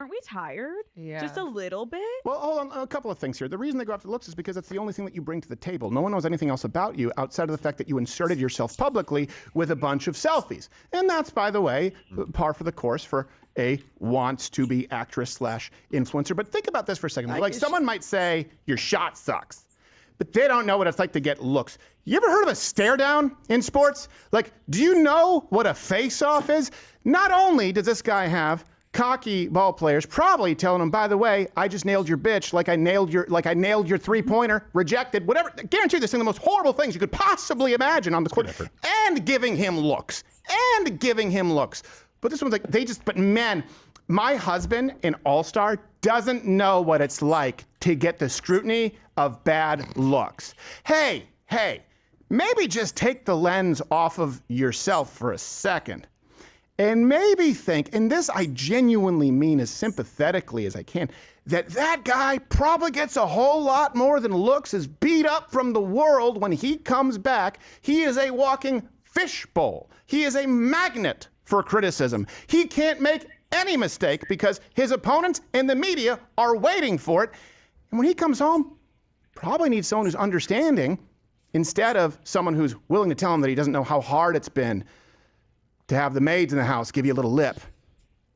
Aren't we tired? Yeah. Just a little bit? Well, hold on. A couple of things here. The reason they go after looks is because it's the only thing that you bring to the table. No one knows anything else about you outside of the fact that you inserted yourself publicly with a bunch of selfies. And that's, by the way, par for the course for a wants to be actress / influencer. But think about this for a second. Like someone might say, your shot sucks. But they don't know what it's like to get looks. You ever heard of a stare down in sports? Like, do you know what a face-off is? Not only does this guy have cocky ball players probably telling him, by the way, I just nailed your bitch like I nailed your three-pointer, rejected, whatever. I guarantee you this is the most horrible things you could possibly imagine on the court. And giving him looks. But this one's like, but man, my husband in All-Star doesn't know what it's like to get the scrutiny of bad looks. Hey, maybe just take the lens off of yourself for a second. And maybe think, and this I genuinely mean as sympathetically as I can, that guy probably gets a whole lot more than looks, is beat up from the world when he comes back. He is a walking fishbowl. He is a magnet for criticism. He can't make any mistake because his opponents and the media are waiting for it. And when he comes home, probably needs someone who's understanding instead of someone who's willing to tell him that he doesn't know how hard it's been to have the maids in the house give you a little lip.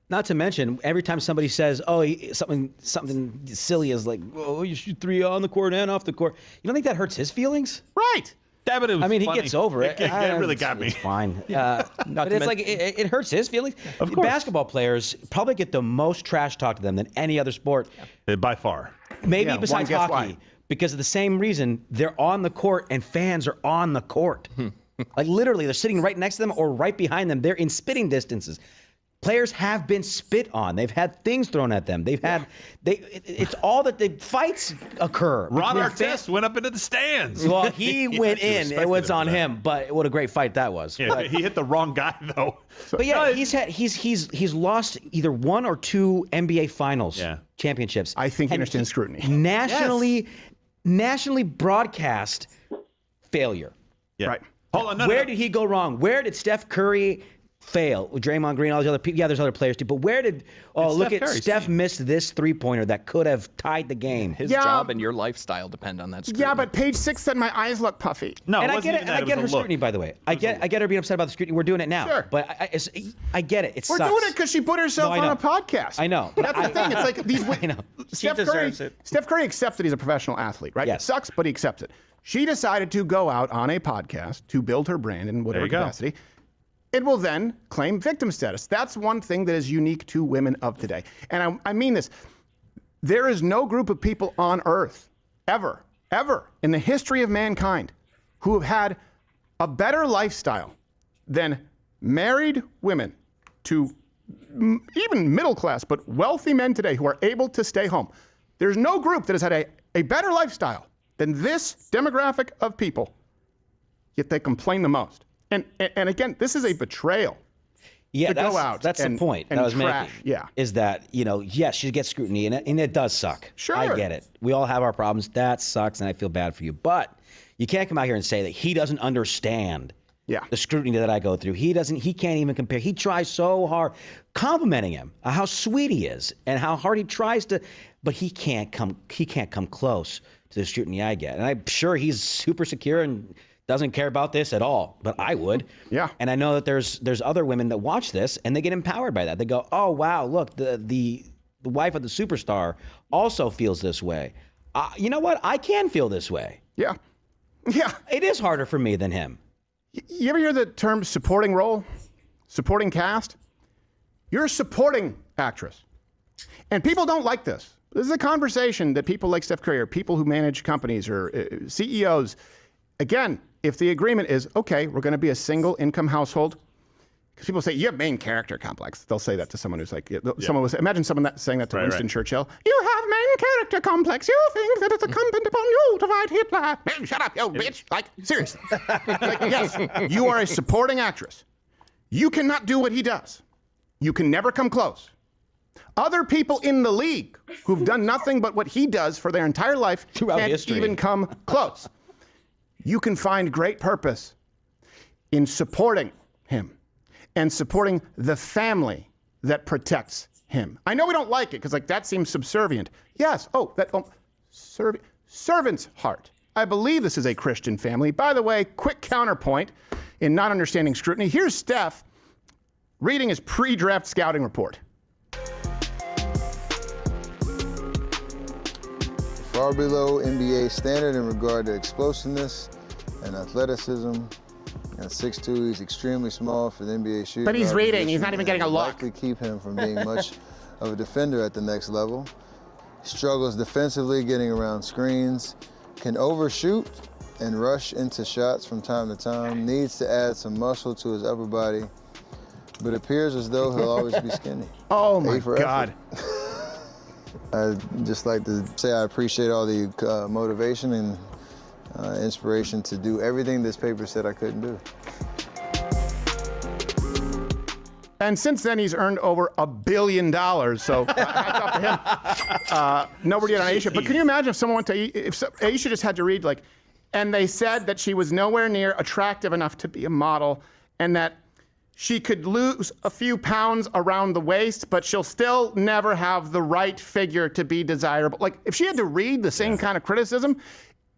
Not to mention, every time somebody says, something silly is like, oh, you shoot 3 on the court and off the court. You don't think that hurts his feelings? Right. Yeah, but it was he funny. gets over it. It really got me. It's fine. But it's like, it hurts his feelings. Of course. Basketball players probably get the most trash talk to them than any other sport. By far. Maybe besides guess hockey. why. Because of the same reason, they're on the court and fans are on the court. Like literally, they're sitting right next to them or right behind them. They're in spitting distances. Players have been spit on. They've had things thrown at them. It's all that the fights occur. Ron Artest went up into the stands. Well, he went in. It was on him, but what a great fight that was. Yeah, he hit the wrong guy though. But yeah, he's lost either 1 or 2 NBA Finals championships. I think he understands scrutiny. Nationally broadcast failure. Yeah. Right. Hold on, Where did he go wrong? Where did Steph Curry fail? Draymond Green, all these other people. Yeah, there's other players too. But where did Steph missed this 3-pointer that could have tied the game. His job and your lifestyle depend on that scrutiny. Yeah, but page 6 said my eyes look puffy. No, and it I wasn't get it. even And I that. get It her was a look. scrutiny, by the way. I get her being upset about the scrutiny. We're doing it now. Sure. But I get it. It We're sucks. doing it because she put herself No, I on know. a podcast. I know. That's the thing. It's like these. I know. Steph deserves Curry. it. Steph Curry accepts that he's a professional athlete, right? Yes. It sucks, but he accepts it. She decided to go out on a podcast to build her brand in whatever There you go. capacity. It will then claim victim status. That's one thing that is unique to women of today. And I mean this. There is no group of people on earth, ever, in the history of mankind, who have had a better lifestyle than married women to even middle class, but wealthy men today who are able to stay home. There's no group that has had a better lifestyle than this demographic of people, yet they complain the most. And again, this is a betrayal. Yeah, to go out that's and- the point and that I was trash. making. Yeah. Is that, yes, she gets scrutiny, and it does suck. Sure. I get it. We all have our problems. That sucks, and I feel bad for you. But you can't come out here and say that he doesn't understand the scrutiny that I go through. He can't even compare. He tries so hard, complimenting him, how sweet he is, and how hard he tries to, but he can't come close to the scrutiny I get. And I'm sure he's super secure and doesn't care about this at all, but I would. Yeah. And I know that there's other women that watch this and they get empowered by that. They go, oh wow, look, the wife of the superstar also feels this way. You know what? I can feel this way. Yeah. It is harder for me than him. You ever hear the term supporting role? Supporting cast? You're a supporting actress. And people don't like this. This is a conversation that people like Steph Curry or people who manage companies or CEOs, again, if the agreement is, okay, we're going to be a single income household, because people say, you have main character complex. They'll say that to someone who's like, someone was, imagine someone saying that to Winston Churchill. You have main character complex. You think that it's incumbent upon you to fight Hitler. Man, shut up, you bitch. Like, seriously. Like, yes, you are a supporting actress. You cannot do what he does. You can never come close. Other people in the league who've done nothing but what he does for their entire life Throughout can't history. even come close. You can find great purpose in supporting him and supporting the family that protects him. I know we don't like it because like that seems subservient. Yes. Oh, servant's heart. I believe this is a Christian family. By the way, quick counterpoint in not understanding scrutiny. Here's Steph reading his pre-draft scouting report. Far below NBA standard in regard to explosiveness and athleticism. At 6'2", he's extremely small for the NBA shooting. But he's reading. He's not even getting a look. Likely keep him from being much of a defender at the next level. Struggles defensively, getting around screens. Can overshoot and rush into shots from time to time. Needs to add some muscle to his upper body, but appears as though he'll always be skinny. Oh my God. I'd just like to say I appreciate all the motivation and inspiration to do everything this paper said I couldn't do. And since then, he's earned over $1 billion. So hats off to him. No word yet on Ayesha. But can you imagine if someone went to Ayesha just had to read like, and they said that she was nowhere near attractive enough to be a model, and that she could lose a few pounds around the waist, but she'll still never have the right figure to be desirable. Like if she had to read the same kind of criticism,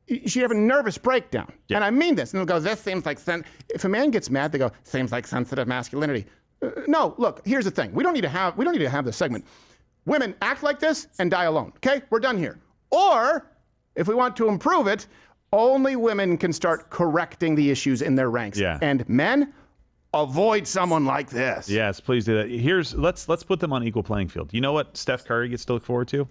she'd have a nervous breakdown. And I mean this. And they'll go, this seems like, if a man gets mad, they go, seems like sensitive masculinity. No, look, here's the thing. We don't need to have this segment. Women act like this and die alone. Okay, we're done here. Or if we want to improve it, only women can start correcting the issues in their ranks. Yeah. And men, avoid someone like this. Yes, please do that. Let's put them on equal playing field. You know what Steph Curry gets to look forward to?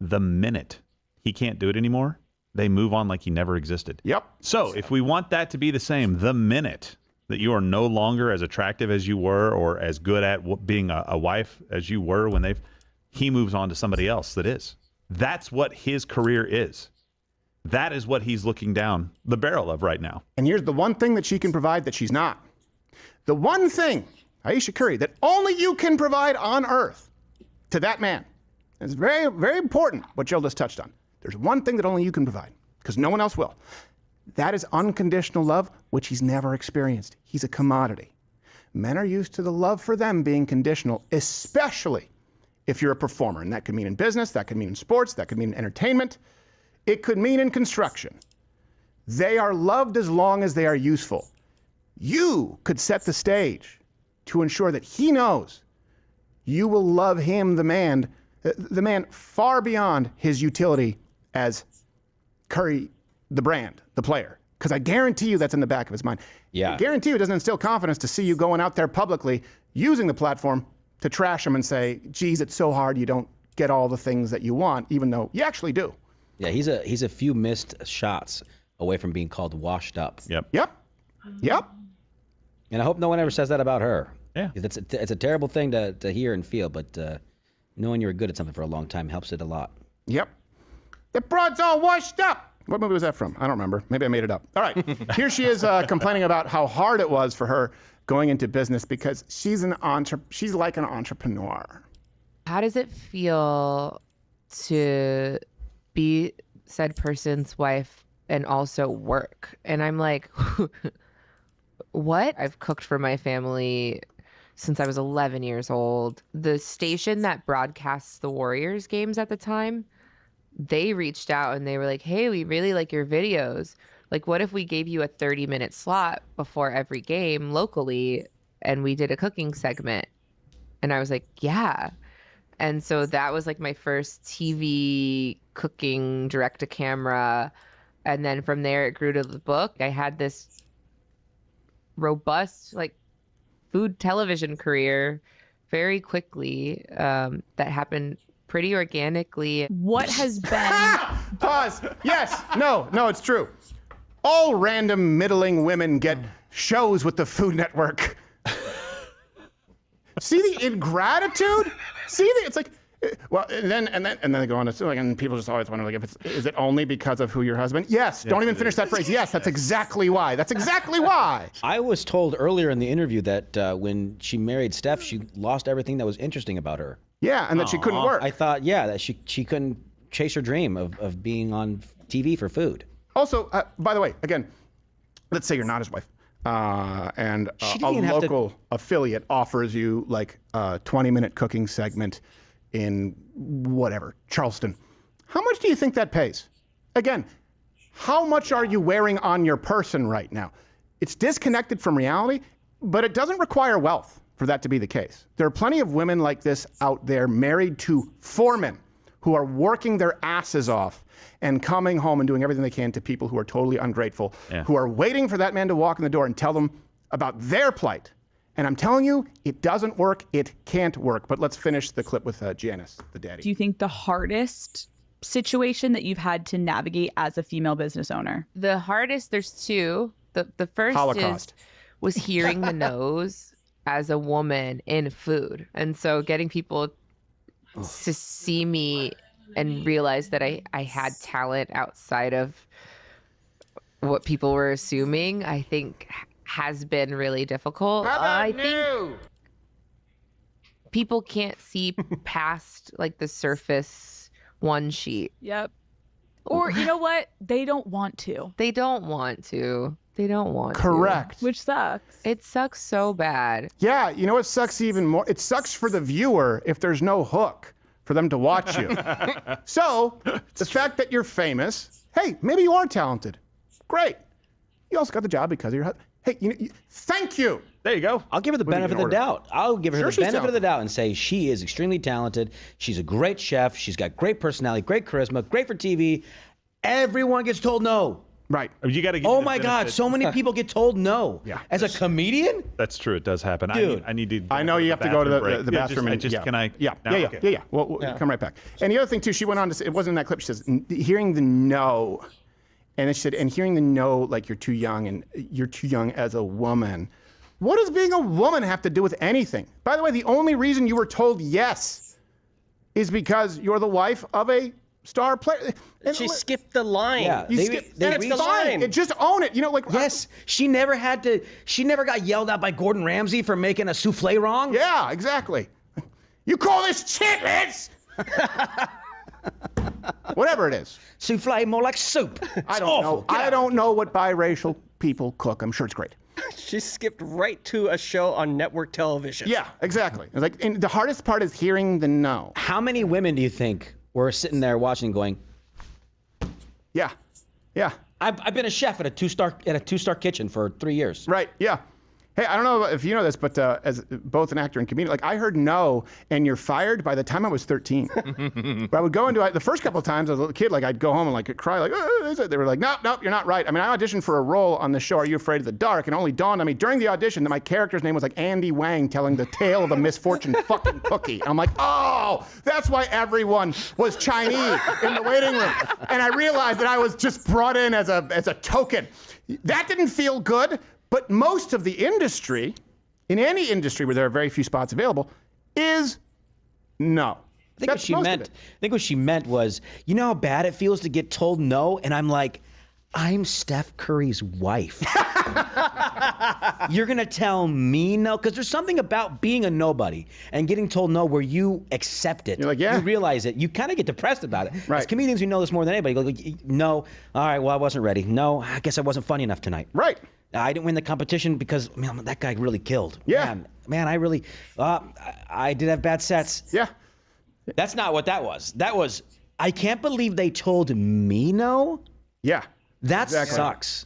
The minute he can't do it anymore, they move on like he never existed. Yep. So if we want that to be the same, the minute that you are no longer as attractive as you were or as good at being a wife as you were when he moves on to somebody else that is. That's what his career is. That is what he's looking down the barrel of right now. And here's the one thing that she can provide that she's not. The one thing, Ayesha Curry, that only you can provide on earth to that man. It's very, very important what Jill just touched on. There's one thing that only you can provide, because no one else will. That is unconditional love, which he's never experienced. He's a commodity. Men are used to the love for them being conditional, especially if you're a performer. And that could mean in business, that could mean in sports, that could mean in entertainment. It could mean in construction. They are loved as long as they are useful. You could set the stage to ensure that he knows you will love him, the man far beyond his utility as Curry, the brand, the player. Because I guarantee you that's in the back of his mind. Yeah. I guarantee you it doesn't instill confidence to see you going out there publicly using the platform to trash him and say, geez, it's so hard you don't get all the things that you want, even though you actually do. Yeah, he's a few missed shots away from being called washed up. Yep. And I hope no one ever says that about her. Yeah. It's a terrible thing to hear and feel, but knowing you're good at something for a long time helps it a lot. Yep. The broad's all washed up. What movie was that from? I don't remember. Maybe I made it up. All right. Here she is complaining about how hard it was for her going into business because she's like an entrepreneur. How does it feel to be said person's wife and also work? And I'm like, what? I've cooked for my family since I was 11 years old. The station that broadcasts the Warriors games at the time, they reached out and they were like, hey, we really like your videos. Like, what if we gave you a 30-minute slot before every game locally and we did a cooking segment? And I was like, yeah. And so that was like my first TV cooking direct to camera. And then from there, it grew to the book. I had this robust, like, food television career very quickly that happened pretty organically. What has been... Pause. Yes. No, it's true. All random middling women get shows with the Food Network. See the ingratitude? It's like, well, and then they go on to like, and people just always wonder, like, is it only because of who your husband? Yes. Don't even finish that phrase. Yes, that's exactly why. That's exactly why. I was told earlier in the interview that when she married Steph, she lost everything that was interesting about her. Yeah, and that she couldn't work. I thought, that she couldn't chase her dream of being on TV for food. Also, by the way, again, let's say you're not his wife. and She a didn't even have to- local affiliate offers you like a 20-minute cooking segment in whatever, Charleston. How much do you think that pays? Again, how much are you wearing on your person right now? It's disconnected from reality, but it doesn't require wealth for that to be the case. There are plenty of women like this out there married to foremen who are working their asses off and coming home and doing everything they can to people who are totally ungrateful, who are waiting for that man to walk in the door and tell them about their plight. And I'm telling you, it doesn't work. It can't work. But let's finish the clip with Janice, the daddy. Do you think the hardest situation that you've had to navigate as a female business owner? The hardest, there's two. The first Holocaust. was hearing the no's as a woman in food. And so getting people to see me and realize that I had talent outside of what people were assuming, I think has been really difficult. I think people can't see past like the surface one sheet. Yep. Or you know what? They don't want to. They don't want to. They don't want Correct. Which sucks. to. It sucks so bad. Yeah, you know what sucks even more? It sucks for the viewer if there's no hook for them to watch you. So, the fact that you're famous, hey, maybe you are talented. Great. You also got the job because of your husband. Hey, thank you. There you go. I'll give her the What are you benefit of gonna the order? doubt. I'll give her Sure the she's benefit of the talented. doubt and say she is extremely talented. She's a great chef. She's got great personality, great charisma, great for TV. Everyone gets told no. Right. You got to give Oh the my God, benefit- so many people get told no. Yeah. As a comedian? That's true. It does happen. Dude. I need to. I know you have to go to the bathroom. and just can I? Yeah, now? yeah. Okay. We'll come right back. And the other thing too, she went on to say, it wasn't in that clip. She says, hearing the no, and then she said, and hearing the no, like you're too young and you're too young as a woman. What does being a woman have to do with anything? By the way, the only reason you were told yes is because you're the wife of a star player. And She skipped the line. Yeah. You They- skip, they and it's reached- fine. Just own it. You know, like Yes. She never got yelled at by Gordon Ramsay for making a souffle wrong. Yeah, exactly. You call this chitlins? Whatever it is. Souffle more like soup. I don't know. I don't know what biracial people cook. I'm sure it's great. She skipped right to a show on network television. Yeah, exactly. It's like, and the hardest part is hearing the no. How many women do you think were sitting there watching going, Yeah, yeah, I've been a chef at a two-star kitchen for 3 years. right, yeah. Hey, I don't know if you know this, but as both an actor and comedian, like I heard no and you're fired by the time I was 13. But I would go into it, the first couple of times as a little kid, like I'd go home and like cry, like, they were like, nope, you're not right. I mean, I auditioned for a role on the show, Are You Afraid of the Dark? And it only dawned on me during the audition that my character's name was like Andy Wang telling the tale of a misfortune fucking cookie. And I'm like, oh, that's why everyone was Chinese in the waiting room. And I realized that I was just brought in as a token. That didn't feel good. But most of the industry, in any industry where there are very few spots available, is no. I think what she meant was, you know how bad it feels to get told no? And I'm like, I'm Steph Curry's wife. You're going to tell me no? Because there's something about being a nobody and getting told no where you accept it. You're like, yeah. You realize it. You kind of get depressed about it. Right. As comedians, we know this more than anybody. Like, no. All right, well, I wasn't ready. No, I guess I wasn't funny enough tonight. Right. I didn't win the competition because, man, that guy really killed. Yeah. Man, I really, I did have bad sets. Yeah. That's not what that was. That was, I can't believe they told me no. Yeah. That Exactly. sucks.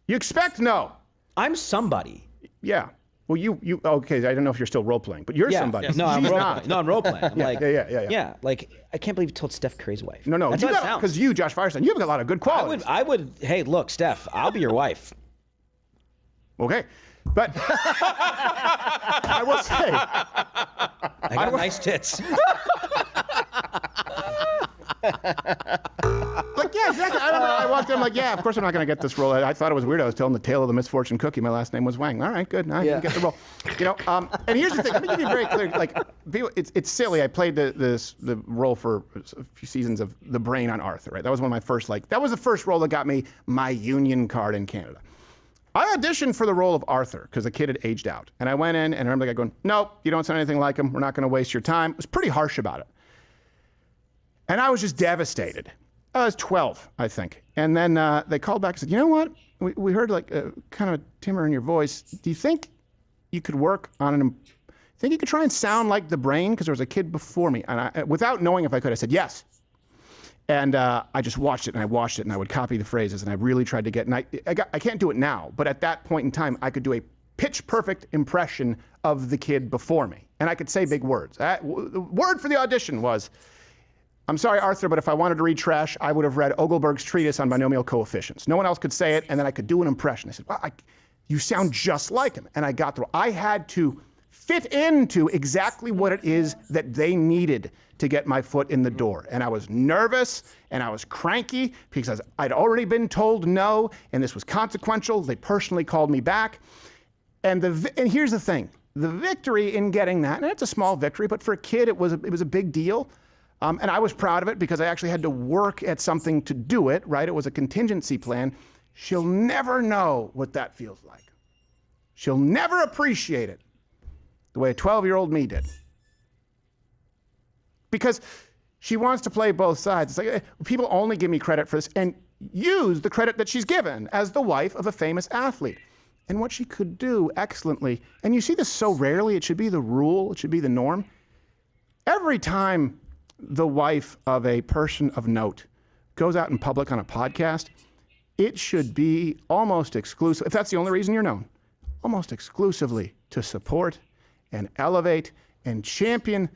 You expect no. I'm somebody. Yeah. Well, you okay, I don't know if you're still role playing, but you're somebody. No, I'm She's role not. playing. No, I'm role playing. I'm like, yeah. Yeah, like, I can't believe you told Steph Curry's wife. No, That's you how it got, sounds. because you, Josh Firestone, you have a lot of good qualities. I would, hey, look, Steph, I'll be your wife. Okay. But I will say, I got nice tits. like, yeah, exactly. I don't know. I walked in, I'm like, yeah, of course I'm not going to get this role. I thought it was weird. I was telling the tale of the misfortune cookie. My last name was Wang. All right, good. Now I can get the role. You know, and here's the thing. Let me give you very clear. Like, people, it's silly. I played the role for a few seasons of The Brain on Arthur. Right. That was one of my first. That was the first role that got me my union card in Canada. I auditioned for the role of Arthur because the kid had aged out, and I went in and I remember the guy going, "Nope, you don't sound anything like him. We're not going to waste your time." It was pretty harsh about it. And I was just devastated. I was 12, I think. And then they called back and said, you know what? We heard like kind of a timbre in your voice. Do you think you could work on think you could try and sound like the Brain? Because there was a kid before me. And without knowing if I could, I said, yes. And I just watched it and I watched it and I would copy the phrases and I really tried to get, and I can't do it now, but at that point in time, I could do a pitch perfect impression of the kid before me. And I could say big words. The word for the audition was, I'm sorry, Arthur, but if I wanted to read trash, I would have read Oglberg's treatise on binomial coefficients. No one else could say it, and then I could do an impression. I said, well, you sound just like him. And I got through. I had to fit into exactly what it is that they needed to get my foot in the door. And I was nervous, and I was cranky, because I'd already been told no, and this was consequential. They personally called me back. And here's the thing. The victory in getting that, and it's a small victory, but for a kid, it was a big deal. And I was proud of it because I actually had to work at something to do it, right? It was a contingency plan. She'll never know what that feels like. She'll never appreciate it the way a 12-year-old me did. Because she wants to play both sides. It's like, people only give me credit for this and use the credit that she's given as the wife of a famous athlete. And what she could do excellently, and you see this so rarely, it should be the rule, it should be the norm. Every time the wife of a person of note goes out in public on a podcast, it should be almost exclusive, if that's the only reason you're known, almost exclusively to support and elevate and champion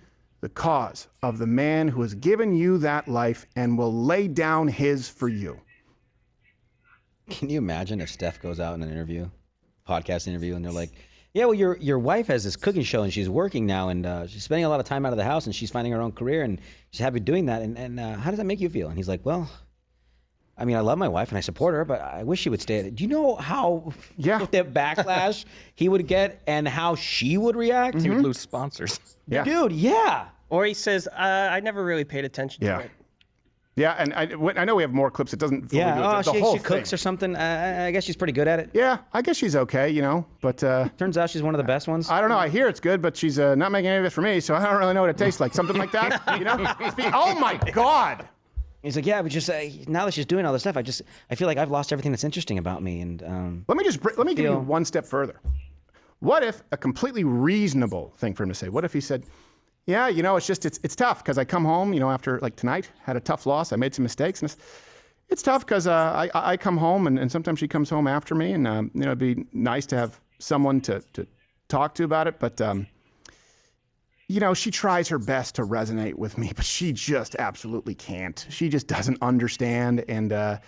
the cause of the man who has given you that life and will lay down his for you. Can you imagine if Steph goes out in an interview, podcast interview, and they're like, yeah, well, your wife has this cooking show and she's working now and she's spending a lot of time out of the house and she's finding her own career and she's happy doing that. And how does that make you feel? And he's like, well, I mean, I love my wife and I support her, but I wish she would stay. Do you know how the backlash he would get and how she would react? He would lose sponsors. Yeah. Dude, yeah. Or he says, I never really paid attention to it. Yeah, and I know we have more clips. It doesn't fully do it. The whole she cooks thing. or something. I guess she's pretty good at it. Yeah, I guess she's okay, you know, but... turns out she's one of the best ones. I don't know. I hear it's good, but she's not making any of it for me, so I don't really know what it tastes like. Something like that, you know? Oh, my God! He's like, yeah, but just now that she's doing all this stuff, I feel like I've lost everything that's interesting about me. And let me give you one step further. What if a completely reasonable thing for him to say? What if he said, yeah, you know, it's tough because I come home, you know, after like tonight, had a tough loss. I made some mistakes. And it's tough because I come home and sometimes she comes home after me. And, you know, it'd be nice to have someone to talk to about it. But, you know, she tries her best to resonate with me, but she just absolutely can't. She just doesn't understand. And,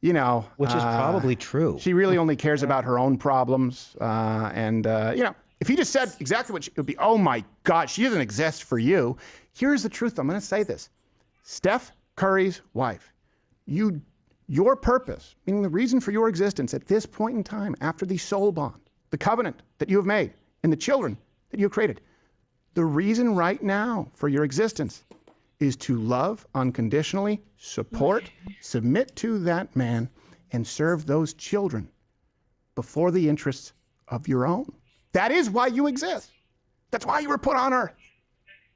you know. Which is probably true. She really only cares about her own problems. You know. If he just said exactly what it would be, oh my God, she doesn't exist for you. Here's the truth. I'm going to say this. Steph Curry's wife, your purpose, meaning the reason for your existence at this point in time, after the soul bond, the covenant that you have made, and the children that you have created, the reason right now for your existence is to love unconditionally, support, submit to that man, and serve those children before the interests of your own. That is why you exist. That's why you were put on earth.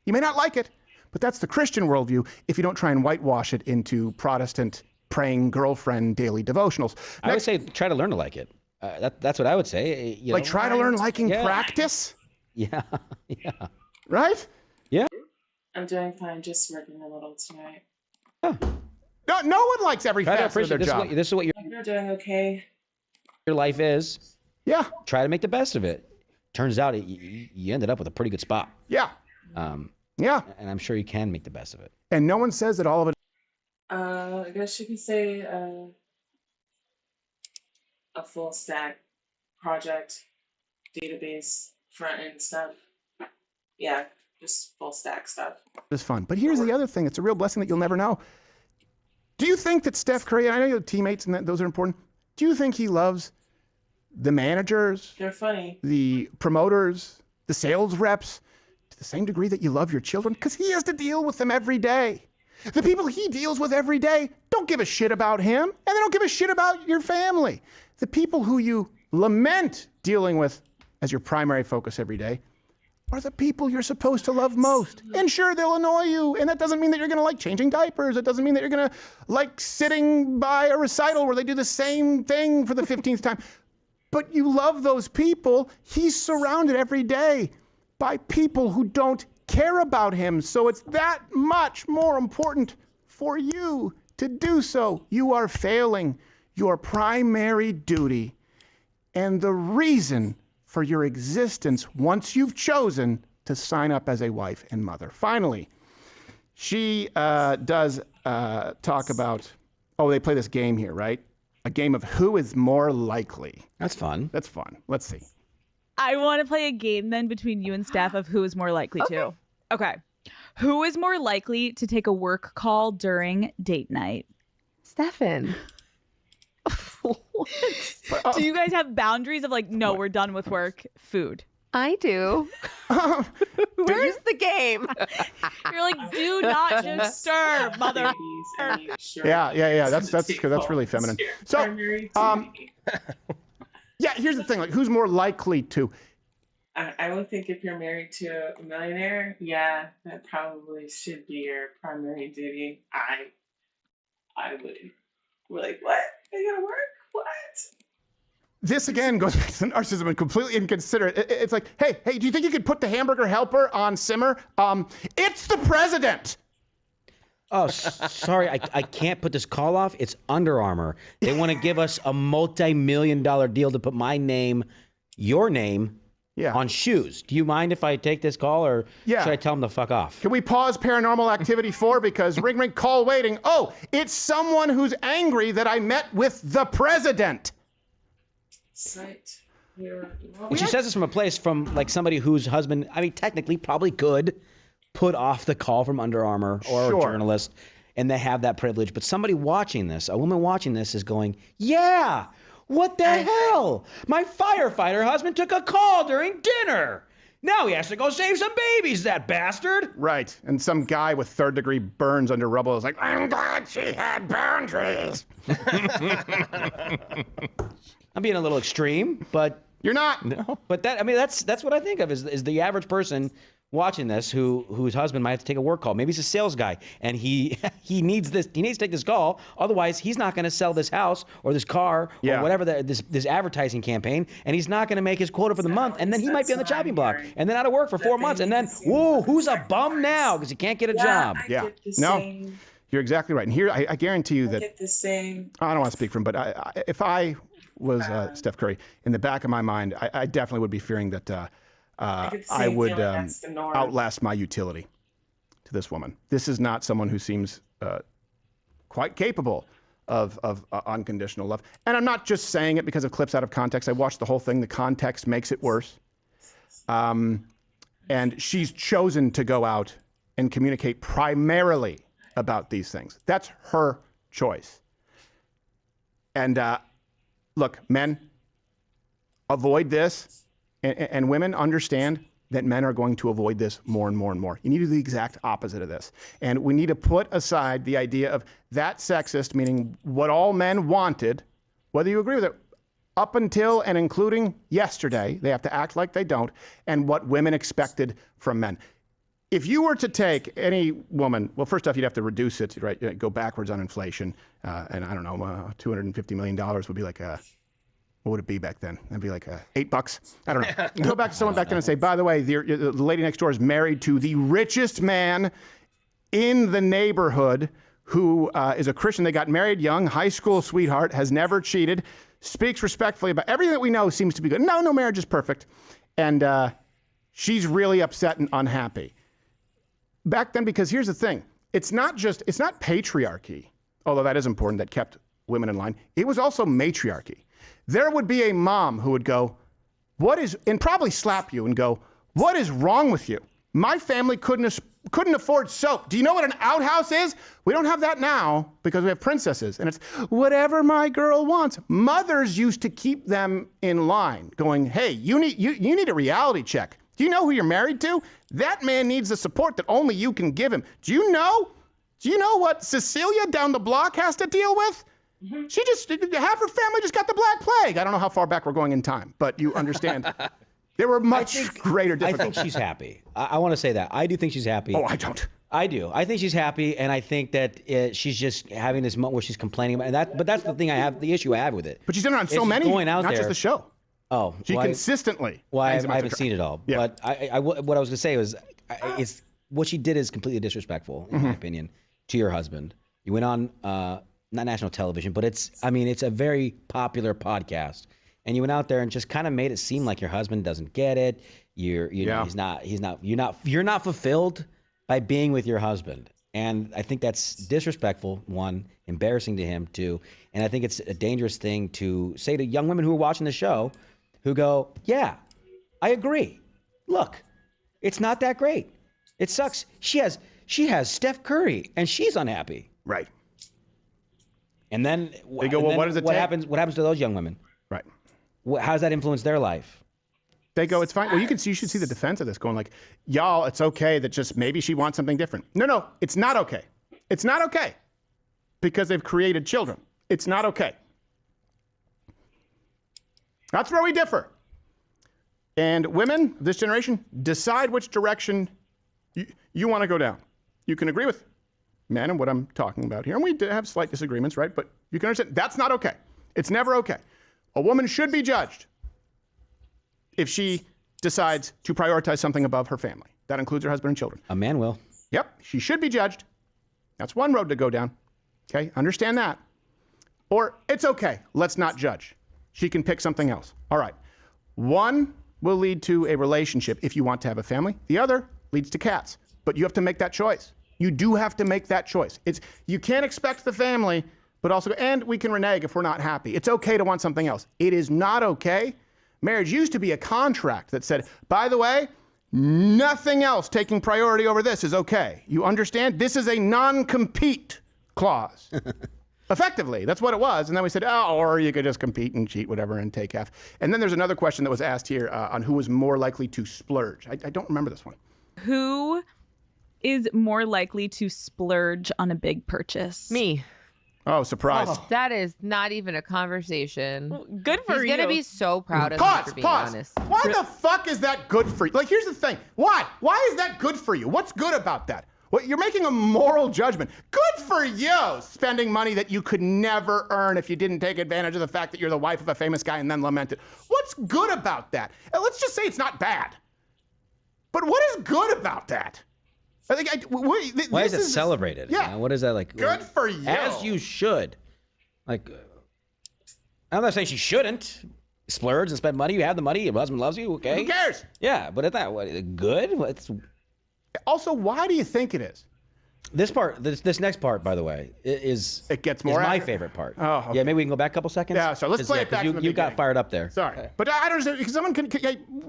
You may not like it, but that's the Christian worldview if you don't try and whitewash it into Protestant praying girlfriend daily devotionals. I would say try to learn to like it. That's what I would say. Try to learn liking practice? Yeah. Yeah. Right? Yeah. I'm doing fine, just working a little tonight. Oh. No one likes every facet of their job. This is what you're doing okay. Your life is. Yeah. Try to make the best of it. Turns out you ended up with a pretty good spot. Yeah. Yeah. And I'm sure you can make the best of it. And no one says that all of it. I guess you could say a full stack project, database, front end stuff. Yeah, just full stack stuff. It's fun. But here's the other thing. It's a real blessing that you'll never know. Do you think that Steph Curry, and I know your teammates and those are important, do you think he loves the managers, they're funny, the promoters, the sales reps, to the same degree that you love your children? Because he has to deal with them every day. The people he deals with every day don't give a shit about him, and they don't give a shit about your family. The people who you lament dealing with as your primary focus every day are the people you're supposed to love most. And sure, they'll annoy you, and that doesn't mean that you're gonna like changing diapers. It doesn't mean that you're gonna like sitting by a recital where they do the same thing for the 15th time. But you love those people. He's surrounded every day by people who don't care about him. So it's that much more important for you to do so. You are failing your primary duty and the reason for your existence once you've chosen to sign up as a wife and mother. Finally, she does talk about, they play this game here, right? A game of who is more likely. That's fun. That's fun. Let's see. I want to play a game then between you and Steph of who is more likely to. Okay. Who is more likely to take a work call during date night? Stefan. Do you guys have boundaries of like, no, we're done with work, food? I do. Where's the game? You're like, do not disturb, mother. Yeah. That's really feminine. So, yeah, here's the thing. Like, who's more likely to? I would think if you're married to a millionaire, yeah, that probably should be your primary duty. I would. We're like, what? Are you gonna work? What? This again goes back to narcissism and completely inconsiderate. It's like, hey, do you think you could put the hamburger helper on simmer? It's the president. Oh, sorry, I can't put this call off. It's Under Armour. They want to give us a multi-million-dollar deal to put my name, your name, on shoes. Do you mind if I take this call, or should I tell them to fuck off? Can we pause Paranormal Activity 4 because ring, call waiting. Oh, it's someone who's angry that I met with the president. And she says this from a place from like somebody whose husband, I mean, technically probably could put off the call from Under Armour or a journalist, and they have that privilege. But somebody watching this, a woman watching this, is going, yeah, what the hell? My firefighter husband took a call during dinner. Now he has to go save some babies, that bastard. Right. And some guy with third-degree burns under rubble is like, I'm glad she had boundaries. I'm being a little extreme, but you're not. No. But that's what I think of is the average person watching this whose husband might have to take a work call. Maybe he's a sales guy and he needs to take this call. Otherwise, he's not going to sell this house or this car or whatever this advertising campaign, and he's not going to make his quota for the month. And then he might be on the chopping block and then out of work for 4 months. And then, whoa, who's a bum now because he can't get a job? No, you're exactly right. And here, I guarantee you that I get the same. I don't want to speak for him, but if I was Steph Curry, in the back of my mind, I definitely would be fearing that I would outlast my utility to this woman. This is not someone who seems quite capable of unconditional love. And I'm not just saying it because of clips out of context. I watched the whole thing. The context makes it worse. And she's chosen to go out and communicate primarily about these things. That's her choice. And look, men, avoid this. And women understand that men are going to avoid this more and more and more. You need to do the exact opposite of this. And we need to put aside the idea of that sexist, meaning what all men wanted, whether you agree with it, up until and including yesterday, they have to act like they don't, and what women expected from men. If you were to take any woman, well, first off, you'd have to reduce it, right? Go backwards on inflation. And I don't know, $250 million would be like what would it be back then? It'd be like $8. I don't know. Go back to someone back then and say, by the way, the lady next door is married to the richest man in the neighborhood who is a Christian. They got married young, high school sweetheart, has never cheated, speaks respectfully about everything that we know seems to be good. No marriage is perfect. And she's really upset and unhappy. Back then, because here's the thing. It's not patriarchy, although that is important, that kept women in line. It was also matriarchy. There would be a mom who would go, and probably slap you and go, what is wrong with you? My family couldn't afford soap. Do you know what an outhouse is? We don't have that now because we have princesses. And it's whatever my girl wants. Mothers used to keep them in line going, hey, you need a reality check. Do you know who you're married to? That man needs the support that only you can give him. Do you know what Cecilia down the block has to deal with? Half her family just got the Black Plague. I don't know how far back we're going in time, but you understand. There were much greater I difficulties. think she's happy. I want to say that. I do think she's happy. Oh, I don't. I do. I think she's happy, and I think that she's just having this moment where she's complaining about that. But that's the thing the issue I have with it. But she's done it on so It's many, going out not there. just the show. Oh, She consistently. Well, I hangs him out to haven't dry. seen it all. Yeah. But what I was going to say was, it's what she did is completely disrespectful, in my opinion, to your husband. You went on not national television, but it's a very popular podcast, and you went out there and just kind of made it seem like your husband doesn't get it. You're not fulfilled by being with your husband. And I think that's disrespectful, one, embarrassing to him, two, and I think it's a dangerous thing to say to young women who are watching the show who go, yeah, I agree. Look, it's not that great. It sucks. She has Steph Curry, and she's unhappy. Right. And then They go, well, what does it what take? happens? What happens to those young women? Right. How does that influence their life? They go, it's fine. Well, you should see the defense of this going like, y'all, it's okay that just maybe she wants something different. No, it's not okay. It's not okay because they've created children. It's not okay. That's where we differ. And women, this generation, decide which direction you want to go down. You can agree with men and what I'm talking about here. And we have slight disagreements, right? But you can understand that's not okay. It's never okay. A woman should be judged if she decides to prioritize something above her family. That includes her husband and children. A man will. Yep, she should be judged. That's one road to go down. Okay, understand that. Or it's okay, let's not judge. She can pick something else. All right. One will lead to a relationship if you want to have a family. The other leads to cats. But you have to make that choice. You do have to make that choice. You can't expect the family, but also, and we can renege if we're not happy. It's okay to want something else. It is not okay. Marriage used to be a contract that said, by the way, nothing else taking priority over this is okay. You understand? This is a non-compete clause. Effectively, that's what it was. And then we said, oh, or you could just compete and cheat, whatever, and take half. And then there's another question that was asked here on who was more likely to splurge. I don't remember this one. Who is more likely to splurge on a big purchase? Me. Oh, surprise. That is not even a conversation. Good for you. He's gonna be so proud of me for being honest. Why the fuck is that good for you? Like, here's the thing. Why? Why is that good for you? What's good about that? Well, you're making a moral judgment. Good for you, spending money that you could never earn if you didn't take advantage of the fact that you're the wife of a famous guy and then lament it. What's good about that? And let's just say it's not bad. But what is good about that? I think Why is it celebrated? Yeah. What is that like? Good for you. As you should. Like, I'm not saying she shouldn't splurge and spend money. You have the money. Your husband loves you. Okay. Who cares? Yeah, but it's not good. What's Also, why do you think it is? this part? This next part, by the way, is It gets is more my accurate. favorite part. Oh, okay. Yeah, maybe we can go back a couple seconds. Yeah, so let's 'Cause, play yeah, it back 'cause from the you got beginning. fired up there. Sorry. But I don't understand, because someone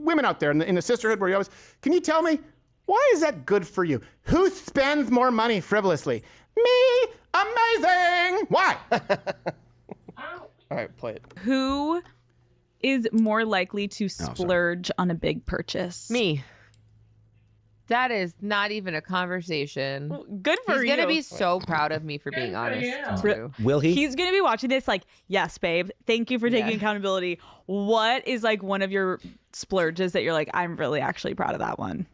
women out there in the sisterhood where you always, can you tell me, why is that good for you? Who spends more money frivolously? Me. Amazing. Why? All right, play it. Who is more likely to splurge on a big purchase? Me. That is not even a conversation. Good for you. He's gonna be so proud of me for being honest. Too. Will he? He's gonna be watching this like, yes, babe. Thank you for taking accountability. What is like one of your splurges that you're like, I'm really actually proud of that one?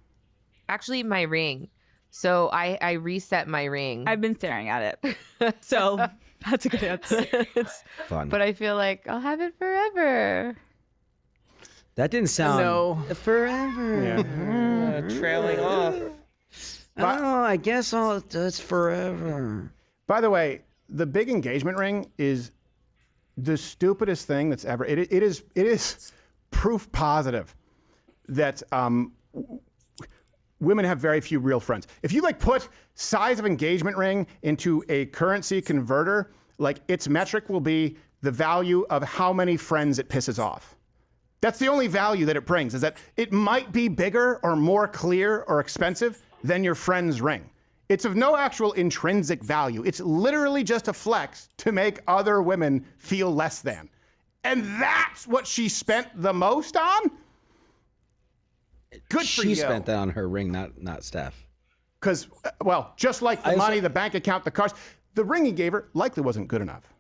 Actually, my ring. So I reset my ring. I've been staring at it. So that's a good answer. It's Fun. But I feel like I'll have it forever. That didn't sound. No. Forever. Trailing off. Oh, I guess it's forever. By the way, the big engagement ring is the stupidest thing that's ever. It is proof positive that women have very few real friends. If you like put size of engagement ring into a currency converter, like its metric will be the value of how many friends it pisses off. That's the only value that it brings, is that it might be bigger or more clear or expensive than your friend's ring. It's of no actual intrinsic value. It's literally just a flex to make other women feel less than. And that's what she spent the most on? Good for you. She spent that on her ring, not Steph. Because, well, just like the money, the bank account, the cars, the ring he gave her likely wasn't good enough.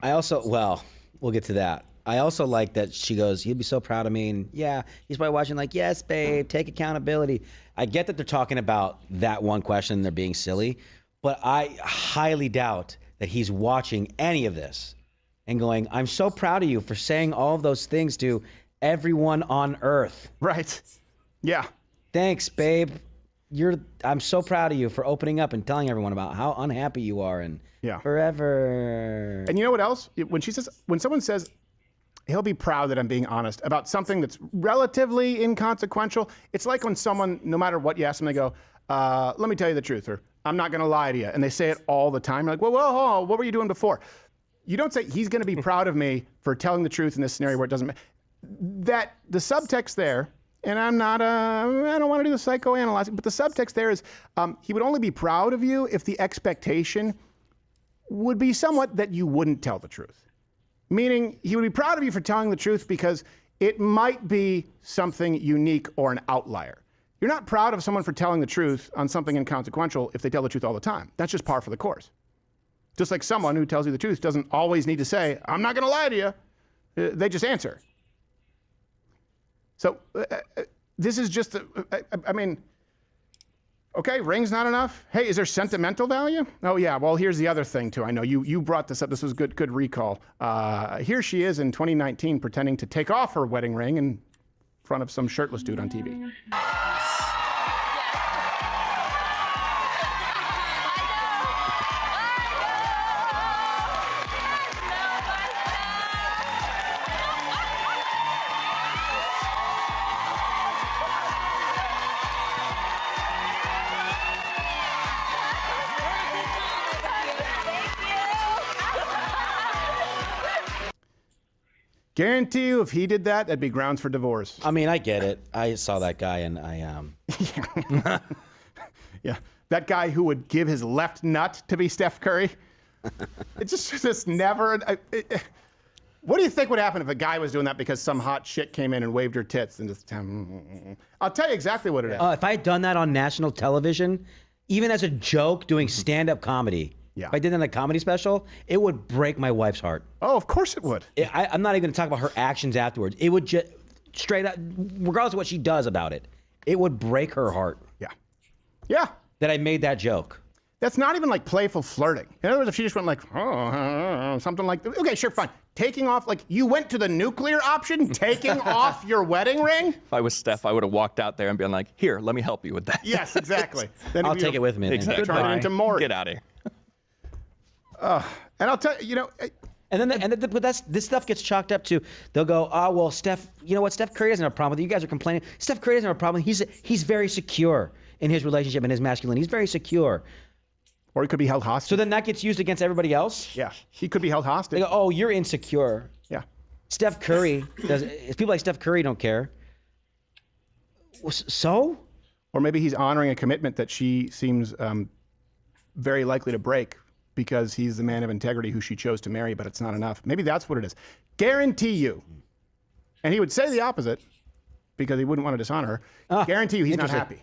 Well, we'll get to that. I also like that she goes, he'll be so proud of me. And yeah, he's probably watching like, yes, babe, take accountability. I get that they're talking about that one question and they're being silly, but I highly doubt that he's watching any of this and going, I'm so proud of you for saying all of those things to everyone on earth. Right. Yeah. Thanks, babe. I'm so proud of you for opening up and telling everyone about how unhappy you are and forever. And you know what else? When someone says, he'll be proud that I'm being honest about something that's relatively inconsequential, it's like when someone, no matter what you ask them, they go, let me tell you the truth, or I'm not going to lie to you. And they say it all the time. You're like, well, what were you doing before? You don't say he's going to be proud of me for telling the truth in this scenario where it doesn't matter. That the subtext there, and I don't want to do the psychoanalyzing, but the subtext there is he would only be proud of you if the expectation would be somewhat that you wouldn't tell the truth. Meaning he would be proud of you for telling the truth because it might be something unique or an outlier. You're not proud of someone for telling the truth on something inconsequential if they tell the truth all the time. That's just par for the course. Just like someone who tells you the truth doesn't always need to say, I'm not going to lie to you. They just answer. So this is just, okay, ring's not enough. Hey, is there sentimental value? Oh yeah, well here's the other thing too. I know you brought this up. This was good recall. Here she is in 2019 pretending to take off her wedding ring in front of some shirtless dude on TV. Guarantee you, if he did that, that'd be grounds for divorce. I mean, I get it. I saw that guy, and I yeah, that guy who would give his left nut to be Steph Curry. It's just never. What do you think would happen if a guy was doing that because some hot shit came in and waved her tits and just? I'll tell you exactly what it is. If I had done that on national television, even as a joke, doing stand-up comedy. Yeah. If I did that in a comedy special, it would break my wife's heart. Oh, of course it would. I'm not even going to talk about her actions afterwards. It would just, straight up, regardless of what she does about it, it would break her heart. Yeah. Yeah. That I made that joke. That's not even like playful flirting. In other words, if she just went like, something like, okay, sure, fine. Taking off, like you went to the nuclear option, taking off your wedding ring? If I was Steph, I would have walked out there and been like, here, let me help you with that. Yes, exactly. Then I'll take it with me. Exactly. Turn it into more. Get out of here. And I'll tell you, but this stuff gets chalked up to, they'll go, well, Steph, you know what? Steph Curry doesn't have a problem with it. You guys are complaining. Steph Curry doesn't have a problem. He's very secure in his relationship and his masculinity. He's very secure. Or he could be held hostage. So then that gets used against everybody else? Yeah, he could be held hostage. They go, oh, you're insecure. Yeah. Steph Curry people like Steph Curry don't care. So? Or maybe he's honoring a commitment that she seems very likely to break because he's the man of integrity who she chose to marry, but it's not enough. Maybe that's what it is. Guarantee you. And he would say the opposite because he wouldn't want to dishonor her. Guarantee you he's not happy.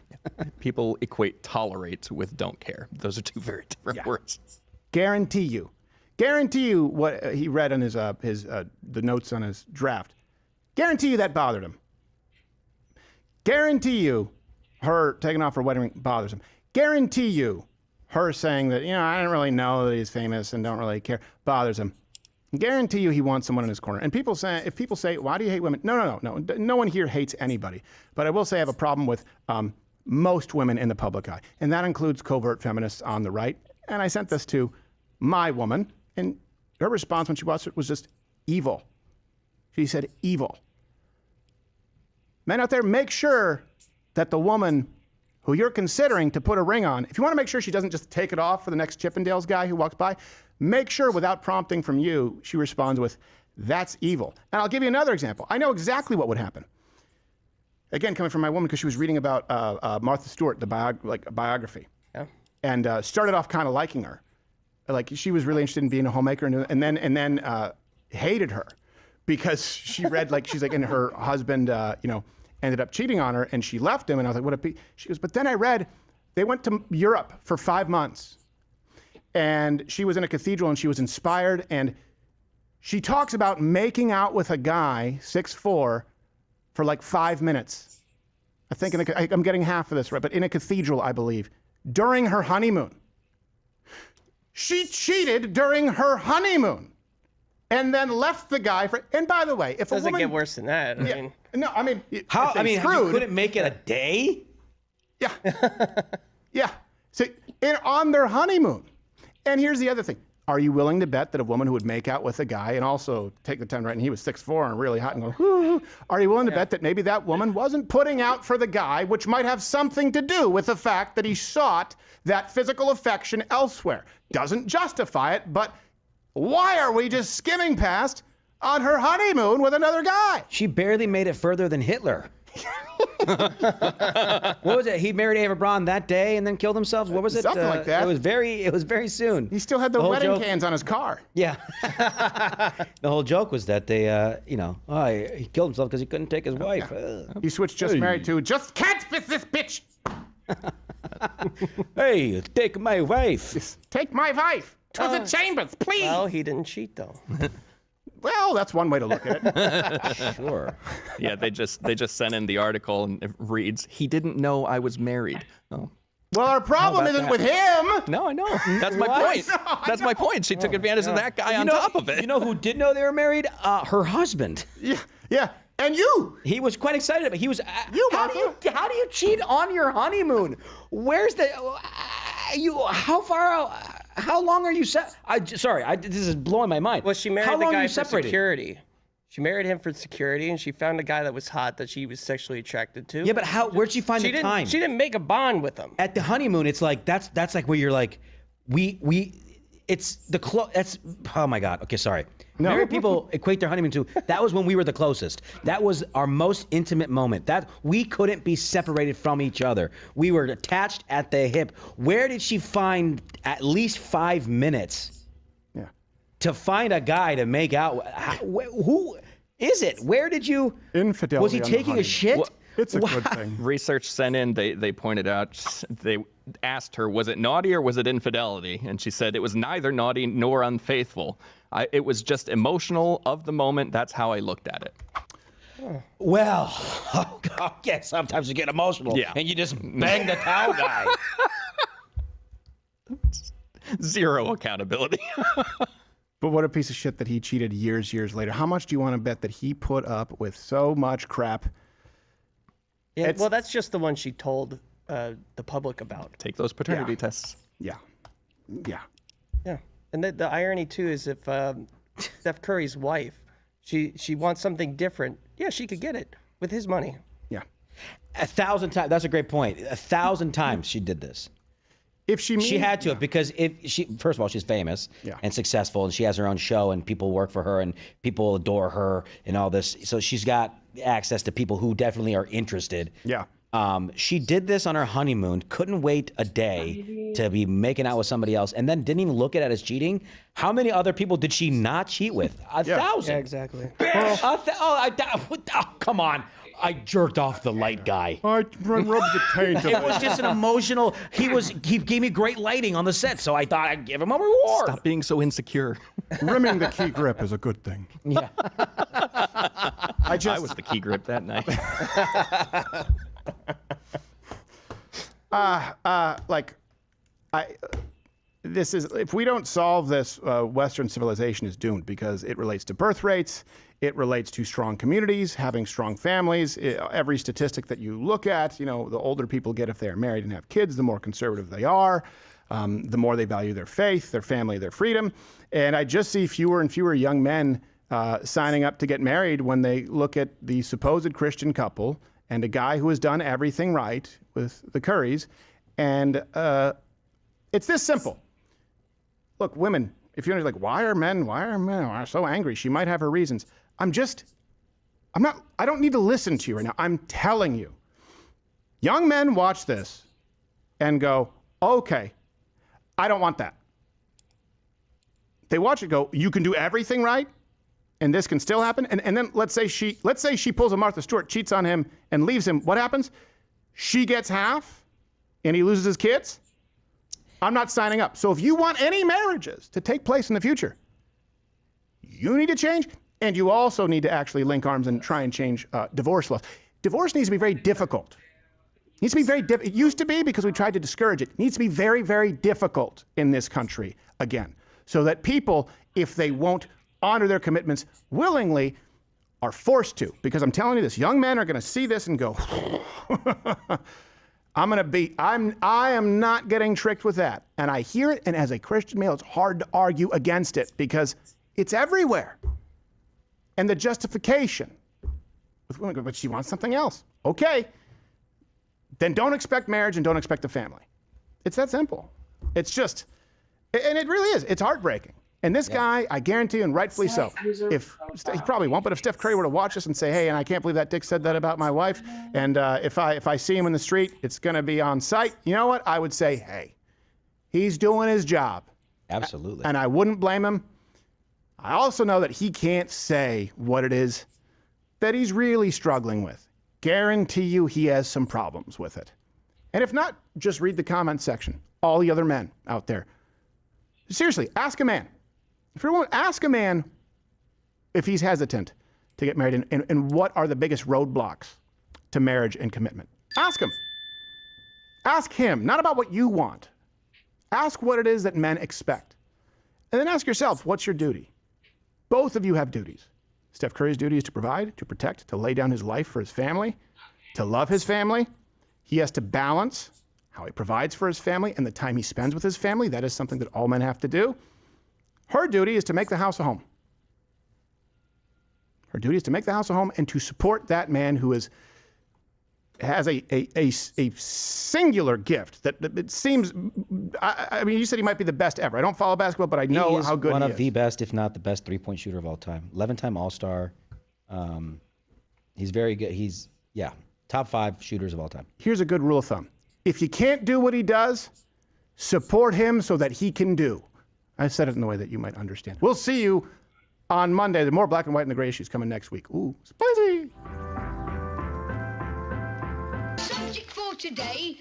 People equate tolerate with don't care. Those are two very different words. Guarantee you. Guarantee you what he read on the notes on his draft. Guarantee you that bothered him. Guarantee you her taking off her wedding ring bothers him. Guarantee you her saying that, I didn't really know that he's famous and don't really care, bothers him. Guarantee you he wants someone in his corner. And if people say, why do you hate women? No. No one here hates anybody. But I will say I have a problem with most women in the public eye. And that includes covert feminists on the right. And I sent this to my woman. And her response when she watched it was just evil. She said, evil. Men out there, make sure that the woman who you're considering to put a ring on, if you want to make sure she doesn't just take it off for the next Chippendales guy who walks by, make sure without prompting from you, she responds with, that's evil. And I'll give you another example. I know exactly what would happen. Again, coming from my woman, because she was reading about Martha Stewart, the biography. Yeah. And started off kind of liking her. Like she was really interested in being a homemaker and then hated her because she read and her husband, ended up cheating on her and she left him. And I was like, what a piece. She goes, but then I read they went to Europe for 5 months and she was in a cathedral and she was inspired and She talks about making out with a guy, 6'4", for like 5 minutes. I think I'm getting half of this right, but in a cathedral, I believe, during her honeymoon. She cheated during her honeymoon and then left the guy for, and by the way, if a woman... Doesn't get worse than that. I mean, no, I mean... How? I mean, you couldn't make it a day? Yeah. Yeah. So, on their honeymoon. And here's the other thing. Are you willing to bet that a woman who would make out with a guy and also take the time, right, and he was 6'4" and really hot and go, hoo, are you willing to bet that maybe that woman wasn't putting out for the guy, which might have something to do with the fact that he sought that physical affection elsewhere? Doesn't justify it, but why are we just skimming past on her honeymoon with another guy? She barely made it further than Hitler. What was it? He married Eva Braun that day and then killed himself. What was it? Something like that. It was very soon. He still had the wedding cans on his car. Yeah. The whole joke was that they, he killed himself because he couldn't take his wife. He switched just married to just can't miss this bitch. Hey, take my wife. Take my wife to the chambers, please. Well, he didn't cheat though. Well, that's one way to look at it. Sure. Yeah, they just sent in the article and it reads, "He didn't know I was married." Oh. Well, our problem isn't with him. No, I know. That's my point. That's my point. She took advantage of that guy on top of it. You know who did know they were married? Her husband. Yeah. And you. He was quite excited about it. He was. How do you cheat on your honeymoon? Where's the? How far out? How long are you set? This is blowing my mind. Well, she married the guy for security. She married him for security, and she found a guy that was hot that she was sexually attracted to. Yeah, but where'd she find the time? She didn't make a bond with him. At the honeymoon, it's like that's like where you're like, it's that's, oh my God. Okay, sorry. No. Married people equate their honeymoon to, that was when we were the closest. That was our most intimate moment. That we couldn't be separated from each other. We were attached at the hip. Where did she find at least 5 minutes to find a guy to make out? Who is it? Where did you? Infidelity. Was he taking a shit? Well, it's a good thing. Research sent in, they pointed out, they asked her, was it naughty or was it infidelity? And she said it was neither naughty nor unfaithful. It was just emotional of the moment. That's how I looked at it. Well, yeah, sometimes you get emotional and you just bang the towel guy. Zero accountability. But what a piece of shit that he cheated years later. How much do you want to bet that he put up with so much crap? Yeah, well, that's just the one she told the public about. Take those paternity tests. Yeah. And the irony too is if Steph Curry's wife, she wants something different, she could get it with his money. Yeah. 1,000 times. That's a great point. 1,000 times she did this. If she had to have, because first of all, she's famous and successful, and she has her own show, and people work for her, and people adore her, and all this. So she's got access to people who definitely are interested. Yeah. She did this on her honeymoon, couldn't wait a day to be making out with somebody else, and then didn't even look at it as cheating. How many other people did she not cheat with? 1,000. Yeah, exactly. Come on. I jerked off the light guy. I rubbed the taint. It was just an emotional. He gave me great lighting on the set, so I thought I'd give him a reward. Stop being so insecure. Rimming the key grip is a good thing. Yeah. I was the key grip that night. If we don't solve this, Western civilization is doomed because it relates to birth rates, it relates to strong communities, having strong families. Every statistic that you look at, the older people get if they are married and have kids, the more conservative they are, the more they value their faith, their family, their freedom. And I just see fewer and fewer young men signing up to get married when they look at the supposed Christian couple and a guy who has done everything right with the Currys. And it's this simple. Look, women, if you're like, why are men so angry? She might have her reasons. I don't need to listen to you right now. I'm telling you. Young men watch this and go, okay, I don't want that. They watch it go, you can do everything right, and this can still happen. And then let's say she pulls a Martha Stewart, cheats on him, and leaves him. What happens? She gets half, and he loses his kids. I'm not signing up. So if you want any marriages to take place in the future, you need to change, and you also need to actually link arms and try and change divorce laws. Divorce needs to be very difficult. It needs to be very it used to be because we tried to discourage it. It needs to be very, very difficult in this country again, so that people, if they won't honor their commitments willingly, are forced to. Because I'm telling you this, young men are going to see this and go, I am not getting tricked with that. And I hear it, and as a Christian male, it's hard to argue against it because it's everywhere. And the justification with women, but she wants something else. Okay, then don't expect marriage and don't expect a family. It's that simple. It's just, and it really is. It's heartbreaking. And this guy, I guarantee you, and rightfully so, if he probably won't, but if Steph Curry were to watch this and say, hey, and I can't believe that Dick said that about my wife, and if I see him in the street, it's going to be on site, you know what? I would say, hey, he's doing his job. Absolutely. And I wouldn't blame him. I also know that he can't say what it is that he's really struggling with. Guarantee you he has some problems with it. And if not, just read the comment section. All the other men out there. Seriously, ask a man. If you want, ask a man if he's hesitant to get married and what are the biggest roadblocks to marriage and commitment. Ask him. Ask him, not about what you want. Ask what it is that men expect. And then ask yourself, what's your duty? Both of you have duties. Steph Curry's duty is to provide, to protect, to lay down his life for his family, to love his family. He has to balance how he provides for his family and the time he spends with his family. That is something that all men have to do. Her duty is to make the house a home. Her duty is to make the house a home and to support that man who has a singular gift that it seems, I mean, you said he might be the best ever. I don't follow basketball, but I know how good he is. One of the best, if not the best, three-point shooter of all time. 11-time All-Star. He's very good. He's, top 5 shooters of all time. Here's a good rule of thumb. If you can't do what he does, support him so that he can do. I said it in the way that you might understand. We'll see you on Monday. The more black and white and the gray issues coming next week. Ooh, spicy. Subject for today.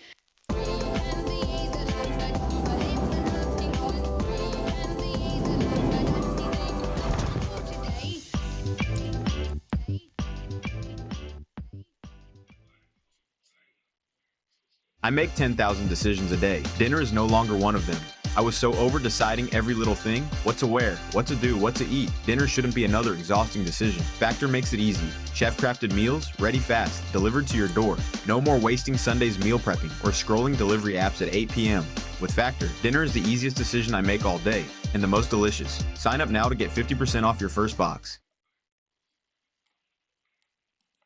I make 10,000 decisions a day. Dinner is no longer one of them. I was so over deciding every little thing, what to wear, what to do, what to eat. Dinner shouldn't be another exhausting decision. Factor makes it easy. Chef-crafted meals, ready fast, delivered to your door. No more wasting Sunday's meal prepping or scrolling delivery apps at 8 p.m. With Factor, dinner is the easiest decision I make all day and the most delicious. Sign up now to get 50% off your first box.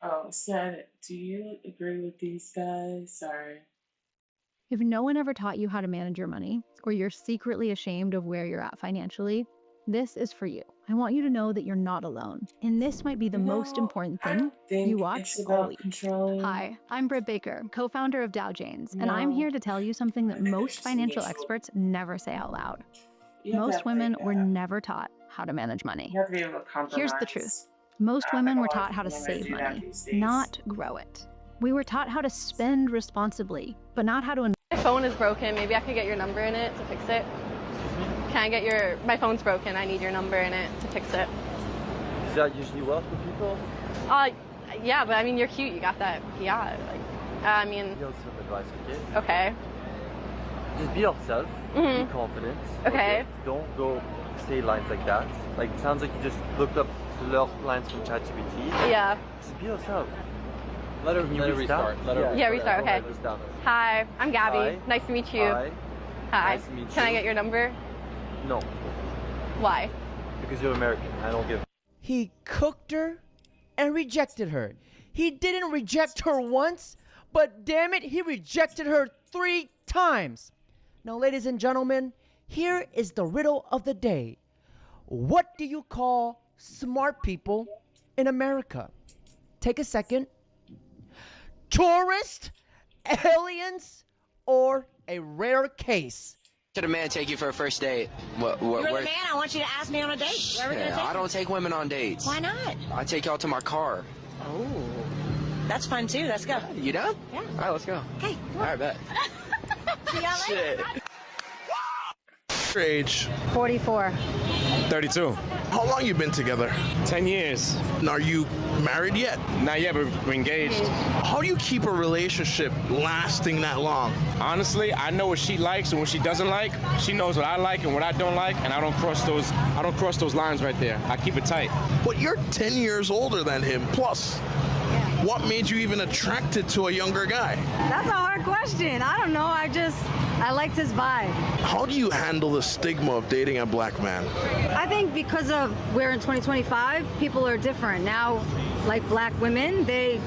Oh, Sad, do you agree with these guys? Sorry. If no one ever taught you how to manage your money, or you're secretly ashamed of where you're at financially, this is for you. I want you to know that you're not alone. And this might be the most important thing you watch all week. Hi, I'm Britt Baker, co-founder of Dow Janes, and I'm here to tell you something that most financial experts never say out loud. Most women were never taught how to manage money. Here's the truth. Most women were taught how to save money, not grow it. We were taught how to spend responsibly, but not how to invest. My phone is broken. Maybe I could get your number in it to fix it. Can I get my phone's broken. I need your number in it to fix it. Does that usually work with people? Yeah, but I mean, you're cute. You got that. Yeah, I mean. Here's some advice, okay? Okay. Just be yourself. Be confident. Okay. Don't go say lines like that. Like, it sounds like you just looked up lines from ChatGPT. Yeah. Just be yourself. Let her restart. Yeah, restart. Okay. Hi, I'm Gabby. Hi. Nice to meet you. Hi. Hi. Nice to meet you. Can I get your number? No. Why? Because you're American. I don't give. He cooked her and rejected her. He didn't reject her once, but damn it, he rejected her 3 times. Now, ladies and gentlemen, here is the riddle of the day. What do you call smart people in America? Take a second. Tourist, aliens, or a rare case? Should a man take you for a first date? You're the man. I want you to ask me on a date. Where are we gonna take I don't take women on dates. Why not? I take y'all to my car. Oh, that's fun too. Let's go. You down? Yeah. All right, let's go. Okay. All right, bet. See y'all later. Age, 44. 32. How long you been together? 10 years. And are you married yet? Not yet, but we're engaged. How do you keep a relationship lasting that long? Honestly, I know what she likes and what she doesn't like. She knows what I like and what I don't like, and I don't cross those lines right there. I keep it tight. But you're 10 years older than him. Plus, what made you even attracted to a younger guy? That's a hard question. I don't know. I liked his vibe. How do you handle the stigma of dating a black man? I think because of we're in 2025, people are different. Now, like black women, they're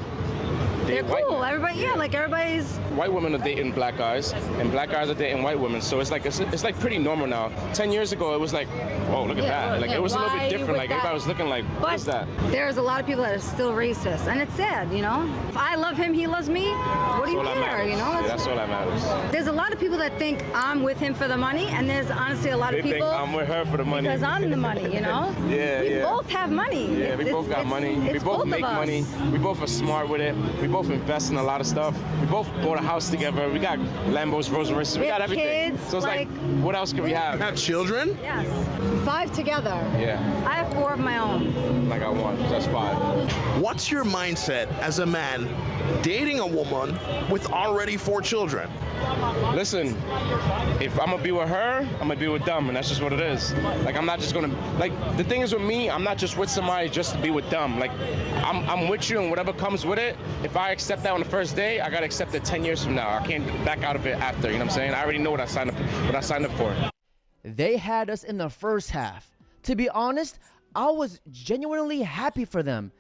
cool. Everybody, like everybody's. White women are dating black guys, and black guys are dating white women. So it's like pretty normal now. 10 years ago, it was like, oh, look at that. Like it was a little bit different. Like everybody was looking like, what is that? There's a lot of people that are still racist, and it's sad, you know. If I love him, he loves me. What do you care, you know? Yeah, that's all that matters. There's a lot of people that think I'm with him for the money, and there's honestly a lot of people. They think I'm with her for the money. Because I'm the money, you know. We both have money. Yeah, we both got money. We both make money. We both are smart with it. We both invest in a lot of stuff. We both bought a house together. We got Lambos, Rolls Royces. We got everything. Kids, so it's like, what else can we have? Have children? Yes. 5 together. Yeah. I have 4 of my own. I got 1. So that's 5. What's your mindset as a man dating a woman with already 4 children? Listen, if I'm gonna be with her, I'm gonna be with them, and that's just what it is. Like I'm not just gonna the thing is with me, I'm not just with somebody just to be with them. Like I'm with you, and whatever comes with it. If I accept that on the first day, I gotta accept it 10 years from now. I can't back out of it after. You know what I'm saying? I already know what I signed up for. They had us in the first half. To be honest, I was genuinely happy for them.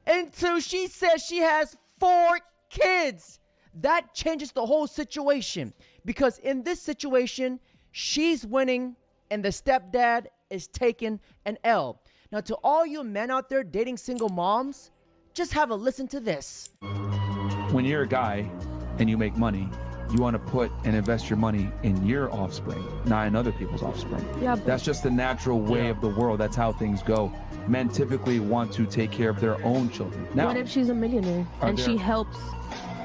Until she says she has 4 kids. That changes the whole situation. Because in this situation, she's winning and the stepdad is taking an L. Now, to all you men out there dating single moms, just have a listen to this. When you're a guy and you make money, you want to put and invest your money in your offspring, not in other people's offspring. Yeah, that's just the natural way of the world. That's how things go. Men typically want to take care of their own children. Now, what if she's a millionaire and she helps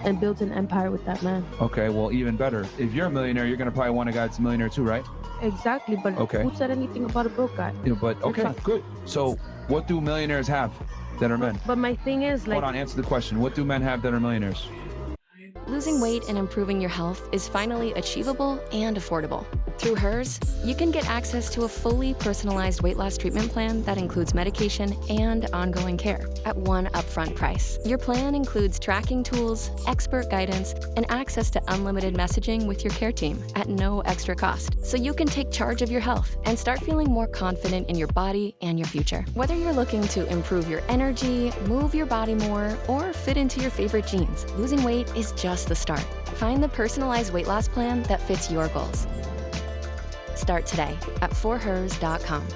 and builds an empire with that man? Okay, well, even better. If you're a millionaire, you're going to probably want a guy that's a millionaire too, right? Exactly, but who said anything about a broke guy? Yeah, but okay, good. So what do millionaires have that are men? But my thing is, like... Hold on, answer the question. What do men have that are millionaires? Losing weight and improving your health is finally achievable and affordable. Through Hers, you can get access to a fully personalized weight loss treatment plan that includes medication and ongoing care at one upfront price. Your plan includes tracking tools, expert guidance, and access to unlimited messaging with your care team at no extra cost, so you can take charge of your health and start feeling more confident in your body and your future. Whether you're looking to improve your energy, move your body more, or fit into your favorite jeans, losing weight is just the start. Find the personalized weight loss plan that fits your goals. Start today at forhers.com.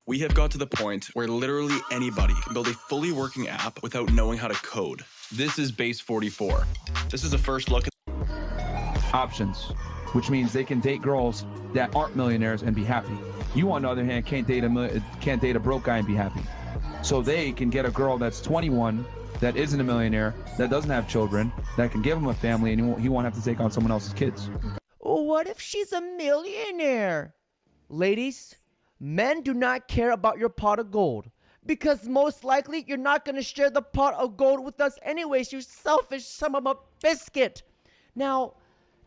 We have got to the point where literally anybody can build a fully working app without knowing how to code. This is Base 44. This is a first look at options, which means they can date girls that aren't millionaires and be happy. You, on the other hand, can't date a broke guy and be happy. So they can get a girl that's 21, that isn't a millionaire, that doesn't have children, that can give him a family, and he won't have to take on someone else's kids. What if she's a millionaire? Ladies, men do not care about your pot of gold, because most likely you're not going to share the pot of gold with us anyways, you selfish son of a biscuit. Now,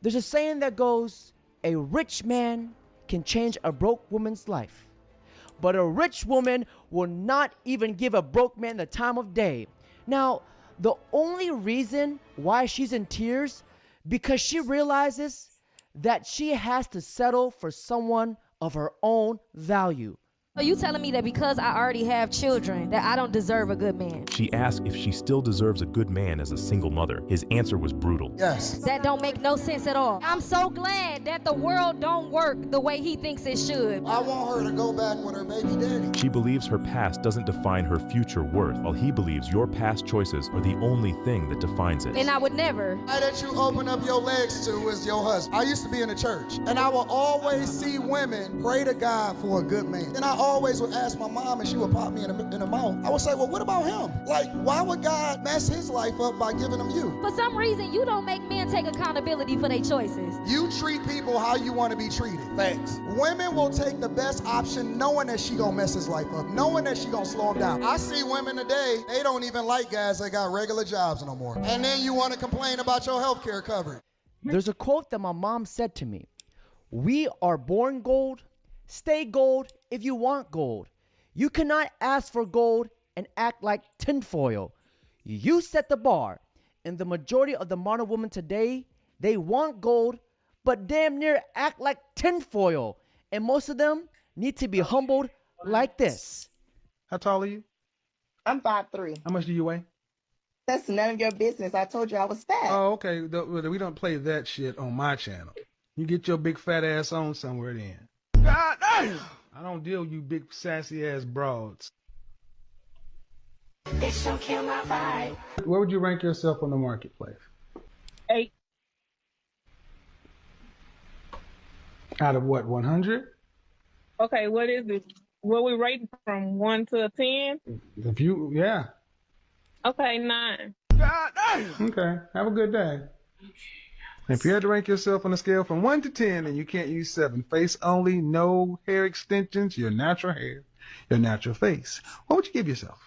there's a saying that goes, a rich man can change a broke woman's life. But a rich woman will not even give a broke man the time of day. Now, the only reason why she's in tears, because she realizes that she has to settle for someone of her own value. Are you telling me that because I already have children, that I don't deserve a good man? She asked if she still deserves a good man as a single mother. His answer was brutal. Yes. That don't make no sense at all. I'm so glad that the world don't work the way he thinks it should. I want her to go back with her baby daddy. She believes her past doesn't define her future worth, while he believes your past choices are the only thing that defines it. And I would never. That you open up your legs to is your husband. I used to be in a church, and I will always see women pray to God for a good man. And I always would ask my mom and she would pop me in the mouth. I would say, well, what about him? Like, why would God mess his life up by giving him you? For some reason, you don't make men take accountability for their choices. You treat people how you want to be treated. Thanks. Women will take the best option knowing that she gonna mess his life up, knowing that she gonna slow him down. I see women today, they don't even like guys that got regular jobs no more. And then you want to complain about your health care coverage. There's a quote that my mom said to me. We are born gold. Stay gold if you want gold. You cannot ask for gold and act like tinfoil. You set the bar. And the majority of the modern women today, they want gold, but damn near act like tinfoil. And most of them need to be humbled like this. How tall are you? I'm 5'3". How much do you weigh? That's none of your business. I told you I was fat. Oh, okay. We don't play that shit on my channel. You get your big fat ass on somewhere then. God damn! I don't deal with you big sassy ass broads. Bitch, don't kill my vibe. Where would you rank yourself on the marketplace? 8. Out of what, 100? Okay, what is it? What we rate from 1 to 10? If you, yeah. Okay, 9. God damn! Okay, have a good day. If you had to rank yourself on a scale from 1 to 10 and you can't use 7, face only, no hair extensions, your natural hair, your natural face, what would you give yourself?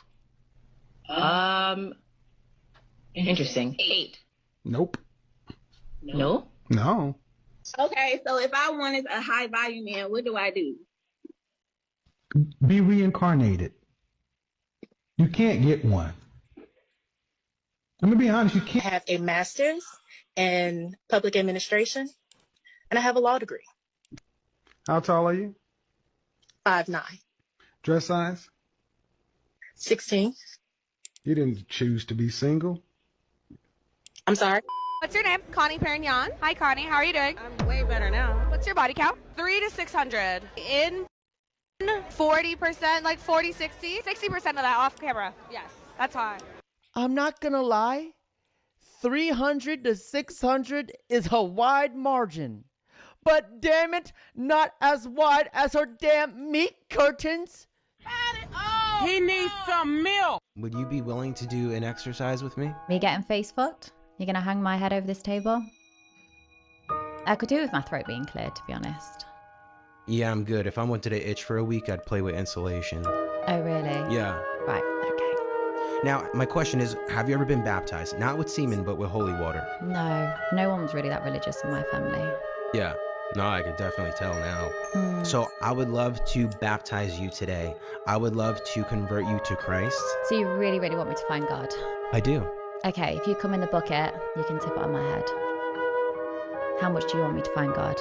Interesting. 8. Nope. No? No. Okay, so if I wanted a high volume man, what do I do? Be reincarnated. You can't get one. I'm going to be honest, you can't. I have a master's in public administration, and I have a law degree. How tall are you? 5'9". Dress size? 16. You didn't choose to be single. I'm sorry? What's your name? Connie Perignon. Hi, Connie. How are you doing? I'm way better now. What's your body count? 3 to 600. In 40%, like 40, 60. 60% of that off camera. Yes, that's high. I'm not gonna lie. 300 to 600 is a wide margin. But damn it, not as wide as her damn meat curtains. He needs some milk. Would you be willing to do an exercise with me? Me getting face fucked? You're gonna hang my head over this table? I could do with my throat being cleared, to be honest. Yeah, I'm good. If I wanted to itch for a week, I'd play with insulation. Oh, really? Yeah. Right, okay. Now, my question is, have you ever been baptized? Not with semen, but with holy water. No, no one was really that religious in my family. Yeah. No, I could definitely tell now. So I would love to baptize you today. I would love to convert you to Christ. So you really, really want me to find God? I do. Okay, if you come in the bucket, you can tip it on my head. How much do you want me to find God?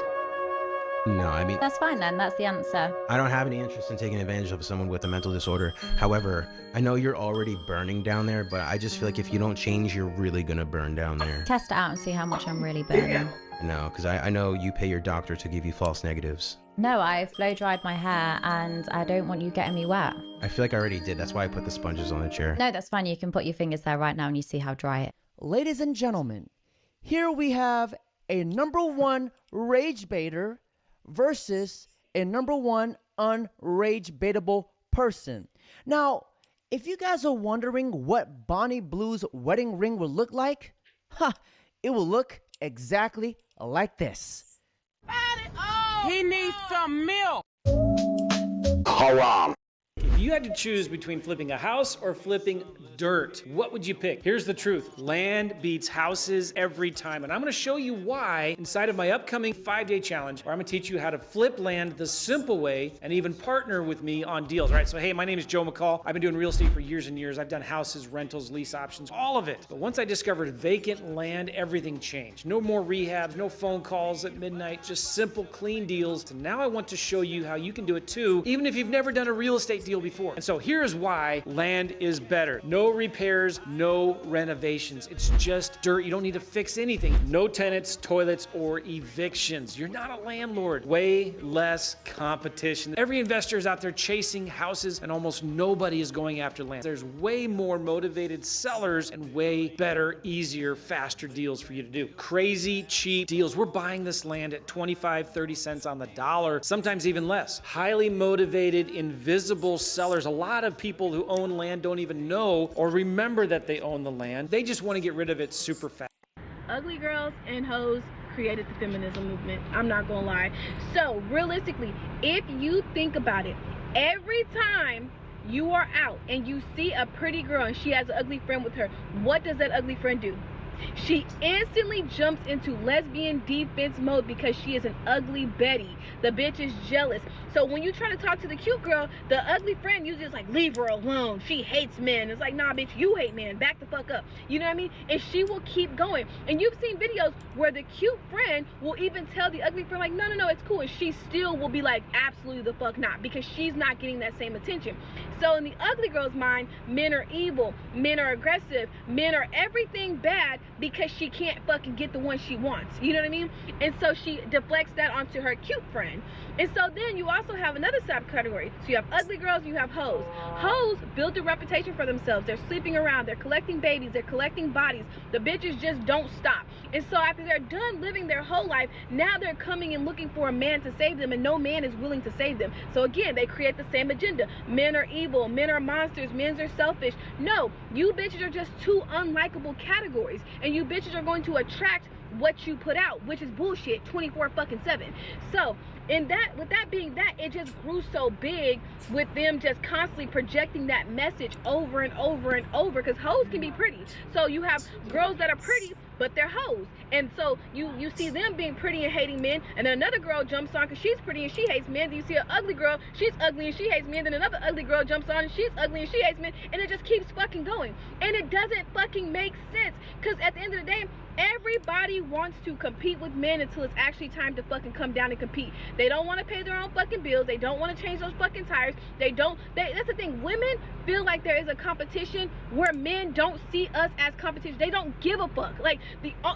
No, I mean... That's fine then, that's the answer. I don't have any interest in taking advantage of someone with a mental disorder. However, I know you're already burning down there, but I just feel like if you don't change, you're really gonna burn down there. Test it out and see how much I'm really burning. No, because I know you pay your doctor to give you false negatives. No, I flow dried my hair and I don't want you getting me wet. I feel like I already did. That's why I put the sponges on the chair. No, that's fine. You can put your fingers there right now and you see how dry it. Ladies and gentlemen, here we have a #1 rage baiter versus a #1 unrage baitable person. Now, if you guys are wondering what Bonnie Blue's wedding ring would look like, it will look exactly like this. He needs some milk. Haram. If you had to choose between flipping a house or flipping dirt, what would you pick? Here's the truth. Land beats houses every time. And I'm going to show you why inside of my upcoming 5-day challenge, where I'm going to teach you how to flip land the simple way and even partner with me on deals. All right, so hey, my name is Joe McCall. I've been doing real estate for years and years. I've done houses, rentals, lease options, all of it. But once I discovered vacant land, everything changed. No more rehabs, no phone calls at midnight, just simple, clean deals. So now I want to show you how you can do it too, even if you've never done a real estate deal before. before. And so here's why land is better. No repairs, no renovations. It's just dirt. You don't need to fix anything. No tenants, toilets, or evictions. You're not a landlord. Way less competition. Every investor is out there chasing houses and almost nobody is going after land. There's way more motivated sellers and way better, easier, faster deals for you to do. Crazy cheap deals. We're buying this land at 25, 30 cents on the dollar, sometimes even less. Highly motivated, invisible sellers. A lot of people who own land don't even know or remember that they own the land. They just want to get rid of it super fast. Ugly girls and hoes created the feminism movement. I'm not gonna lie. So realistically, if you think about it, every time you are out and you see a pretty girl and she has an ugly friend with her, what does that ugly friend do? She instantly jumps into lesbian defense mode because she is an ugly Betty. The bitch is jealous. So when you try to talk to the cute girl, the ugly friend usually is like, leave her alone. She hates men. It's like, nah, bitch, you hate men. Back the fuck up. You know what I mean? And she will keep going. And you've seen videos where the cute friend will even tell the ugly friend, like, no, it's cool. And she still will be like, absolutely the fuck not, because she's not getting that same attention. So in the ugly girl's mind, men are evil, men are aggressive, men are everything bad because she can't fucking get the one she wants. You know what I mean? And so she deflects that onto her cute friend. And so then you also have another subcategory. So you have ugly girls, you have hoes. Hoes build a reputation for themselves. They're sleeping around, they're collecting babies, they're collecting bodies. The bitches just don't stop. And so after they're done living their whole life, now they're coming and looking for a man to save them, and no man is willing to save them. So again, they create the same agenda. Men are evil, men are monsters, men are selfish. No, you bitches are just two unlikable categories, and you bitches are going to attract what you put out, which is bullshit 24/7. So with that being that, it just grew so big with them just constantly projecting that message over and over and over, because hoes can be pretty. So you have girls that are pretty, but they're hoes. And so you see them being pretty and hating men, and then another girl jumps on because she's pretty and she hates men. Then you see an ugly girl, she's ugly and she hates men. Then another ugly girl jumps on and she's ugly and she hates men. And it just keeps fucking going. And it doesn't fucking make sense, because at the end of the day, everybody wants to compete with men until it's actually time to fucking come down and compete. They don't want to pay their own fucking bills. They don't want to change those fucking tires. That's the thing. Women feel like there is a competition where men don't see us as competition. They don't give a fuck. Like,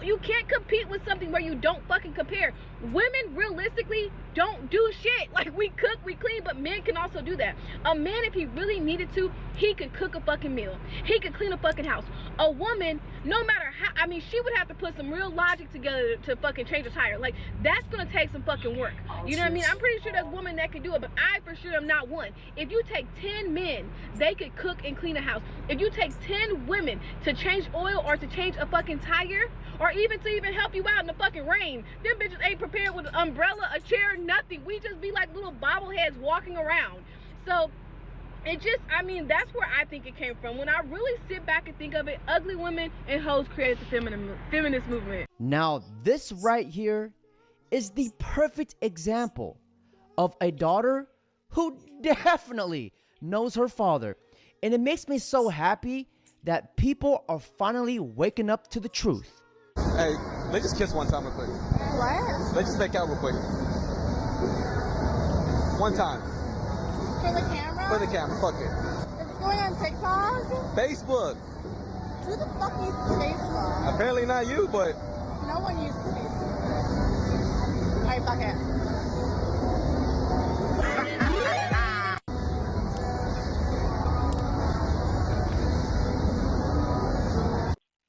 you can't compete with something where you don't fucking compare. Women realistically don't do shit. Like, we cook, we clean, but men can also do that. A man, if he really needed to, he could cook a fucking meal. He could clean a fucking house. A woman, no matter how, I mean, she would have to put some real logic together to fucking change a tire. Like, that's gonna take some fucking work. You know what I mean? I'm pretty sure there's women that can do it, but I for sure am not one. If you take 10 men, they could cook and clean a house. If you take 10 women to change oil or to change a fucking tire, or even to even help you out in the fucking rain, them bitches ain't prepared with an umbrella, a chair, nothing. We just be like little bobbleheads walking around. So it just, I mean, that's where I think it came from. When I really sit back and think of it, ugly women and hoes created the feminist movement. Now, this right here is the perfect example of a daughter who definitely knows her father. And it makes me so happy that people are finally waking up to the truth. Hey, let's just kiss one time real quick. What? Let's just make out real quick. One time. For the camera? For the camera, fuck it. It's going on TikTok? Facebook. Who the fuck uses Facebook? Apparently not you, but... No one uses Facebook. Alright, fuck it.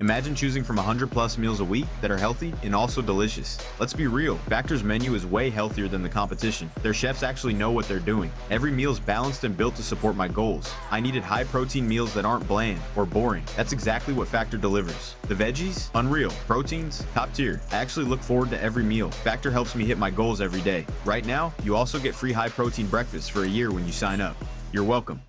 Imagine choosing from 100 plus meals a week that are healthy and also delicious. Let's be real, Factor's menu is way healthier than the competition. Their chefs actually know what they're doing. Every meal is balanced and built to support my goals. I needed high protein meals that aren't bland or boring. That's exactly what Factor delivers. The veggies? Unreal. Proteins? Top tier. I actually look forward to every meal. Factor helps me hit my goals every day. Right now, you also get free high protein breakfast for a year when you sign up. You're welcome.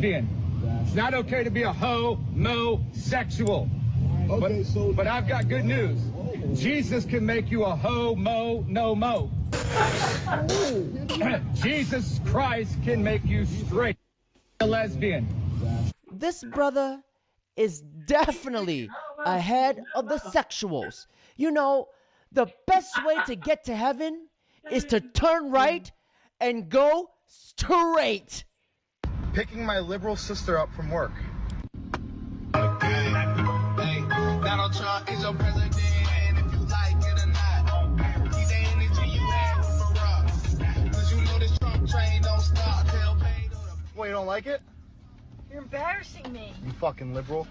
It's not okay to be a homosexual. But I've got good news. Jesus can make you a no-mo. Jesus Christ can make you straight. A lesbian. This brother is definitely ahead of the sexuals. You know, the best way to get to heaven is to turn right and go straight. Picking my liberal sister up from work. Donald Trump is your president, if you like it or not. Keep the energy you have for Barack. Cause you know this Trump train don't stop till paid. Well, you don't like it? You're embarrassing me. You fucking liberal.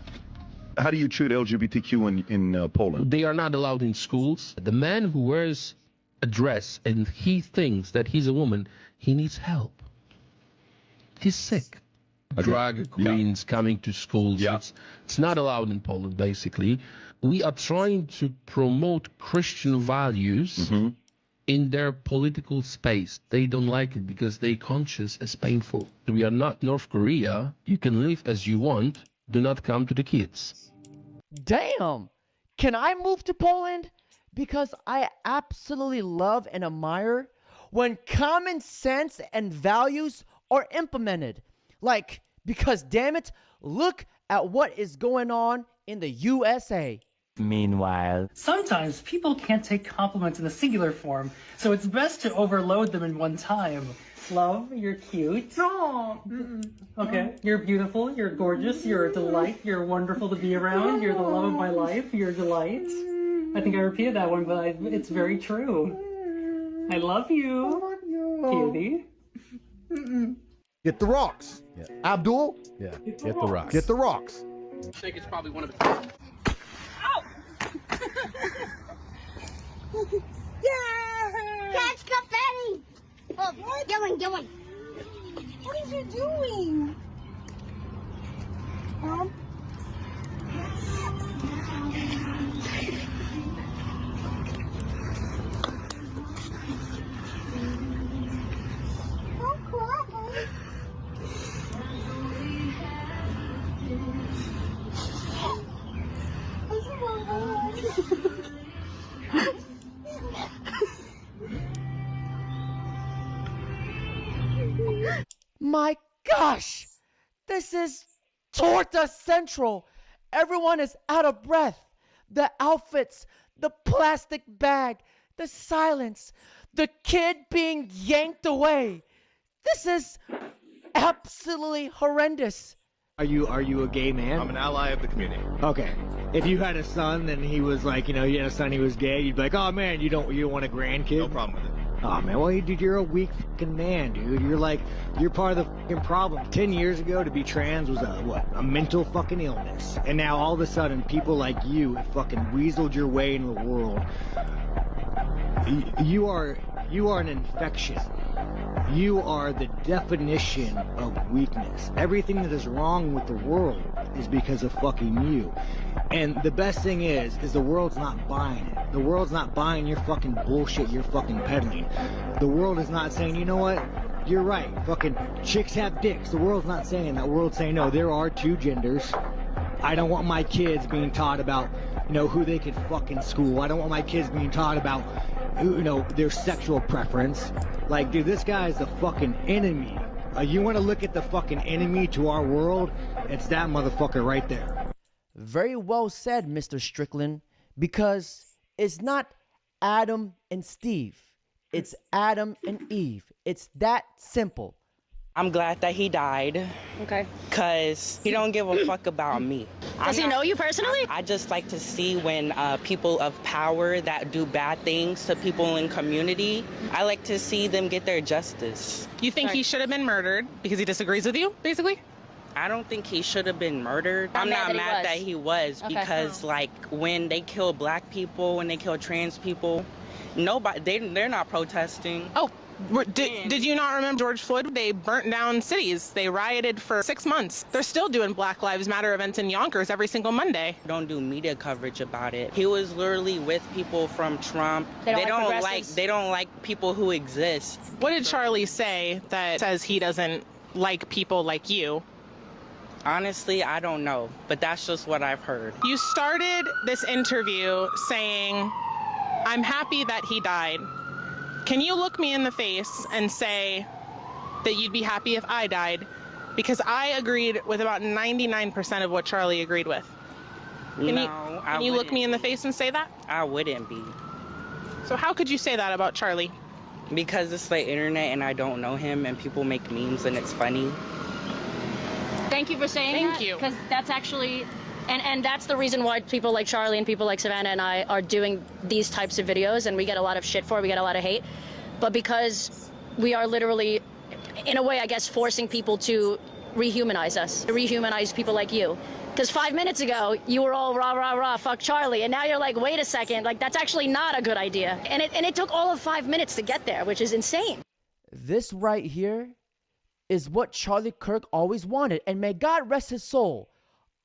How do you treat LGBTQ in Poland? They are not allowed in schools. The man who wears a dress and he thinks that he's a woman, he needs help. He's sick. Drag queens coming to schools. It's not allowed in Poland, basically. We are trying to promote Christian values in their political space. They don't like it because their conscience is painful. We are not North Korea. You can live as you want. Do not come to the kids. Damn! Can I move to Poland? Because I absolutely love and admire when common sense and values are implemented. Like, because damn it, look at what is going on in the USA. Meanwhile, sometimes people can't take compliments in the singular form, so it's best to overload them in one time. Love, you're cute. No. Okay, you're beautiful, you're gorgeous, you're a delight, you're wonderful to be around, you're the love of my life, you're a delight. I think I repeated that one, but it's very true. I love you, cutie. Get the rocks. Yeah. Abdul? Yeah, get the rocks. Get the rocks. I think it's probably one of the... Yeah! Catch confetti! Oh, what? Get one. What is you doing? Mom? Don't cry. My gosh! This is Torta Central! Everyone is out of breath. The outfits, the plastic bag, the silence, the kid being yanked away. This is absolutely horrendous. Are you a gay man? I'm an ally of the community. Okay. If you had a son and he was like, you had a son he was gay, you'd be like, oh man, you don't want a grandkid? No problem with it. Oh man, well dude, you're a weak fucking man, dude. You're part of the fucking problem. 10 years ago to be trans was a mental fucking illness. And now all of a sudden people like you have fucking weaseled your way into the world. You are an infection. You are the definition of weakness. Everything that is wrong with the world is because of fucking you. And the best thing is the world's not buying it. The world's not buying your fucking bullshit you're fucking peddling. The world is not saying, you know what? You're right. Fucking chicks have dicks. The world's not saying that. The world's saying, no, there are two genders. I don't want my kids being taught about, who they could fuck in school. I don't want my kids being taught about, their sexual preference. Like, dude, this guy is the fucking enemy. You want to look at the fucking enemy to our world? It's that motherfucker right there. Very well said, Mr. Strickland, because it's not Adam and Steve. It's Adam and Eve. It's that simple. I'm glad that he died. Okay. Because he don't give a fuck about me. Does he know you personally? I just like to see when people of power that do bad things to people in community, I like to see them get their justice. You think he should have been murdered because he disagrees with you, basically? I don't think he should have been murdered. I'm not mad that he was because, like, when they kill black people, when they kill trans people, they're not protesting. Oh, did you not remember George Floyd? They burnt down cities. They rioted for 6 months. They're still doing Black Lives Matter events in Yonkers every single Monday. Don't do media coverage about it. He was literally with people from Trump. They don't like people who exist. What did Charlie say that says he doesn't like people like you? Honestly, I don't know, but that's just what I've heard. You started this interview saying, I'm happy that he died. Can you look me in the face and say that you'd be happy if I died? Because I agreed with about 99% of what Charlie agreed with. Can you look me in the face and say that? I wouldn't be. So how could you say that about Charlie? Because it's the internet and I don't know him and people make memes and it's funny. Thank you for saying that. Thank you. Because that's actually, and that's the reason why people like Charlie and people like Savannah and I are doing these types of videos, and we get a lot of shit for it, we get a lot of hate. But because we are literally, in a way, I guess, forcing people to rehumanize us, to rehumanize people like you. Because 5 minutes ago, you were all rah, rah, rah, fuck Charlie. And now you're like, wait a second, like, that's actually not a good idea. And it took all of 5 minutes to get there, which is insane. This right here is what Charlie Kirk always wanted. And may God rest his soul.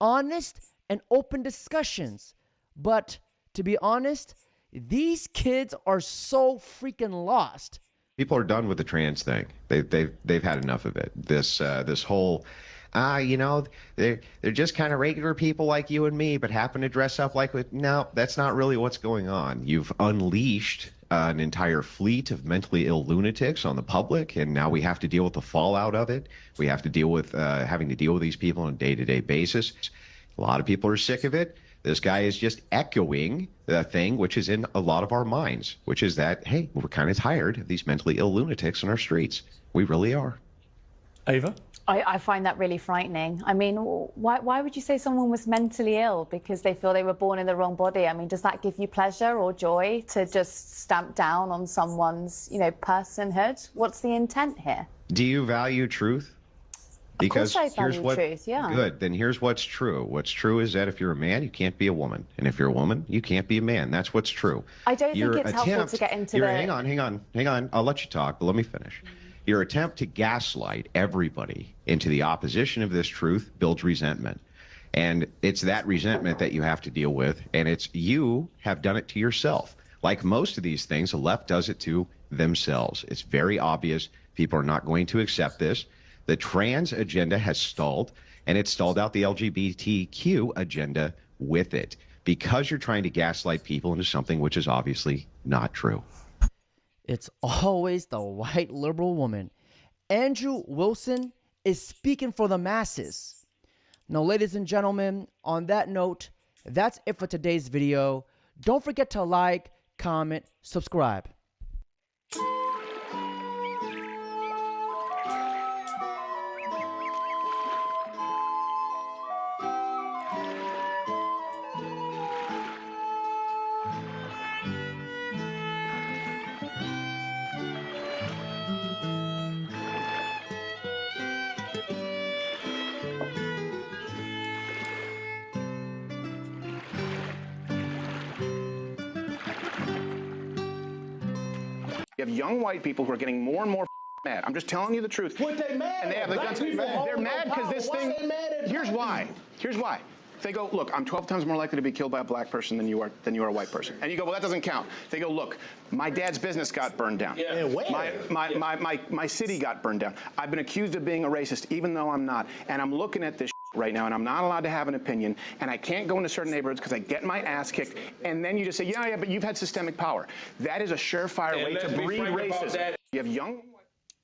Honest and open discussions. But to be honest, these kids are so freaking lost. People are done with the trans thing. They've had enough of it. This whole, you know, they're just kind of regular people like you and me, but happen to dress up like with. No, that's not really what's going on. You've unleashed an entire fleet of mentally ill lunatics on the public, and now we have to deal with the fallout of it. We have to deal with having to deal with these people on a day-to-day basis. A lot of people are sick of it. This guy is just echoing the thing which is in a lot of our minds, which is that, hey, we're kind of tired of these mentally ill lunatics on our streets. We really are. Ava? I find that really frightening. I mean, why would you say someone was mentally ill because they feel they were born in the wrong body? I mean, does that give you pleasure or joy to just stamp down on someone's, you know, personhood? What's the intent here? Do you value truth? Because of course I value truth, yeah. Good. Then here's what's true. What's true is that if you're a man, you can't be a woman. And if you're a woman, you can't be a man. That's what's true. I don't think it's helpful to get into Hang on. I'll let you talk, but let me finish. Your attempt to gaslight everybody into the opposition of this truth builds resentment. And it's that resentment that you have to deal with. And it's you have done it to yourself. Like most of these things, the left does it to themselves. It's very obvious. People are not going to accept this. The trans agenda has stalled, and it stalled out the LGBTQ agenda with it because you're trying to gaslight people into something which is obviously not true. It's always the white liberal woman. Andrew Wilson is speaking for the masses. Now, ladies and gentlemen, on that note, that's it for today's video. Don't forget to like, comment, subscribe. You have young white people who are getting more and more mad. I'm just telling you the truth. What they mad? And they have the guns. They're mad because this thing. Here's why. They go, look, I'm 12 times more likely to be killed by a black person than you are a white person. And you go, well, that doesn't count. They go, look, my dad's business got burned down. Yeah. Where? My city got burned down. I've been accused of being a racist, even though I'm not. And I'm looking at this right now, and I'm not allowed to have an opinion, and I can't go into certain neighborhoods because I get my ass kicked. And then you just say, yeah, but you've had systemic power. That is a surefire way to breed racism. You have young.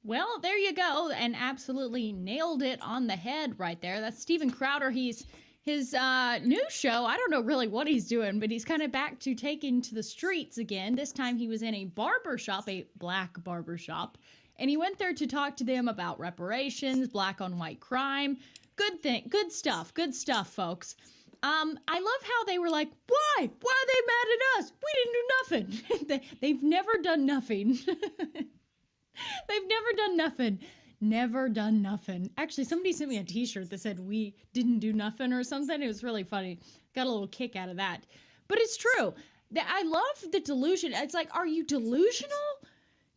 Well, there you go, and absolutely nailed it on the head right there. That's Steven Crowder. His new show, I don't know really what he's doing, but he's kind of back to taking to the streets again. This time he was in a barbershop, a black barbershop, and he went there to talk to them about reparations, black on white crime. Good stuff, folks. I love how they were like, why are they mad at us? We didn't do nothing. They've never done nothing. Never done nothing. Actually, somebody sent me a t-shirt that said we didn't do nothing or something. It was really funny. Got a little kick out of that. But it's true. I love the delusion. It's like, are you delusional?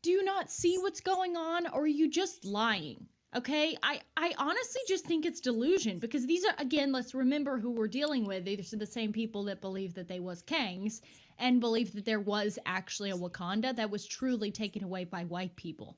Do you not see what's going on? Or are you just lying? Okay, I honestly just think it's delusion because these are, again, let's remember who we're dealing with. These are the same people that believe that they was Kangs and believe that there was actually a Wakanda that was truly taken away by white people.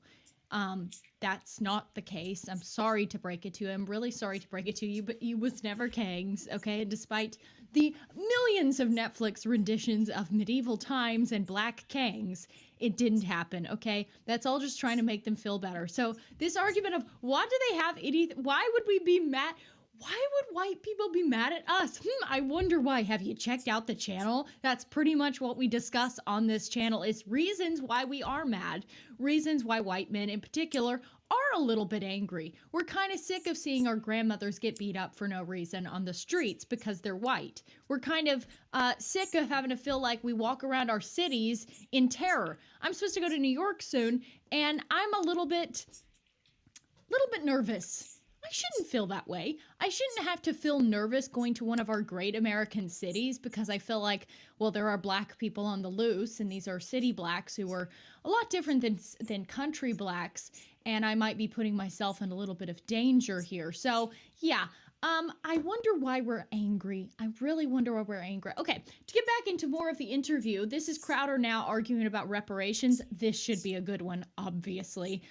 That's not the case. I'm sorry to break it to you. I'm really sorry to break it to you, but you was never Kangs, okay? And despite the millions of Netflix renditions of medieval times and black Kangs, it didn't happen, okay? That's all just trying to make them feel better. So this argument of why do they have anything? Why would we be mad? Why would white people be mad at us? I wonder why. Have you checked out the channel? That's pretty much what we discuss on this channel. It's reasons why we are mad. Reasons why white men in particular are a little bit angry. We're kind of sick of seeing our grandmothers get beat up for no reason on the streets because they're white. We're kind of sick of having to feel like we walk around our cities in terror. I'm supposed to go to New York soon, and I'm a little bit nervous. I shouldn't feel that way. I shouldn't have to feel nervous going to one of our great American cities because I feel like, well, there are black people on the loose, and these are city blacks who are a lot different than country blacks, and I might be putting myself in a little bit of danger here. So, yeah, I wonder why we're angry. I really wonder why we're angry. Okay, to get back into more of the interview, this is Crowder now arguing about reparations. This should be a good one, obviously.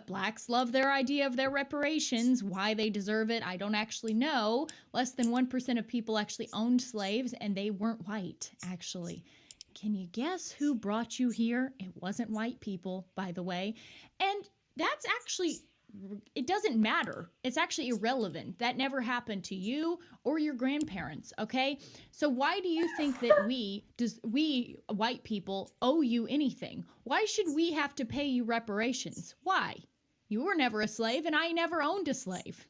Blacks love their idea of their reparations. Why they deserve it, I don't actually know. Less than 1% of people actually owned slaves, and they weren't white, actually. Can you guess who brought you here? It wasn't white people, by the way. And that's actually, it doesn't matter. It's actually irrelevant. That never happened to you or your grandparents, okay? So why do you think that we white people owe you anything? Why should we have to pay you reparations? Why? You were never a slave, and I never owned a slave.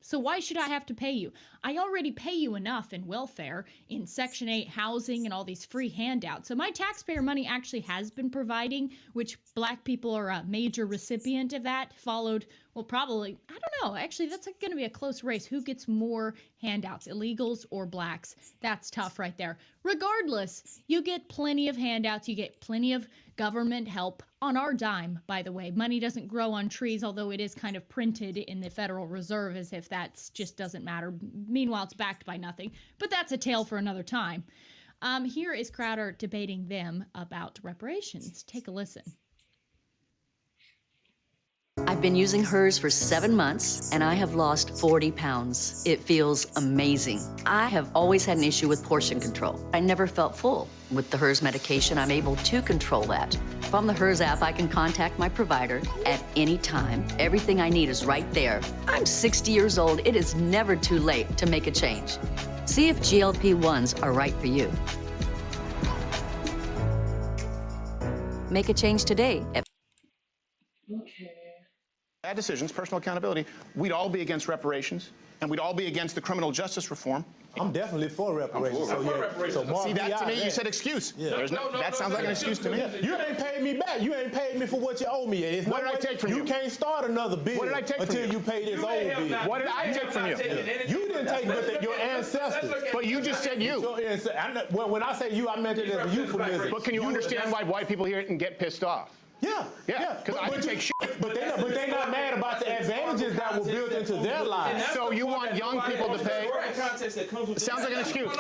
So why should I have to pay you? I already pay you enough in welfare, in Section 8 housing, and all these free handouts. So my taxpayer money actually has been providing, which black people are a major recipient of that, followed, well, probably, I don't know. Actually, that's going to be a close race. Who gets more handouts, illegals or blacks? That's tough right there. Regardless, you get plenty of handouts. You get plenty of government help on our dime, by the way. Money doesn't grow on trees, although it is kind of printed in the Federal Reserve as if that just doesn't matter. Meanwhile, it's backed by nothing. But that's a tale for another time. Here is Crowder debating them about reparations. Take a listen. I've been using hers for 7 months, and I have lost 40 pounds. It feels amazing. I have always had an issue with portion control. I never felt full. With the hers medication, I'm able to control that. From the hers app, I can contact my provider at any time. Everything I need is right there. I'm 60 years old. It is never too late to make a change. See if GLP-1s are right for you. Make a change today. Bad decisions, personal accountability, we'd all be against reparations, and we'd all be against the criminal justice reform. I'm definitely for reparations. See, that to me, you said excuse. Yeah. That sounds like an excuse to me. You ain't paid me back. You ain't paid me for what you owe me. It's what did I take from you? You can't start another bill what did I take until from you pay this old bill. What did I take from you? You didn't take but your ancestors. But you just said you. When I say you, I meant it as a euphemism. But can you understand why white people hear it and get pissed off? Yeah. Because I can take shit. But they're not mad about the advantages that were built into their lives. So you want young people to pay? Sounds like an excuse.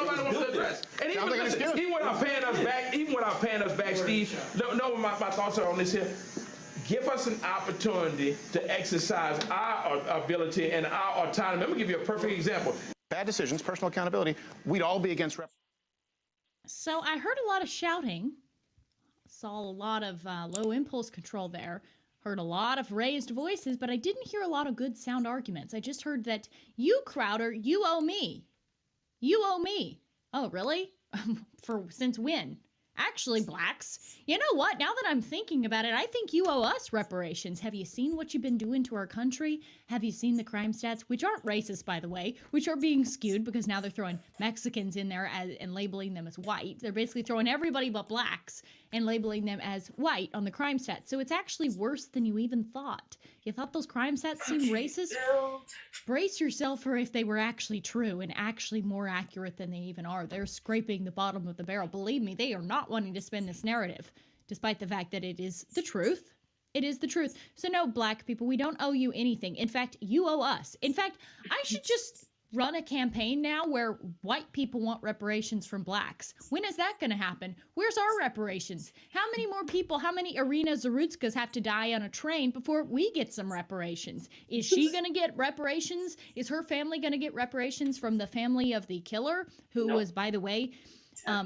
And even without paying us back, Steve, know what my thoughts are on this here. Give us an opportunity to exercise our ability and our autonomy. Let me give you a perfect example. Bad decisions, personal accountability, we'd all be against So I heard a lot of shouting. Saw a lot of low impulse control there. Heard a lot of raised voices, but I didn't hear a lot of good sound arguments. I just heard that you, Crowder, you owe me. You owe me. Oh, really? Since when? Actually, blacks, you know what? Now that I'm thinking about it, I think you owe us reparations. Have you seen what you've been doing to our country? Have you seen the crime stats, which aren't racist, by the way, which are being skewed because now they're throwing Mexicans in there and labeling them as white. They're basically throwing everybody but blacks and labeling them as white on the crime stats. So it's actually worse than you even thought. You thought those crime stats seemed racist? Brace yourself for if they were actually true and actually more accurate than they even are. They're scraping the bottom of the barrel. Believe me, they are not wanting to spin this narrative, despite the fact that it is the truth. It is the truth. So no, black people, we don't owe you anything. In fact, you owe us. In fact, I should just run a campaign now where white people want reparations from blacks. When is that going to happen? Where's our reparations? How many more people, how many Irina Zarutskas have to die on a train before we get some reparations? Is she going to get reparations? Is her family going to get reparations from the family of the killer, who was, by the way,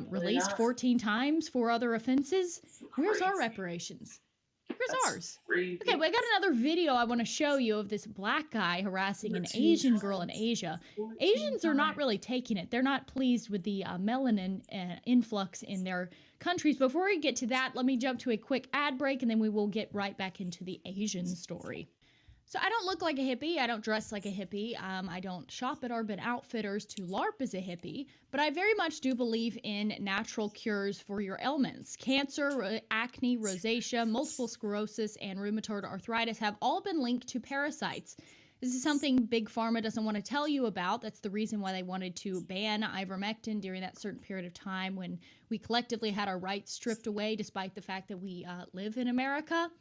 released 14 times for other offenses? Where's our reparations? Where's ours? Okay, we got another video I want to show you of this black guy harassing an Asian girl in Asia. Asians are not really taking it. They're not pleased with the melanin influx in their countries. Before we get to that, let me jump to a quick ad break, and then we will get right back into the Asian story. So I don't look like a hippie, I don't dress like a hippie, I don't shop at Urban Outfitters to LARP as a hippie, but I very much do believe in natural cures for your ailments. Cancer, acne, rosacea, multiple sclerosis, and rheumatoid arthritis have all been linked to parasites. This is something Big Pharma doesn't want to tell you about. That's the reason why they wanted to ban ivermectin during that certain period of time when we collectively had our rights stripped away, despite the fact that we live in America.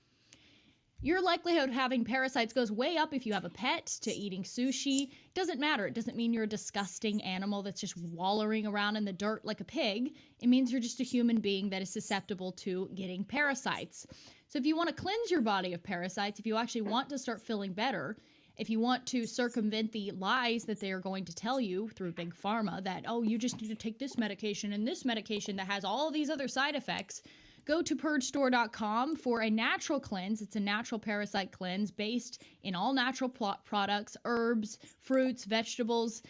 Your likelihood of having parasites goes way up if you have a pet, to eating sushi. Doesn't matter. It doesn't mean you're a disgusting animal that's just wallowing around in the dirt like a pig. It means you're just a human being that is susceptible to getting parasites. So if you want to cleanse your body of parasites, if you actually want to start feeling better, if you want to circumvent the lies that they are going to tell you through Big Pharma that, oh, you just need to take this medication and this medication that has all these other side effects, go to purgestore.com for a natural cleanse. It's a natural parasite cleanse based in all natural products, herbs, fruits, vegetables,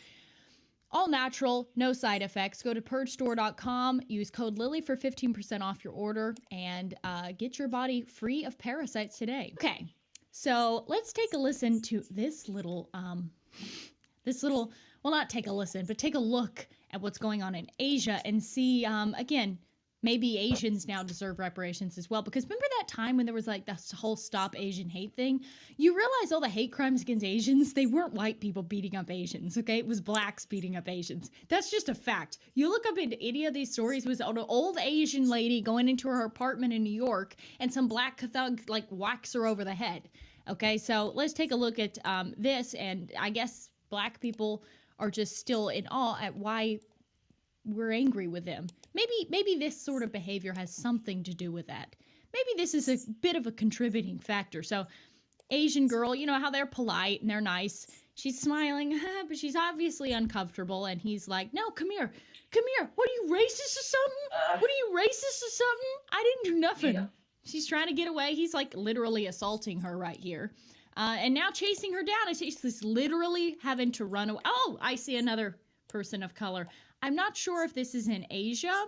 all natural, no side effects. Go to purgestore.com, use code Lily for 15% off your order, and get your body free of parasites today. Okay, so let's take a listen to this little, well, not take a listen, but take a look at what's going on in Asia and see, again, maybe Asians now deserve reparations as well. Because remember that time when there was like this whole Stop Asian Hate thing? You realize all the hate crimes against Asians, they weren't white people beating up Asians, okay? It was blacks beating up Asians. That's just a fact. You look up into any of these stories, it was an old Asian lady going into her apartment in New York and some black thug like whacks her over the head. Okay, so let's take a look at this, and I guess black people are just still in awe at why we're angry with them. Maybe this sort of behavior has something to do with that. Maybe this is a bit of a contributing factor. So Asian girl, you know how they're polite and they're nice. She's smiling, but she's obviously uncomfortable. And he's like, no, come here. Come here. What, are you racist or something? What, are you racist or something? I didn't do nothing. Yeah. She's trying to get away. He's like literally assaulting her right here. And now chasing her down. She's literally having to run away. Oh, I see another person of color. I'm not sure if this is in Asia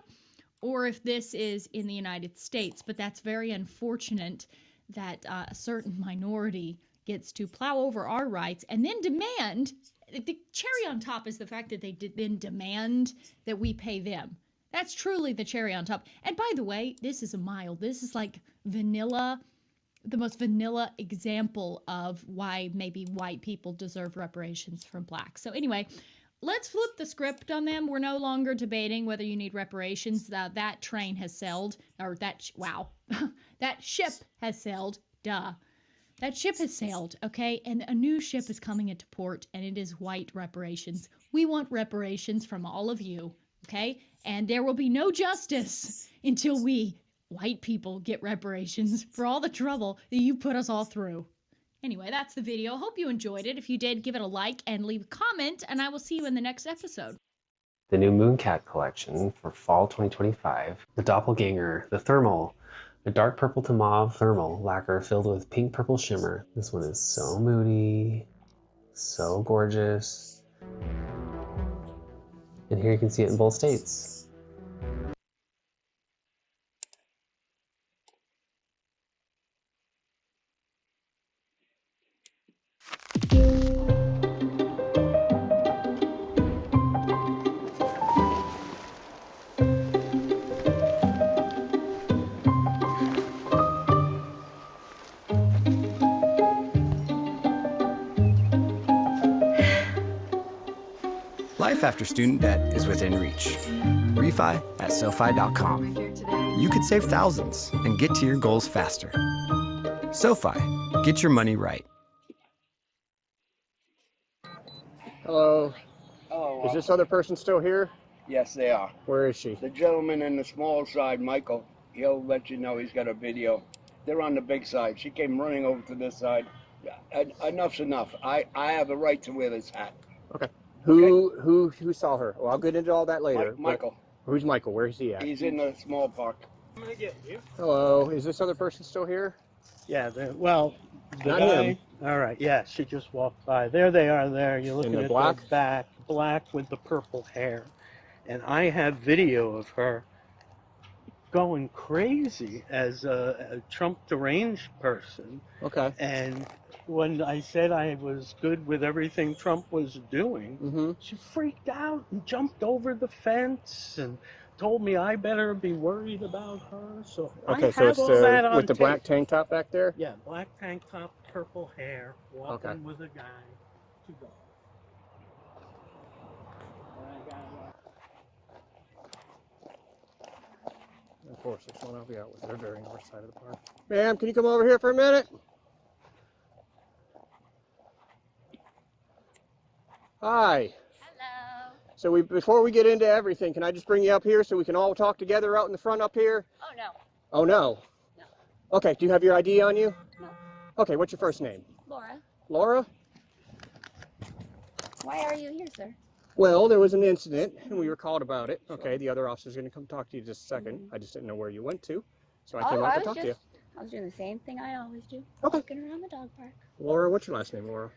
or if this is in the United States, but that's very unfortunate that a certain minority gets to plow over our rights and then demand. The cherry on top is the fact that they then demand that we pay them. That's truly the cherry on top. And by the way, this is mild. This is like vanilla, the most vanilla example of why maybe white people deserve reparations from blacks. So anyway, let's flip the script on them. We're no longer debating whether you need reparations. That train has sailed, or that ship has sailed. Duh. That ship has sailed, okay? And a new ship is coming into port, and it is white reparations. We want reparations from all of you, okay? And there will be no justice until we, white people, get reparations for all the trouble that you put us all through. Anyway, that's the video. Hope you enjoyed it. If you did, give it a like and leave a comment, and I will see you in the next episode. The new Mooncat collection for fall 2025. The Doppelganger, the Thermal, a dark purple to mauve thermal lacquer filled with pink purple shimmer. This one is so moody, so gorgeous. And here you can see it in both states. Life after student debt is within reach. Refi at SoFi.com. You could save thousands and get to your goals faster. SoFi, get your money right. Hello, Oh, Is this other person still here? Yes, they are. Where is she? The gentleman in the small side, Michael, he'll let you know he's got a video. They're on the big side. She came running over to this side. Enough's enough. I have a right to wear this hat. Okay. Who saw her? Well, I'll get into all that later. Michael. Who's Michael? Where's he at? He's in the small park. I'm gonna get you. Hello. Is this other person still here? Yeah, the Not guy. him. All right, yeah, she just walked by. There they are. There, you're looking the at black? the back, black with the purple hair, and I have video of her going crazy as a Trump deranged person. Okay. And when I said I was good with everything Trump was doing, she freaked out and jumped over the fence and told me I better be worried about her. So Okay, I so have it's all that on with the black tape. tank top back there? Yeah, black tank top, purple hair, walking Okay. with a guy to go. Of course, this one I'll be out with the very north side of the park. Ma'am, can you come over here for a minute? Hi. Hello. So before we get into everything, can I just bring you up here so we can all talk together out in the front up here? Oh, no. Oh, no? No. Okay, do you have your ID on you? No. Okay, what's your first name? Laura, Laura? why are you here, sir? Well, there was an incident, and we were called about it. Okay, the other officer's going to come talk to you in just a second. I just didn't know where you went to, so I came out to talk to you. I was doing the same thing I always do. Okay. Walking around the dog park. Laura, what's your last name, Laura?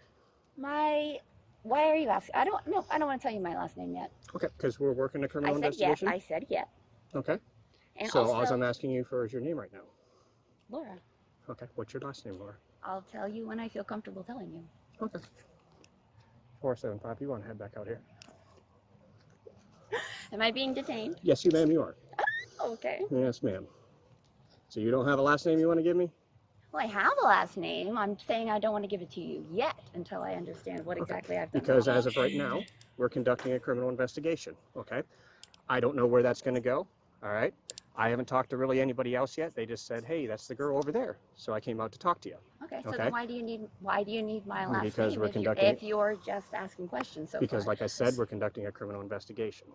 Why are you asking? I don't want to tell you my last name yet. Okay, because we're working a criminal I said yet. investigation. I said yet. Okay. And So all also, I'm asking you for is your name right now. Laura, Okay, what's your last name, Laura? I'll tell you when I feel comfortable telling you. Okay. 475, you want to head back out here? Am I being detained? Yes, you ma'am, you are. Okay. Yes, ma'am. So you don't have a last name you want to give me? Well, I have a last name. I'm saying I don't want to give it to you yet until I understand what exactly I've done. Because as of right now, we're conducting a criminal investigation, okay? I don't know where that's going to go, all right? I haven't talked to really anybody else yet. They just said, hey, that's the girl over there. So I came out to talk to you. Okay, so then why do you need my last Because name we're conducting- if you're just asking questions so Because far? like I said, we're conducting a criminal investigation.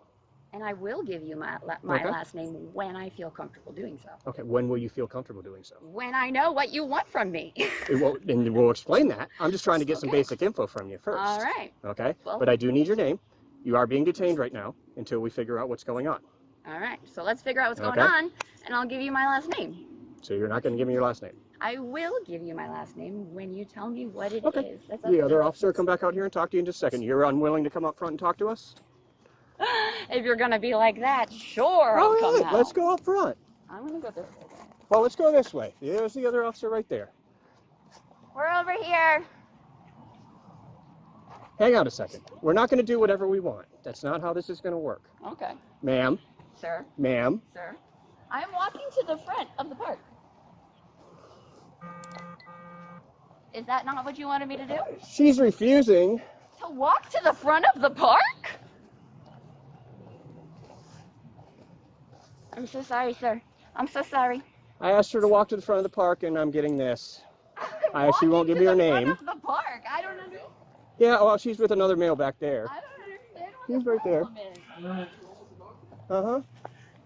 And I will give you my Okay. last name when I feel comfortable doing so. Okay, when will you feel comfortable doing so? When I know what you want from me. And we'll explain that. I'm just trying to get some basic info from you first. All right. Okay? Well- But I do need your name. You are being detained right now until we figure out what's going on. All right. So let's figure out what's going Okay. on, and I'll give you my last name. So you're not going to give me your last name. I will give you my last name when you tell me what it is. That's The up other to- officer will come back out here and talk to you in just a second. You're unwilling to come up front and talk to us? If you're gonna be like that, sure, I'll All come right, out. let's go up front. I'm gonna go this way. Well, let's go this way. There's the other officer right there. We're over here. Hang on a second. We're not going to do whatever we want. That's not how this is going to work. Okay. Ma'am, Sir. ma'am, Sir. I'm walking to the front of the park. Is that not what you wanted me to do? she's refusing. To walk to the front of the park? I'm so sorry, sir. I'm so sorry. I asked her to walk to the front of the park, and I'm getting this. She won't give me her name. Front of the park. I don't understand. Yeah, well, she's with another male back there. I don't understand what He's the right there. problem is. Uh-huh.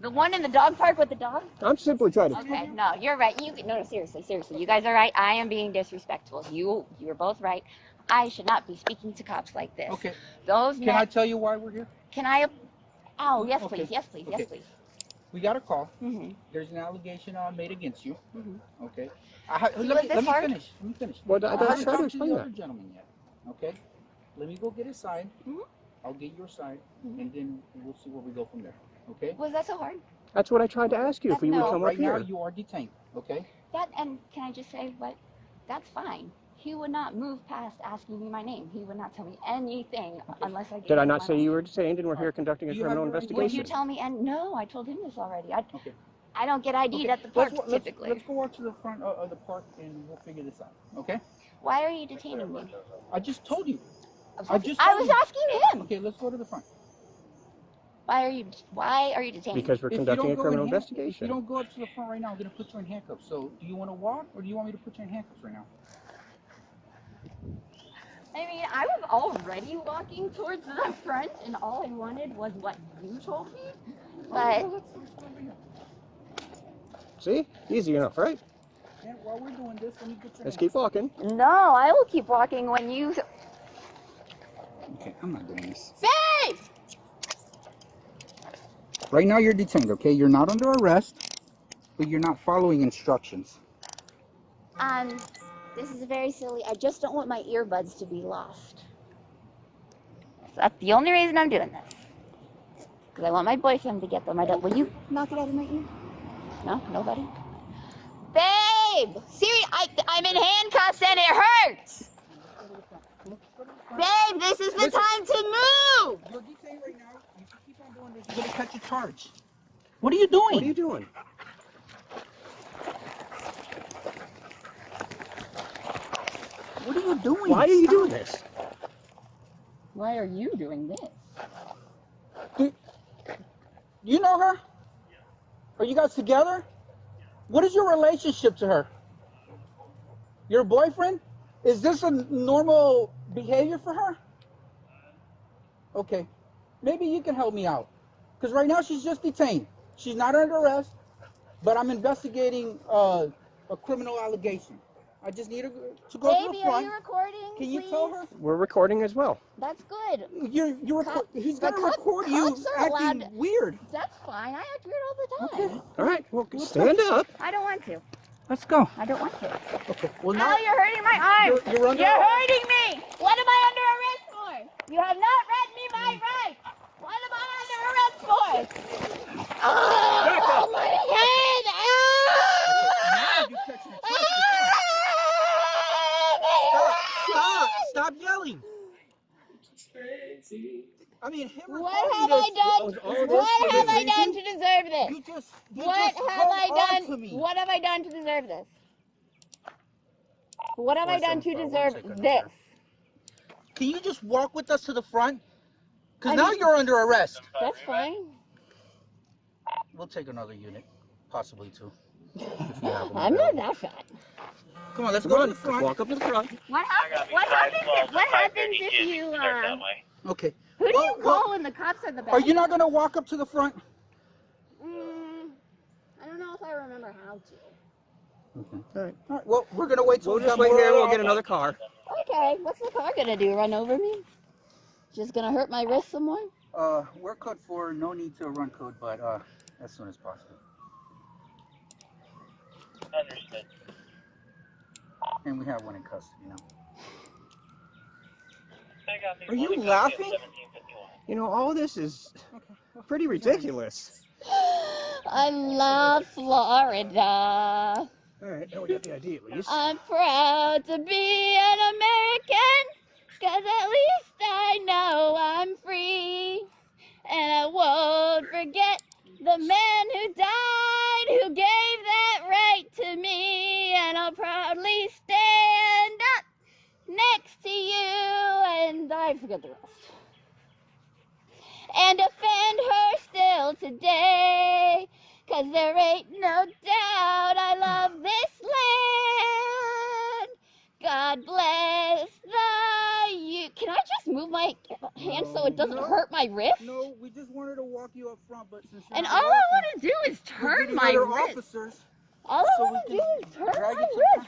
The one in the dog park with the dog? I'm simply trying to... Okay, no, you're right. No, seriously. You guys are right. I am being disrespectful. You're both right. I should not be speaking to cops like this. Okay. Those Can men. I tell you why we're here? Can I? Oh, yes, Okay. please. Yes, please. Okay. Yes, please. We got a call. Mm-hmm. There's an allegation made against you. Mm-hmm. Okay. Was Let this me hard? finish. Let me finish. Well, I that's haven't trying to talked to explain the that. other gentleman yet. Okay. Let me go get his side. Mm-hmm. I'll get your side, Mhm. and then we'll see where we go from there. Okay. Was that so hard? That's what I tried to ask you, if we would No. come up Right now here. you are detained. Okay. And can I just say what? That's fine. He would not move past asking me my name. He would not tell me anything unless I gave Did I him not my say name. you were detained and we're here conducting a You have criminal your ID? Would investigation? you tell me? And no, I told him this already. Okay. I don't get ID'd at the park typically. Let's go out to the front of the park and we'll figure this out. Okay. Why are you detaining me? I just told you. I was asking him. Okay, let's go to the front. Why are you detaining Because me? we're conducting a criminal If you investigation. don't go up to the front right now, I'm going to put you in handcuffs. So, do you want to walk or do you want me to put you in handcuffs right now? I mean, I was already walking towards the front, and all I wanted was what you told me. But See? Easy enough, right? And while we're doing this, let me get your Let's hands. keep walking. no, I will keep walking when you. Okay, I'm not doing this. Babe! Right now you're detained, okay? You're not under arrest, but you're not following instructions. This is very silly. I just don't want my earbuds to be lost. So that's the only reason I'm doing this. Because I want my boyfriend to get them. I don't. Will you knock it out of my ear? No, nobody. Babe, Siri, I'm in handcuffs and it hurts. Babe, this is the time to move. You're detained right now. If you keep on doing this, you're gonna catch a charge. What are you doing? What are you doing? What are you doing? Why are you doing this? Why are you doing this? Do you know her? Are you guys together? What is your relationship to her? Your boyfriend? Is this a normal behavior for her? Okay, maybe you can help me out. Because right now she's just detained. She's not under arrest, but I'm investigating a criminal allegation. I just need her to go to the Baby, front. are you recording? Can you please? tell her? We're recording as well. That's good. He's gonna record you acting weird. That's fine. I act weird all the time. All right, well, stand up. I don't want to. Let's go. I don't want to. Okay. Well, Now you're hurting my arm. You're under You're arrest. hurting me. What am I under arrest for? You have not read me my rights. What am I under arrest for? Oh, my head. Stop yelling. I mean, What have I done? What have I done to deserve this? What have I done? What have I done to deserve this? What have I done to deserve this? Can you just walk with us to the front? Because now you're under arrest. That's fine. We'll take another unit, possibly two. If you have them I'm not available. that fat. Come on, let's go to the front. Walk up to the front. What happens if you, Okay. who do you call when the cops are the back? Are you not going to walk up to the front? I don't know if I remember how to. Okay. All right. Well, we're going to wait till We'll just wait here and we'll get another car. Okay, what's the car gonna do? Run over me? Just gonna hurt my wrist some more? We're code 4, no need to run code, but as soon as possible. Understood. And we have one in custody now. Are you laughing? You know, all this is pretty ridiculous. I love Florida. All right, now we got the ID at least. I'm proud to be an American, 'cause at least I know I'm free. And I won't forget the man who died, who gave that right to me. And I'll proudly stand up next to you, and I forget the rest. And defend her still today, 'cause there ain't no doubt I love this land. God bless the you. Can I just move my hand so it doesn't hurt my wrist? No, we just wanted to walk you up front, but since you're And not all I walking, want to do is we're turn getting my other wrist. officers, All I so want we to can do is turn drag my you to the wrist. front.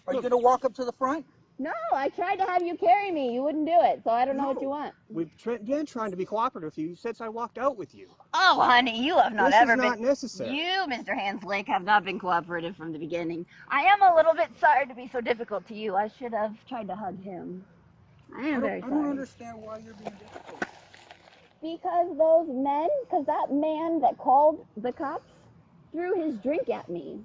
Are you going to walk up to the front? No, I tried to have you carry me. You wouldn't do it, so I don't know what you want. We've been trying to be cooperative with you since I walked out with you. Oh, honey, you have not This is ever not been. necessary. You, Mr. Hanslake, have not been cooperative from the beginning. I am a little bit sorry to be so difficult to you. I should have tried to hug him. I am very I sorry. don't understand why you're being difficult. Because that man that called the cops threw his drink at me.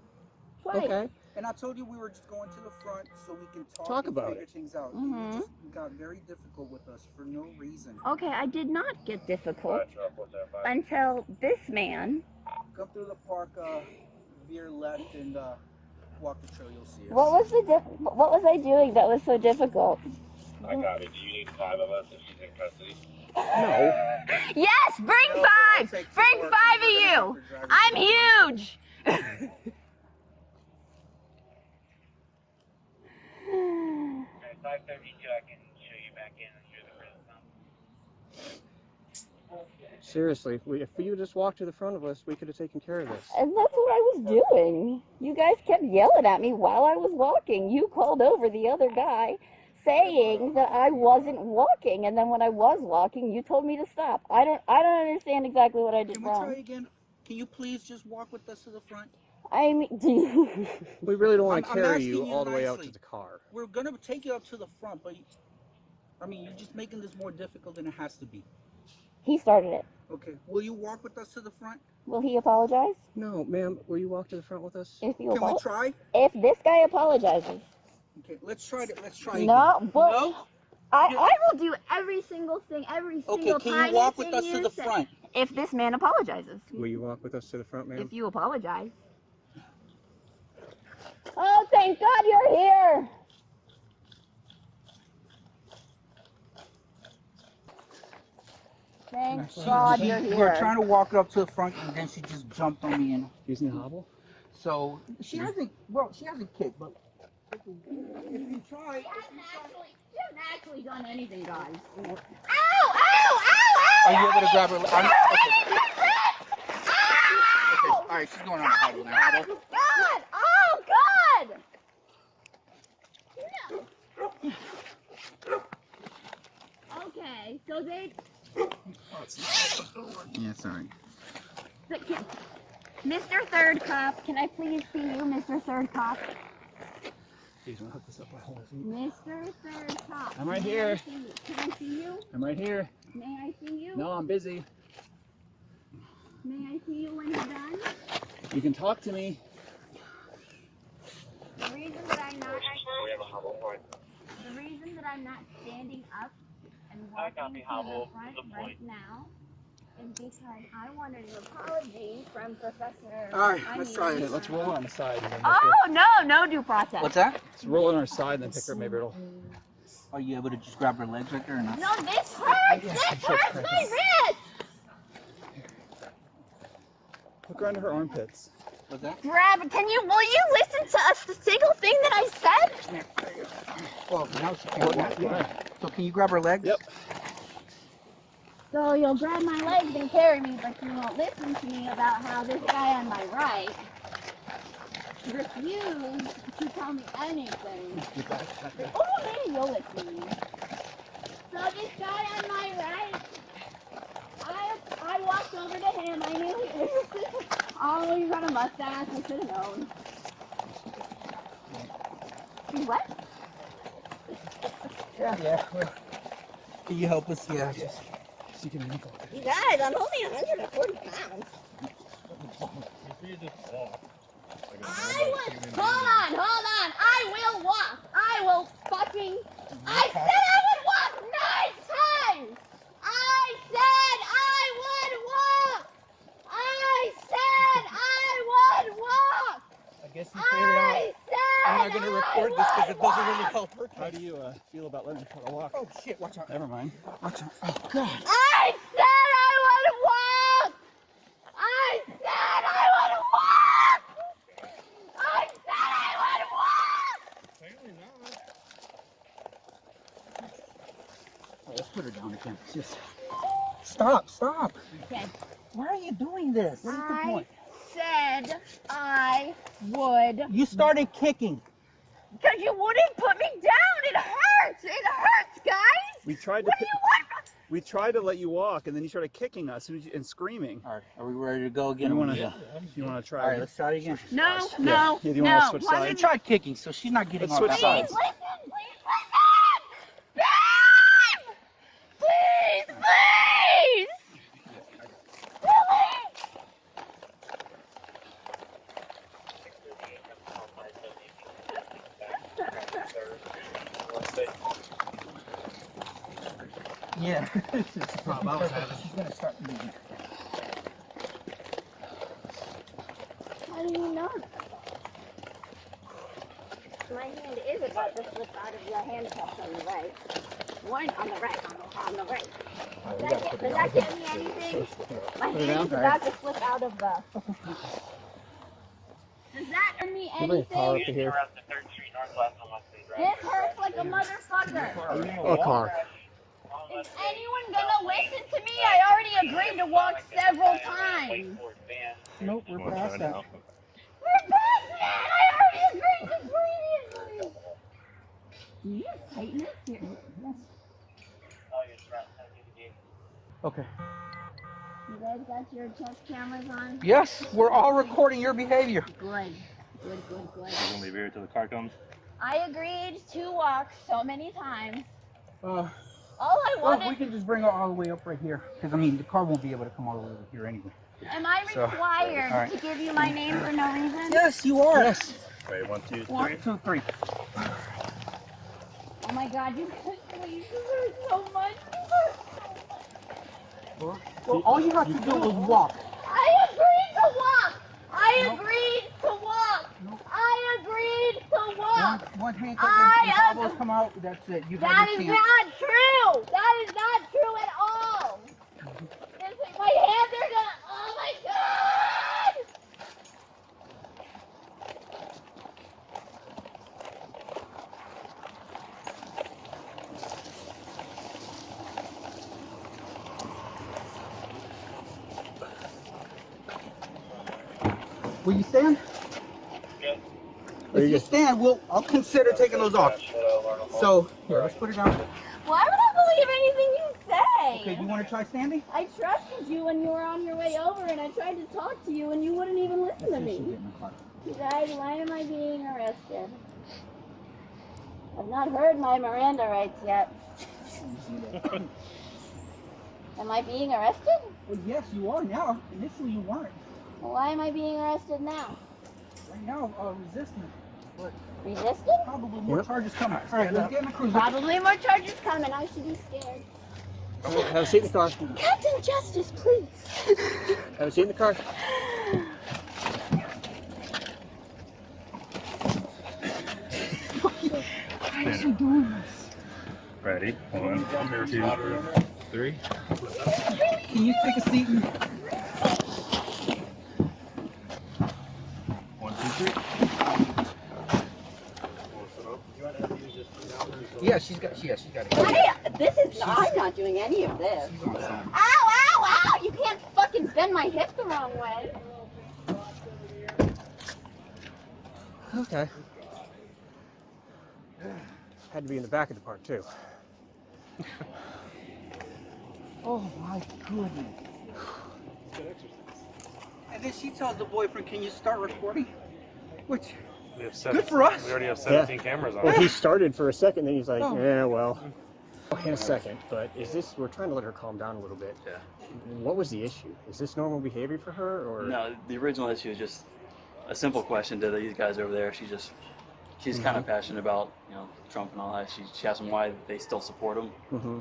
Twice. Okay. And I told you we were just going to the front so we can Talk and about figure it. things out. Mhm. You just got very difficult with us for no reason. Okay, I did not get difficult until this man. Come through the park, veer left, and walk the trail. You'll see us. What was I doing that was so difficult? I got it. Do you need 5 of us if she's in custody? No. Yes, bring 5! Bring 5 of you! I'm huge! At 5:32, I can show Seriously, if you just walked to the front of us, we could have taken care of this. And that's what I was doing. You guys kept yelling at me while I was walking. You called over the other guy saying that I wasn't walking, and then when I was walking, you told me to stop. I don't understand exactly what I did Can we wrong. try again? Can you please just walk with us to the front? I mean, do you... We really don't want to I'm carry asking you you all the way out nicely. to the car. We're gonna take you up to the front, but I mean, you're just making this more difficult than it has to be. He started it. Okay. Will you walk with us to the front? Will he apologize? No, ma'am. Will you walk to the front with us? If you Can we try? If this guy apologizes. Okay, let's try it. Let's try again. No, but No? I will do every single thing, every single Okay, can tiny you walk with thing us to you the say. front? If this man apologizes. Will you walk with us to the front, ma'am? If you apologize. Oh, thank God you're here. Thank God you're here. We're trying to walk her up to the front, and then she just jumped on me. And using the hobble? So she hasn't. Well, she hasn't kicked, but if you try. She hasn't actually done anything, guys. Ow! Ow! Ow! Ow! Are you able to grab her? Okay. Ow! All right, she's going on a hobble now. Hobble. God! Oh, God! No. Okay, so they... Yeah, sorry. Mr. Third Cop, can I please see you, Mr. Third Cop? Please don't hook this up my whole feet. Mr. Third Cop. I'm right may here. I see you? Can I see you? I'm right here. May I see you? No, I'm busy. May I see you when you're done? You can talk to me. The reason that I'm not standing up and walking to the front right now is because I wanted an apology from Professor. All right, let's try it. Let's roll on the side. And then Oh, no do process. What's that? Let's roll on our side and then pick her. Maybe it'll. Are you able to just grab her legs right there or not? No, this hurts! This hurts my wrist! Look around her armpits. What's that? Grab it. Will you listen to a single thing that I said? Well, now she can't walk. Yeah. So can you grab her legs? Yep. So you'll grab my legs and carry me, but you won't listen to me about how this guy on my right refused to tell me anything. Oh, maybe you'll listen to me. So this guy on my right, I walked over to him. I knew he was. Oh, he's got a mustache. I should have known. What? Yeah. Can you help us? Yeah. You guys, I'm only 140 pounds. Hold on. I will walk. I will fucking. I said I would walk 9 times. I said I would walk. I said I would walk. I guess you figured out. I said I'm not going to record this because it doesn't really help her. How do you feel about letting her walk? Oh shit! Watch out. Never mind. Watch out. Oh God. I said I would walk. I said I would walk. I said I would walk. Apparently not. Oh, let's put her down again. Just stop. Okay. Why are you doing this? What is the point? Said I would. You started kicking. Because you wouldn't put me down. It hurts. It hurts, guys. We tried to. What do you want? We tried to let you walk, and then you started kicking us and screaming. All right, are we ready to go again? You want to try? All right, let's try it again. No. Yeah, do you want to switch I sides? tried kicking, so she's not getting Let's on switch that sides. side. Please! Really? Yeah, it's the problem I was having. She's gonna start moving. How do you know? My hand is about to slip out of your handcuffs on the right. One on the right, on the right. Does that get me anything? My hand is about to slip out of the... Does that earn me anything? This hurts like a motherfucker. A car. Is anyone gonna listen to me? I already agreed to walk Nope, we're past that. We're past that! I already agreed to previously! Can you tighten it? Here. Yes. Okay. You guys got your chest cameras on? Yes, we're all recording your behavior. Good. Good, good, good. We're gonna leave here till the car comes. I agreed to walk so many times. All I wanted... we can just bring it all the way up right here. Because, I mean, the car won't be able to come all the way over here anyway. Am I required to give you my name for no reason? Yes, you are. Yes. Ready, 1, 2, 3. 1, 2, 3. Oh my God, you guys, please, you hurt so much. Well, all you have to do is walk. I agreed to walk. I agreed to walk. I agreed to walk. One handcuff and elbows come out. That's it. You got That your is chance. not true. That is not true at all. My hands are gonna. Oh my God. Will you stand? If you stand, I'll consider taking those off. So, here, let's put it down. Why would I believe anything you say? Okay, you want to try standing? I trusted you when you were on your way over, and I tried to talk to you, and you wouldn't even listen to me. You guys, why am I being arrested? I've not heard my Miranda rights yet. Am I being arrested? Well, yes, you are now. Initially, you weren't. Well, why am I being arrested now? Right now, resisting. But resisting? Probably more charges coming. All right, let's get in the cruiser. Probably more charges coming. I should be scared. Have a seat in the car. Captain Justice, please. Have a seat in the car. Why is she doing this? Ready, 1, 2, 3. Can you take a seat? 1, 2, 3. Yeah, she's got it. I'm not doing any of this. Ow, ow, ow! You can't fucking bend my hip the wrong way. Okay. Had to be in the back of the park too. Oh my goodness. And then she tells the boyfriend, can you start recording? Which, We have good for us. We already have 17 cameras on. Well, he started for a second, then he's like, Oh. yeah, well. In a second, but we're trying to let her calm down a little bit. Yeah. What was the issue? Is this normal behavior for her, or? No, the original issue is just a simple question to these guys over there. She's kind of passionate about, Trump and all that. She asked them why they still support him. Mm-hmm.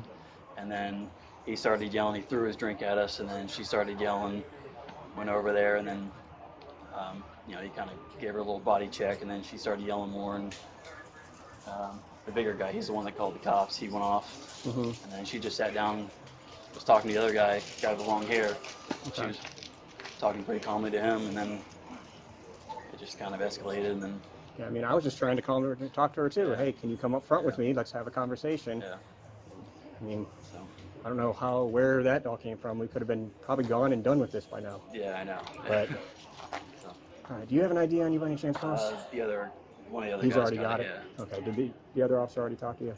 And then he started yelling. He threw his drink at us, and then she started yelling. Went over there, and then, he kind of gave her a little body check, and then she started yelling more. And the bigger guy, he's the one that called the cops. He went off, Mm-hmm. and then she just sat down, was talking to the other guy with the long hair. Okay. She was talking pretty calmly to him, and then it just kind of escalated, and then. Yeah, I mean, I was just trying to calm her, talk to her too. Hey, can you come up front with me? Let's have a conversation. Yeah. I mean, I don't know where that all came from. We could have been probably gone and done with this by now. Yeah, I know. But, all right, do you have an idea on you by any chance, Ross? One of the other He's guys already got it. Yeah. Okay, did the other officer already talk to you?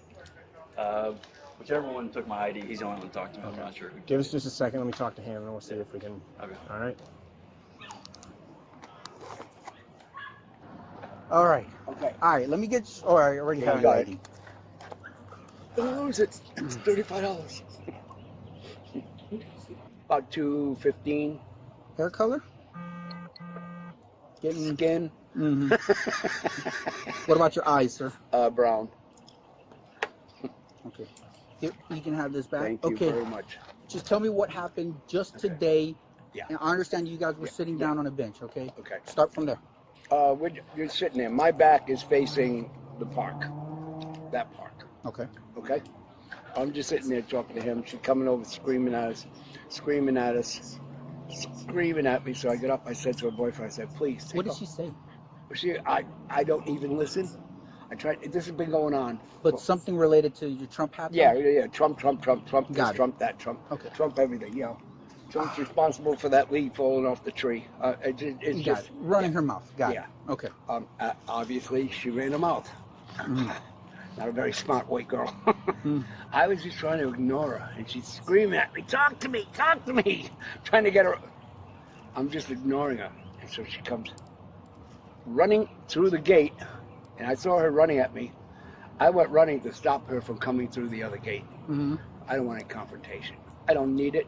Whichever one took my ID, he's the only one to talk to me. I'm not sure who. Give us just a second. Let me talk to him, and we'll see if we can. Okay. All right. All right. Okay. All right, let me get. All right, I already have your ID. How is it? It's $35. About $2.15. Hair color? Skin. Mm-hmm. What about your eyes, sir? Brown. Okay. Here, you can have this back. Thank you okay. very much. Just tell me what happened just today. Yeah. And I understand you guys were sitting down on a bench, okay? Okay. Start from there. You're sitting there. My back is facing the park. That park. Okay. Okay? I'm just sitting there talking to him. She's coming over screaming at us, screaming at me. So I get up. I said to her boyfriend, I said, please. What did she say? I don't even listen. I tried. This has been going on. But something related to your Trump hat? Yeah. Trump, Got it. Trump, that, Trump. Okay. Trump everything, Trump's responsible for that leaf falling off the tree. It's You got just it. Running her mouth. Got yeah. it. Okay. Obviously, she ran her mouth. Not a very smart white girl. I was just trying to ignore her, and she's screaming at me, talk to me, trying to get her. I'm just ignoring her, and so she comes running through the gate, and I saw her running at me. I went running to stop her from coming through the other gate. I don't want any confrontation. I don't need it,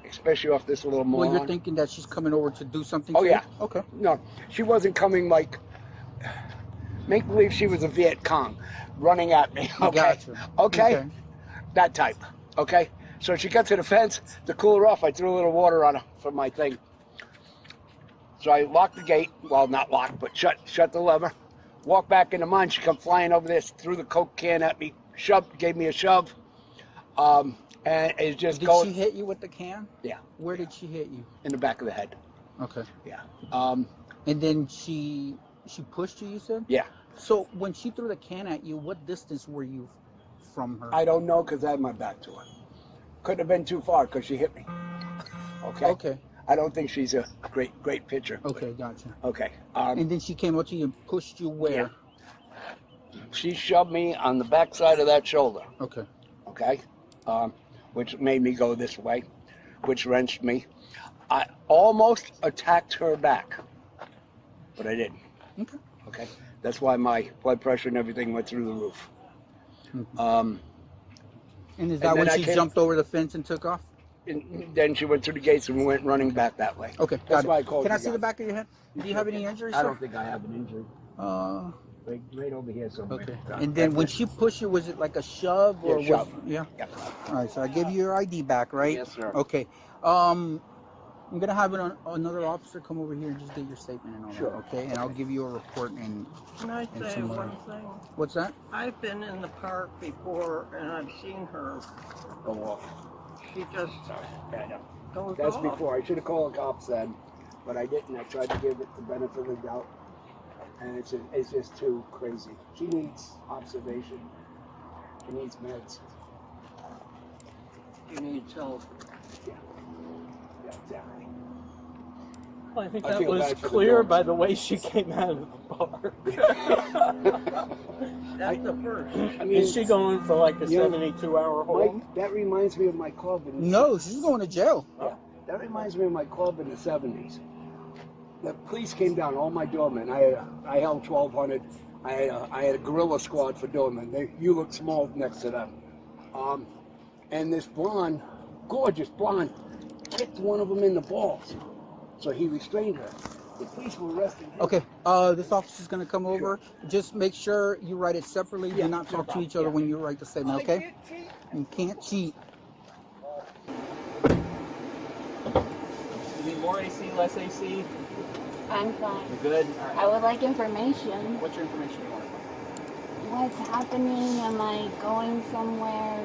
especially off this little moron. Well, you're thinking that she's coming over to do something Oh, to yeah. you? Okay. No, she wasn't coming like, make believe she was a Viet Cong running at me, okay? Gotcha. Okay? That type, okay? So she got to the fence, to cool her off, I threw a little water on her from my thing. So I locked the gate, well, not locked, but shut the lever, walked back into mine, she come flying over this, threw the Coke can at me, gave me a shove, and it's just Did going. she hit you with the can? Yeah. Where did she hit you? In the back of the head. Okay. Yeah. And then she pushed you, you said? Yeah. So when she threw the can at you, what distance were you from her? I don't know because I had my back to her. Couldn't have been too far because she hit me. Okay? Okay. I don't think she's a great pitcher. Okay, gotcha. Okay. And then she came up to you and pushed you where? She shoved me on the back side of that shoulder. Okay. Okay? Which made me go this way, which wrenched me. I almost attacked her back, but I didn't. Okay. Okay? That's why my blood pressure and everything went through the roof. And is that when she jumped over the fence and took off? And then she went through the gates and we went running back that way. Okay, That's got why I it. called Can I you see the guys. back of your head? Do you have any injuries, I sir? don't think I have an injury. Right over here somewhere. Okay. And then when she pushed you, was it like a shove or Yeah, shove. Yeah. Yep. All right. So I gave you your ID back, right? Yes, sir. Okay. I'm gonna have another officer come over here and just get your statement and all Sure. that. Okay. And I'll give you a report and. Can I and say some one thing? What's that? I've been in the park before and I've seen her Go off. She just goes That's off. before. I should have called the cops then, but I didn't. I tried to give it the benefit of the doubt, and it's just too crazy. She needs observation. She needs meds. She needs help. Yeah. Yeah, exactly. Well, I think I that feel was bad for the clear dogs. by the way she came out of the bar. That's the first. I mean, Is she going for like a you know, 72-hour hold? Mike, that reminds me of my club. No, she's going to jail. Yeah, that reminds me of my club in the 70s. The police came down, all my doormen. I held 1,200. I had a guerrilla squad for doormen. You look small next to them. And this blonde, gorgeous blonde, kicked one of them in the balls. So he restrained her. The police were arresting him. Okay. This officer's gonna come over. Just make sure you write it separately. Do not talk to each other when you write the statement. Okay? You can't cheat. You need more AC, less AC? I'm fine. You're good? All right. I would like information. What's your information you want? What's happening? Am I going somewhere?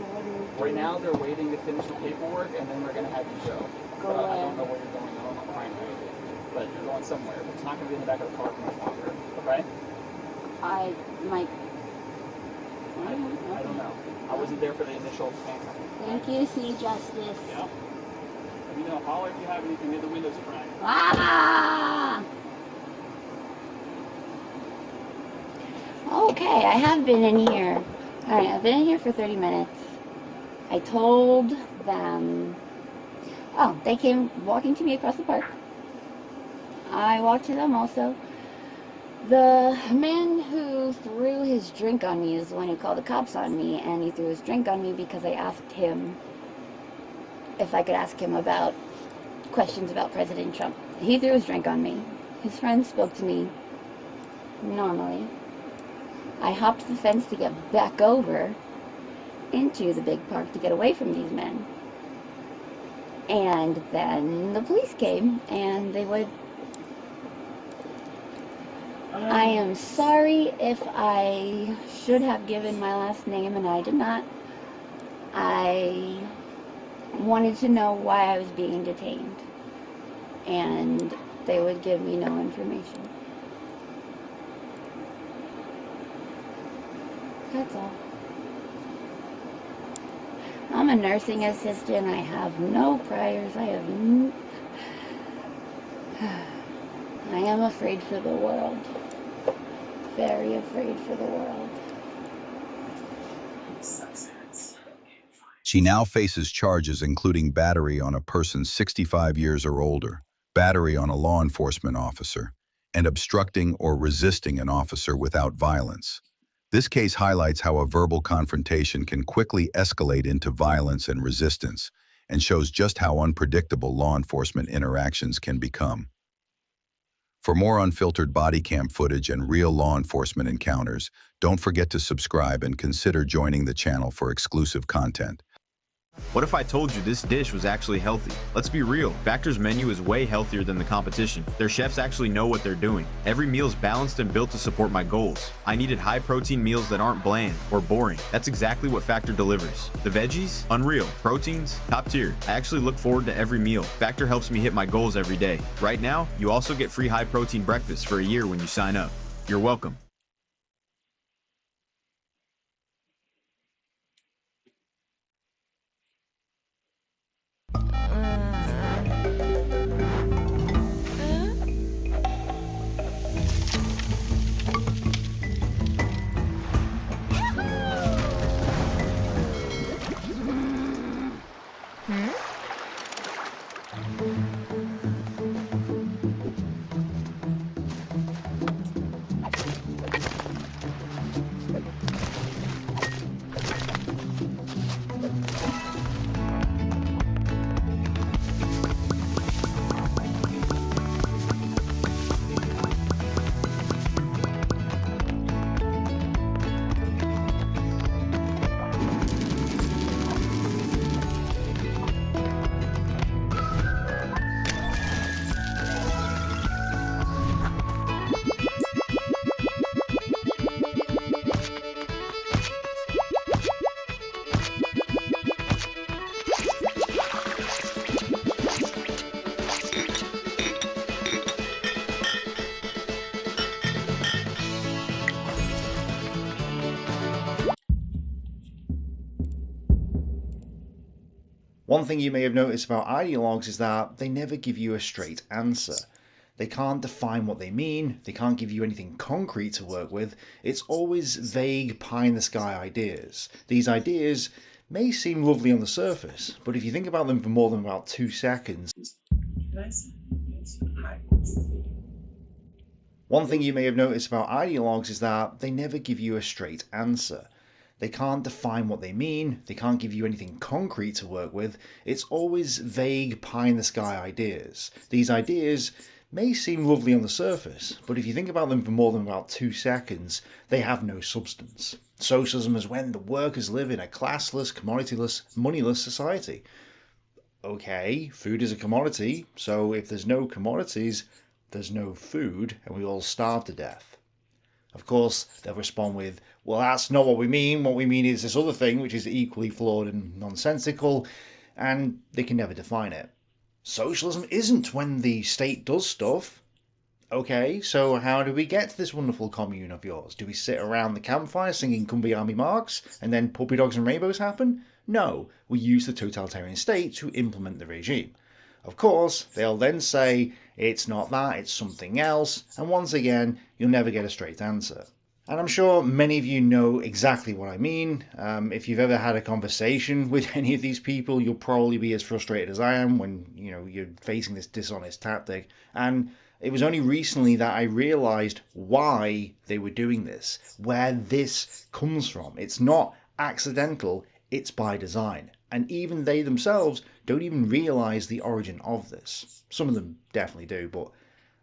Right now, they're waiting to finish the paperwork, and then they're going to have you show. Go I where? don't know where you're going. I don't know crime rate. But you're going somewhere. It's not going to be in the back of the car for much longer. Okay? I might. I don't know. I wasn't there for the initial handcuffing. Thank you, see justice. Yeah. Let me know. Holler if you have anything. The windows are cracked. Ah! Okay, I have been in here. Alright, I've been in here for 30 minutes. I told them... Oh, they came walking to me across the park. I walked to them also. The man who threw his drink on me is the one who called the cops on me, and he threw his drink on me because I asked him if I could ask him about questions about President Trump. He threw his drink on me. His friend spoke to me normally. I hopped the fence to get back over into the big park to get away from these men. And then the police came and they would... I am sorry if I should have given my last name and I did not. I wanted to know why I was being detained. And they would give me no information. That's all. I'm a nursing assistant. I have no priors. I am afraid for the world. Very afraid for the world. She now faces charges including battery on a person 65 years or older, battery on a law enforcement officer, and obstructing or resisting an officer without violence. This case highlights how a verbal confrontation can quickly escalate into violence and resistance, and shows just how unpredictable law enforcement interactions can become. For more unfiltered body cam footage and real law enforcement encounters, don't forget to subscribe and consider joining the channel for exclusive content. What if I told you this dish was actually healthy? Let's be real, Factor's menu is way healthier than the competition. Their chefs actually know what they're doing. Every meal's balanced and built to support my goals. I needed high-protein meals that aren't bland or boring. That's exactly what Factor delivers. The veggies? Unreal. Proteins? Top tier. I actually look forward to every meal. Factor helps me hit my goals every day. Right now, you also get free high-protein breakfast for a year when you sign up. You're welcome. One thing you may have noticed about ideologues is that they never give you a straight answer. They can't define what they mean, they can't give you anything concrete to work with, it's always vague pie-in-the-sky ideas. These ideas may seem lovely on the surface, but if you think about them for more than about 2 seconds... One thing you may have noticed about ideologues is that they never give you a straight answer. They can't define what they mean, they can't give you anything concrete to work with, it's always vague pie-in-the-sky ideas. These ideas may seem lovely on the surface, but if you think about them for more than about 2 seconds, they have no substance. Socialism is when the workers live in a classless, commodityless, moneyless society. Okay, food is a commodity, so if there's no commodities, there's no food, and we all starve to death. Of course, they'll respond with, well, that's not what we mean is this other thing, which is equally flawed and nonsensical, and they can never define it. Socialism isn't when the state does stuff. Okay, so how do we get to this wonderful commune of yours? Do we sit around the campfire singing Cumbia Army Marks, and then puppy dogs and rainbows happen? No, we use the totalitarian state to implement the regime. Of course, they'll then say, it's not that, it's something else, and once again, you'll never get a straight answer. And I'm sure many of you know exactly what I mean. If you've ever had a conversation with any of these people, you'll probably be as frustrated as I am when you're facing this dishonest tactic. And it was only recently that I realised why they were doing this, where this comes from. It's not accidental, it's by design. And even they themselves don't even realise the origin of this. Some of them definitely do, but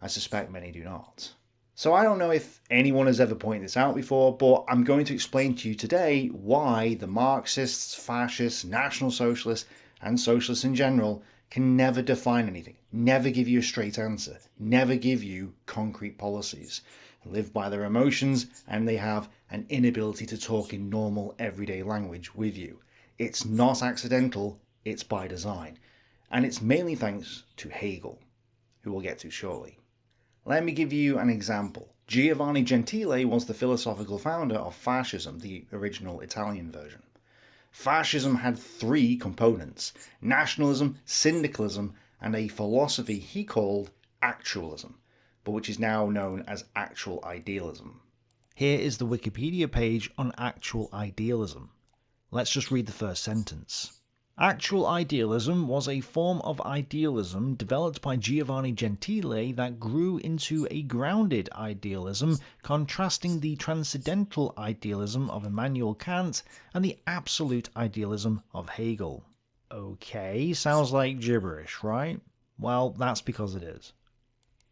I suspect many do not. So I don't know if anyone has ever pointed this out before, but I'm going to explain to you today why the Marxists, fascists, National Socialists, and socialists in general can never define anything, never give you a straight answer, never give you concrete policies. They live by their emotions, and they have an inability to talk in normal, everyday language with you. It's not accidental, it's by design. And it's mainly thanks to Hegel, who we'll get to shortly. Let me give you an example. Giovanni Gentile was the philosophical founder of fascism, the original Italian version. Fascism had three components: nationalism, syndicalism, and a philosophy he called actualism, but which is now known as actual idealism. Here is the Wikipedia page on actual idealism. Let's just read the first sentence. Actual idealism was a form of idealism developed by Giovanni Gentile that grew into a grounded idealism, contrasting the transcendental idealism of Immanuel Kant and the absolute idealism of Hegel. Okay, sounds like gibberish, right? Well, that's because it is.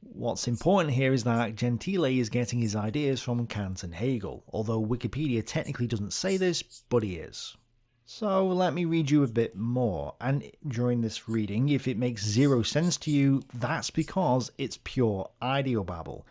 What's important here is that Gentile is getting his ideas from Kant and Hegel, although Wikipedia technically doesn't say this, but he is. So let me read you a bit more, and during this reading, if it makes zero sense to you, that's because it's pure ideobabble.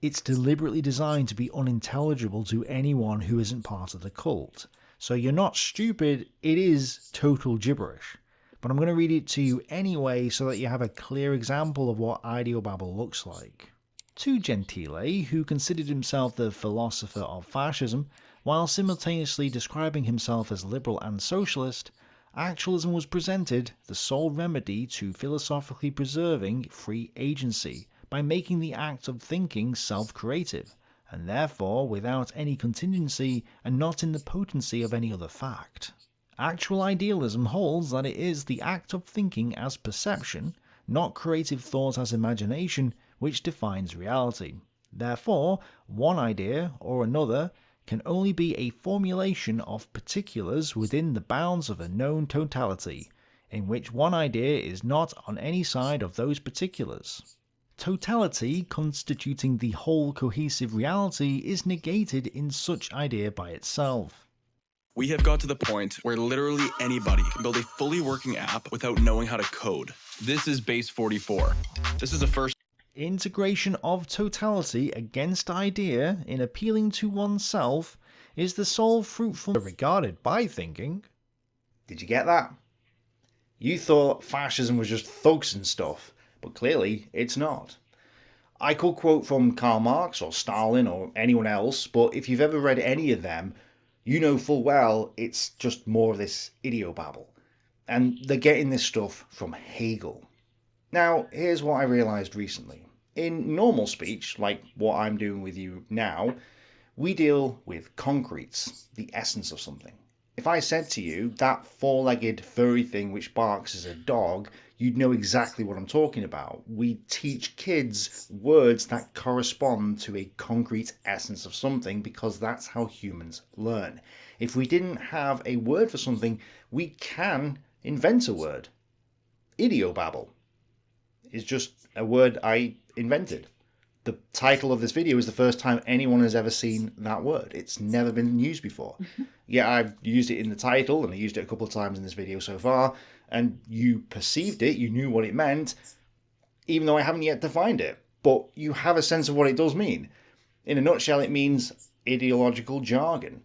It's deliberately designed to be unintelligible to anyone who isn't part of the cult. So you're not stupid, it is total gibberish. But I'm going to read it to you anyway so that you have a clear example of what ideobabble looks like. To Gentile, who considered himself the philosopher of fascism, while simultaneously describing himself as liberal and socialist, actualism was presented the sole remedy to philosophically preserving free agency by making the act of thinking self-creative, and therefore without any contingency and not in the potency of any other fact. Actual idealism holds that it is the act of thinking as perception, not creative thought as imagination, which defines reality. Therefore, one idea or another can only be a formulation of particulars within the bounds of a known totality, in which one idea is not on any side of those particulars. Totality, constituting the whole cohesive reality, is negated in such idea by itself. We have got to the point where literally anybody can build a fully working app without knowing how to code. This is Base 44. This is the first Integration of totality against idea in appealing to oneself is the sole fruitful regarded by thinking. Did you get that? You thought fascism was just thugs and stuff, but clearly it's not. I could quote from Karl Marx or Stalin or anyone else, but if you've ever read any of them, you know full well it's just more of this idiobabble. And they're getting this stuff from Hegel. Now, here's what I realised recently. In normal speech, like what I'm doing with you now, we deal with concretes, the essence of something. If I said to you, that four-legged furry thing which barks as a dog, you'd know exactly what I'm talking about. We teach kids words that correspond to a concrete essence of something because that's how humans learn. If we didn't have a word for something, we can invent a word. Idiobabble is just a word I invented. The title of this video is the first time anyone has ever seen that word. It's never been used before. Yeah, I've used it in the title, and I used it a couple of times in this video so far, and you perceived it, you knew what it meant, even though I haven't yet defined it. But you have a sense of what it does mean. In a nutshell, it means ideological jargon.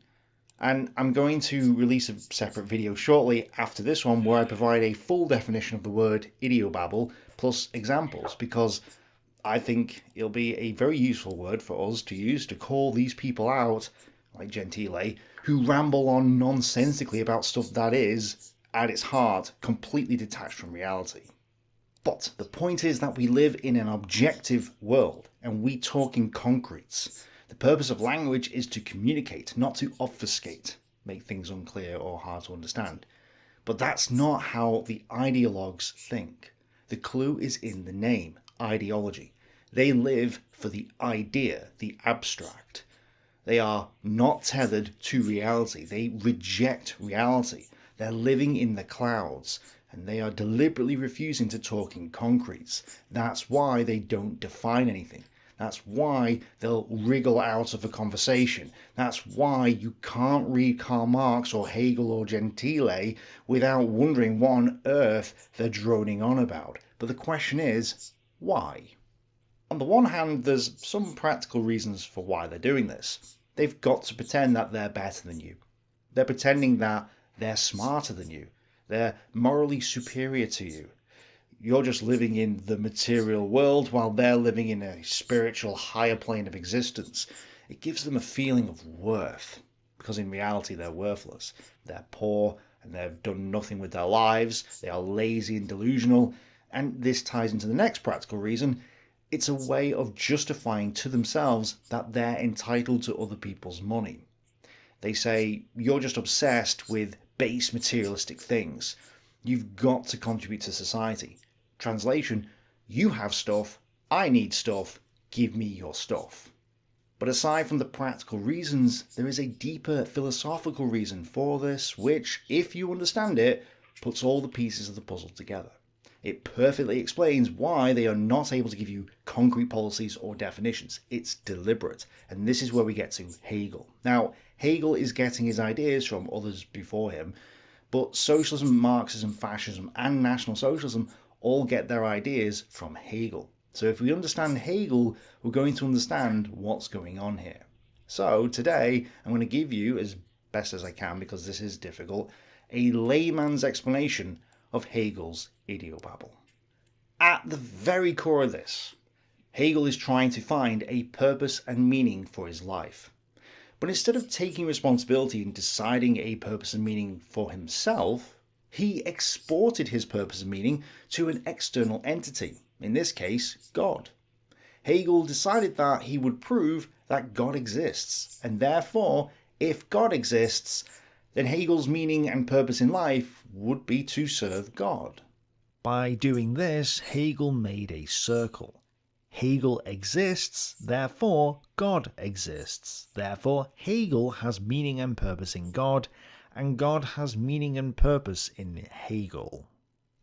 And I'm going to release a separate video shortly after this one where I provide a full definition of the word idiobabble plus examples, because I think it'll be a very useful word for us to use to call these people out, like Gentile, who ramble on nonsensically about stuff that is, at its heart, completely detached from reality. But the point is that we live in an objective world, and we talk in concretes. The purpose of language is to communicate, not to obfuscate, make things unclear or hard to understand. But that's not how the ideologues think. The clue is in the name, ideology. They live for the idea, the abstract. They are not tethered to reality. They reject reality. They're living in the clouds, and they are deliberately refusing to talk in concretes. That's why they don't define anything. That's why they'll wriggle out of a conversation. That's why you can't read Karl Marx or Hegel or Gentile without wondering what on earth they're droning on about. But the question is, why? On the one hand, there's some practical reasons for why they're doing this. They've got to pretend that they're better than you. They're pretending that they're smarter than you. They're morally superior to you. You're just living in the material world while they're living in a spiritual higher plane of existence. It gives them a feeling of worth, because in reality they're worthless. They're poor and they've done nothing with their lives, they are lazy and delusional, and this ties into the next practical reason. It's a way of justifying to themselves that they're entitled to other people's money. They say, you're just obsessed with base materialistic things. You've got to contribute to society. Translation, you have stuff, I need stuff, give me your stuff. But aside from the practical reasons, there is a deeper philosophical reason for this, which, if you understand it, puts all the pieces of the puzzle together. It perfectly explains why they are not able to give you concrete policies or definitions. It's deliberate. And this is where we get to Hegel. Now, Hegel is getting his ideas from others before him, but socialism, Marxism, fascism, and National Socialism all get their ideas from Hegel. So if we understand Hegel, we're going to understand what's going on here. So today, I'm going to give you, as best as I can, because this is difficult, a layman's explanation of Hegel's idiobabble. At the very core of this, Hegel is trying to find a purpose and meaning for his life. But instead of taking responsibility and deciding a purpose and meaning for himself, he exported his purpose and meaning to an external entity, in this case, God. Hegel decided that he would prove that God exists, and therefore, if God exists, then Hegel's meaning and purpose in life would be to serve God. By doing this, Hegel made a circle. Hegel exists, therefore God exists. Therefore, Hegel has meaning and purpose in God, and God has meaning and purpose in Hegel.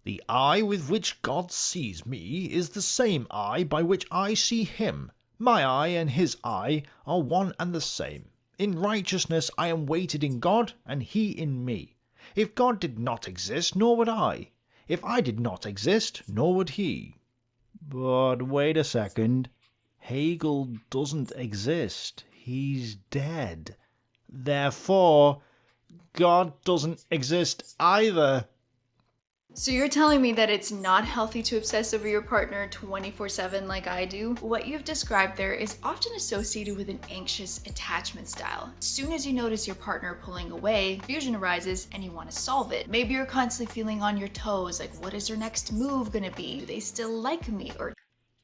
The eye with which God sees me is the same eye by which I see him. My eye and his eye are one and the same. In righteousness I am weighted in God, and he in me. If God did not exist, nor would I. If I did not exist, nor would he. But wait a second. Hegel doesn't exist. He's dead. Therefore, God doesn't exist either. So you're telling me that it's not healthy to obsess over your partner 24/7 like I do? What you've described there is often associated with an anxious attachment style. As soon as you notice your partner pulling away, confusion arises and you want to solve it. Maybe you're constantly feeling on your toes, like what is their next move gonna be? Do they still like me? Or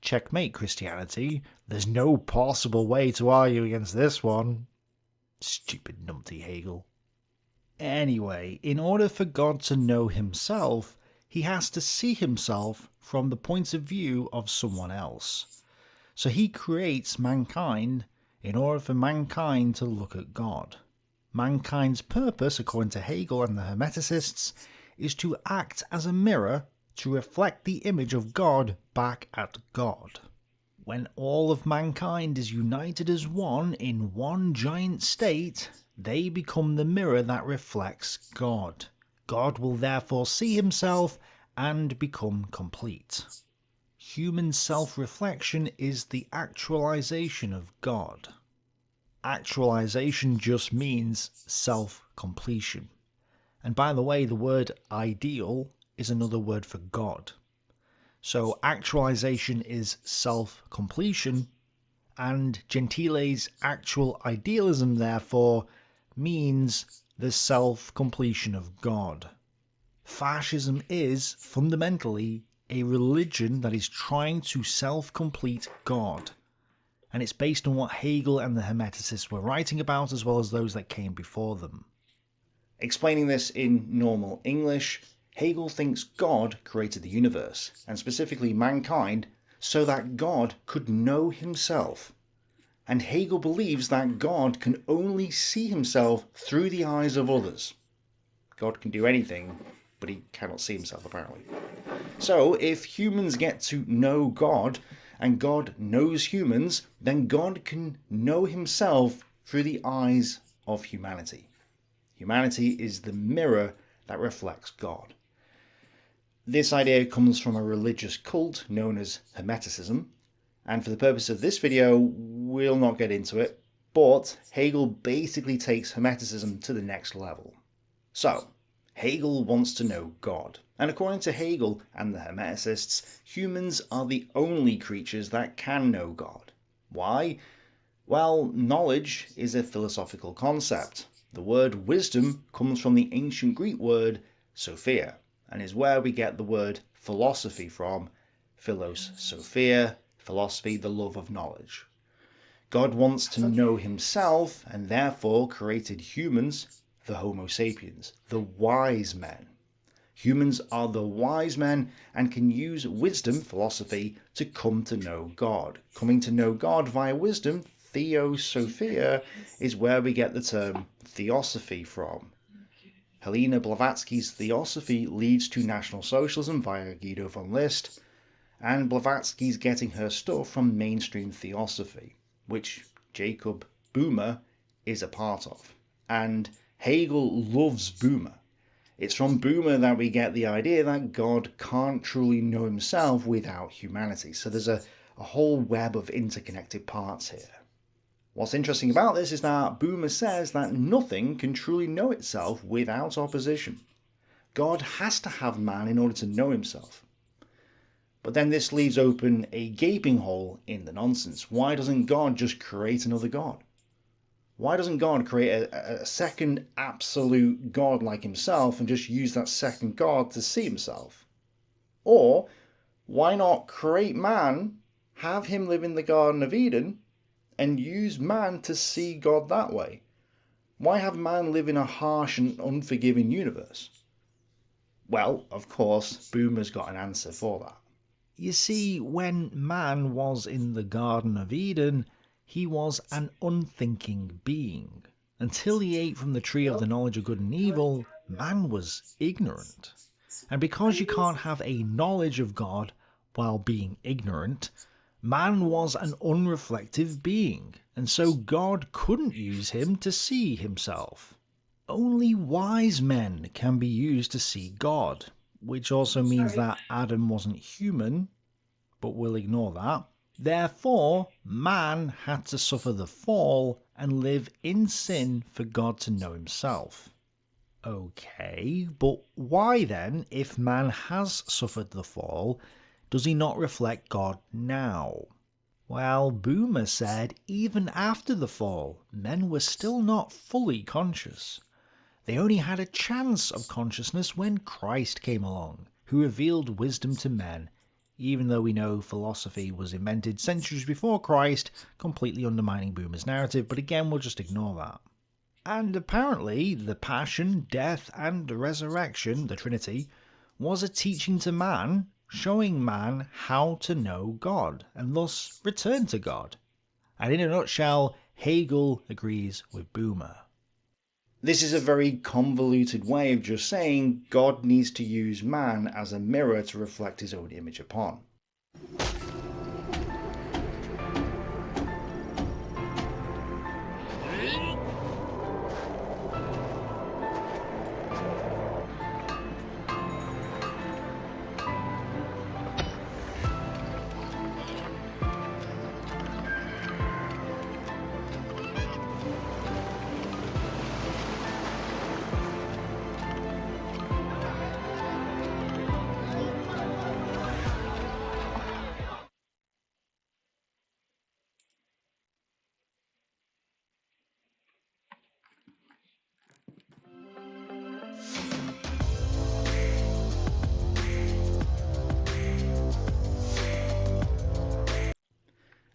checkmate, Christianity. There's no possible way to argue against this one. Stupid numpty Hegel. Anyway, in order for God to know himself, he has to see himself from the point of view of someone else. So he creates mankind in order for mankind to look at God. Mankind's purpose, according to Hegel and the Hermeticists, is to act as a mirror to reflect the image of God back at God. When all of mankind is united as one in one giant state, they become the mirror that reflects God. God will therefore see himself and become complete. Human self-reflection is the actualization of God. Actualization just means self-completion. And by the way, the word ideal is another word for God. So actualization is self-completion, and Gentile's actual idealism, therefore, means the self-completion of God. Fascism is, fundamentally, a religion that is trying to self-complete God. And it's based on what Hegel and the Hermeticists were writing about, as well as those that came before them. Explaining this in normal English, Hegel thinks God created the universe, and specifically mankind, so that God could know himself. And Hegel believes that God can only see himself through the eyes of others. God can do anything, but he cannot see himself, apparently. So, if humans get to know God, and God knows humans, then God can know himself through the eyes of humanity. Humanity is the mirror that reflects God. This idea comes from a religious cult known as Hermeticism, and for the purpose of this video, we'll not get into it, but Hegel basically takes Hermeticism to the next level. So, Hegel wants to know God, and according to Hegel and the Hermeticists, humans are the only creatures that can know God. Why? Well, knowledge is a philosophical concept. The word wisdom comes from the ancient Greek word Sophia, and is where we get the word philosophy from, philos Sophia, philosophy, the love of knowledge. God wants to know himself, and therefore created humans, the Homo sapiens, the wise men. Humans are the wise men and can use wisdom, philosophy, to come to know God. Coming to know God via wisdom, theosophia, is where we get the term theosophy from. Helena Blavatsky's theosophy leads to National Socialism via Guido von List, and Blavatsky's getting her stuff from mainstream theosophy, which Jacob Boehmer is a part of. And Hegel loves Boehmer. It's from Boehmer that we get the idea that God can't truly know himself without humanity. So there's a whole web of interconnected parts here. What's interesting about this is that Boehmer says that nothing can truly know itself without opposition. God has to have man in order to know himself. But then this leaves open a gaping hole in the nonsense. Why doesn't God just create another God? Why doesn't God create a second absolute God like himself and just use that second God to see himself? Or why not create man, have him live in the Garden of Eden, and use man to see God that way? Why have man live in a harsh and unforgiving universe? Well, of course, Boehmer's got an answer for that. You see, when man was in the Garden of Eden, he was an unthinking being. Until he ate from the tree of the knowledge of good and evil, man was ignorant. And because you can't have a knowledge of God while being ignorant, man was an unreflective being, and so God couldn't use him to see himself. Only wise men can be used to see God, which also means that Adam wasn't human, but we'll ignore that. Therefore, man had to suffer the fall and live in sin for God to know himself. Okay, but why then, if man has suffered the fall, does he not reflect God now? Well, Boehmer said even after the fall, men were still not fully conscious. They only had a chance of consciousness when Christ came along, who revealed wisdom to men, even though we know philosophy was invented centuries before Christ, completely undermining Boehmer's narrative, but again, we'll just ignore that. And apparently, the Passion, Death, and Resurrection, the Trinity, was a teaching to man, showing man how to know God, and thus return to God. And in a nutshell, Hegel agrees with Boehmer. This is a very convoluted way of just saying God needs to use man as a mirror to reflect his own image upon.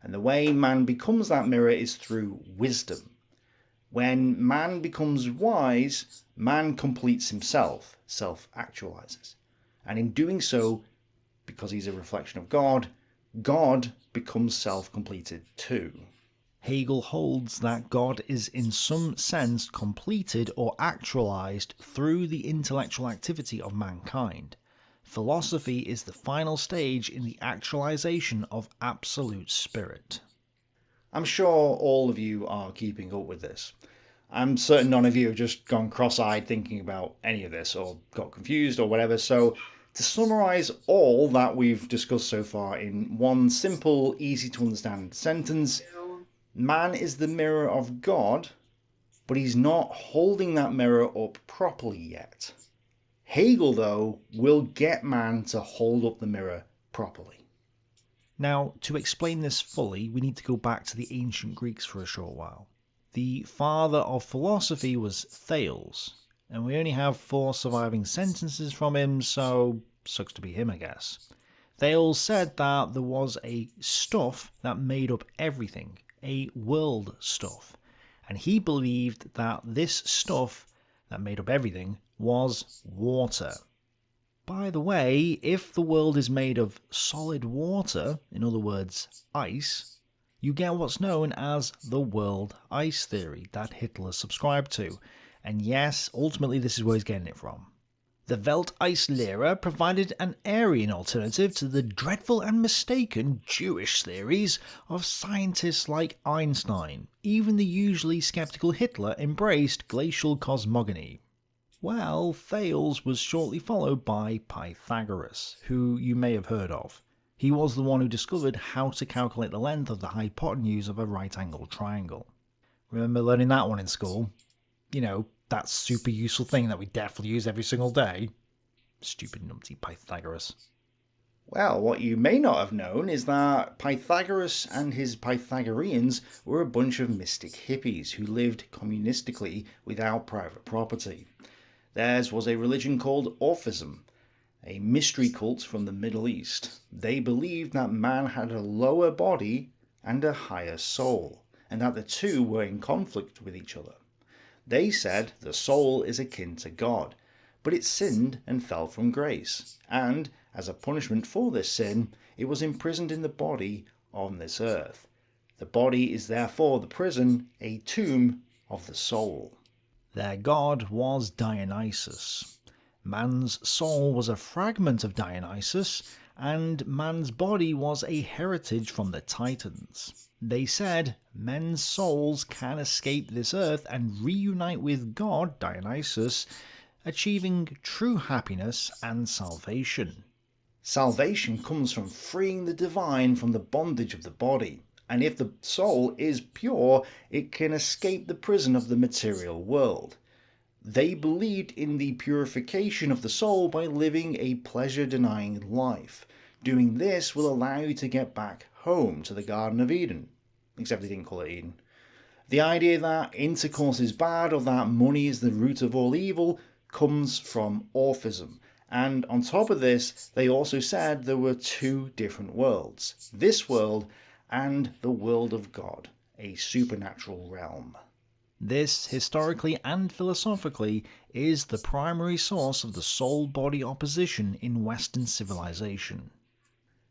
And the way man becomes that mirror is through wisdom. When man becomes wise, man completes himself, self-actualizes. And in doing so, because he's a reflection of God, God becomes self-completed too. Hegel holds that God is in some sense completed or actualized through the intellectual activity of mankind. Philosophy is the final stage in the actualization of absolute spirit. I'm sure all of you are keeping up with this. I'm certain none of you have just gone cross-eyed thinking about any of this, or got confused or whatever, so to summarise all that we've discussed so far in one simple, easy to understand sentence, man is the mirror of God, but he's not holding that mirror up properly yet. Hegel, though, will get man to hold up the mirror properly. Now, to explain this fully, we need to go back to the ancient Greeks for a short while. The father of philosophy was Thales, and we only have 4 surviving sentences from him, so sucks to be him, I guess. Thales said that there was a stuff that made up everything, a world stuff, and he believed that this stuff that made up everything was water. By the way, if the world is made of solid water, in other words, ice, you get what's known as the world ice theory that Hitler subscribed to. And yes, ultimately this is where he's getting it from. The Welteis-Lehre provided an Aryan alternative to the dreadful and mistaken Jewish theories of scientists like Einstein. Even the usually skeptical Hitler embraced glacial cosmogony. Well, Thales was shortly followed by Pythagoras, who you may have heard of. He was the one who discovered how to calculate the length of the hypotenuse of a right-angled triangle. Remember learning that one in school? You know, that super useful thing that we definitely use every single day. Stupid numpty Pythagoras. Well, what you may not have known is that Pythagoras and his Pythagoreans were a bunch of mystic hippies who lived communistically without private property. Theirs was a religion called Orphism, a mystery cult from the Middle East. They believed that man had a lower body and a higher soul, and that the two were in conflict with each other. They said the soul is akin to God, but it sinned and fell from grace, and as a punishment for this sin, it was imprisoned in the body on this earth. The body is therefore the prison, a tomb of the soul. Their god was Dionysus. Man's soul was a fragment of Dionysus, and man's body was a heritage from the Titans. They said men's souls can escape this earth and reunite with God, Dionysus, achieving true happiness and salvation. Salvation comes from freeing the divine from the bondage of the body, and if the soul is pure, it can escape the prison of the material world. They believed in the purification of the soul by living a pleasure-denying life. Doing this will allow you to get back home to the Garden of Eden. Except they didn't call it Eden. The idea that intercourse is bad or that money is the root of all evil comes from Orphism. And on top of this, they also said there were 2 different worlds. This world and the world of God, a supernatural realm. This, historically and philosophically, is the primary source of the soul-body opposition in Western civilization.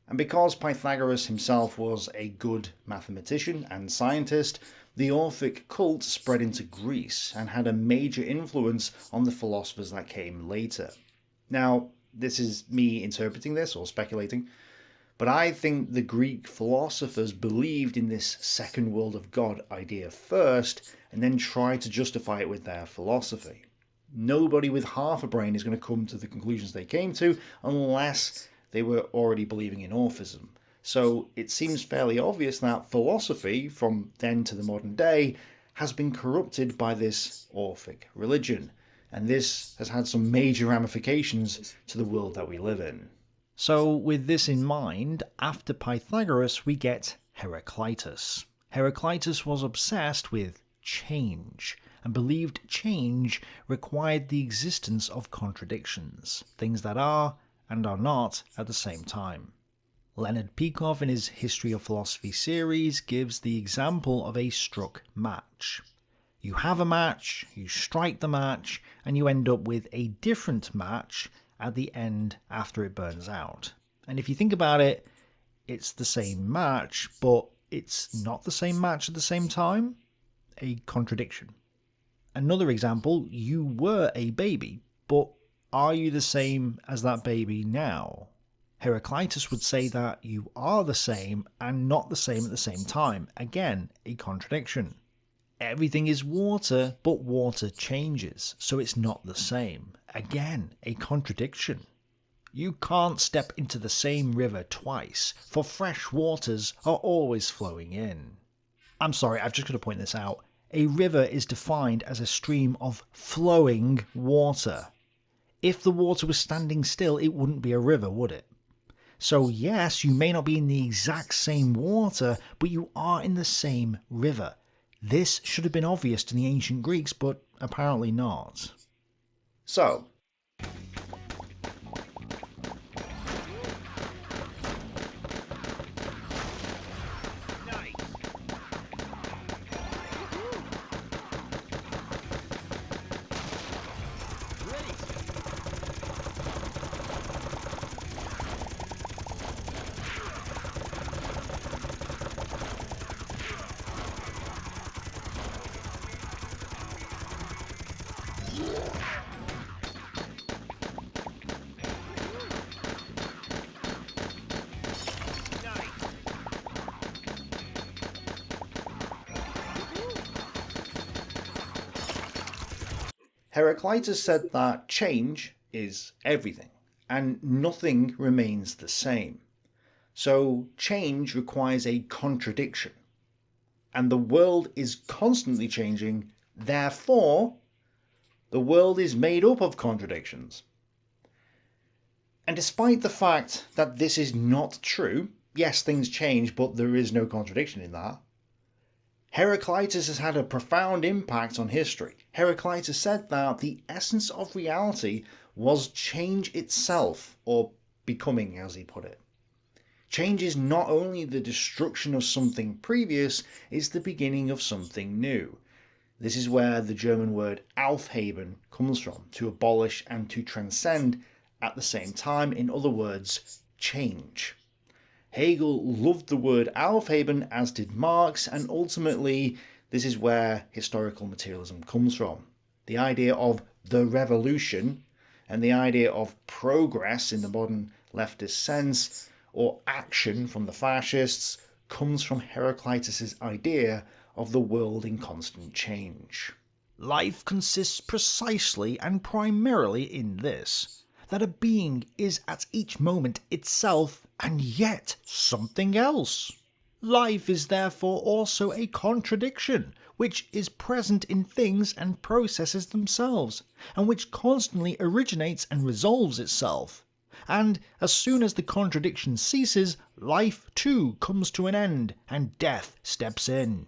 And because Pythagoras himself was a good mathematician and scientist, the Orphic cult spread into Greece and had a major influence on the philosophers that came later. Now, this is me interpreting this or speculating, but I think the Greek philosophers believed in this second world of God idea first, and then tried to justify it with their philosophy. Nobody with half a brain is going to come to the conclusions they came to unless they were already believing in Orphism. So it seems fairly obvious that philosophy, from then to the modern day, has been corrupted by this Orphic religion, and this has had some major ramifications to the world that we live in. So with this in mind, after Pythagoras we get Heraclitus. Heraclitus was obsessed with change, and believed change required the existence of contradictions, things that are and are not at the same time. Leonard Peikoff in his History of Philosophy series gives the example of a struck match. You have a match, you strike the match, and you end up with a different match at the end after it burns out. And if you think about it, it's the same match, but it's not the same match at the same time. A contradiction. Another example, you were a baby, but are you the same as that baby now? Heraclitus would say that you are the same and not the same at the same time. Again, a contradiction. Everything is water, but water changes, so it's not the same. Again, a contradiction. You can't step into the same river twice, for fresh waters are always flowing in. I'm sorry, I've just got to point this out. A river is defined as a stream of flowing water. If the water was standing still, it wouldn't be a river, would it? So yes, you may not be in the exact same water, but you are in the same river. This should have been obvious to the ancient Greeks, but apparently not. So, Heraclitus said that change is everything, and nothing remains the same. So change requires a contradiction. And the world is constantly changing, therefore the world is made up of contradictions. And despite the fact that this is not true, yes, things change, but there is no contradiction in that, Heraclitus has had a profound impact on history. Heraclitus said that the essence of reality was change itself, or becoming, as he put it. Change is not only the destruction of something previous, it's the beginning of something new. This is where the German word Aufheben comes from, to abolish and to transcend at the same time, in other words, change. Hegel loved the word Aufheben, as did Marx, and ultimately this is where historical materialism comes from. The idea of the revolution and the idea of progress in the modern leftist sense, or action from the fascists, comes from Heraclitus' idea of the world in constant change. Life consists precisely and primarily in this, that a being is at each moment itself and yet something else. Life is therefore also a contradiction, which is present in things and processes themselves, and which constantly originates and resolves itself. And as soon as the contradiction ceases, life too comes to an end, and death steps in.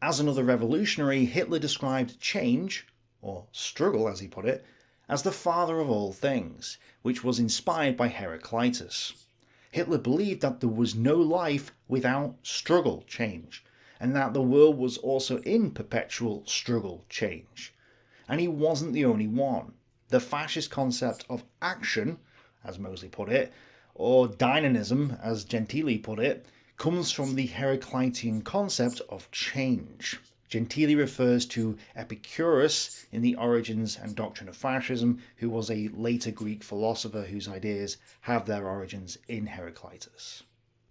As another revolutionary, Hitler described change, or struggle as he put it, as the father of all things, which was inspired by Heraclitus. Hitler believed that there was no life without struggle change, and that the world was also in perpetual struggle change. And he wasn't the only one. The fascist concept of action, as Mosley put it, or dynamism, as Gentili put it, comes from the Heraclitean concept of change. Gentili refers to Epicurus in the Origins and Doctrine of Fascism, who was a later Greek philosopher whose ideas have their origins in Heraclitus.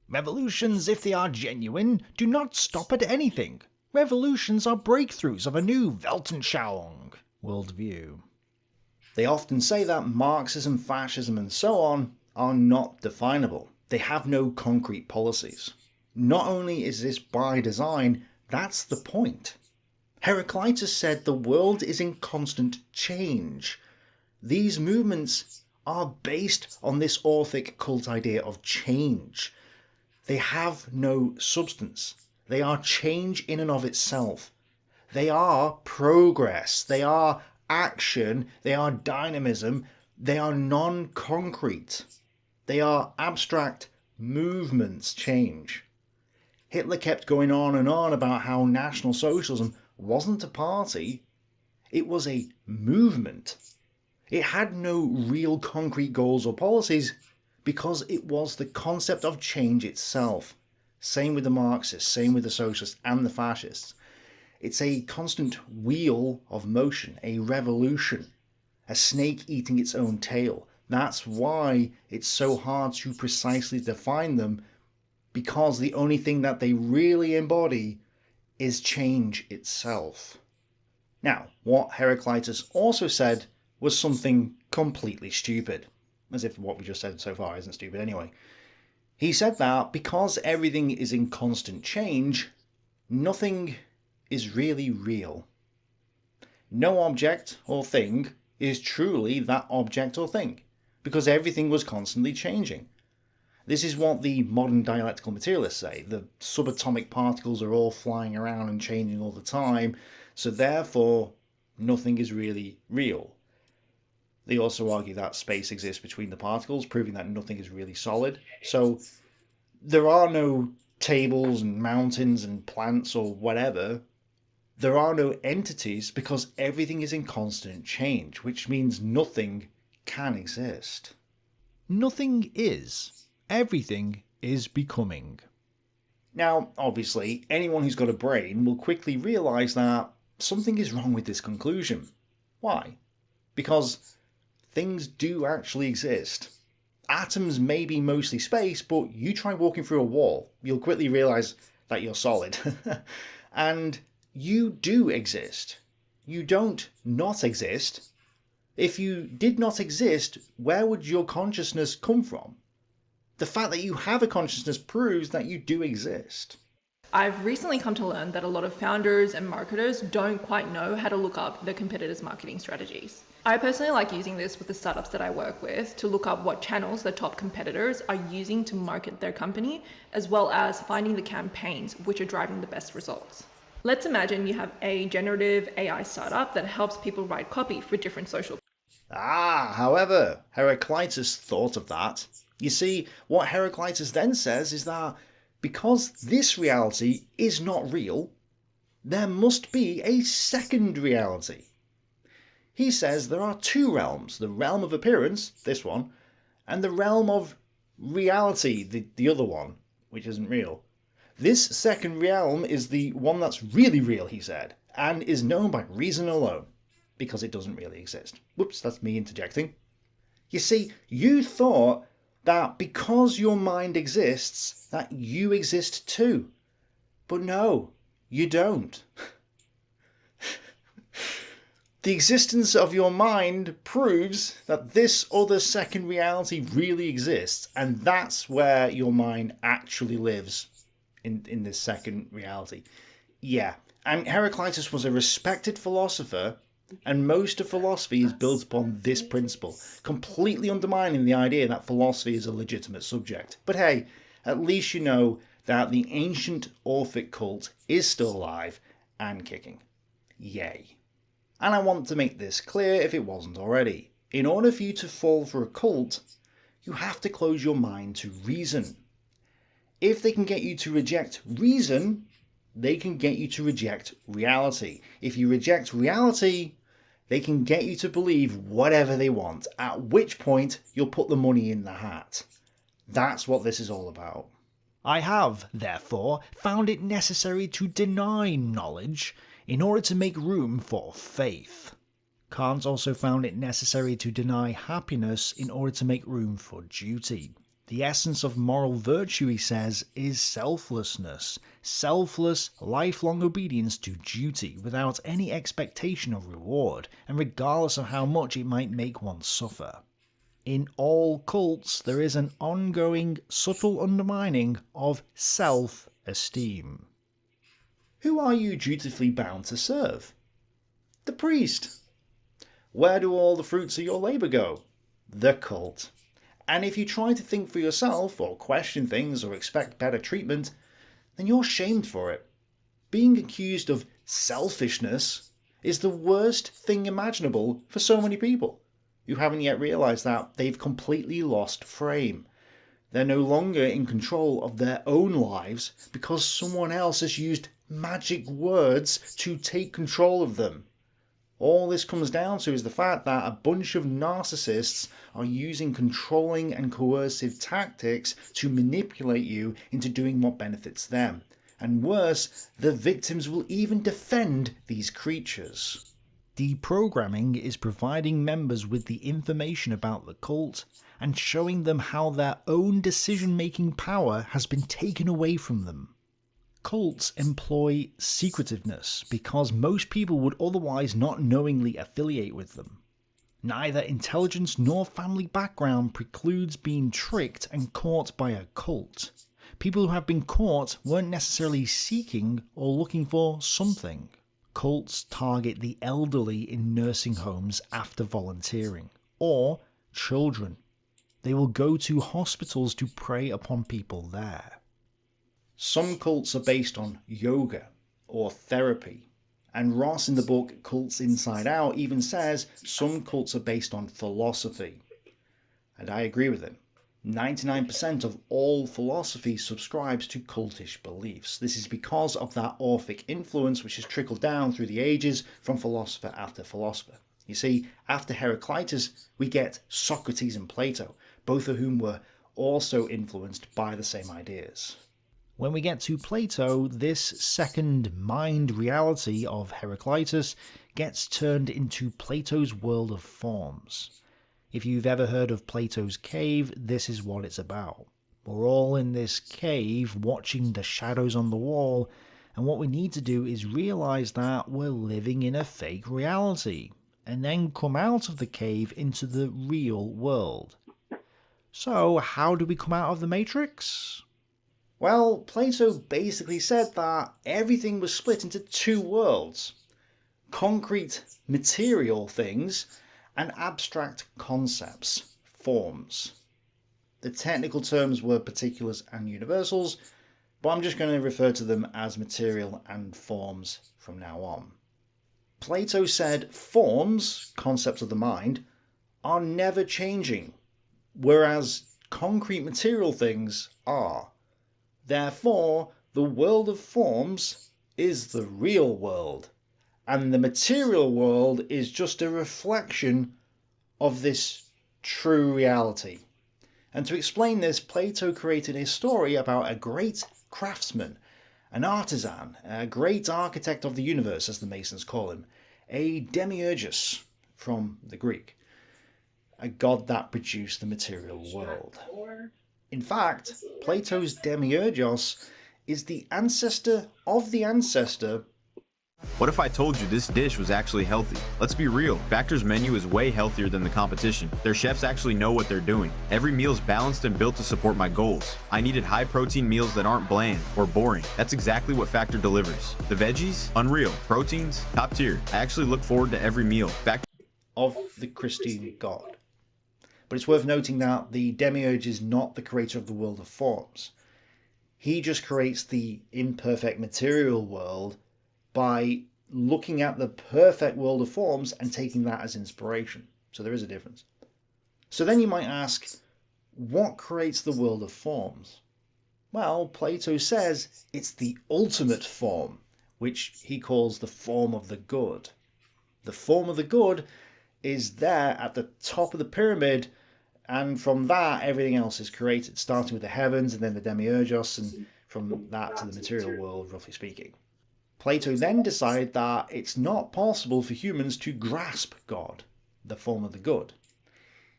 Revolutions, if they are genuine, do not stop at anything. Revolutions are breakthroughs of a new Weltanschauung worldview. They often say that Marxism, fascism and so on are not definable. They have no concrete policies. Not only is this by design, that's the point. Heraclitus said the world is in constant change. These movements are based on this Orphic cult idea of change. They have no substance. They are change in and of itself. They are progress. They are action. They are dynamism. They are non-concrete. They are abstract movements change. Hitler kept going on and on about how National Socialism wasn't a party, it was a movement. It had no real concrete goals or policies because it was the concept of change itself. Same with the Marxists, same with the Socialists and the Fascists. It's a constant wheel of motion, a revolution, a snake eating its own tail. That's why it's so hard to precisely define them, because the only thing that they really embody is change itself. Now, what Heraclitus also said was something completely stupid, as if what we just said so far isn't stupid anyway. He said that because everything is in constant change, nothing is really real. No object or thing is truly that object or thing, because everything was constantly changing. This is what the modern dialectical materialists say. The subatomic particles are all flying around and changing all the time, so therefore nothing is really real. They also argue that space exists between the particles, proving that nothing is really solid. So there are no tables and mountains and plants or whatever. There are no entities because everything is in constant change, which means nothing can exist. Nothing is. Everything is becoming. Now, obviously, anyone who's got a brain will quickly realise that something is wrong with this conclusion. Why? Because things do actually exist. Atoms may be mostly space, but you try walking through a wall, you'll quickly realise that you're solid. And you do exist. You don't not exist. If you did not exist, where would your consciousness come from? The fact that you have a consciousness proves that you do exist. I've recently come to learn that a lot of founders and marketers don't quite know how to look up the competitors' marketing strategies. I personally like using this with the startups that I work with to look up what channels the top competitors are using to market their company, as well as finding the campaigns which are driving the best results. Let's imagine you have a generative AI startup that helps people write copy for different social. However, Heraclitus thought of that. You see, what Heraclitus then says is that because this reality is not real, there must be a second reality. He says there are two realms, the realm of appearance, this one, and the realm of reality, the other one, which isn't real. This second realm is the one that's really real, he said, and is known by reason alone, because it doesn't really exist. Whoops, that's me interjecting. You see, you thought that because your mind exists, that you exist too. But no, you don't. The existence of your mind proves that this other second reality really exists, and that's where your mind actually lives, in this second reality. Yeah, and Heraclitus was a respected philosopher, and most of philosophy is built upon this principle, completely undermining the idea that philosophy is a legitimate subject. But hey, at least you know that the ancient Orphic cult is still alive and kicking. Yay. And I want to make this clear if it wasn't already. In order for you to fall for a cult, you have to close your mind to reason. If they can get you to reject reason, they can get you to reject reality. If you reject reality, they can get you to believe whatever they want, at which point you'll put the money in the hat. That's what this is all about. I have, therefore, found it necessary to deny knowledge in order to make room for faith. Kant also found it necessary to deny happiness in order to make room for duty. The essence of moral virtue, he says, is selflessness. Selfless, lifelong obedience to duty without any expectation of reward, and regardless of how much it might make one suffer. In all cults, there is an ongoing, subtle undermining of self-esteem. Who are you dutifully bound to serve? The priest. Where do all the fruits of your labour go? The cult. And if you try to think for yourself, or question things, or expect better treatment, then you're shamed for it. Being accused of selfishness is the worst thing imaginable for so many people who haven't yet realised that they've completely lost frame. They're no longer in control of their own lives because someone else has used magic words to take control of them. All this comes down to is the fact that a bunch of narcissists are using controlling and coercive tactics to manipulate you into doing what benefits them. And worse, the victims will even defend these creatures. Deprogramming is providing members with the information about the cult and showing them how their own decision-making power has been taken away from them. Cults employ secretiveness because most people would otherwise not knowingly affiliate with them. Neither intelligence nor family background precludes being tricked and caught by a cult. People who have been caught weren't necessarily seeking or looking for something. Cults target the elderly in nursing homes after volunteering, or children. They will go to hospitals to prey upon people there. Some cults are based on yoga or therapy. And Ross in the book Cults Inside Out even says some cults are based on philosophy. And I agree with him. 99% of all philosophy subscribes to cultish beliefs. This is because of that Orphic influence which has trickled down through the ages from philosopher after philosopher. You see, after Heraclitus, we get Socrates and Plato, both of whom were also influenced by the same ideas. When we get to Plato, this second mind reality of Heraclitus gets turned into Plato's world of forms. If you've ever heard of Plato's cave, this is what it's about. We're all in this cave watching the shadows on the wall, and what we need to do is realise that we're living in a fake reality, and then come out of the cave into the real world. So, how do we come out of the Matrix? Well, Plato basically said that everything was split into two worlds. Concrete, material things, and abstract concepts, forms. The technical terms were particulars and universals, but I'm just going to refer to them as material and forms from now on. Plato said forms, concepts of the mind, are never changing, whereas concrete material things are. Therefore, the world of forms is the real world, and the material world is just a reflection of this true reality. And to explain this, Plato created a story about a great craftsman, an artisan, a great architect of the universe, as the Masons call him, a demiurgus from the Greek, a god that produced the material world. In fact, Plato's demiurgos is the ancestor of the ancestor. What if I told you this dish was actually healthy? Let's be real, Factor's menu is way healthier than the competition. Their chefs actually know what they're doing. Every meal's balanced and built to support my goals. I needed high protein meals that aren't bland or boring. That's exactly what Factor delivers. The veggies, unreal. Proteins, top tier. I actually look forward to every meal. Factor Of the Christian god. But it's worth noting that the demiurge is not the creator of the world of forms. He just creates the imperfect material world by looking at the perfect world of forms and taking that as inspiration. So there is a difference. So then you might ask, what creates the world of forms? Well, Plato says it's the ultimate form, which he calls the form of the good. The form of the good is there at the top of the pyramid, and from that everything else is created, starting with the heavens and then the demiurgos, and from that to the material world, roughly speaking. Plato then decided that it's not possible for humans to grasp God, the form of the good.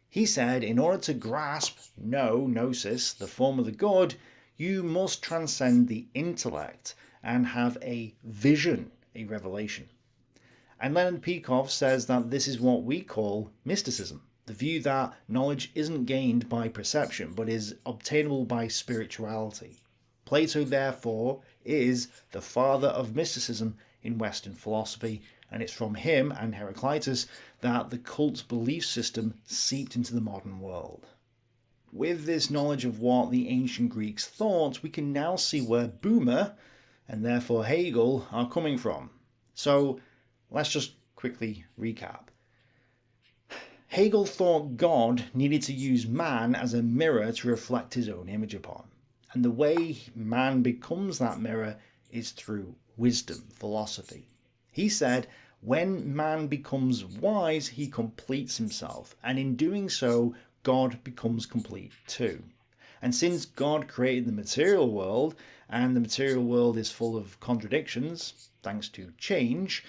He said in order to grasp gnosis, the form of the good, you must transcend the intellect and have a vision, a revelation. And Leonard Peikoff says that this is what we call mysticism, the view that knowledge isn't gained by perception but is obtainable by spirituality. Plato, therefore, is the father of mysticism in Western philosophy, and it's from him and Heraclitus that the cult belief system seeped into the modern world. With this knowledge of what the ancient Greeks thought, we can now see where Boomer, and therefore Hegel, are coming from. So let's just quickly recap. Hegel thought God needed to use man as a mirror to reflect his own image upon. And the way man becomes that mirror is through wisdom, philosophy. He said, when man becomes wise, he completes himself, and in doing so, God becomes complete too. And since God created the material world, and the material world is full of contradictions, thanks to change,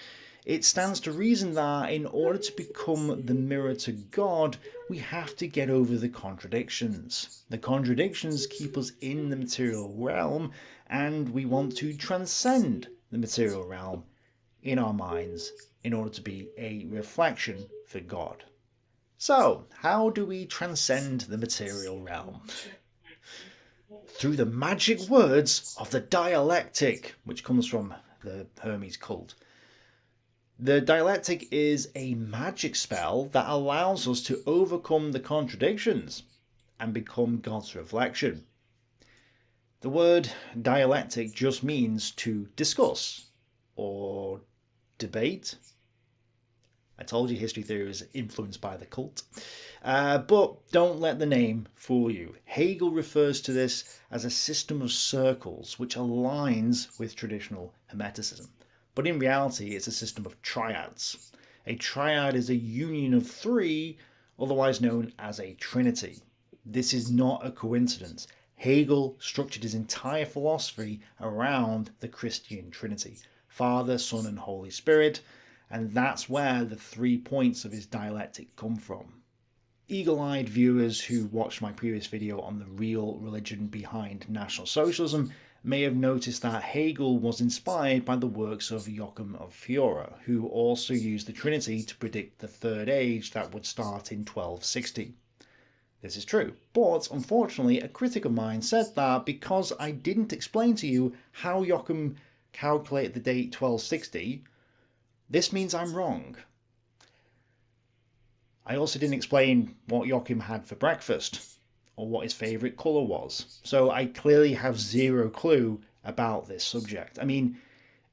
it stands to reason that in order to become the mirror to God, we have to get over the contradictions. The contradictions keep us in the material realm, and we want to transcend the material realm in our minds in order to be a reflection for God. So, how do we transcend the material realm? Through the magic words of the dialectic, which comes from the Hermes cult. The dialectic is a magic spell that allows us to overcome the contradictions. and become God's reflection. The word dialectic just means to discuss or debate. I told you history theory is influenced by the cult. But don't let the name fool you. Hegel refers to this as a system of circles which aligns with traditional Hermeticism. But in reality, it's a system of triads. A triad is a union of three, otherwise known as a trinity. This is not a coincidence. Hegel structured his entire philosophy around the Christian Trinity, Father, Son, and Holy Spirit, and that's where the 3 points of his dialectic come from. Eagle-eyed viewers who watched my previous video on the real religion behind National Socialism may have noticed that Hegel was inspired by the works of Joachim of Fiore, who also used the Trinity to predict the Third Age that would start in 1260. This is true, but unfortunately a critic of mine said that because I didn't explain to you how Joachim calculated the date 1260, this means I'm wrong. I also didn't explain what Joachim had for breakfast, or what his favourite colour was, so I clearly have zero clue about this subject. I mean,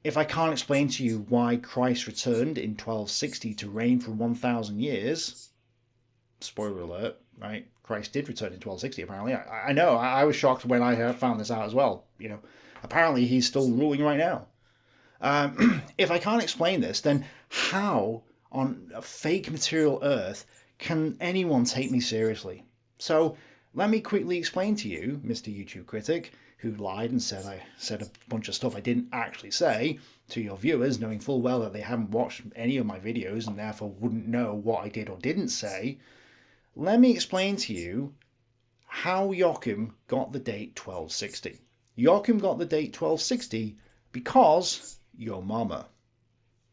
if I can't explain to you why Christ returned in 1260 to reign for 1,000 years, spoiler alert, right? Christ did return in 1260 apparently. I know, I was shocked when I found this out as well. You know, apparently he's still ruling right now. If I can't explain this, then how on a fake material Earth can anyone take me seriously? So let me quickly explain to you, Mr. YouTube critic, who lied and said I said a bunch of stuff I didn't actually say, to your viewers, knowing full well that they haven't watched any of my videos and therefore wouldn't know what I did or didn't say. Let me explain to you how Joachim got the date 1260. Joachim got the date 1260 because your mama.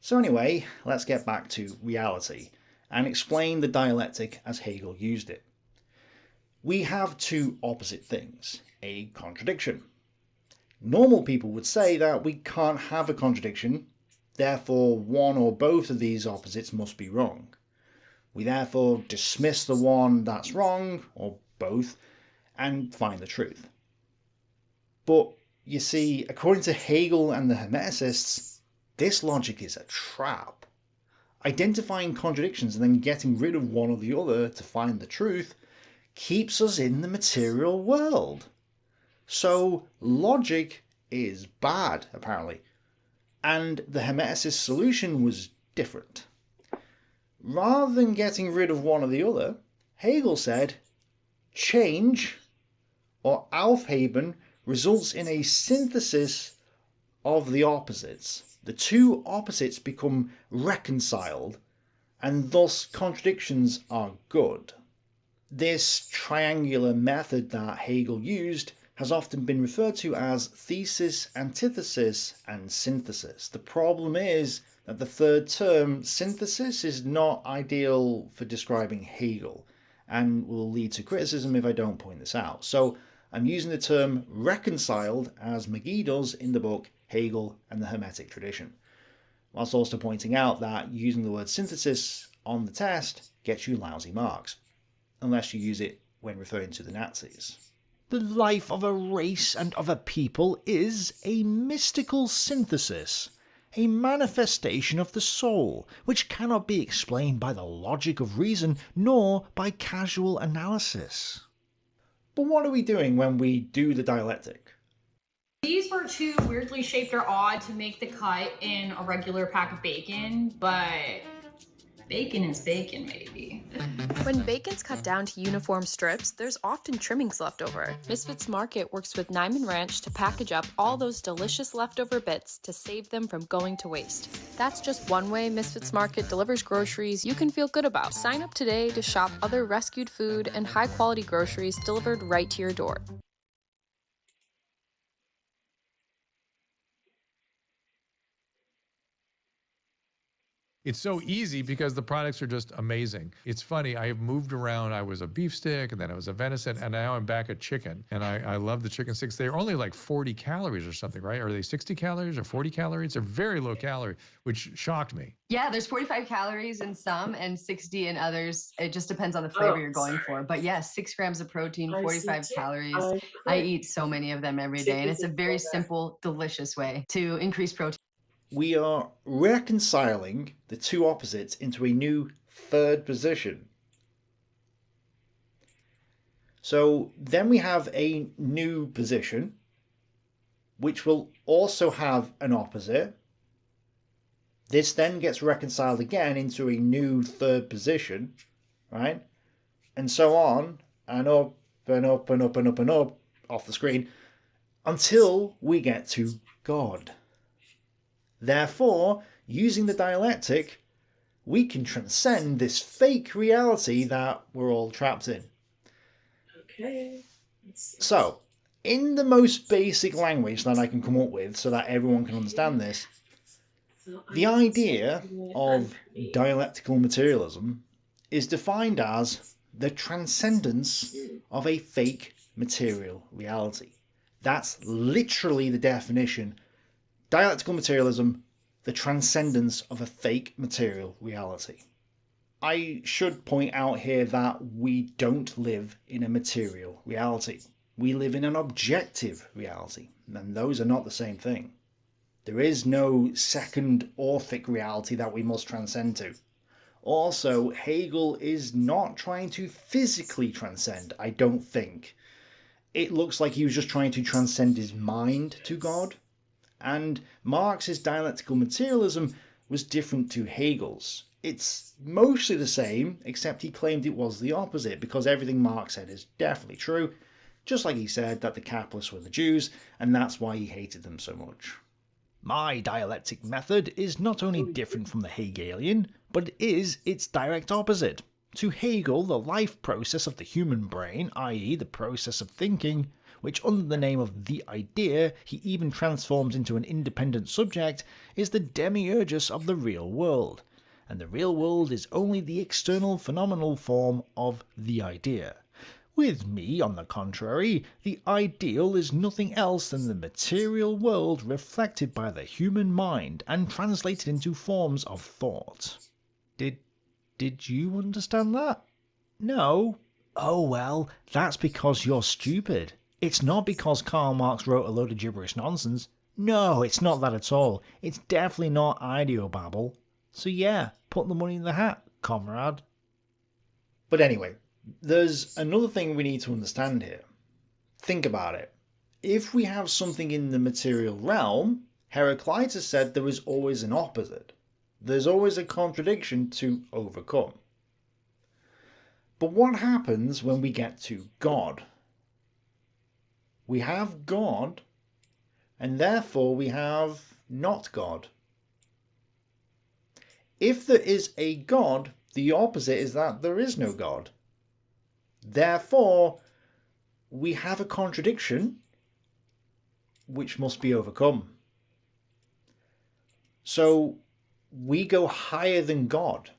So anyway, let's get back to reality and explain the dialectic as Hegel used it. We have two opposite things, a contradiction. Normal people would say that we can't have a contradiction, therefore one or both of these opposites must be wrong. We therefore dismiss the one that's wrong, or both, and find the truth. But you see, according to Hegel and the Hermeticists, this logic is a trap. Identifying contradictions and then getting rid of one or the other to find the truth keeps us in the material world. So logic is bad, apparently. And the Hermeticist solution was different. Rather than getting rid of one or the other, Hegel said, change, or Aufheben, results in a synthesis of the opposites. The two opposites become reconciled, and thus contradictions are good. This triangular method that Hegel used has often been referred to as thesis, antithesis, and synthesis. The problem is that the third term, synthesis, is not ideal for describing Hegel, and will lead to criticism if I don't point this out. So I'm using the term reconciled as McGee does in the book Hegel and the Hermetic Tradition, whilst also pointing out that using the word synthesis on the test gets you lousy marks, unless you use it when referring to the Nazis. The life of a race and of a people is a mystical synthesis, a manifestation of the soul, which cannot be explained by the logic of reason nor by casual analysis. But what are we doing when we do the dialectic? These were too weirdly shaped or odd to make the cut in a regular pack of bacon, but bacon is bacon, maybe. When bacon's cut down to uniform strips, there's often trimmings left over. Misfits Market works with Nyman Ranch to package up all those delicious leftover bits to save them from going to waste. That's just one way Misfits Market delivers groceries you can feel good about. Sign up today to shop other rescued food and high-quality groceries delivered right to your door. It's so easy because the products are just amazing. It's funny, I have moved around. I was a beef stick, and then I was a venison, and now I'm back at chicken. And I love the chicken sticks. They're only like 40 calories or something, right? Are they 60 calories or 40 calories? They're very low calorie, which shocked me. Yeah, there's 45 calories in some and 60 in others. It just depends on the flavor you're going for. But yeah, 6 grams of protein, 45 calories. I eat so many of them every day, and it's a very simple, delicious way to increase protein. We are reconciling the two opposites into a new third position. So then we have a new position, which will also have an opposite. This then gets reconciled again into a new third position, right? And so on, and up, and up, and up, and up, and up, off the screen, until we get to God. Therefore, using the dialectic, we can transcend this fake reality that we're all trapped in. Okay. So, in the most basic language that I can come up with so that everyone can understand this, the idea of dialectical materialism is defined as the transcendence of a fake material reality. That's literally the definition. Dialectical materialism, the transcendence of a fake material reality. I should point out here that we don't live in a material reality. We live in an objective reality, and those are not the same thing. There is no second orphic reality that we must transcend to. Also, Hegel is not trying to physically transcend, I don't think. It looks like he was just trying to transcend his mind to God. And Marx's dialectical materialism was different to Hegel's. It's mostly the same, except he claimed it was the opposite, because everything Marx said is definitely true, just like he said that the capitalists were the Jews, and that's why he hated them so much. My dialectic method is not only different from the Hegelian, but it is its direct opposite. To Hegel, the life process of the human brain, i.e. the process of thinking, which under the name of the idea he even transforms into an independent subject, is the demiurgus of the real world, and the real world is only the external phenomenal form of the idea. With me, on the contrary, the ideal is nothing else than the material world reflected by the human mind and translated into forms of thought. Did you understand that? No? Oh well, that's because you're stupid. It's not because Karl Marx wrote a load of gibberish nonsense. No, it's not that at all. It's definitely not ideobabble. So yeah, put the money in the hat, comrade. But anyway, there's another thing we need to understand here. Think about it. If we have something in the material realm, Heraclitus said there is always an opposite. There's always a contradiction to overcome. But what happens when we get to God? We have God, and therefore we have not God. If there is a God, the opposite is that there is no God. Therefore, we have a contradiction which must be overcome. So, we go higher than God.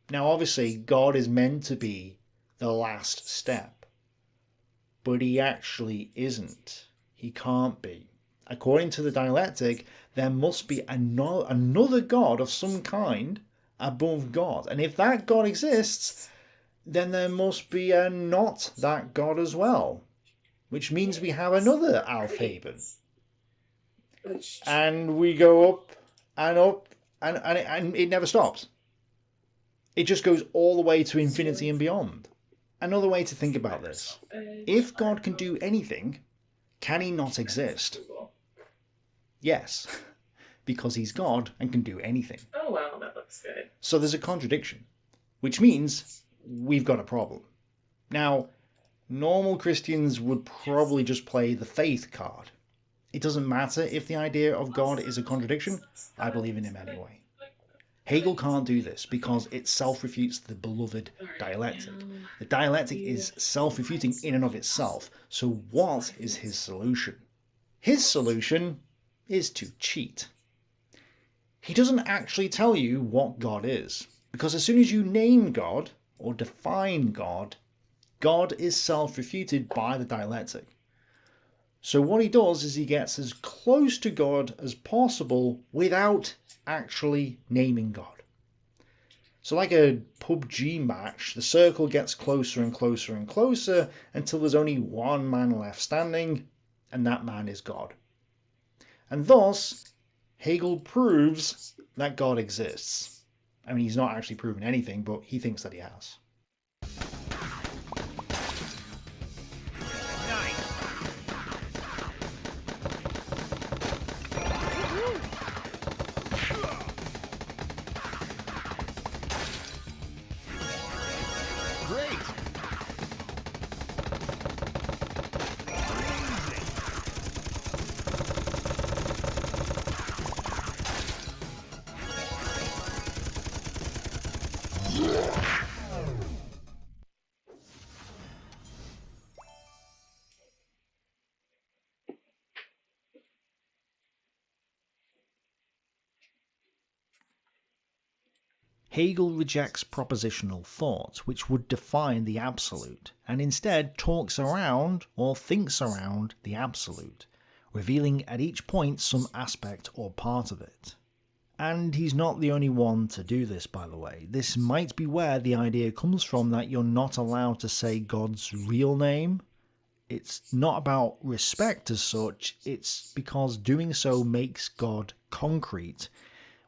Now, obviously, God is meant to be the last step, but he actually isn't. He can't be. According to the dialectic, there must be another God of some kind above God. And if that God exists, then there must be a not that God as well, which means we have another Alfhaben. And we go up, and it never stops. It just goes all the way to infinity and beyond. Another way to think about this. If God can do anything, can he not exist? Yes, because he's God and can do anything. Oh wow, that looks good. So there's a contradiction, which means we've got a problem. Now, normal Christians would probably just play the faith card. It doesn't matter if the idea of God is a contradiction, I believe in him anyway. Hegel can't do this because it self-refutes the beloved dialectic. The dialectic is self-refuting in and of itself, so what is his solution? His solution is to cheat. He doesn't actually tell you what God is, because as soon as you name God, or define God, God is self-refuted by the dialectic. So what he does is he gets as close to God as possible without actually naming God. So like a PUBG match, the circle gets closer and closer and closer until there's only one man left standing, and that man is God. And thus, Hegel proves that God exists. I mean, he's not actually proven anything, but he thinks that he has. Hegel rejects propositional thought, which would define the absolute, and instead talks around or thinks around the absolute, revealing at each point some aspect or part of it. And he's not the only one to do this, by the way. This might be where the idea comes from that you're not allowed to say God's real name. It's not about respect as such, it's because doing so makes God concrete,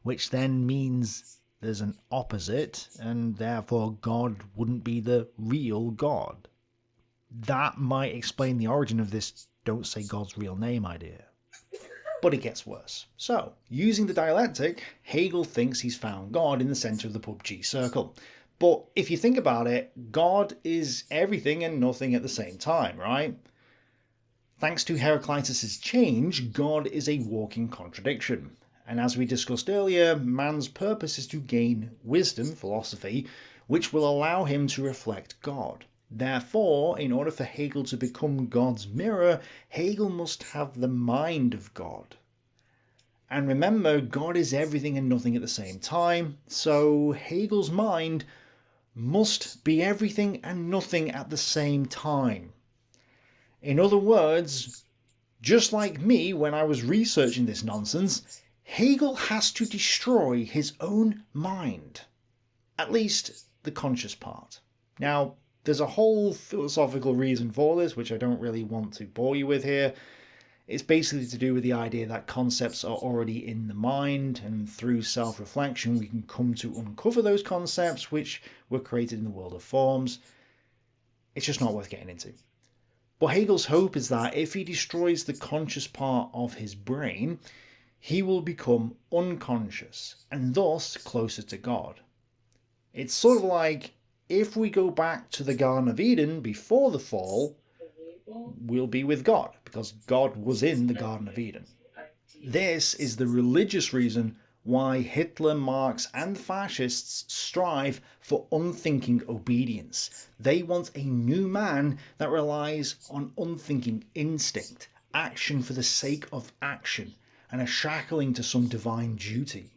which then means there's an opposite, and therefore God wouldn't be the real God. That might explain the origin of this don't say God's real name idea. But it gets worse. So, using the dialectic, Hegel thinks he's found God in the centre of the PUBG circle. But if you think about it, God is everything and nothing at the same time, right? Thanks to Heraclitus' change, God is a walking contradiction. And as we discussed earlier, man's purpose is to gain wisdom, philosophy, which will allow him to reflect God. Therefore, in order for Hegel to become God's mirror, Hegel must have the mind of God. And remember, God is everything and nothing at the same time, so Hegel's mind must be everything and nothing at the same time. In other words, just like me when I was researching this nonsense, Hegel has to destroy his own mind. At least, the conscious part. Now, there's a whole philosophical reason for this, which I don't really want to bore you with here. It's basically to do with the idea that concepts are already in the mind, and through self-reflection we can come to uncover those concepts which were created in the world of forms. It's just not worth getting into. But Hegel's hope is that if he destroys the conscious part of his brain, he will become unconscious, and thus closer to God. It's sort of like, if we go back to the Garden of Eden before the fall, we'll be with God, because God was in the Garden of Eden. This is the religious reason why Hitler, Marx, and fascists strive for unthinking obedience. They want a new man that relies on unthinking instinct, action for the sake of action, and a shackling to some divine duty.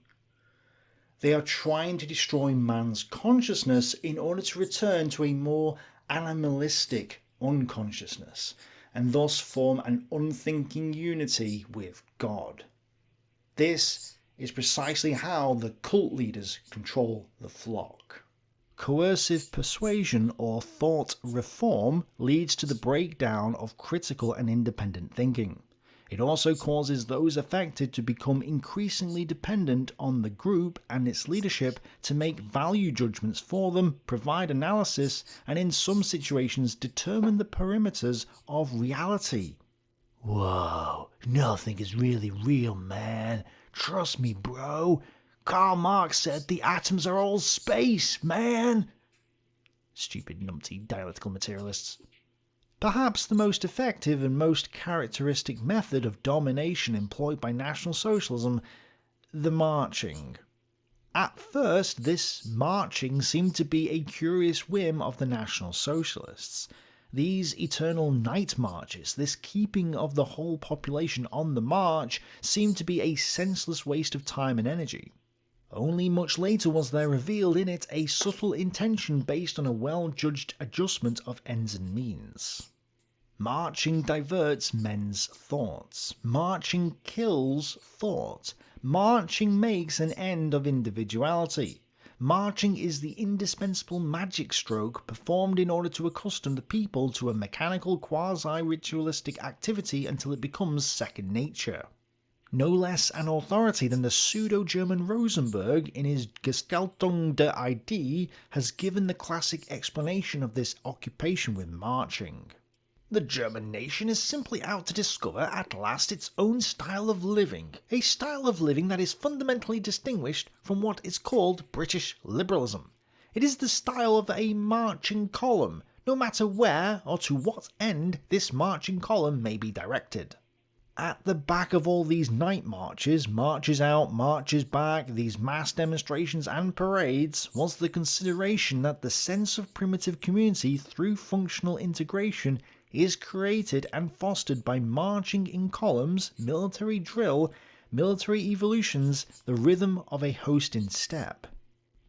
They are trying to destroy man's consciousness in order to return to a more animalistic unconsciousness, and thus form an unthinking unity with God. This is precisely how the cult leaders control the flock. Coercive persuasion or thought reform leads to the breakdown of critical and independent thinking. It also causes those affected to become increasingly dependent on the group and its leadership to make value judgments for them, provide analysis, and in some situations determine the perimeters of reality. Whoa, nothing is really real, man. Trust me, bro. Karl Marx said the atoms are all space, man. Stupid numpty dialectical materialists. Perhaps the most effective and most characteristic method of domination employed by National Socialism, the marching. At first, this marching seemed to be a curious whim of the National Socialists. These eternal night marches, this keeping of the whole population on the march, seemed to be a senseless waste of time and energy. Only much later was there revealed in it a subtle intention based on a well-judged adjustment of ends and means. Marching diverts men's thoughts. Marching kills thought. Marching makes an end of individuality. Marching is the indispensable magic stroke performed in order to accustom the people to a mechanical quasi-ritualistic activity until it becomes second nature. No less an authority than the pseudo-German Rosenberg in his Gestaltung der Idee has given the classic explanation of this occupation with marching. The German nation is simply out to discover at last its own style of living, a style of living that is fundamentally distinguished from what is called British liberalism. It is the style of a marching column, no matter where or to what end this marching column may be directed. At the back of all these night marches, marches out, marches back, these mass demonstrations and parades, was the consideration that the sense of primitive community through functional integration is created and fostered by marching in columns, military drill, military evolutions, the rhythm of a host in step.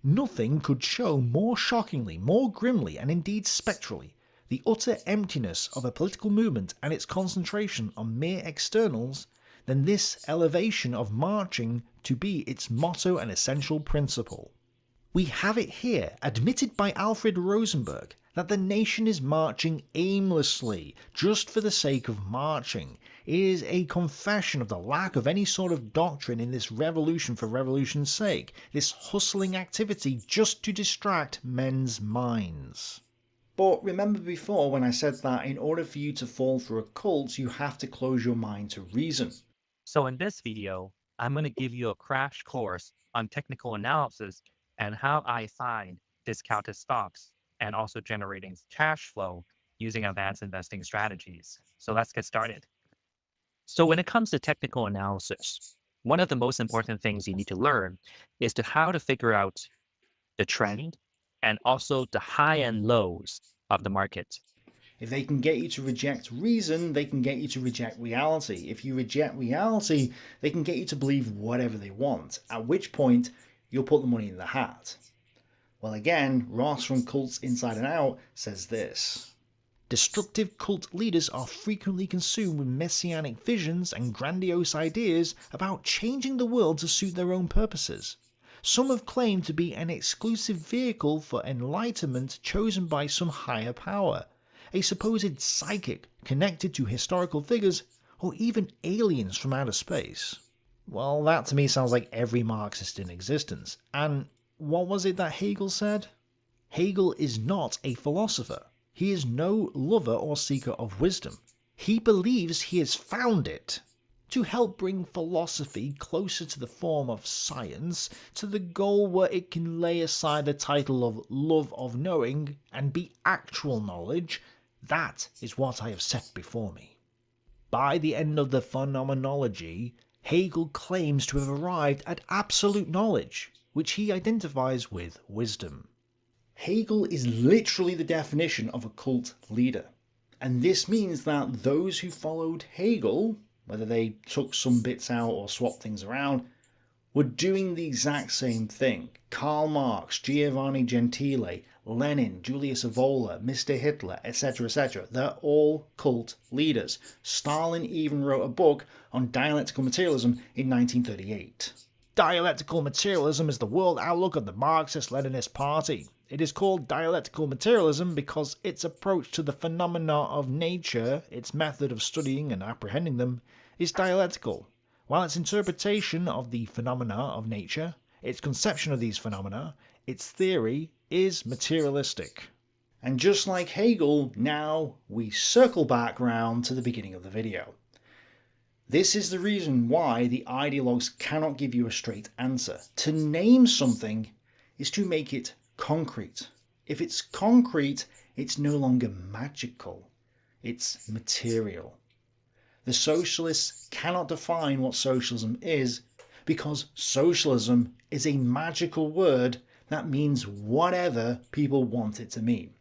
Nothing could show more shockingly, more grimly, and indeed spectrally, the utter emptiness of a political movement and its concentration on mere externals than this elevation of marching to be its motto and essential principle. We have it here, admitted by Alfred Rosenberg, that the nation is marching aimlessly, just for the sake of marching. It is a confession of the lack of any sort of doctrine in this revolution for revolution's sake, this hustling activity just to distract men's minds. But remember before when I said that in order for you to fall for a cult, you have to close your mind to reason. So in this video, I'm going to give you a crash course on technical analysis and how I find discounted stocks and also generating cash flow using advanced investing strategies. So let's get started. So when it comes to technical analysis, one of the most important things you need to learn is how to figure out the trend and also the high and lows of the market. If they can get you to reject reason, they can get you to reject reality. If you reject reality, they can get you to believe whatever they want, at which point you'll put the money in the hat. Well, again, Ross from Cults Inside and Out says this. Destructive cult leaders are frequently consumed with messianic visions and grandiose ideas about changing the world to suit their own purposes. Some have claimed to be an exclusive vehicle for enlightenment chosen by some higher power, a supposed psychic connected to historical figures, or even aliens from outer space. Well, that to me sounds like every Marxist in existence. And what was it that Hegel said? Hegel is not a philosopher. He is no lover or seeker of wisdom. He believes he has found it. To help bring philosophy closer to the form of science, to the goal where it can lay aside the title of love of knowing and be actual knowledge, that is what I have set before me. By the end of the Phenomenology, Hegel claims to have arrived at absolute knowledge, which he identifies with wisdom. Hegel is literally the definition of a cult leader. And this means that those who followed Hegel, whether they took some bits out or swapped things around, were doing the exact same thing. Karl Marx, Giovanni Gentile, Lenin, Julius Evola, Mr. Hitler, etc., etc. They're all cult leaders. Stalin even wrote a book on dialectical materialism in 1938. Dialectical materialism is the world outlook of the Marxist-Leninist Party. It is called dialectical materialism because its approach to the phenomena of nature, its method of studying and apprehending them, is dialectical, while its interpretation of the phenomena of nature, its conception of these phenomena, its theory, is materialistic. And just like Hegel, now we circle back round to the beginning of the video. This is the reason why the ideologues cannot give you a straight answer. To name something is to make it concrete. If it's concrete, it's no longer magical. It's material. The socialists cannot define what socialism is because socialism is a magical word that means whatever people want it to mean.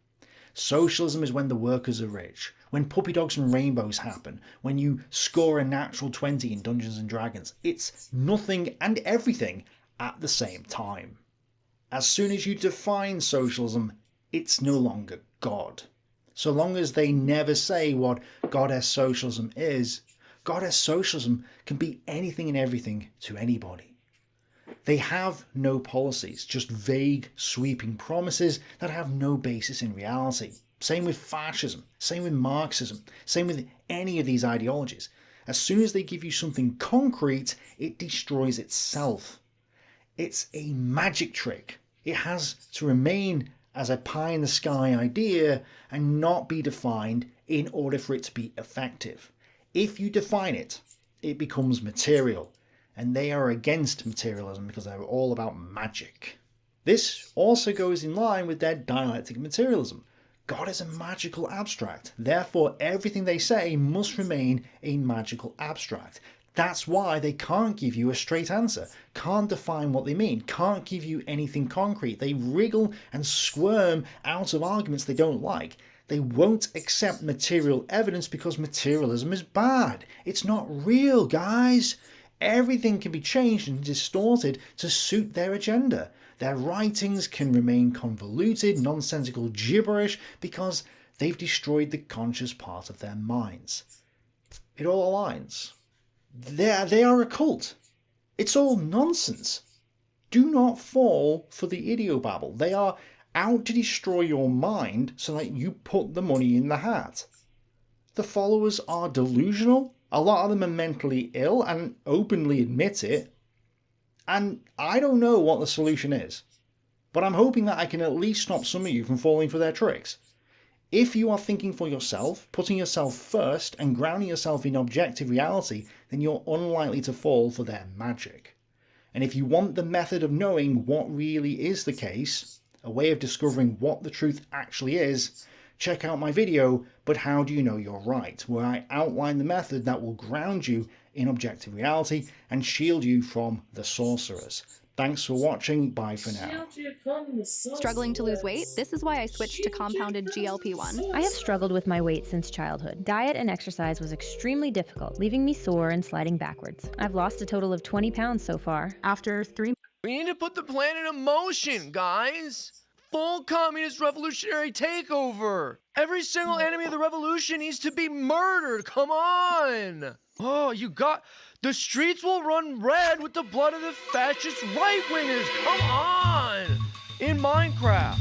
Socialism is when the workers are rich, when puppy dogs and rainbows happen, when you score a natural 20 in Dungeons and Dragons. It's nothing and everything at the same time. As soon as you define socialism, it's no longer God. So long as they never say what Goddess socialism is, Goddess socialism can be anything and everything to anybody. They have no policies, just vague, sweeping promises that have no basis in reality. Same with fascism, same with Marxism, same with any of these ideologies. As soon as they give you something concrete, it destroys itself. It's a magic trick. It has to remain as a pie-in-the-sky idea and not be defined in order for it to be effective. If you define it, it becomes material, and they are against materialism because they're all about magic. This also goes in line with their dialectic materialism. God is a magical abstract, therefore everything they say must remain a magical abstract. That's why they can't give you a straight answer, can't define what they mean, can't give you anything concrete. They wriggle and squirm out of arguments they don't like. They won't accept material evidence because materialism is bad. It's not real, guys. Everything can be changed and distorted to suit their agenda. Their writings can remain convoluted, nonsensical gibberish because they've destroyed the conscious part of their minds. It all aligns. They are a cult. It's all nonsense. Do not fall for the idiobabble. They are out to destroy your mind so that you put the money in the hat. The followers are delusional. A lot of them are mentally ill and openly admit it. And I don't know what the solution is, but I'm hoping that I can at least stop some of you from falling for their tricks. If you are thinking for yourself, putting yourself first and grounding yourself in objective reality, then you're unlikely to fall for their magic. And if you want the method of knowing what really is the case, a way of discovering what the truth actually is, check out my video, But How Do You Know You're Right, where I outline the method that will ground you in objective reality and shield you from the sorcerers. Thanks for watching, bye for now. Struggling to lose weight? This is why I switched to compounded GLP-1. I have struggled with my weight since childhood. Diet and exercise was extremely difficult, leaving me sore and sliding backwards. I've lost a total of 20 pounds so far. After 3 We need to put the plan into motion, guys! Full communist revolutionary takeover! Every single enemy of the revolution needs to be murdered! Come on! Oh, the streets will run red with the blood of the fascist right-wingers! Come on! In Minecraft.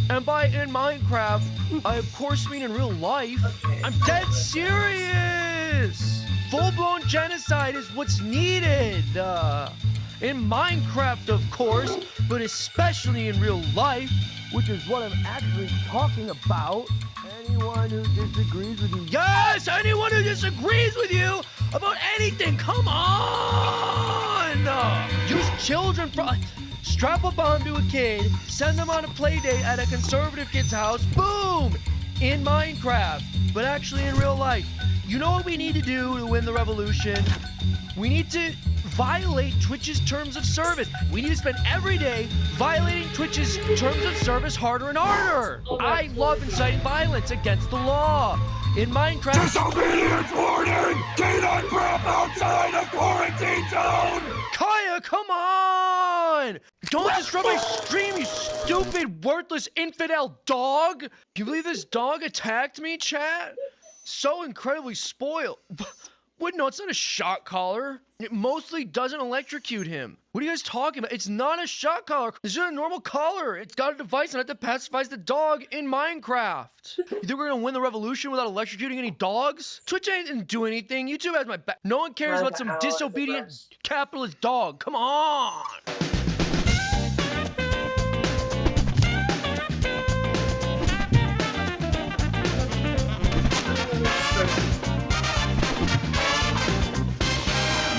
And by in Minecraft, I of course mean in real life. I'm dead serious! Full-blown genocide is what's needed! In Minecraft, of course, but especially in real life, which is what I'm actually talking about. Anyone who disagrees with you. Yes! Anyone who disagrees with you about anything, come on! Use children for... Strap a bomb to a kid, send them on a play date at a conservative kid's house, boom! In Minecraft, but actually in real life. You know what we need to do to win the revolution? We need to violate Twitch's terms of service. We need to spend every day violating Twitch's terms of service harder and harder. I love inciting violence against the law. In Minecraft... Disobedience warning! Canine crap outside of quarantine zone! Kaya, come on! Don't disrupt my stream, you stupid, worthless infidel dog! Can you believe this dog attacked me, chat? So incredibly spoiled. What? No, it's not a shock collar. It mostly doesn't electrocute him. What are you guys talking about? It's not a shock collar. It's just a normal collar. It's got a device on it that pacifies the dog in Minecraft. You think we're gonna win the revolution without electrocuting any dogs? Twitch didn't do anything. YouTube has my back. No one cares about some disobedient capitalist dog. Come on.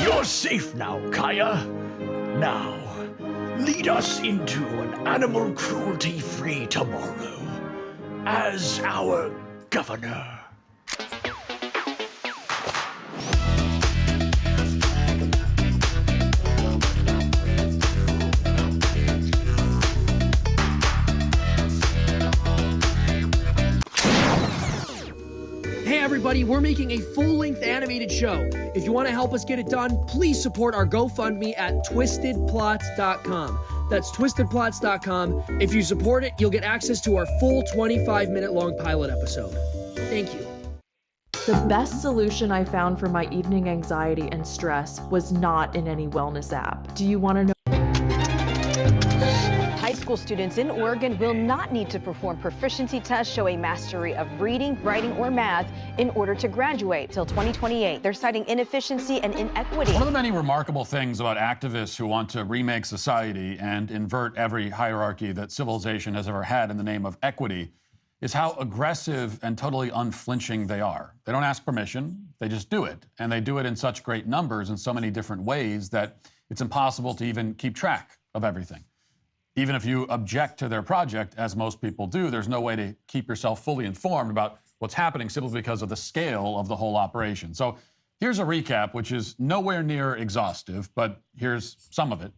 You're safe now, Kaya. Now, lead us into an animal cruelty-free tomorrow as our governor. February, we're making a full-length animated show. If you want to help us get it done, please support our GoFundMe at twistedplots.com. That's twistedplots.com. If you support it, you'll get access to our full 25-minute long pilot episode. Thank you. The best solution I found for my evening anxiety and stress was not in any wellness app. Do you want to know? High school students in Oregon will not need to perform proficiency tests showing mastery of reading, writing, or math in order to graduate till 2028. They're citing inefficiency and inequity. One of the many remarkable things about activists who want to remake society and invert every hierarchy that civilization has ever had in the name of equity is how aggressive and totally unflinching they are. They don't ask permission, they just do it. And they do it in such great numbers in so many different ways that it's impossible to even keep track of everything. Even if you object to their project, as most people do, there's no way to keep yourself fully informed about what's happening simply because of the scale of the whole operation. So here's a recap, which is nowhere near exhaustive, but here's some of it.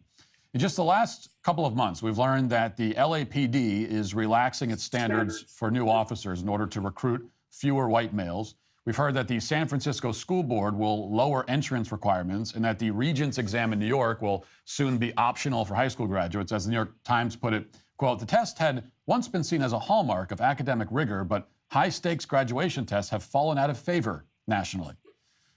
In just the last couple of months, we've learned that the LAPD is relaxing its standards for new officers in order to recruit fewer white males. We've heard that the San Francisco School Board will lower entrance requirements and that the Regents exam in New York will soon be optional for high school graduates. As the New York Times put it, quote, "The test had once been seen as a hallmark of academic rigor, but high-stakes graduation tests have fallen out of favor nationally."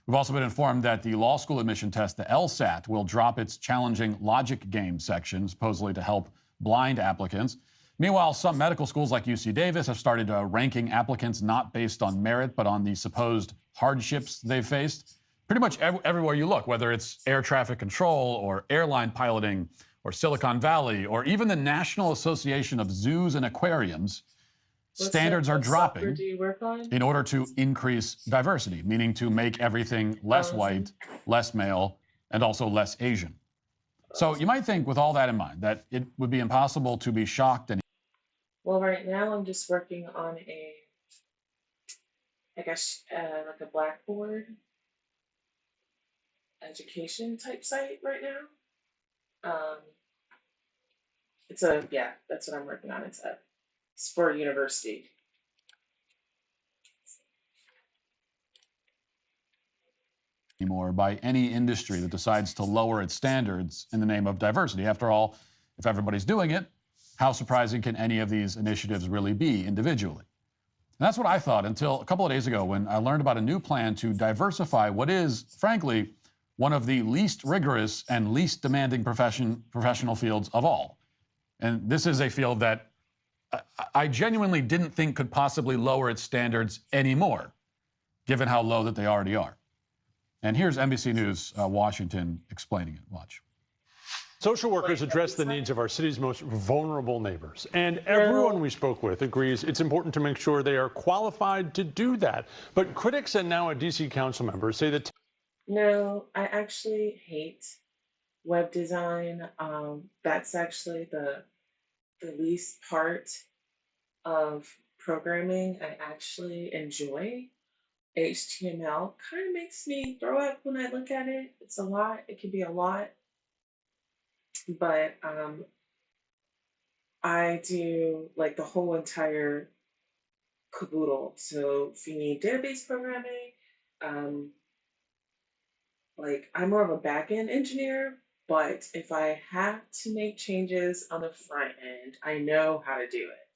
We've also been informed that the law school admission test, the LSAT, will drop its challenging logic game section, supposedly to help blind applicants. Meanwhile, some medical schools like UC Davis have started ranking applicants not based on merit, but on the supposed hardships they've faced. Pretty much everywhere you look, whether it's air traffic control or airline piloting or Silicon Valley or even the National Association of Zoos and Aquariums, standards are dropping do you work on? in order to increase diversity, meaning to make everything less white, less male, and also less Asian. So you might think, with all that in mind, that it would be impossible to be shocked and Well, right now I'm just working on like a Blackboard education type site right now. That's what I'm working on. It's for a university. anymore by any industry that decides to lower its standards in the name of diversity. After all, if everybody's doing it, how surprising can any of these initiatives really be individually? And that's what I thought until a couple of days ago when I learned about a new plan to diversify what is, frankly, one of the least rigorous and least demanding professional fields of all. And this is a field that I genuinely didn't think could possibly lower its standards anymore, given how low that they already are. And here's NBC News Washington explaining it. Watch. Social workers address the needs of our city's most vulnerable neighbors. And everyone we spoke with agrees it's important to make sure they are qualified to do that. But critics and now a DC council member say that... No, I actually hate web design. That's actually the least part of programming I actually enjoy. HTML kind of makes me throw up when I look at it. It's a lot. It can be a lot. But I do like the whole entire caboodle. So if you need database programming, like I'm more of a back-end engineer, but if I have to make changes on the front end, I know how to do it.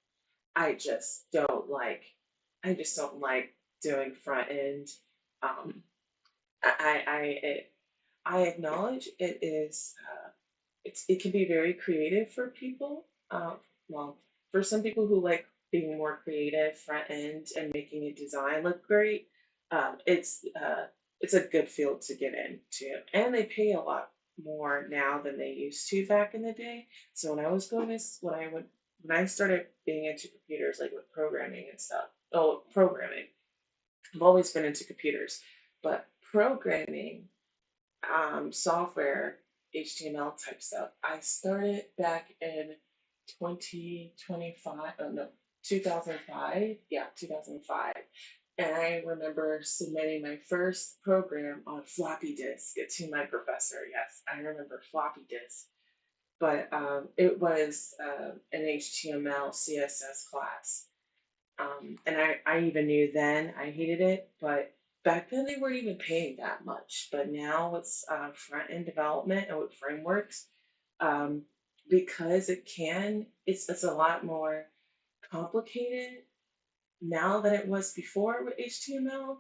I just don't like doing front end. I acknowledge it is it can be very creative for people. Well, for some people who like being more creative front end and making a design look great, it's a good field to get into, and they pay a lot more now than they used to back in the day. So when I started being into computers, like with programming and stuff. Oh, programming. I've always been into computers, but programming, software, HTML type stuff, I started back in 2005. Yeah, 2005. And I remember submitting my first program on floppy disk to my professor. Yes, I remember floppy disk. But it was an HTML, CSS class. And I even knew then I hated it, but back then they weren't even paying that much, but now it's front-end development and with frameworks, um, because it's a lot more complicated now than it was before with HTML.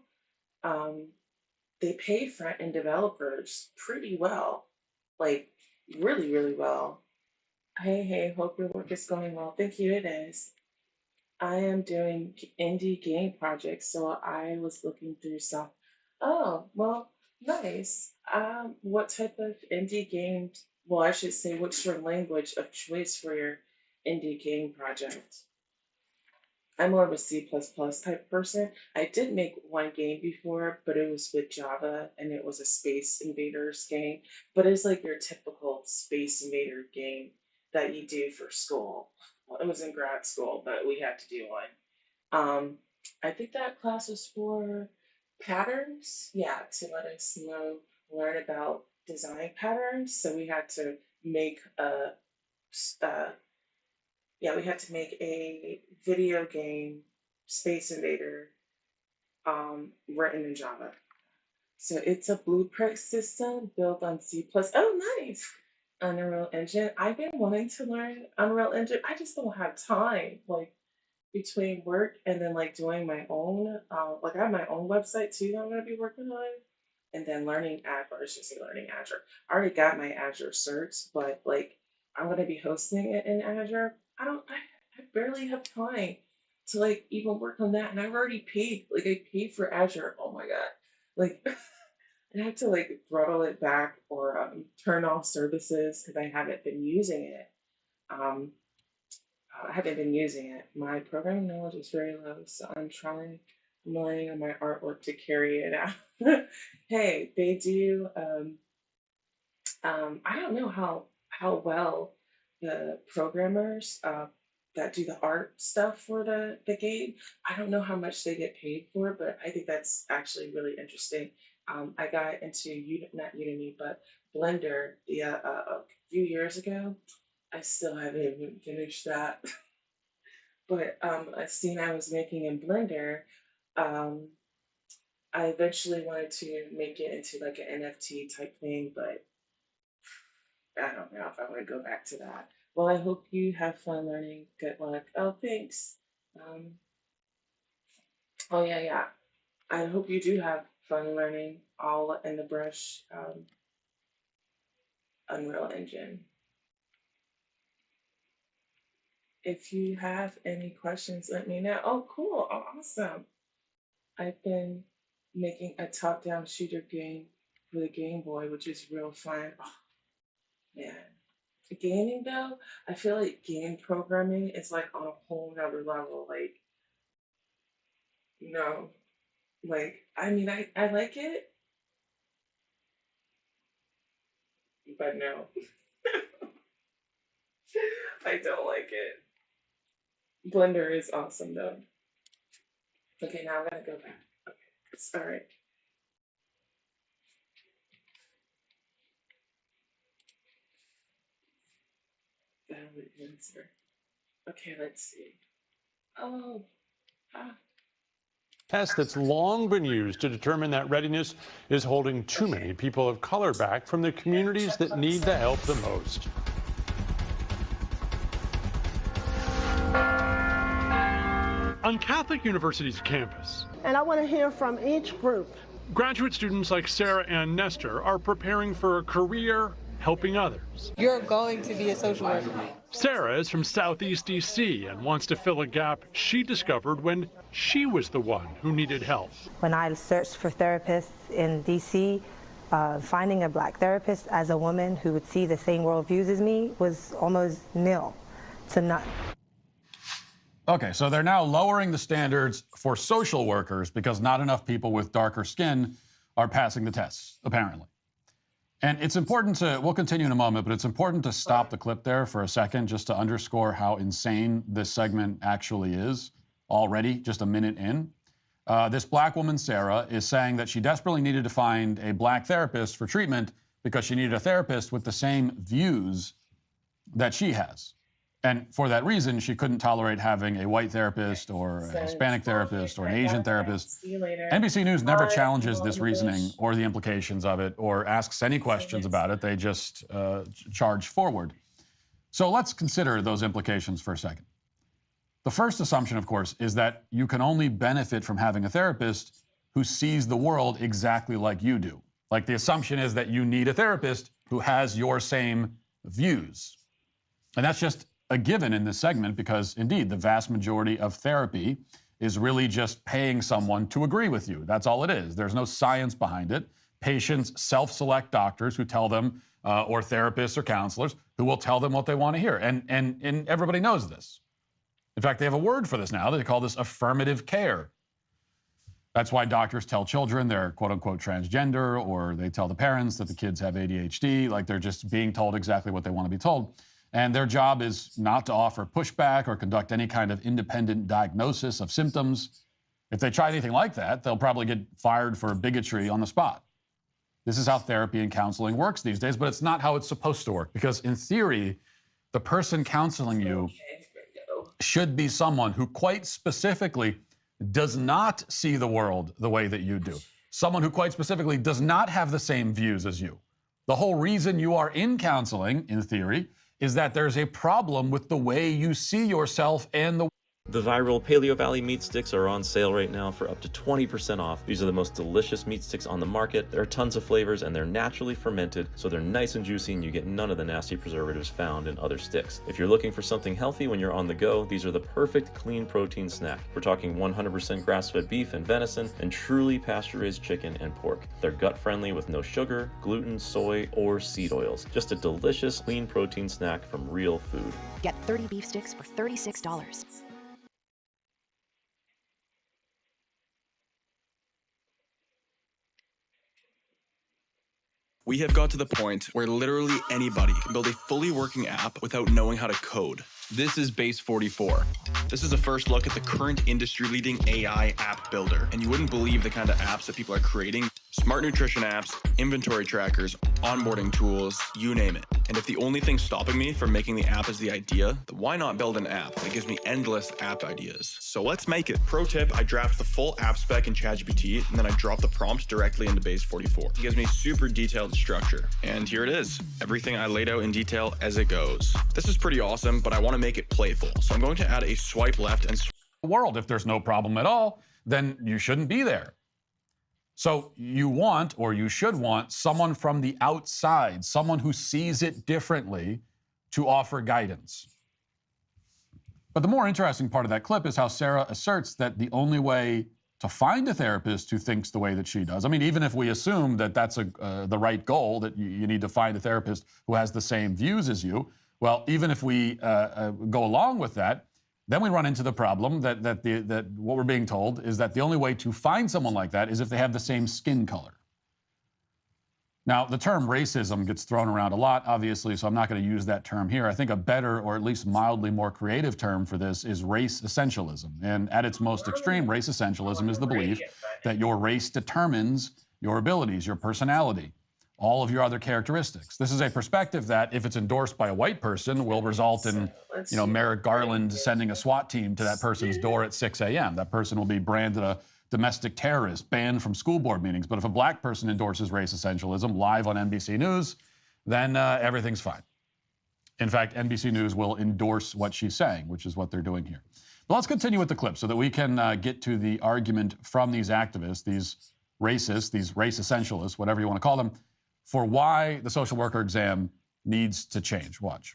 Um, they pay front-end developers pretty well, like really, really well. Hey, hope your work is going well. Thank you, it is. I am doing indie game projects, so I was looking through stuff. Oh, well, nice. What type of indie games? Well, I should say, what's your language of choice for your indie game project? I'm more of a C++ type person. I did make one game before, but it was with Java and it was a Space Invaders game. But it's like your typical Space Invader game that you do for school. Well, it was in grad school, but we had to do one. I think that class was for patterns. Yeah, to let us learn about design patterns. So we had to make we had to make a video game, Space Invader, written in Java. So it's a blueprint system built on C++. Oh, nice. Unreal Engine. I've been wanting to learn Unreal Engine. I just don't have time. Like between work and then like doing my own, like I have my own website too that I'm gonna be working on, and then learning Azure. I already got my Azure certs, but like I'm gonna be hosting it in Azure. I barely have time to like even work on that, and I've already paid. Like I paid for Azure. Oh my god, like. I have to like throttle it back or turn off services because I haven't been using it. I haven't been using it. My programming knowledge is very low, so I'm relying on my artwork to carry it out. Hey, they do. I don't know how well the programmers that do the art stuff for the game. I don't know how much they get paid for, but I think that's actually really interesting. I got into not Udemy, but Blender a few years ago. I still haven't even finished that. But a scene I was making in Blender, I eventually wanted to make it into like an NFT type thing, but I don't know if I want to go back to that. Well, I hope you have fun learning. Good luck. Oh, thanks. Oh, yeah. I hope you do have fun learning all in the brush Unreal Engine. If you have any questions, let me know. Oh, cool. Oh, awesome. I've been making a top-down shooter game for the Game Boy, which is real fun. Oh, man. Gaming, though, I feel like game programming is like on a whole nother level. Like, like, I mean, I like it, but no. I don't like it. Blender is awesome, though. Okay, now I'm gonna go back. Okay, all right. Valid answer. Okay, let's see. Oh, Test that's long been used to determine that readiness is holding too many people of color back from the communities that need the help the most. On Catholic University's campus, and I want to hear from each group. Graduate students like Sarah and Nestor are preparing for a career helping others. You're going to be a social worker. Sarah is from Southeast DC and wants to fill a gap she discovered when she was the one who needed help. When I searched for therapists in DC, finding a black therapist as a woman who would see the same worldviews as me was almost nil to none. Okay, so they're now lowering the standards for social workers because not enough people with darker skin are passing the tests, apparently. And it's important to, we'll continue in a moment, but it's important to stop the clip there for a second just to underscore how insane this segment actually is already, just a minute in. This black woman, Sarah, is saying that she desperately needed to find a black therapist for treatment because she needed a therapist with the same views that she has. And for that reason, she couldn't tolerate having a white therapist or a Hispanic therapist or an Asian therapist. See you later. NBC News never Bye. challenges this Bye. reasoning or the implications of it or asks any questions about it. They just charge forward. So let's consider those implications for a second. The first assumption, of course, is that you can only benefit from having a therapist who sees the world exactly like you do. Like, the assumption is that you need a therapist who has your same views. And that's just a given in this segment because, indeed, the vast majority of therapy is really just paying someone to agree with you. That's all it is. There's no science behind it. Patients self-select doctors who tell them, or therapists or counselors who will tell them what they want to hear. And everybody knows this. In fact, they have a word for this now. They call this affirmative care. That's why doctors tell children they're quote-unquote transgender, or they tell the parents that the kids have ADHD, like they're just being told exactly what they want to be told. And their job is not to offer pushback or conduct any kind of independent diagnosis of symptoms. If they try anything like that, they'll probably get fired for bigotry on the spot. This is how therapy and counseling works these days, but it's not how it's supposed to work, because in theory, the person counseling you should be someone who quite specifically does not see the world the way that you do. Someone who quite specifically does not have the same views as you. The whole reason you are in counseling, in theory, is that there's a problem with the way you see yourself and the The viral Paleo Valley meat sticks are on sale right now for up to 20% off. These are the most delicious meat sticks on the market. There are tons of flavors and they're naturally fermented, so they're nice and juicy and you get none of the nasty preservatives found in other sticks. If you're looking for something healthy when you're on the go, these are the perfect clean protein snack. We're talking 100% grass-fed beef and venison and truly pasture-raised chicken and pork. They're gut-friendly with no sugar, gluten, soy, or seed oils. Just a delicious clean protein snack from real food. Get 30 beef sticks for $36. We have got to the point where literally anybody can build a fully working app without knowing how to code. This is Base 44. This is a first look at the current industry-leading AI app builder, and you wouldn't believe the kind of apps that people are creating. Smart nutrition apps, inventory trackers, onboarding tools, you name it. And if the only thing stopping me from making the app is the idea, then why not build an app that gives me endless app ideas? So let's make it. Pro tip, I draft the full app spec in ChatGPT, and then I drop the prompt directly into Base 44. It gives me super detailed structure. And here it is. Everything I laid out in detail as it goes. This is pretty awesome, but I want to make it playful. So I'm going to add a swipe left and world. If there's no problem at all, then you shouldn't be there. So you want, or you should want, someone from the outside, someone who sees it differently, to offer guidance. But the more interesting part of that clip is how Sarah asserts that the only way to find a therapist who thinks the way that she does, I mean, even if we assume that that's the right goal, that you need to find a therapist who has the same views as you, well, even if we go along with that, then we run into the problem that what we're being told is that the only way to find someone like that is if they have the same skin color. Now, the term racism gets thrown around a lot, obviously, so I'm not going to use that term here. I think a better, or at least mildly more creative term for this is race essentialism. And at its most extreme, race essentialism is the belief that your race determines your abilities, your personality, all of your other characteristics. This is a perspective that, if it's endorsed by a white person, will result in, Merrick Garland sending a SWAT team to that person's door at 6 a.m. That person will be branded a domestic terrorist, banned from school board meetings. But if a black person endorses race essentialism live on NBC News, then everything's fine. In fact, NBC News will endorse what she's saying, which is what they're doing here. But let's continue with the clip so that we can get to the argument from these activists, these racists, these race essentialists, whatever you want to call them, for why the social worker exam needs to change. Watch.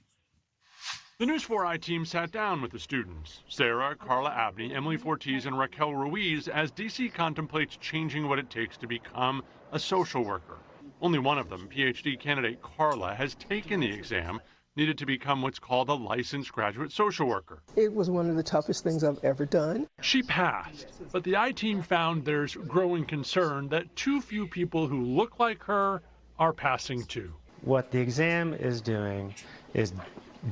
The News 4i team sat down with the students, Sarah, Carla Abney, Emily Fortiz, and Raquel Ruiz, as DC contemplates changing what it takes to become a social worker. Only one of them, PhD candidate Carla, has taken the exam needed to become what's called a licensed graduate social worker. It was one of the toughest things I've ever done. She passed, but the I-team found there's growing concern that too few people who look like her are passing too. What the exam is doing is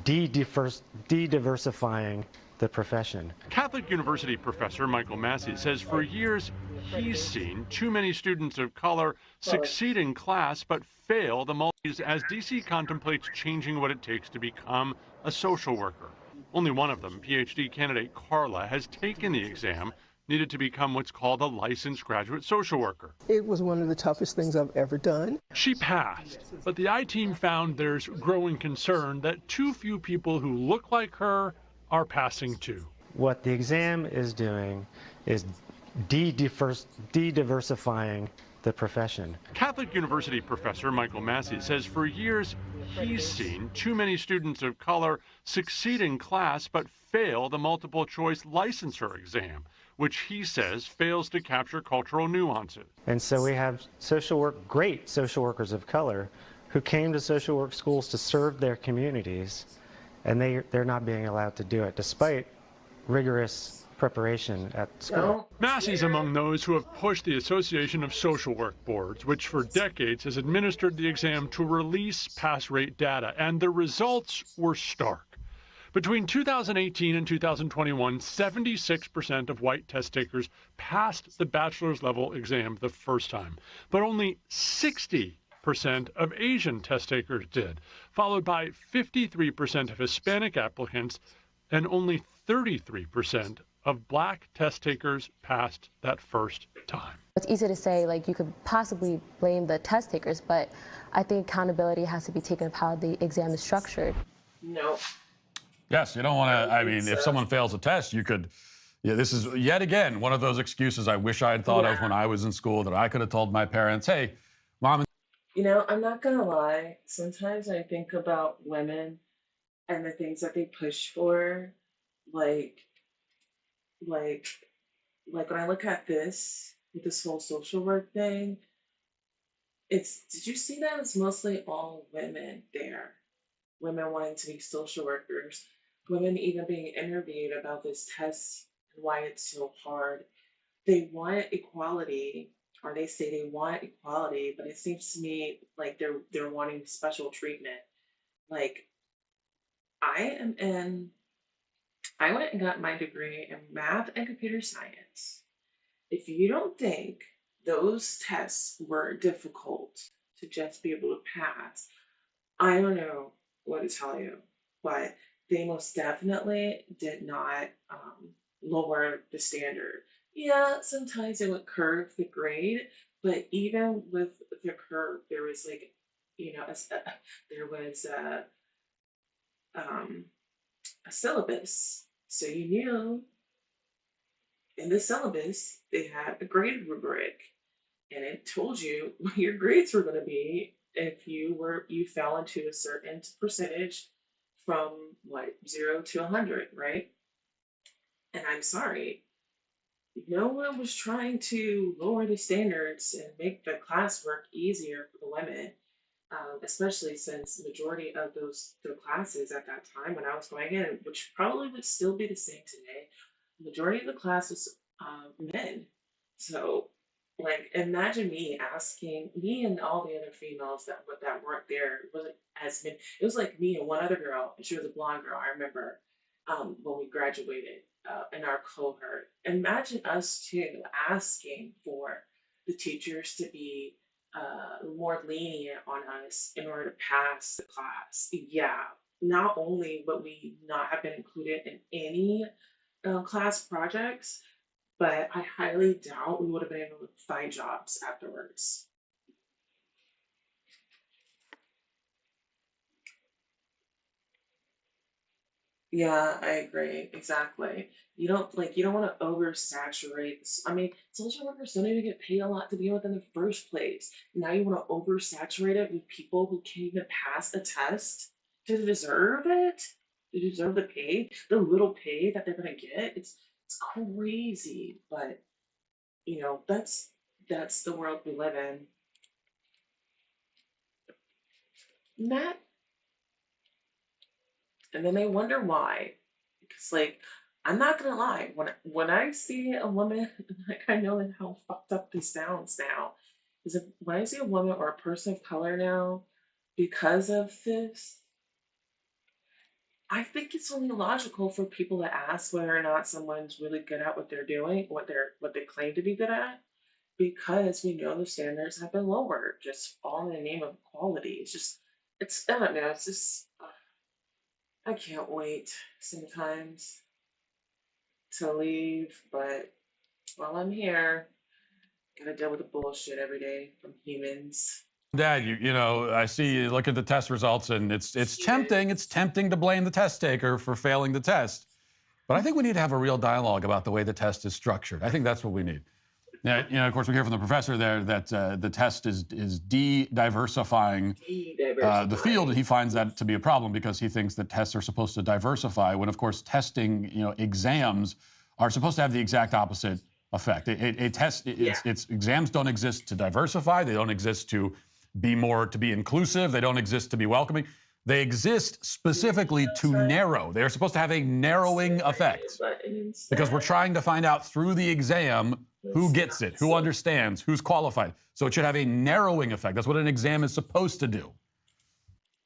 de-diversifying the profession. Catholic University professor Michael Massey says for years he's seen too many students of color succeed in class but fail the multis as DC contemplates changing what it takes to become a social worker. Only one of them, PhD candidate Carla, has taken the exam needed to become what's called a licensed graduate social worker. It was one of the toughest things I've ever done. She passed, but the I-Team found there's growing concern that too few people who look like her are passing too. What the exam is doing is de-diversifying the profession. Catholic University professor Michael Massey says for years he's seen too many students of color succeed in class but fail the multiple choice licensure exam, which he says fails to capture cultural nuances. And so we have great social workers of color who came to social work schools to serve their communities, and they're not being allowed to do it despite rigorous preparation at school. Massey's among those who have pushed the Association of Social Work Boards, which for decades has administered the exam to release pass rate data, and the results were stark. Between 2018 and 2021, 76% of white test takers passed the bachelor's level exam the first time, but only 60% of Asian test takers did, followed by 53% of Hispanic applicants and only 33% of black test takers passed that first time. It's easy to say, like, you could possibly blame the test takers, but I think accountability has to be taken of how the exam is structured. No. Yes, you don't want to, I mean, if someone fails a test, you could, yeah, this is yet again one of those excuses I wish I had thought of when I was in school, that I could have told my parents, hey, mom. You know, I'm not gonna lie, sometimes I think about women and the things that they push for, like when I look at this, with this whole social work thing, did you see that? It's mostly all women there. Women wanting to be social workers, women even being interviewed about this test and why it's so hard. They want equality, or they say they want equality, but it seems to me like they're wanting special treatment. Like, I went and got my degree in math and computer science. If you don't think those tests were difficult to just be able to pass, I don't know what to tell you, but they most definitely did not lower the standard. Yeah, sometimes it would curve the grade, but even with the curve, there was like, you know, there was a syllabus. So you knew in the syllabus they had a grade rubric, and it told you what your grades were going to be if you fell into a certain percentage from 0 to 100, right? And I'm sorry, no one was trying to lower the standards and make the classwork easier for the women. Especially since the majority of the classes at that time when I was going in, which probably would still be the same today, the majority of the class was men. So, like, imagine me asking me and all the other females that weren't there. It wasn't as many. It was like me and one other girl, and she was a blonde girl. I remember when we graduated in our cohort. Imagine us two asking for the teachers to be more lenient on us in order to pass the class. Yeah, not only would we not have been included in any class projects, but I highly doubt we would have been able to find jobs afterwards. Yeah, I agree. Exactly. You don't want to oversaturate I mean, social workers don't even get paid a lot to begin with in the first place. Now you want to oversaturate it with people who can't even pass a test to deserve it, to deserve the pay, the little pay that they're gonna get. It's crazy, but you know, that's the world we live in. Matt, and then they wonder why. Because, like, I'm not gonna lie, when I see a woman, like, I know how fucked up this sounds now, is when I see a woman or a person of color now, because of this, I think it's only logical for people to ask whether or not someone's really good at what they're doing, what they claim to be good at, because we know the standards have been lowered, just all in the name of equality. I don't know, it's just. I can't wait sometimes to leave, but while I'm here, gotta deal with the bullshit every day from humans. Dad, you know, I see you look at the test results, and it's tempting. It's tempting to blame the test taker for failing the test. But I think we need to have a real dialogue about the way the test is structured. I think that's what we need. Now, you know, of course, we hear from the professor there that the test is de-diversifying the field, and he finds that to be a problem because he thinks that tests are supposed to diversify, when, of course, testing, you know, exams are supposed to have the exact opposite effect. It's exams don't exist to diversify. They don't exist to be inclusive. They don't exist to be welcoming. They exist specifically to narrow. They're supposed to have a narrowing effect because we're trying to find out through the exam who gets it, who understands, who's qualified. So it should have a narrowing effect. That's what an exam is supposed to do.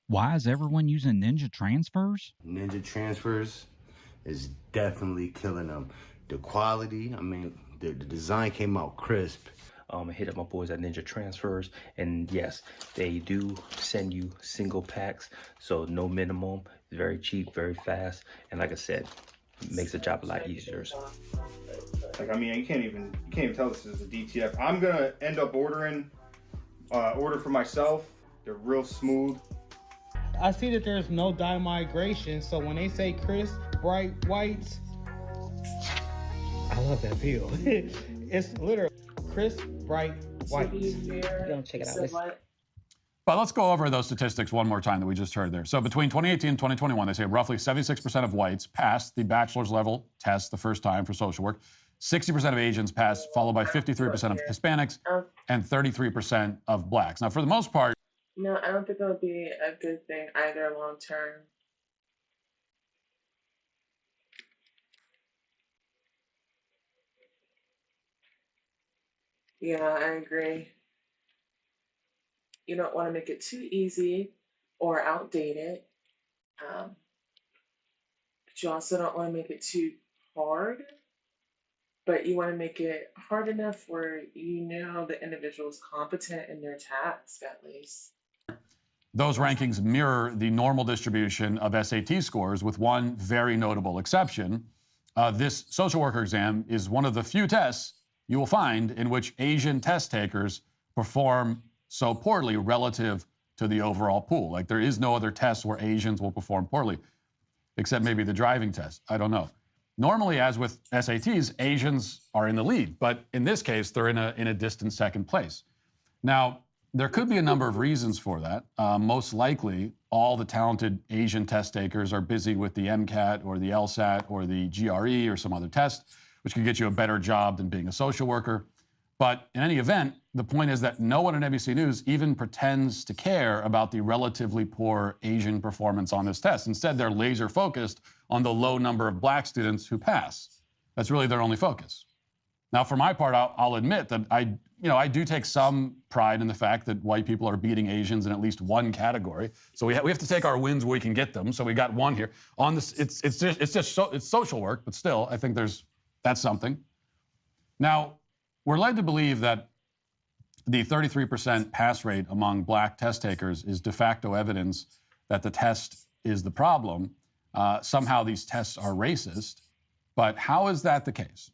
Why is everyone using Ninja Transfers? Ninja Transfers is definitely killing them. The quality, I mean, the design came out crisp. I hit up my boys at Ninja Transfers, and yes, they do send you single packs, so no minimum. It's very cheap, very fast, and like I said, it makes the job a lot easier. Like, I mean, you can't even tell this is a DTF. I'm gonna end up ordering for myself. They're real smooth. I see that there's no dye migration, so when they say crisp, bright whites, I love that feel. It's literally crisp, bright white. You don't check it out. But let's go over those statistics one more time that we just heard there. So between 2018 and 2021, they say roughly 76% of whites passed the bachelor's level test the first time for social work. 60% of Asians passed, followed by 53% of Hispanics and 33% of blacks. Now, for the most part, No, I don't think that would be a good thing either long term. Yeah, I agree. You don't want to make it too easy or outdated. But you also don't want to make it too hard. But you want to make it hard enough where you know the individual is competent in their task, at least. those rankings mirror the normal distribution of SAT scores, with one very notable exception. This social worker exam is one of the few tests you will find in which Asian test takers perform so poorly relative to the overall pool. Like, there is no other test where Asians will perform poorly, except maybe the driving test. I don't know. Normally, as with SATs, Asians are in the lead, but in this case, they're in a distant second place. Now, there could be a number of reasons for that. Most likely, all the talented Asian test takers are busy with the MCAT or the LSAT or the GRE or some other test, which could get you a better job than being a social worker. But in any event, the point is that no one at NBC News even pretends to care about the relatively poor Asian performance on this test. Instead, they're laser focused on the low number of black students who pass. That's really their only focus. Now, for my part, I'll admit that I do take some pride in the fact that white people are beating Asians in at least one category. So we have to take our wins where we can get them. So we got one here on this. It's social work, but still, I think that's something. Now, we're led to believe that the 33% pass rate among black test takers is de facto evidence that the test is the problem. Somehow these tests are racist. But how is that the case?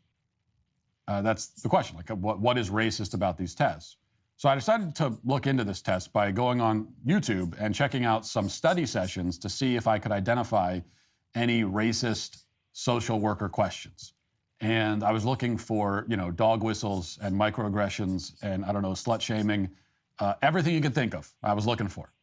That's the question. Like, what is racist about these tests? So I decided to look into this test by going on YouTube and checking out some study sessions to see if I could identify any racist social worker questions. And I was looking for, dog whistles and microaggressions and, slut shaming, everything you could think of, I was looking for.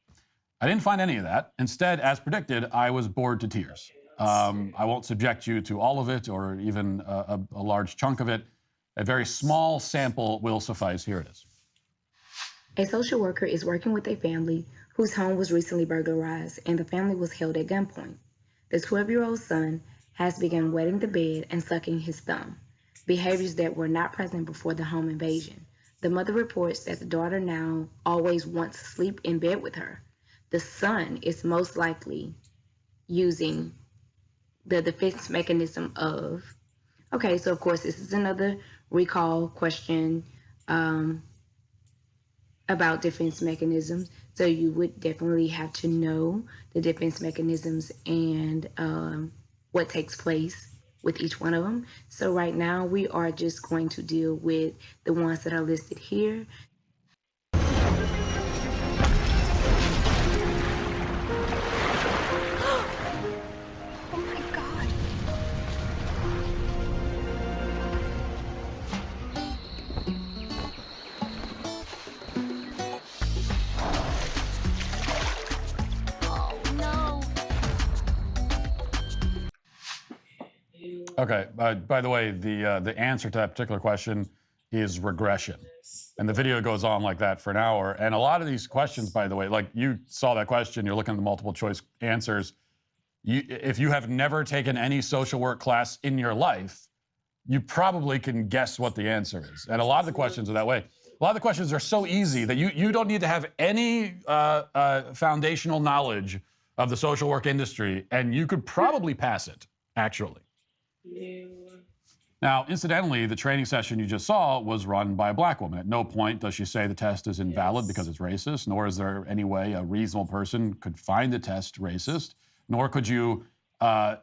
I didn't find any of that. Instead, as predicted, I was bored to tears. I won't subject you to all of it or even a large chunk of it. A very small sample will suffice. Here it is. A social worker is working with a family whose home was recently burglarized and the family was held at gunpoint. The 12-year-old son has begun wetting the bed and sucking his thumb, behaviors that were not present before the home invasion. The mother reports that the daughter now always wants to sleep in bed with her. The son is most likely using the defense mechanism of, okay, so of course this is another recall question about defense mechanisms. So you would definitely have to know the defense mechanisms and what takes place with each one of them. So right now we are just going to deal with the ones that are listed here. Okay, by the way, the answer to that particular question is regression. And the video goes on like that for an hour. And a lot of these questions, by the way, like you saw that question, you're looking at the multiple choice answers. If you have never taken any social work class in your life, you probably can guess what the answer is. And a lot of the questions are that way. A lot of the questions are so easy that you don't need to have any foundational knowledge of the social work industry, and you could probably pass it, actually. Now, incidentally, the training session you just saw was run by a black woman. At no point does she say the test is invalid because it's racist, nor is there any way a reasonable person could find the test racist, nor could you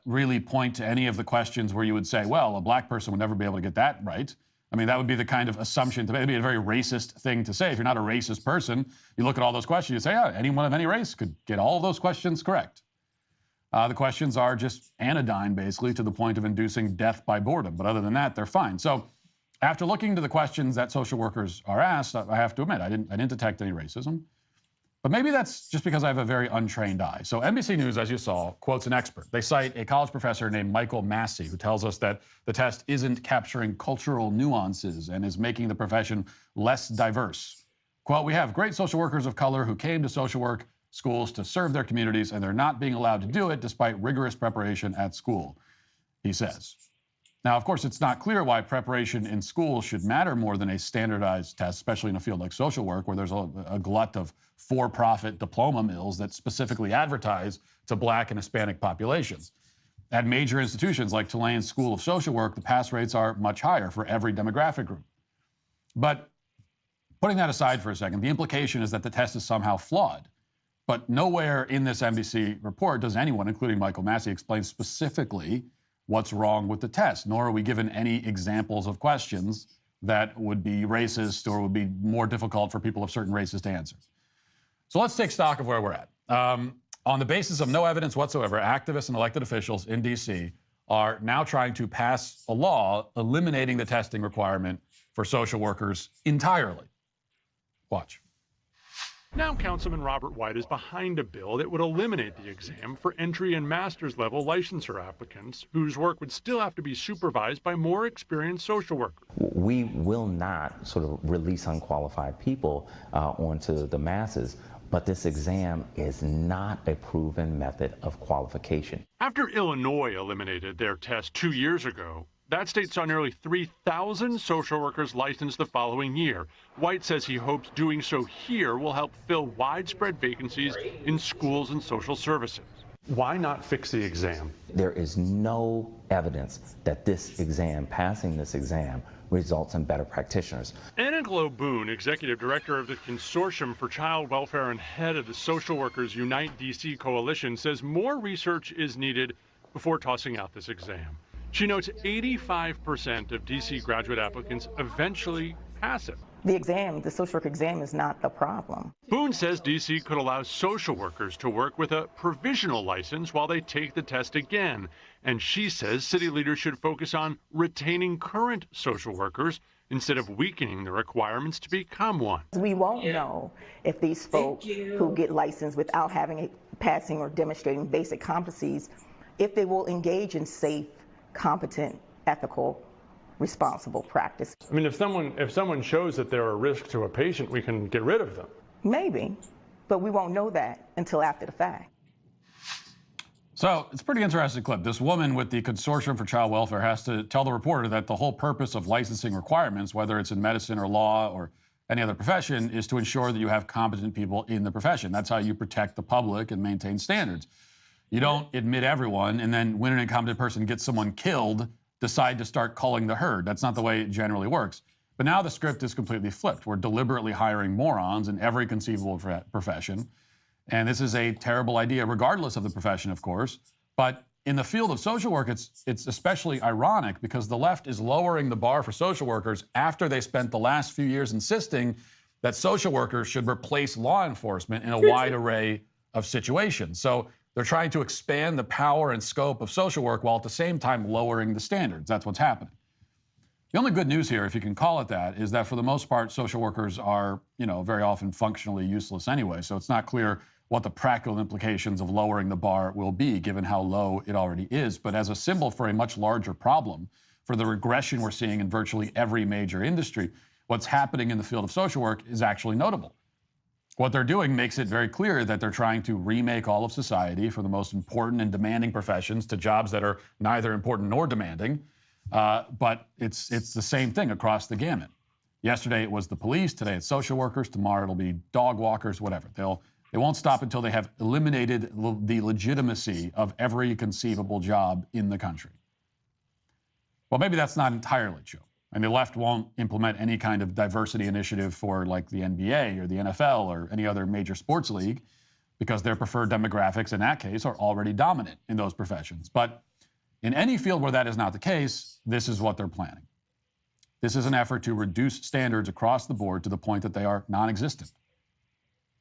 really point to any of the questions where you would say, well, a black person would never be able to get that right. I mean, that would be the kind of assumption to make. It'd be a very racist thing to say. If you're not a racist person, you look at all those questions, you say, yeah, anyone of any race could get all of those questions correct. The questions are just anodyne, basically, to the point of inducing death by boredom. But other than that, they're fine. So after looking into the questions that social workers are asked, I have to admit, I didn't detect any racism. But maybe that's just because I have a very untrained eye. So NBC News, as you saw, quotes an expert. They cite a college professor named Michael Massey, who tells us that the test isn't capturing cultural nuances and is making the profession less diverse. Quote, we have great social workers of color who came to social work schools to serve their communities, and they're not being allowed to do it despite rigorous preparation at school, he says. Now, of course, it's not clear why preparation in school should matter more than a standardized test, especially in a field like social work, where there's a glut of for-profit diploma mills that specifically advertise to Black and Hispanic populations. At major institutions like Tulane School of Social Work, the pass rates are much higher for every demographic group. But putting that aside for a second, the implication is that the test is somehow flawed. But nowhere in this NBC report does anyone, including Michael Massey, explain specifically what's wrong with the test, nor are we given any examples of questions that would be racist or would be more difficult for people of certain races to answer. So let's take stock of where we're at. On the basis of no evidence whatsoever, activists and elected officials in D.C. are now trying to pass a law eliminating the testing requirement for social workers entirely. Watch. Now Councilman Robert White is behind a bill that would eliminate the exam for entry and master's level licensure applicants whose work would still have to be supervised by more experienced social workers. We will not sort of release unqualified people onto the masses, but this exam is not a proven method of qualification. After Illinois eliminated their test 2 years ago, that state saw nearly 3,000 social workers licensed the following year. White says he hopes doing so here will help fill widespread vacancies in schools and social services. Why not fix the exam? There is no evidence that this exam, passing this exam, results in better practitioners. Anna Glow Boone, executive director of the Consortium for Child Welfare and head of the Social Workers Unite DC Coalition, says more research is needed before tossing out this exam. She notes 85% of DC graduate applicants eventually pass it. The exam, the social work exam, is not the problem. Boone says DC could allow social workers to work with a provisional license while they take the test again. And she says city leaders should focus on retaining current social workers instead of weakening the requirements to become one. We won't know if these folks who get licensed without having passing or demonstrating basic competencies, if they will engage in safe, competent, ethical, responsible practice. I mean, if someone shows that they're a risk to a patient, we can get rid of them. Maybe, but we won't know that until after the fact. So it's a pretty interesting clip. This woman with the Consortium for Child Welfare has to tell the reporter that the whole purpose of licensing requirements, whether it's in medicine or law or any other profession, is to ensure that you have competent people in the profession. That's how you protect the public and maintain standards. You don't admit everyone and then when an incompetent person gets someone killed, decide to start culling the herd. That's not the way it generally works. But now the script is completely flipped. We're deliberately hiring morons in every conceivable profession. And this is a terrible idea, regardless of the profession, of course. But in the field of social work, it's especially ironic because the left is lowering the bar for social workers after they spent the last few years insisting that social workers should replace law enforcement in a wide array of situations. So they're trying to expand the power and scope of social work while at the same time lowering the standards. That's what's happening. The only good news here, if you can call it that, is that for the most part, social workers are, very often functionally useless anyway. So it's not clear what the practical implications of lowering the bar will be, given how low it already is. But as a symbol for a much larger problem, for the regression we're seeing in virtually every major industry, what's happening in the field of social work is actually notable. What they're doing makes it very clear that they're trying to remake all of society for the most important and demanding professions to jobs that are neither important nor demanding. But it's the same thing across the gamut. Yesterday it was the police, today it's social workers, tomorrow it'll be dog walkers, whatever. They won't stop until they have eliminated the legitimacy of every conceivable job in the country. Well, maybe that's not entirely true. And the left won't implement any kind of diversity initiative for like the NBA or the NFL or any other major sports league because their preferred demographics in that case are already dominant in those professions. But in any field where that is not the case, this is what they're planning. This is an effort to reduce standards across the board to the point that they are non-existent.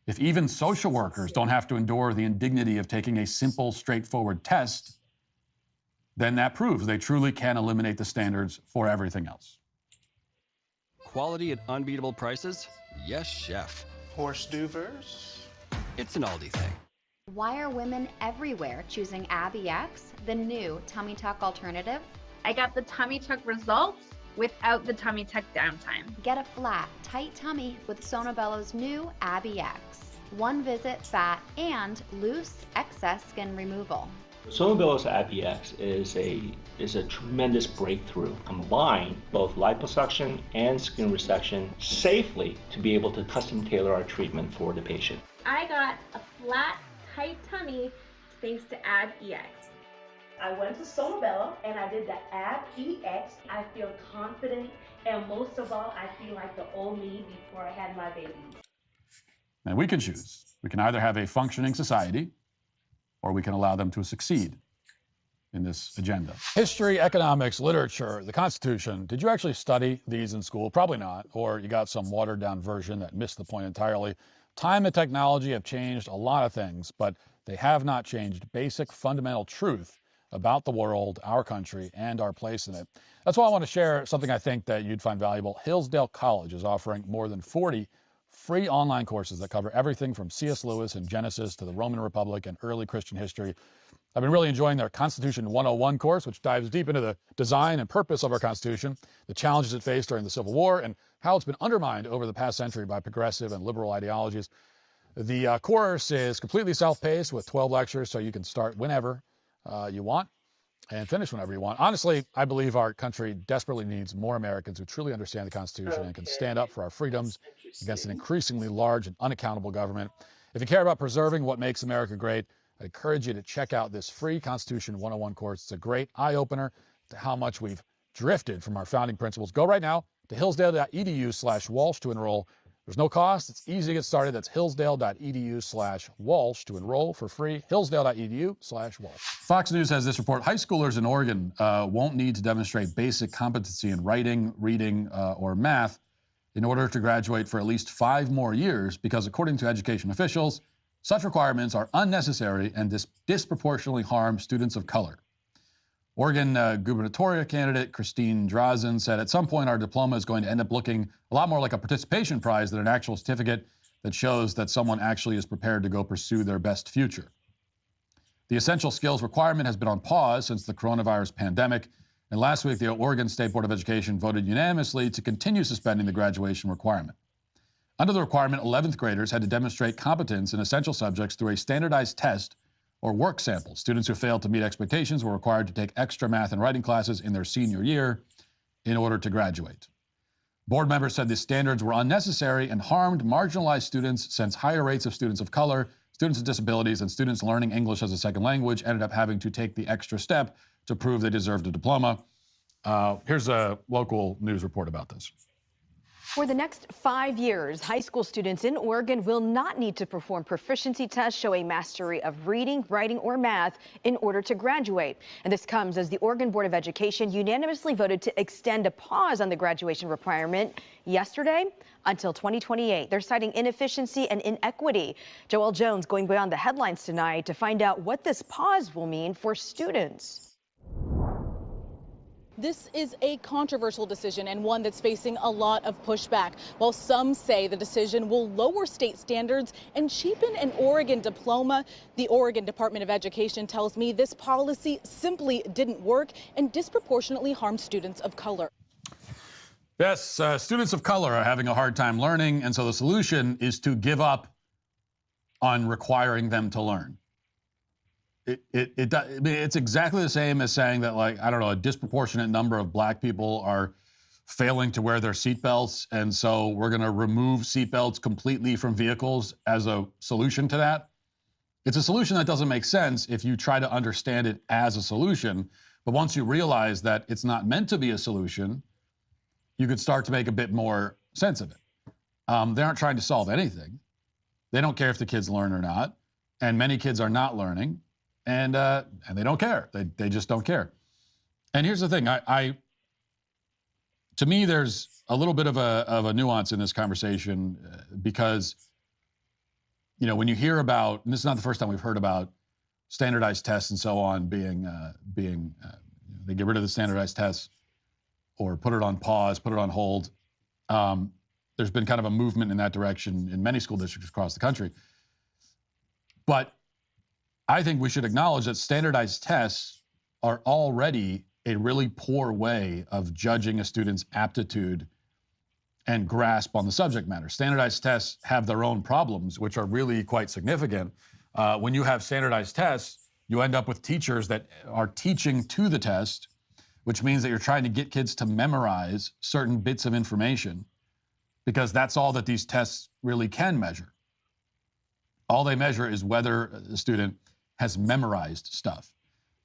If even social workers don't have to endure the indignity of taking a simple, straightforward test, then that proves they truly can eliminate the standards for everything else. Quality at unbeatable prices? Yes, chef. Horse duvers? It's an Aldi thing. Why are women everywhere choosing Abby X, the new tummy tuck alternative? I got the tummy tuck results without the tummy tuck downtime. Get a flat, tight tummy with Sonobello's new Abby X. One visit, fat, and loose excess skin removal. Sonobello's Abby X is a tremendous breakthrough. Combine both liposuction and skin resection safely to be able to custom tailor our treatment for the patient. I got a flat, tight tummy thanks to Abby X. I went to Sonobello and I did the Abby X. I feel confident and most of all, I feel like the old me before I had my baby. And we can choose. We can either have a functioning society or we can allow them to succeed in this agenda. History, economics, literature, the Constitution. Did you actually study these in school? Probably not, or you got some watered down version that missed the point entirely. Time and technology have changed a lot of things, but they have not changed basic fundamental truth about the world, our country, and our place in it. That's why I want to share something I think that you'd find valuable. Hillsdale College is offering more than 40 free online courses that cover everything from C.S. Lewis and Genesis to the Roman Republic and early Christian history. I've been really enjoying their Constitution 101 course, which dives deep into the design and purpose of our Constitution, the challenges it faced during the Civil War, and how it's been undermined over the past century by progressive and liberal ideologies. The course is completely self-paced with 12 lectures, so you can start whenever you want and finish whenever you want. Honestly, I believe our country desperately needs more Americans who truly understand the Constitution and can stand up for our freedoms against an increasingly large and unaccountable government. If you care about preserving what makes America great, I encourage you to check out this free Constitution 101 course. It's a great eye-opener to how much we've drifted from our founding principles. Go right now to hillsdale.edu/Walsh to enroll. There's no cost. It's easy to get started. That's hillsdale.edu/Walsh to enroll for free. Hillsdale.edu/Walsh. Fox News has this report. High schoolers in Oregon won't need to demonstrate basic competency in writing, reading, or math in order to graduate for at least 5 more years because, according to education officials, such requirements are unnecessary and disproportionately harm students of color. Oregon gubernatorial candidate Christine Drazen said, at some point our diploma is going to end up looking a lot more like a participation prize than an actual certificate that shows that someone actually is prepared to go pursue their best future. The essential skills requirement has been on pause since the coronavirus pandemic, and last week the Oregon State Board of Education voted unanimously to continue suspending the graduation requirement. Under the requirement, 11th graders had to demonstrate competence in essential subjects through a standardized test or work sample. Students who failed to meet expectations were required to take extra math and writing classes in their senior year in order to graduate. Board members said the standards were unnecessary and harmed marginalized students since higher rates of students of color, students with disabilities, and students learning English as a second language ended up having to take the extra step to prove they deserved a diploma. Here's a local news report about this. For the next 5 years, high school students in Oregon will not need to perform proficiency tests showing mastery of reading, writing, or math in order to graduate. And this comes as the Oregon Board of Education unanimously voted to extend a pause on the graduation requirement yesterday until 2028. They're citing inefficiency and inequity. Joelle Jones going beyond the headlines tonight to find out what this pause will mean for students. This is a controversial decision and one that's facing a lot of pushback. While some say the decision will lower state standards and cheapen an Oregon diploma, the Oregon Department of Education tells me this policy simply didn't work and disproportionately harmed students of color. Yes, students of color are having a hard time learning, and so the solution is to give up on requiring them to learn. It's exactly the same as saying that, like, I don't know, a disproportionate number of black people are failing to wear their seatbelts, and so we're going to remove seatbelts completely from vehicles as a solution to that. It's a solution that doesn't make sense if you try to understand it as a solution, but once you realize that it's not meant to be a solution, you could start to make a bit more sense of it. They aren't trying to solve anything. They don't care if the kids learn or not, and many kids are not learning. And they don't care. They just don't care. And here's the thing. To me, there's a little bit of a nuance in this conversation because, you know, when you hear about, and this is not the first time we've heard about standardized tests and so on being they get rid of the standardized tests or put it on pause, put it on hold. There's been kind of a movement in that direction in many school districts across the country. But I think we should acknowledge that standardized tests are already a really poor way of judging a student's aptitude and grasp on the subject matter. Standardized tests have their own problems, which are really quite significant. When you have standardized tests, you end up with teachers that are teaching to the test, which means that you're trying to get kids to memorize certain bits of information because that's all that these tests really can measure. All they measure is whether the student has memorized stuff.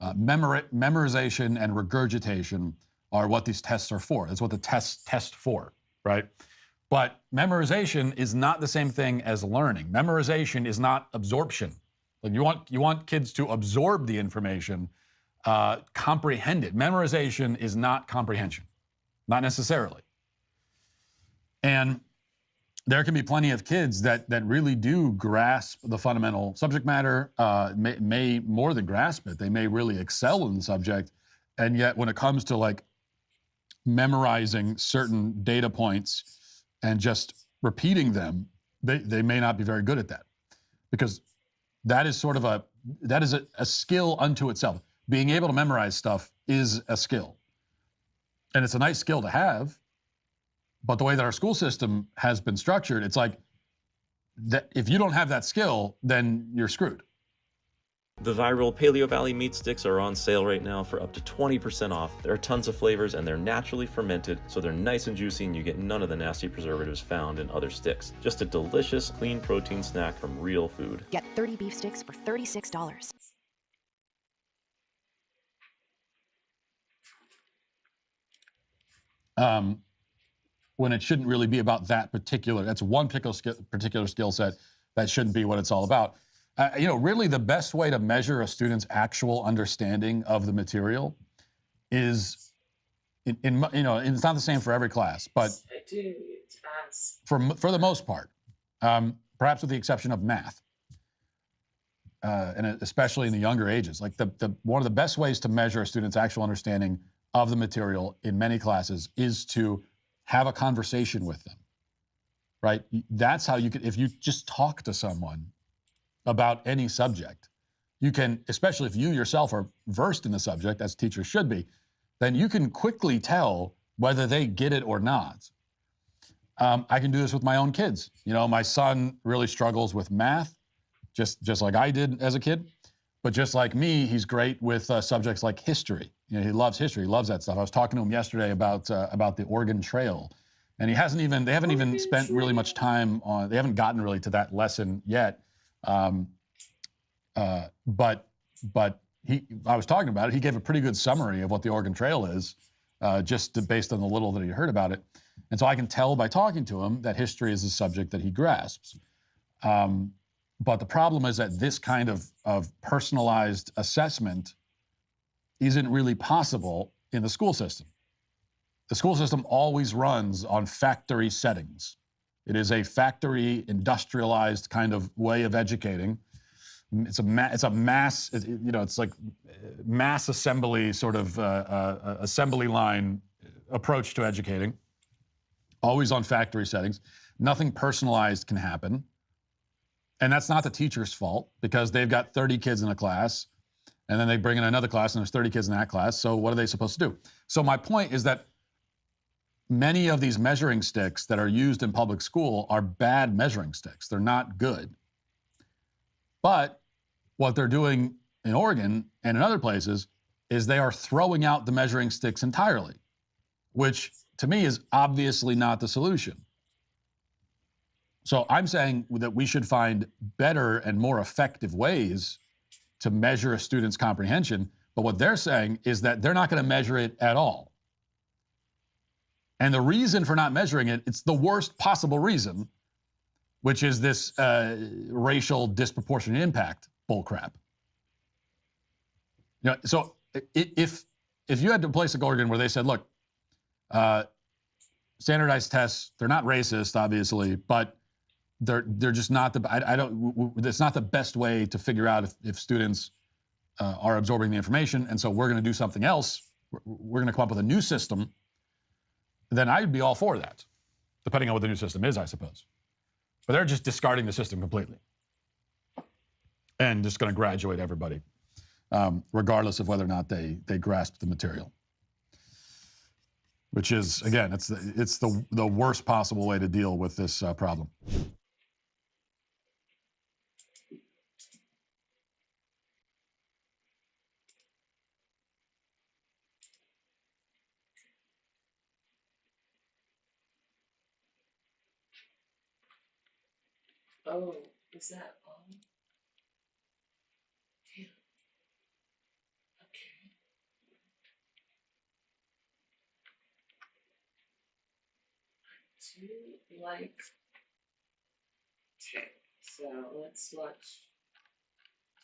Memorization and regurgitation are what these tests are for. That's what the tests test for, right? But memorization is not the same thing as learning. Memorization is not absorption. Like you want kids to absorb the information, comprehend it. Memorization is not comprehension, not necessarily. And there can be plenty of kids that really do grasp the fundamental subject matter, may more than grasp it. They may really excel in the subject, and yet when it comes to like memorizing certain data points and just repeating them, they may not be very good at that, because that is sort of a skill unto itself. Being able to memorize stuff is a skill, and it's a nice skill to have. But the way that our school system has been structured, it's like that if you don't have that skill, then you're screwed. The viral Paleo Valley meat sticks are on sale right now for up to 20% off. There are tons of flavors and they're naturally fermented, so they're nice and juicy and you get none of the nasty preservatives found in other sticks. Just a delicious, clean protein snack from real food. Get 30 beef sticks for $36. When it shouldn't really be about that particular, that's one particular skill set. That shouldn't be what it's all about. You know, really the best way to measure a student's actual understanding of the material is, you know, it's not the same for every class, but for the most part, perhaps with the exception of math, and especially in the younger ages, like one of the best ways to measure a student's actual understanding of the material in many classes is to have a conversation with them, right? That's how you can, if you just talk to someone about any subject, you can, especially if you yourself are versed in the subject, as teachers should be, then you can quickly tell whether they get it or not. I can do this with my own kids. You know, my son really struggles with math, just like I did as a kid. But just like me, he's great with subjects like history. You know, he loves history. He loves that stuff. I was talking to him yesterday about the Oregon Trail, and they haven't even spent really much time on. They haven't gotten really to that lesson yet. But I was talking about it. He gave a pretty good summary of what the Oregon Trail is, based on the little that he heard about it. And so I can tell by talking to him that history is a subject that he grasps. But the problem is that this kind of personalized assessment isn't really possible in the school system. The school system always runs on factory settings. It is a factory industrialized kind of way of educating. It's like mass assembly sort of assembly line approach to educating. Always on factory settings. Nothing personalized can happen. And that's not the teacher's fault because they've got 30 kids in a class and then they bring in another class and there's 30 kids in that class. So what are they supposed to do? So my point is that many of these measuring sticks that are used in public school are bad measuring sticks. They're not good. But what they're doing in Oregon and in other places is they are throwing out the measuring sticks entirely, which to me is obviously not the solution. So I'm saying that we should find better and more effective ways to measure a student's comprehension. But what they're saying is that they're not going to measure it at all. And the reason for not measuring it, it's the worst possible reason, which is this racial disproportionate impact bullcrap. You know, so if you had to place a Oregon where they said, look, standardized tests, they're not racist, obviously, but they're just not it's not the best way to figure out if students are absorbing the information, and so we're going to do something else. We're going to come up with a new system. Then I'd be all for that, depending on what the new system is, I suppose. But they're just discarding the system completely and just going to graduate everybody, regardless of whether or not they grasp the material. Which is, again, it's the worst possible way to deal with this problem. Oh, is that on? Yeah. Okay. I do like. Okay, so let's watch.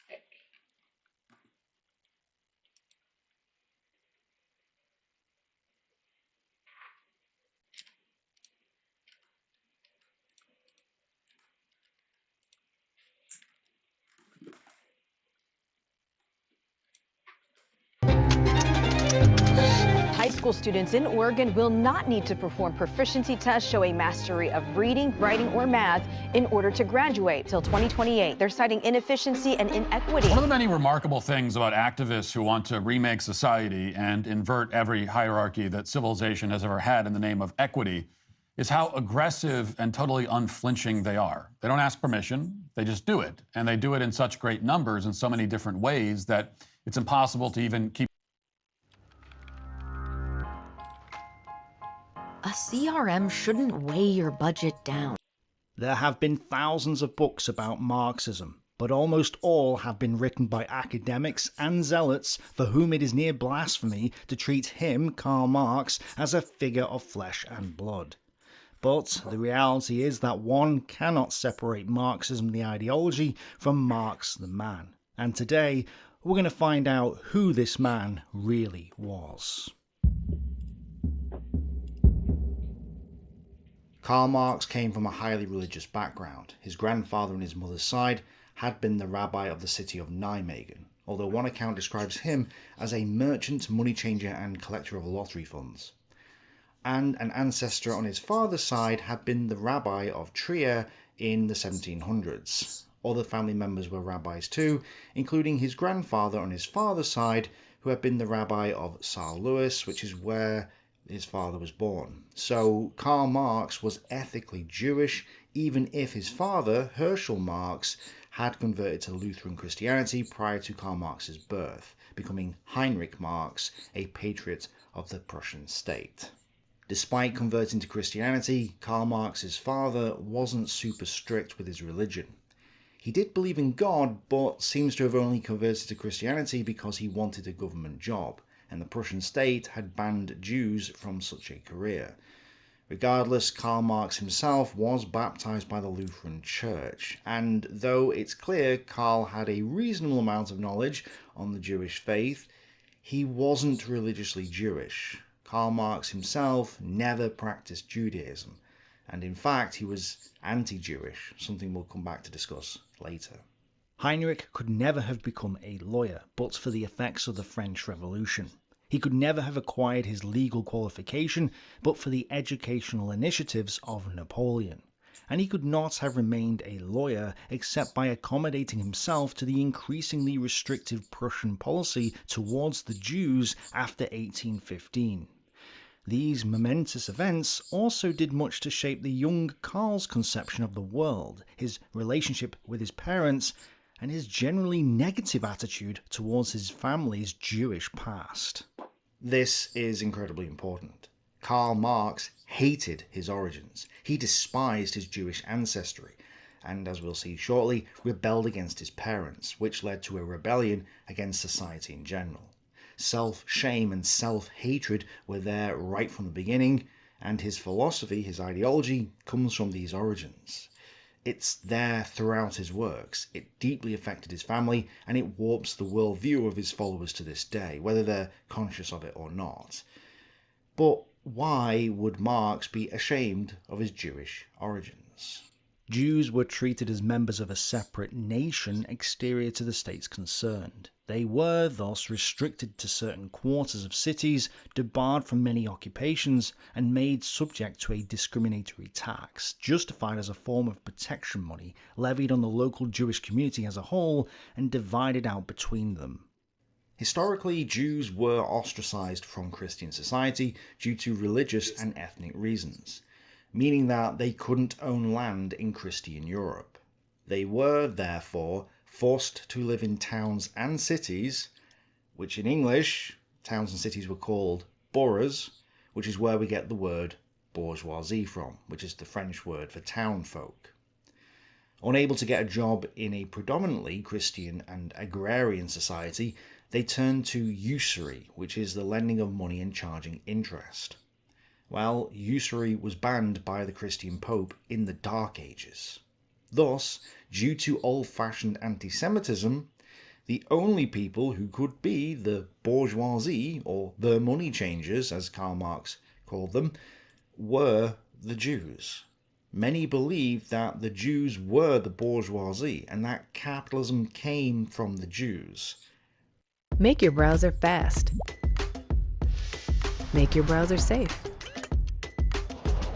Okay. High school students in Oregon will not need to perform proficiency tests showing mastery of reading, writing, or math in order to graduate till 2028. They're citing inefficiency and inequity. One of the many remarkable things about activists who want to remake society and invert every hierarchy that civilization has ever had in the name of equity is how aggressive and totally unflinching they are. They don't ask permission, they just do it. And they do it in such great numbers in so many different ways that it's impossible to even keep. A CRM shouldn't weigh your budget down. There have been thousands of books about Marxism, but almost all have been written by academics and zealots for whom it is near blasphemy to treat him, Karl Marx, as a figure of flesh and blood. But the reality is that one cannot separate Marxism the ideology from Marx the man. And today, we're going to find out who this man really was. Karl Marx came from a highly religious background. His grandfather on his mother's side had been the rabbi of the city of Nijmegen, although one account describes him as a merchant, money changer and collector of lottery funds. And an ancestor on his father's side had been the rabbi of Trier in the 1700s. Other family members were rabbis too, including his grandfather on his father's side, who had been the rabbi of Saarlouis, which is where his father was born. So Karl Marx was ethically Jewish, even if his father, Herschel Marx, had converted to Lutheran Christianity prior to Karl Marx's birth, becoming Heinrich Marx, a patriot of the Prussian state. Despite converting to Christianity, Karl Marx's father wasn't super strict with his religion. He did believe in God, but seems to have only converted to Christianity because he wanted a government job, and the Prussian state had banned Jews from such a career. Regardless, Karl Marx himself was baptized by the Lutheran Church, and though it's clear Karl had a reasonable amount of knowledge on the Jewish faith, he wasn't religiously Jewish. Karl Marx himself never practiced Judaism, and in fact he was anti-Jewish, something we'll come back to discuss later. Heinrich could never have become a lawyer but for the effects of the French Revolution. He could never have acquired his legal qualification but for the educational initiatives of Napoleon. And he could not have remained a lawyer except by accommodating himself to the increasingly restrictive Prussian policy towards the Jews after 1815. These momentous events also did much to shape the young Karl's conception of the world, his relationship with his parents, and his generally negative attitude towards his family's Jewish past. This is incredibly important. Karl Marx hated his origins. He despised his Jewish ancestry, and as we'll see shortly, rebelled against his parents, which led to a rebellion against society in general. Self-shame and self-hatred were there right from the beginning, and his philosophy, his ideology, comes from these origins. It's there throughout his works. It deeply affected his family, and it warps the worldview of his followers to this day, whether they're conscious of it or not. But why would Marx be ashamed of his Jewish origins? Jews were treated as members of a separate nation exterior to the states concerned. They were thus restricted to certain quarters of cities, debarred from many occupations, and made subject to a discriminatory tax, justified as a form of protection money levied on the local Jewish community as a whole and divided out between them. Historically, Jews were ostracized from Christian society due to religious and ethnic reasons, meaning that they couldn't own land in Christian Europe. They were, therefore, forced to live in towns and cities, which in English, towns and cities were called boroughs, which is where we get the word bourgeoisie from, which is the French word for town folk. Unable to get a job in a predominantly Christian and agrarian society, they turned to usury, which is the lending of money and charging interest. Well, usury was banned by the Christian Pope in the Dark Ages. Thus, due to old-fashioned anti-Semitism, the only people who could be the bourgeoisie, or the money changers, as Karl Marx called them, were the Jews. Many believed that the Jews were the bourgeoisie, and that capitalism came from the Jews. Make your browser fast. Make your browser safe.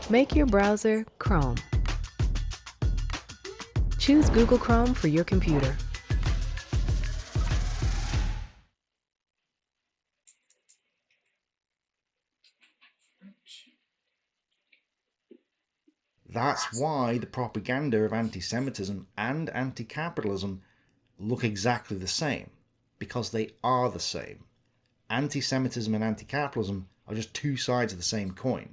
Make your browser Chrome. Choose Google Chrome for your computer. That's why the propaganda of anti-Semitism and anti-capitalism look exactly the same, because they are the same. Anti-Semitism and anti-capitalism are just two sides of the same coin.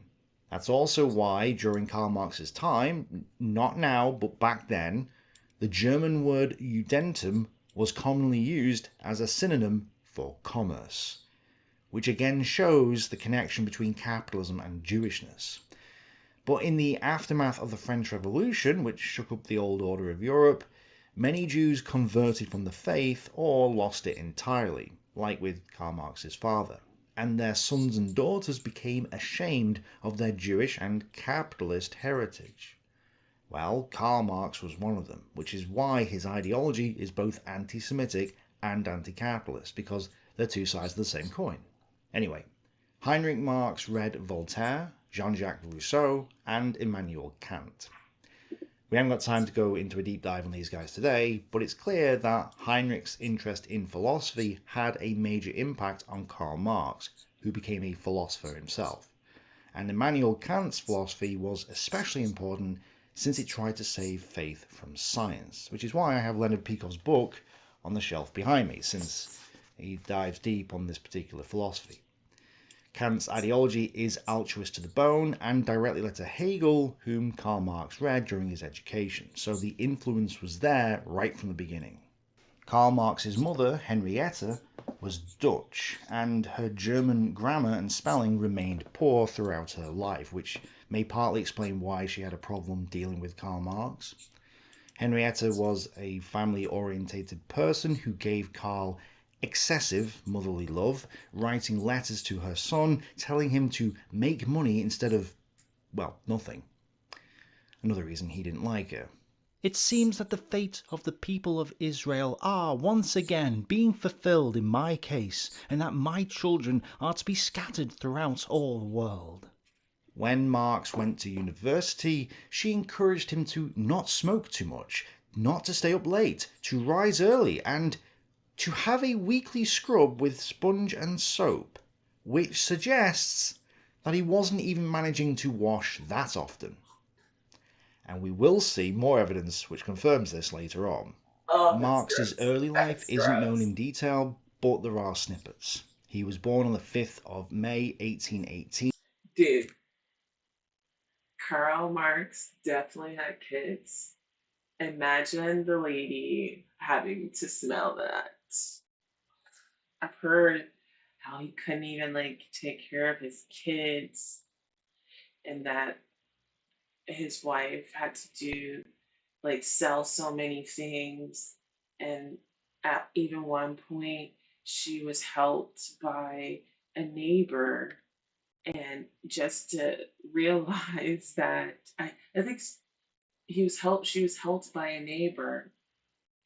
That's also why, during Karl Marx's time, not now, but back then, the German word Judentum was commonly used as a synonym for commerce, which again shows the connection between capitalism and Jewishness. But in the aftermath of the French Revolution, which shook up the old order of Europe, many Jews converted from the faith or lost it entirely, like with Karl Marx's father, and their sons and daughters became ashamed of their Jewish and capitalist heritage. Well, Karl Marx was one of them, which is why his ideology is both anti-Semitic and anti-capitalist, because they're two sides of the same coin. Anyway, Heinrich Marx read Voltaire, Jean-Jacques Rousseau, and Immanuel Kant. We haven't got time to go into a deep dive on these guys today, but it's clear that Heinrich's interest in philosophy had a major impact on Karl Marx, who became a philosopher himself. And Immanuel Kant's philosophy was especially important since it tried to save faith from science, which is why I have Leonard Peikoff's book on the shelf behind me, since he dives deep on this particular philosophy. Kant's ideology is altruist to the bone and directly led to Hegel, whom Karl Marx read during his education, so the influence was there right from the beginning. Karl Marx's mother, Henrietta, was Dutch, and her German grammar and spelling remained poor throughout her life, which may partly explain why she had a problem dealing with Karl Marx. Henrietta was a family-orientated person who gave Karl excessive motherly love, writing letters to her son telling him to make money instead of, well, nothing. Another reason he didn't like her. It seems that the fate of the people of Israel are once again being fulfilled in my case, and that my children are to be scattered throughout all the world. When Marx went to university, she encouraged him to not smoke too much, not to stay up late, to rise early, and to have a weekly scrub with sponge and soap, which suggests that he wasn't even managing to wash that often. And we will see more evidence which confirms this later on. Marx's early life isn't known in detail, but there are snippets. He was born on the 5th of May 1818. Dude, Karl Marx definitely had kids. Imagine the lady having to smell that. I've heard how he couldn't even take care of his kids, and that his wife had to do sell so many things, and at even one point she was helped by a neighbor, and just to realize that I think she was helped by a neighbor.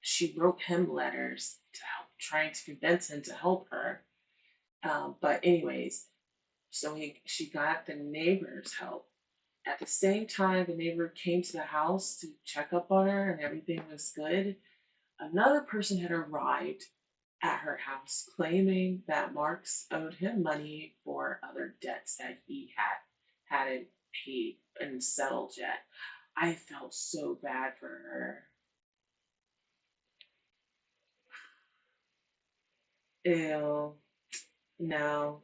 She wrote him letters to help, trying to convince him to help her. But anyways, so she got the neighbor's help. At the same time, the neighbor came to the house to check up on her and everything was good. Another person had arrived at her house claiming that Marx owed him money for other debts that he hadn't paid and settled yet. I felt so bad for her. Ew. No.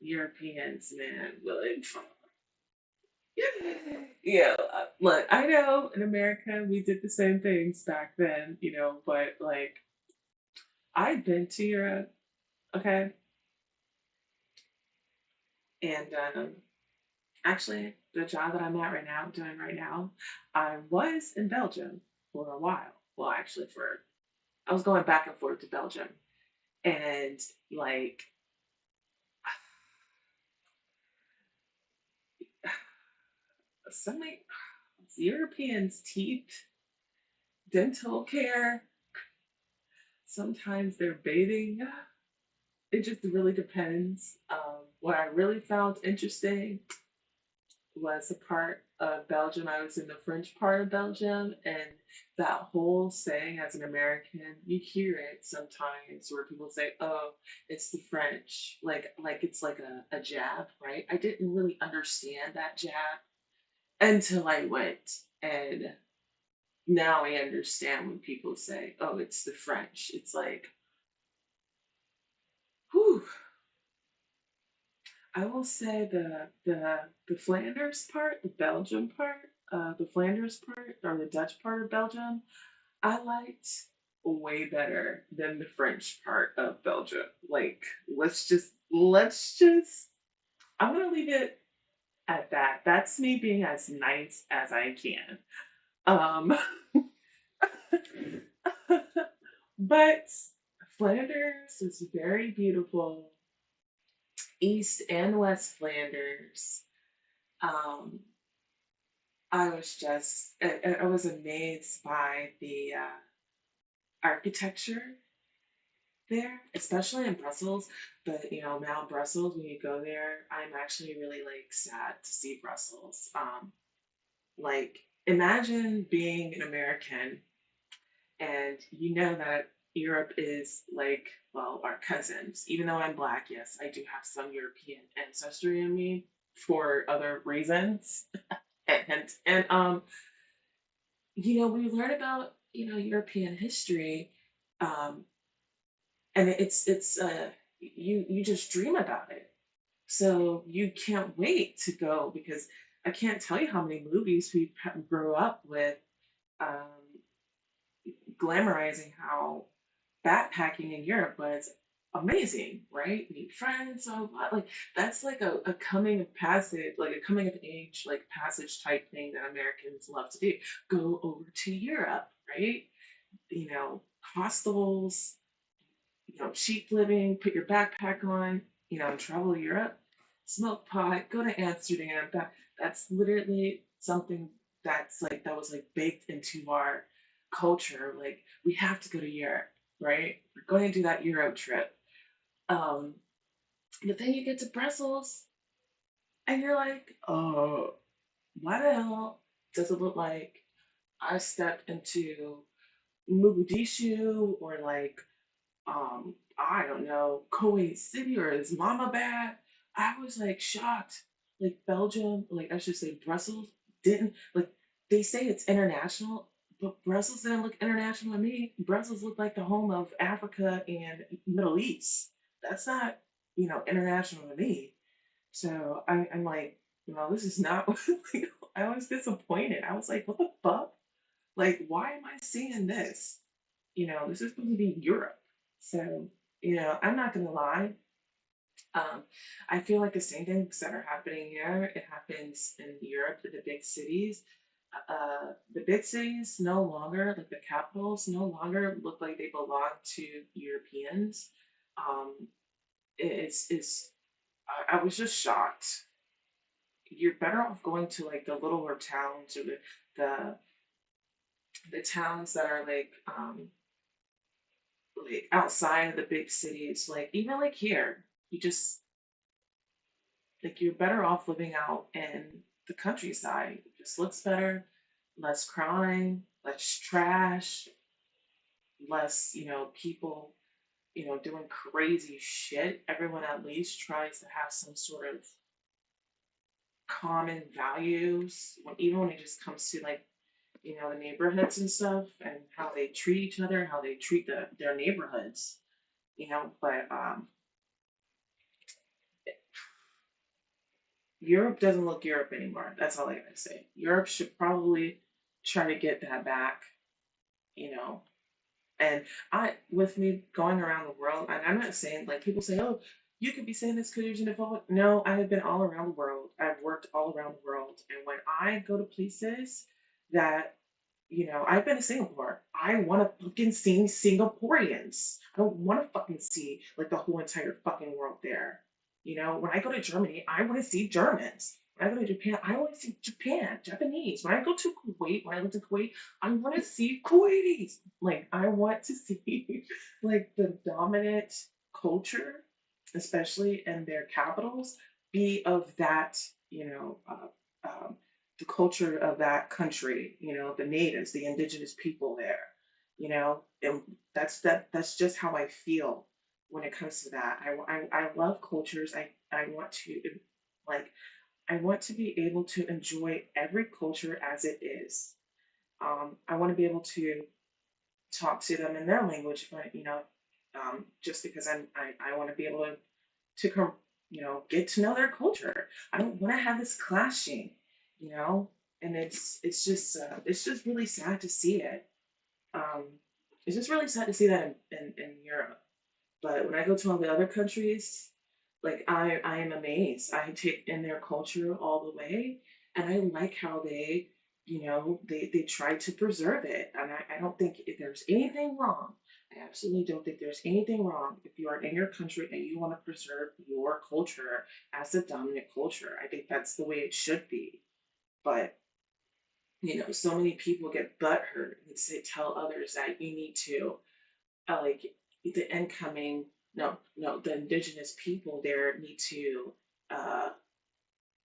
Europeans, man, really. Yeah, look, I know in America we did the same things back then, but I've been to Europe, okay? And actually, the job that I'm at right now, doing right now, I was in Belgium for a while. Well, actually, I was going back and forth to Belgium. And some Europeans' teeth, dental care, sometimes their bathing. It just really depends. What I really found interesting was the part of Belgium. I was in the French part of Belgium, and that whole saying, as an American, you hear it sometimes where people say, "Oh, it's the French," like it's like a jab, right? I didn't really understand that jab until I went, and now I understand when people say, "Oh, it's the French." It's like, whew. I will say the Flanders part, the Belgium part, the Flanders part, or the Dutch part of Belgium, I liked way better than the French part of Belgium. Let's just, I'm gonna leave it at that. That's me being as nice as I can. Um, but Flanders is very beautiful. East and West Flanders. Um, I was amazed by the architecture there, especially in Brussels. But now Brussels, when you go there, I'm actually really sad to see Brussels. Imagine being an American, and you know that Europe is well, our cousins. Even though I'm Black, yes, I do have some European ancestry in me for other reasons. and we learn about European history, and it's you just dream about it. So you can't wait to go, because I can't tell you how many movies we grew up with, glamorizing how backpacking in Europe was amazing, right? Meet friends, so like that's like a coming of passage, like a coming of age, like passage type thing that Americans love to do. Go over to Europe, right? You know, hostels, you know, cheap living, put your backpack on, you know, and travel to Europe, smoke pot, go to Amsterdam. That's literally something that's like that was like baked into our culture. Like we have to go to Europe, right? We're going to do that Euro trip. Um, but then you get to Brussels and you're like, oh, why the hell does it look like I stepped into Mogadishu or like I don't know, Kuwait City or Islamabad. I was like shocked. Like Belgium, like I should say Brussels didn't like they say it's international, but Brussels didn't look international to me. Brussels looked like the home of Africa and Middle East. That's not, you know, international to me. So I'm like, you know, this is not like, I was disappointed. I was like, what the fuck? Like, why am I seeing this? You know, this is supposed to be Europe. So, you know, I'm not gonna lie. Um, I feel like the same things that are happening here, it happens in Europe, in the big cities. The big cities no longer, like the capitals, no longer look like they belong to Europeans. Um, it's I was just shocked. You're better off going to like the littler towns or the the towns that are like outside of the big cities, like even like here, you just like you're better off living out in the countryside. It just looks better, less crime, less trash, less, you know, people, you know, doing crazy shit. Everyone at least tries to have some sort of common values when even when it just comes to like, you know, the neighborhoods and stuff and how they treat each other, how they treat their neighborhoods, you know, but Europe doesn't look Europe anymore. That's all I gotta say. Europe should probably try to get that back, you know. And with me going around the world, and I'm not saying like people say, oh, you could be saying this because you're xenophobic. No, I have been all around the world. I've worked all around the world, and when I go to places that, you know, I've been to Singapore. I want to fucking see Singaporeans. I don't want to fucking see like the whole entire fucking world there. You know, when I go to Germany, I want to see Germans. When I go to Japan, I want to see Japanese. When I go to Kuwait, when I lived in Kuwait, I want to see Kuwaitis. Like, I want to see like the dominant culture, especially in their capitals, be of that, you know, the culture of that country, you know, the natives, the indigenous people there, you know, and that's just how I feel when it comes to that. I love cultures. I want to like I want to be able to enjoy every culture as it is. I want to be able to talk to them in their language, but you know, just because I want to be able to come, you know, get to know their culture. I don't want to have this clashing, you know, and it's just really sad to see it. Um, it's just really sad to see that in Europe. But when I go to all the other countries, like I am amazed. I take in their culture all the way, and I like how they, you know, they try to preserve it. And I don't think if there's anything wrong. I absolutely don't think there's anything wrong if you are in your country and you want to preserve your culture as the dominant culture. I think that's the way it should be. But you know, so many people get butthurt and say tell others that you need to like the incoming no the indigenous people there uh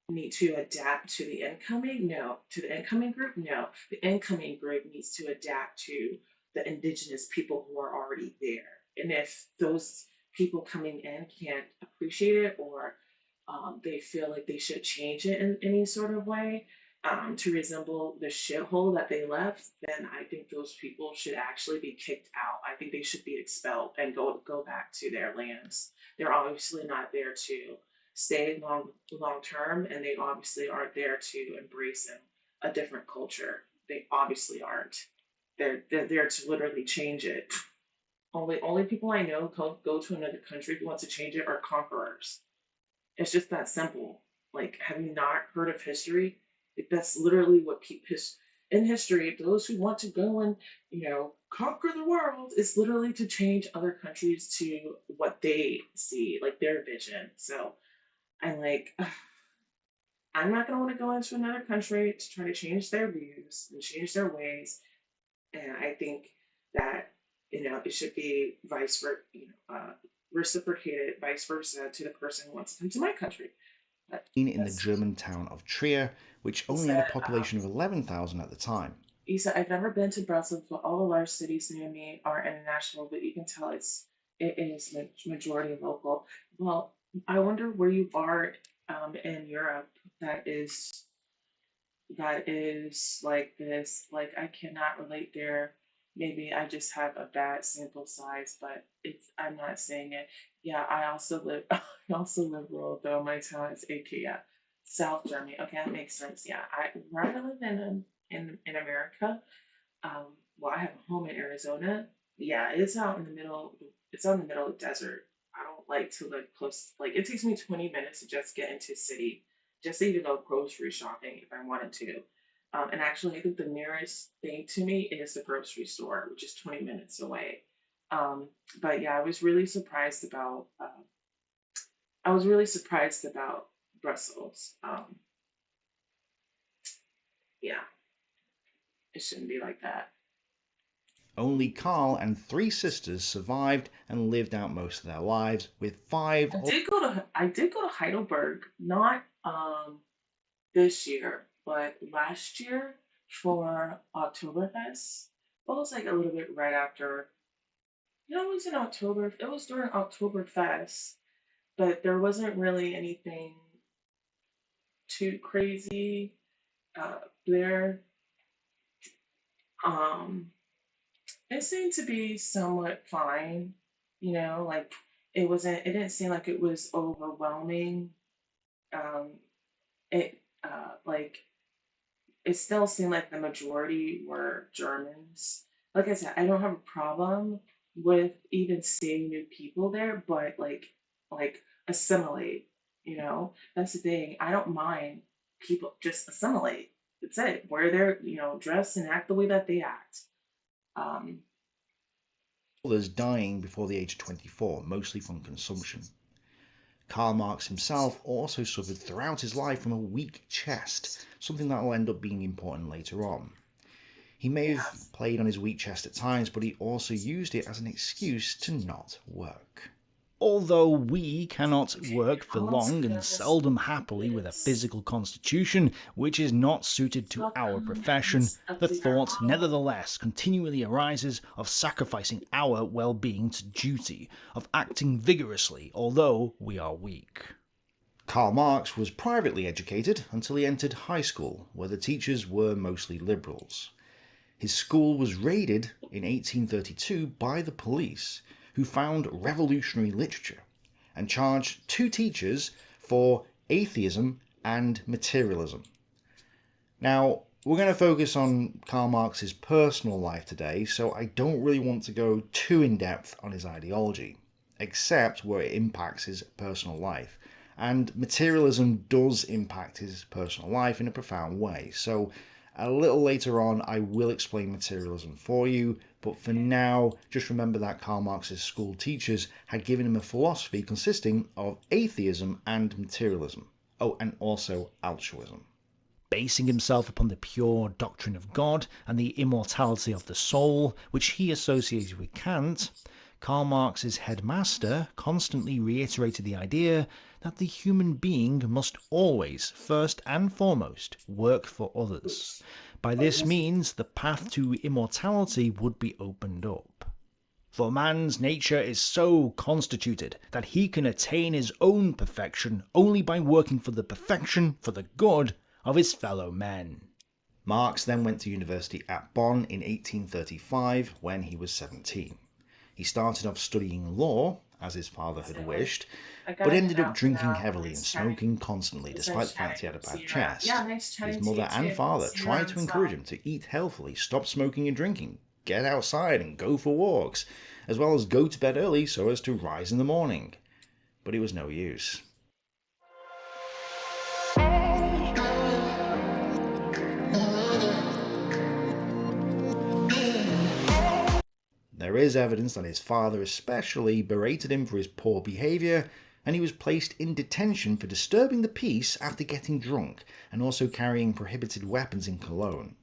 need to adapt to the incoming no to the incoming group no the incoming group needs to adapt to the indigenous people who are already there, and if those people coming in can't appreciate it or they feel like they should change it in any sort of way to resemble the shithole that they left, then I think those people should actually be kicked out. I think they should be expelled and go back to their lands. They're obviously not there to stay long term, and they obviously aren't there to embrace a different culture. They obviously aren't. They're there to literally change it. Only people I know go to another country who want to change it are conquerors. It's just that simple. Like, have you not heard of history? Like, that's literally what in history, those who want to go and, conquer the world is literally to change other countries to what they see, like their vision. So I'm like, I'm not going to want to go into another country to try to change their views and change their ways. And I think that, it should be reciprocated vice versa to the person who wants to come to my country. In the German town of Trier, which only had a population of 11,000 at the time. Isa, I've never been to Brussels, but all the large cities near me are international, but you can tell it is majority local. Well, I wonder where you are in Europe that is like this. Like, I cannot relate there. Maybe I just have a bad sample size, but I'm not saying it. Yeah, I also live rural though. My town is Akia, South Germany. Okay, that makes sense. Yeah, where I live in America. Well, I have a home in Arizona. Yeah, it's out in the middle. It's out in the middle of the desert. I don't like to live close. Like, it takes me 20 minutes to just get into city, just to even go grocery shopping if I wanted to. And actually, I think the nearest thing to me is the grocery store, which is 20 minutes away. But yeah, I was really surprised about. Brussels. Yeah, it shouldn't be like that. Only Karl and 3 sisters survived and lived out most of their lives, with 5. I did go to Heidelberg, not this year, but last year for Oktoberfest. It was like a little bit right after. It was in October. It was during Oktoberfest, but there wasn't really anything too crazy there. It seemed to be somewhat fine, like it didn't seem like it was overwhelming. It it still seemed like the majority were Germans. Like I said, I don't have a problem with even seeing new people there, but like assimilate, That's the thing. I don't mind people just assimilate. That's it. Wear their, dress and act the way that they act. Others dying before the age of 24, mostly from consumption. Karl Marx himself also suffered throughout his life from a weak chest, something that will end up being important later on. He may have played on his weak chest at times, but he also used it as an excuse to not work. Although we cannot work for long and seldom happily with a physical constitution which is not suited to our profession, the thought nevertheless continually arises of sacrificing our well-being to duty, of acting vigorously although we are weak. Karl Marx was privately educated until he entered high school, where the teachers were mostly liberals. His school was raided in 1832 by the police, who found revolutionary literature and charged 2 teachers for atheism and materialism. Now, we're going to focus on Karl Marx's personal life today, so I don't really want to go too in-depth on his ideology, except where it impacts his personal life. And materialism does impact his personal life in a profound way, so a little later on I will explain materialism for you, but for now just remember that Karl Marx's school teachers had given him a philosophy consisting of atheism and materialism. Oh, and also altruism. Basing himself upon the pure doctrine of God and the immortality of the soul, which he associated with Kant, Karl Marx's headmaster constantly reiterated the idea that the human being must always, first and foremost, work for others. By this means, the path to immortality would be opened up. For man's nature is so constituted that he can attain his own perfection only by working for the perfection, for the good, of his fellow men. Marx then went to university at Bonn in 1835 when he was 17. He started off studying law, as his father had wished, but ended up drinking heavily and smoking constantly, despite the fact he had a bad chest. His mother and father tried to encourage him to eat healthily, stop smoking and drinking, get outside and go for walks. as well as go to bed early so as to rise in the morning. But it was no use. There is evidence that his father especially berated him for his poor behaviour, and he was placed in detention for disturbing the peace after getting drunk and also carrying prohibited weapons in Cologne.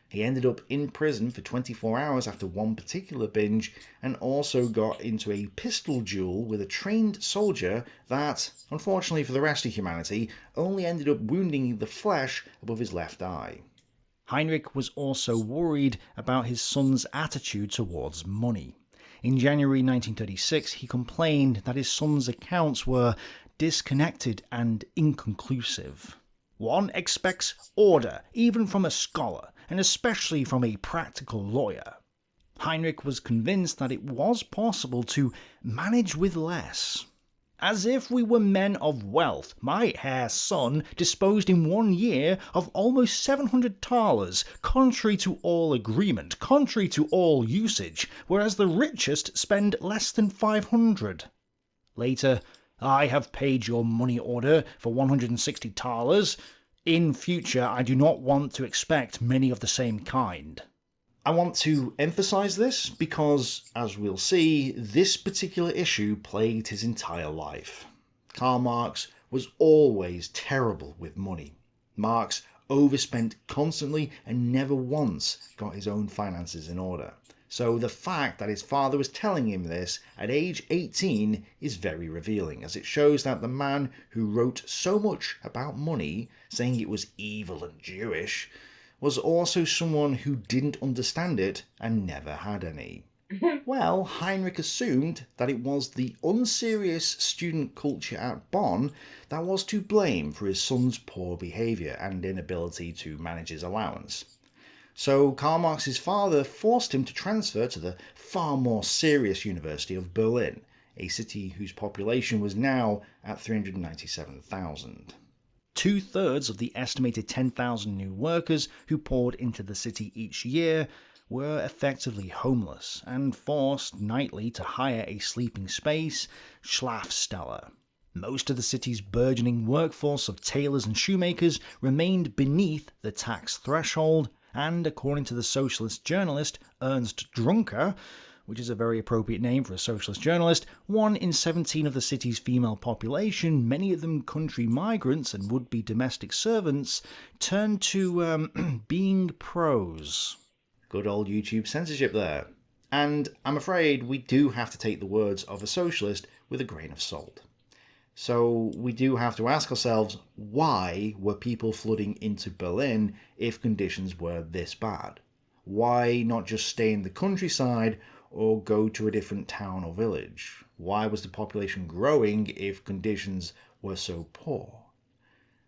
He ended up in prison for 24 hours after one particular binge, and also got into a pistol duel with a trained soldier that, unfortunately for the rest of humanity, only ended up wounding the flesh above his left eye. Heinrich was also worried about his son's attitude towards money. In January 1936, he complained that his son's accounts were disconnected and inconclusive. One expects order, even from a scholar, and especially from a practical lawyer. Heinrich was convinced that it was possible to manage with less. As if we were men of wealth, my Herr son disposed in 1 year of almost 700 thalers, contrary to all agreement, contrary to all usage, whereas the richest spend less than 500. Later, I have paid your money order for 160 thalers. In future, I do not want to expect many of the same kind. I want to emphasise this because, as we'll see, this particular issue plagued his entire life. Karl Marx was always terrible with money. Marx overspent constantly and never once got his own finances in order. So the fact that his father was telling him this at age 18 is very revealing, as it shows that the man who wrote so much about money, saying it was evil and Jewish, was also someone who didn't understand it and never had any. Well, Heinrich assumed that it was the unserious student culture at Bonn that was to blame for his son's poor behaviour and inability to manage his allowance. So Karl Marx's father forced him to transfer to the far more serious University of Berlin, a city whose population was now at 397,000. 2/3 of the estimated 10,000 new workers who poured into the city each year were effectively homeless and forced nightly to hire a sleeping space, Schlafstelle. Most of the city's burgeoning workforce of tailors and shoemakers remained beneath the tax threshold, and according to the socialist journalist Ernst Drunker, which is a very appropriate name for a socialist journalist, 1 in 17 of the city's female population, many of them country migrants and would-be domestic servants, turned to being pros. Good old YouTube censorship there. And I'm afraid we do have to take the words of a socialist with a grain of salt. So we do have to ask ourselves, why were people flooding into Berlin if conditions were this bad? Why not just stay in the countryside or go to a different town or village? Why was the population growing if conditions were so poor?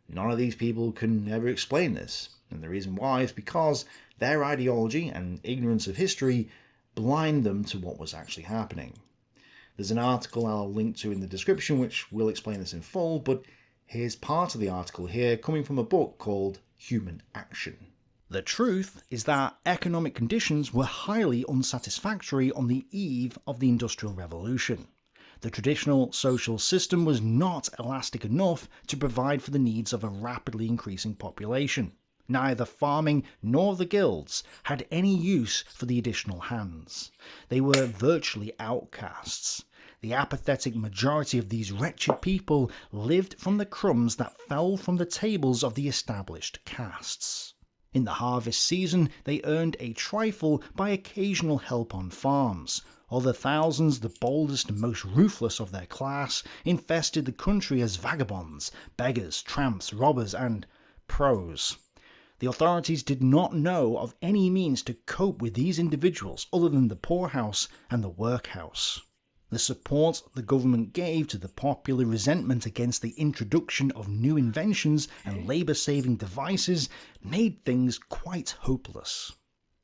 None of these people can ever explain this, and the reason why is because their ideology and ignorance of history blind them to what was actually happening. There's an article I'll link to in the description which will explain this in full, but here's part of the article here coming from a book called Human Action. The truth is that economic conditions were highly unsatisfactory on the eve of the Industrial Revolution. The traditional social system was not elastic enough to provide for the needs of a rapidly increasing population. Neither farming nor the guilds had any use for the additional hands. They were virtually outcasts. The apathetic majority of these wretched people lived from the crumbs that fell from the tables of the established castes. In the harvest season, they earned a trifle by occasional help on farms. Other thousands, the boldest and most ruthless of their class, infested the country as vagabonds, beggars, tramps, robbers, and pros. The authorities did not know of any means to cope with these individuals other than the poorhouse and the workhouse. The support the government gave to the popular resentment against the introduction of new inventions and labour-saving devices made things quite hopeless.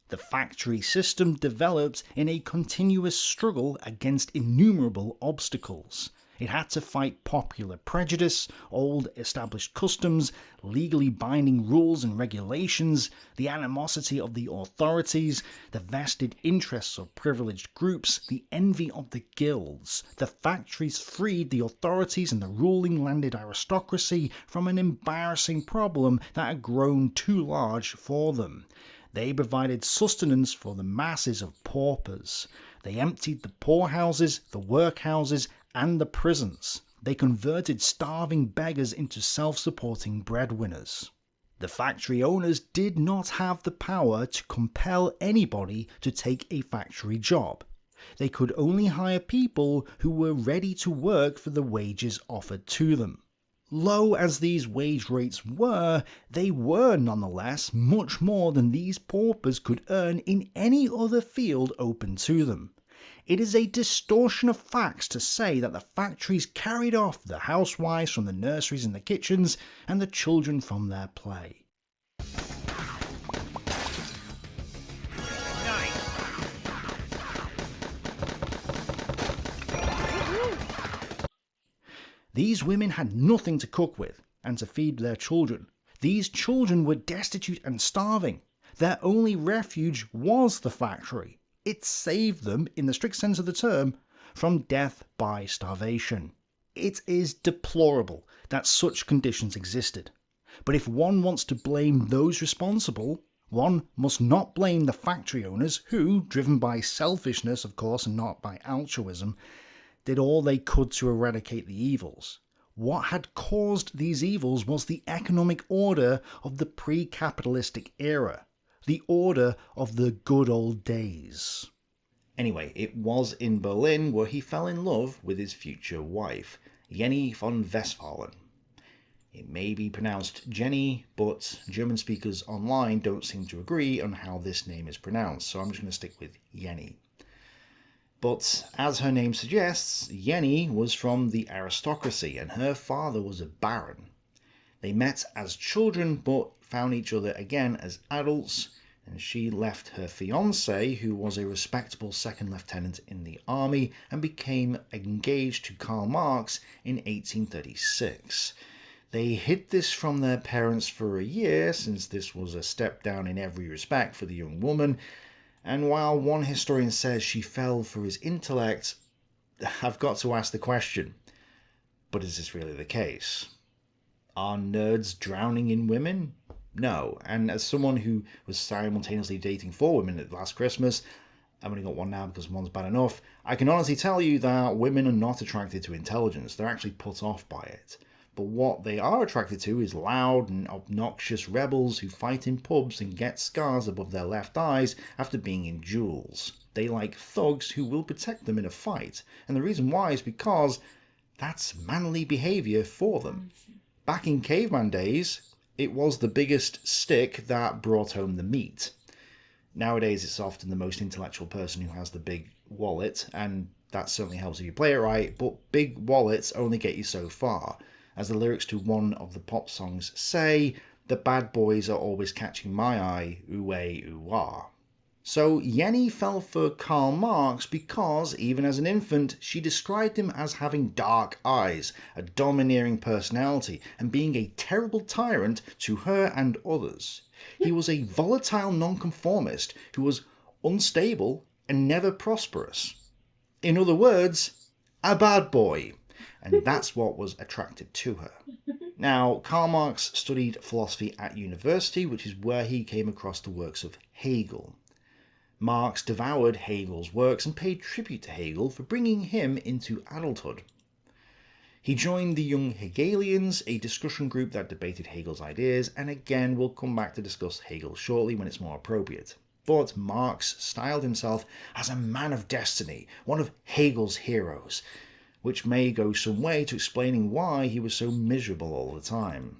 The factory system developed in a continuous struggle against innumerable obstacles. It had to fight popular prejudice, old established customs, legally binding rules and regulations, the animosity of the authorities, the vested interests of privileged groups, the envy of the guilds. The factories freed the authorities and the ruling landed aristocracy from an embarrassing problem that had grown too large for them. They provided sustenance for the masses of paupers. They emptied the poorhouses, the workhouses, and the prisons. They converted starving beggars into self-supporting breadwinners. The factory owners did not have the power to compel anybody to take a factory job. They could only hire people who were ready to work for the wages offered to them. Low as these wage rates were, they were nonetheless much more than these paupers could earn in any other field open to them. It is a distortion of facts to say that the factories carried off the housewives from the nurseries and the kitchens, and the children from their play. These women had nothing to cook with, and to feed their children. These children were destitute and starving. Their only refuge was the factory. It saved them, in the strict sense of the term, from death by starvation. It is deplorable that such conditions existed. But if one wants to blame those responsible, one must not blame the factory owners who, driven by selfishness of course and not by altruism, did all they could to eradicate the evils. What had caused these evils was the economic order of the pre-capitalistic era, the order of the good old days. Anyway, it was in Berlin where he fell in love with his future wife, Jenny von Westphalen. It may be pronounced Jenny, but German speakers online don't seem to agree on how this name is pronounced, so I'm just going to stick with Jenny. But as her name suggests, Jenny was from the aristocracy and her father was a baron. They met as children but found each other again as adults, and she left her fiancé, who was a respectable second lieutenant in the army, and became engaged to Karl Marx in 1836. They hid this from their parents for a year, since this was a step down in every respect for the young woman. And while one historian says she fell for his intellect, I've got to ask the question, but is this really the case? Are nerds drowning in women? No, and as someone who was simultaneously dating 4 women at last Christmas, I've only got one now because one's bad enough, I can honestly tell you that women are not attracted to intelligence, they're actually put off by it. But what they are attracted to is loud and obnoxious rebels who fight in pubs and get scars above their left eyes after being in duels. They like thugs who will protect them in a fight, and the reason why is because that's manly behaviour for them. Back in caveman days, it was the biggest stick that brought home the meat. Nowadays it's often the most intellectual person who has the big wallet, and that certainly helps if you play it right, but big wallets only get you so far. As the lyrics to one of the pop songs say, the bad boys are always catching my eye, ooh-ay, ooh-ah. So Jenny fell for Karl Marx because, even as an infant, she described him as having dark eyes, a domineering personality, and being a terrible tyrant to her and others. He was a volatile nonconformist who was unstable and never prosperous. In other words, a bad boy. And that's what was attractive to her. Now, Karl Marx studied philosophy at university, which is where he came across the works of Hegel. Marx devoured Hegel's works and paid tribute to Hegel for bringing him into adulthood. He joined the Young Hegelians, a discussion group that debated Hegel's ideas, and again we'll come back to discuss Hegel shortly when it's more appropriate. But Marx styled himself as a man of destiny, one of Hegel's heroes, which may go some way to explaining why he was so miserable all the time.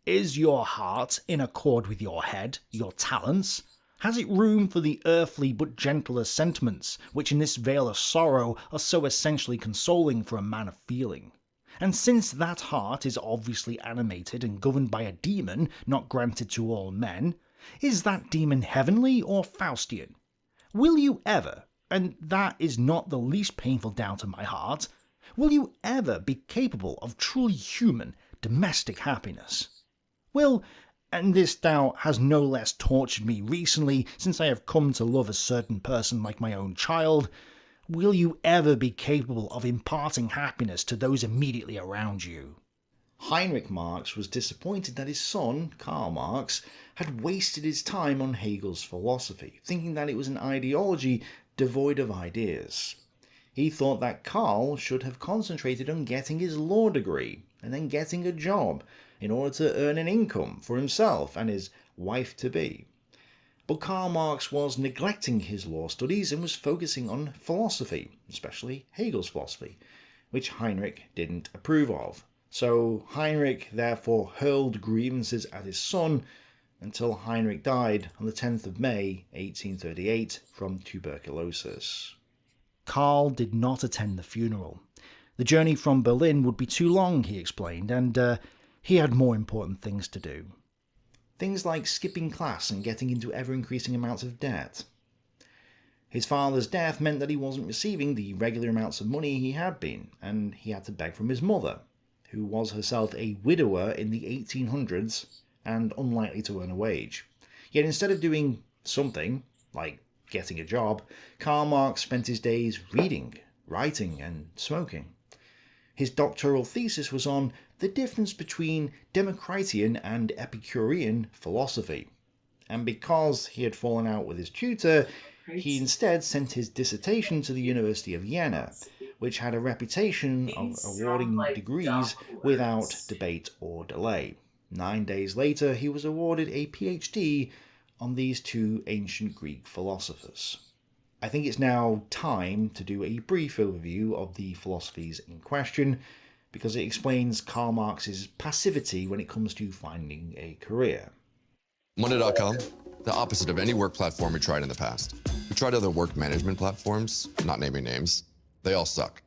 Is your heart in accord with your head, your talents? Has it room for the earthly but gentler sentiments, which in this vale of sorrow are so essentially consoling for a man of feeling? And since that heart is obviously animated and governed by a demon not granted to all men, is that demon heavenly or Faustian? Will you ever, and that is not the least painful doubt of my heart, Will you ever be capable of truly human, domestic happiness? Will, and this doubt has no less tortured me recently since I have come to love a certain person like my own child, will you ever be capable of imparting happiness to those immediately around you? Heinrich Marx was disappointed that his son, Karl Marx, had wasted his time on Hegel's philosophy, thinking that it was an ideology devoid of ideas. He thought that Karl should have concentrated on getting his law degree and then getting a job in order to earn an income for himself and his wife-to-be. But Karl Marx was neglecting his law studies and was focusing on philosophy, especially Hegel's philosophy, which Heinrich didn't approve of. So Heinrich therefore hurled grievances at his son until Heinrich died on the 10th of May 1838 from tuberculosis. Karl did not attend the funeral. The journey from Berlin would be too long, he explained, and he had more important things to do. Things like skipping class and getting into ever-increasing amounts of debt. His father's death meant that he wasn't receiving the regular amounts of money he had been, and he had to beg from his mother, who was herself a widower in the 1800s and unlikely to earn a wage. Yet instead of doing something, like getting a job, Karl Marx spent his days reading, writing, and smoking. His doctoral thesis was on the difference between Democritean and Epicurean philosophy, and because he had fallen out with his tutor, he instead sent his dissertation to the University of Vienna, which had a reputation of awarding degrees without debate or delay. 9 days later, he was awarded a PhD on these two ancient Greek philosophers. I think it's now time to do a brief overview of the philosophies in question, because it explains Karl Marx's passivity when it comes to finding a career. Monday.com, the opposite of any work platform we tried in the past. We tried other work management platforms, not naming names. They all suck.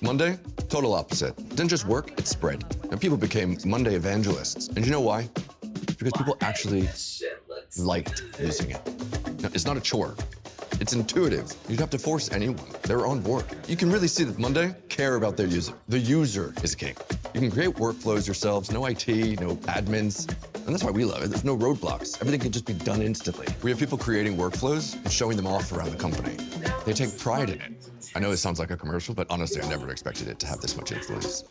Monday, total opposite. It didn't just work, it spread. And people became Monday evangelists. And you know why? Because people actually liked using it. Now, it's not a chore. It's intuitive. You don't have to force anyone. They're on board. You can really see that Monday care about their user. The user is king. You can create workflows yourselves, no IT, no admins. And that's why we love it. There's no roadblocks. Everything can just be done instantly. We have people creating workflows and showing them off around the company. They take pride in it. I know this sounds like a commercial, but honestly, I never expected it to have this much influence.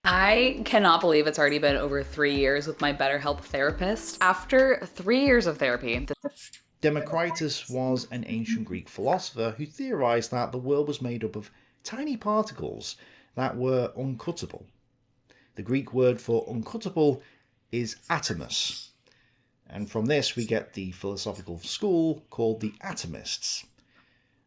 I cannot believe it's already been over 3 years with my BetterHelp therapist. After 3 years of therapy, Democritus was an ancient Greek philosopher who theorized that the world was made up of tiny particles that were uncuttable. The Greek word for uncuttable is atomus, and from this we get the philosophical school called the atomists.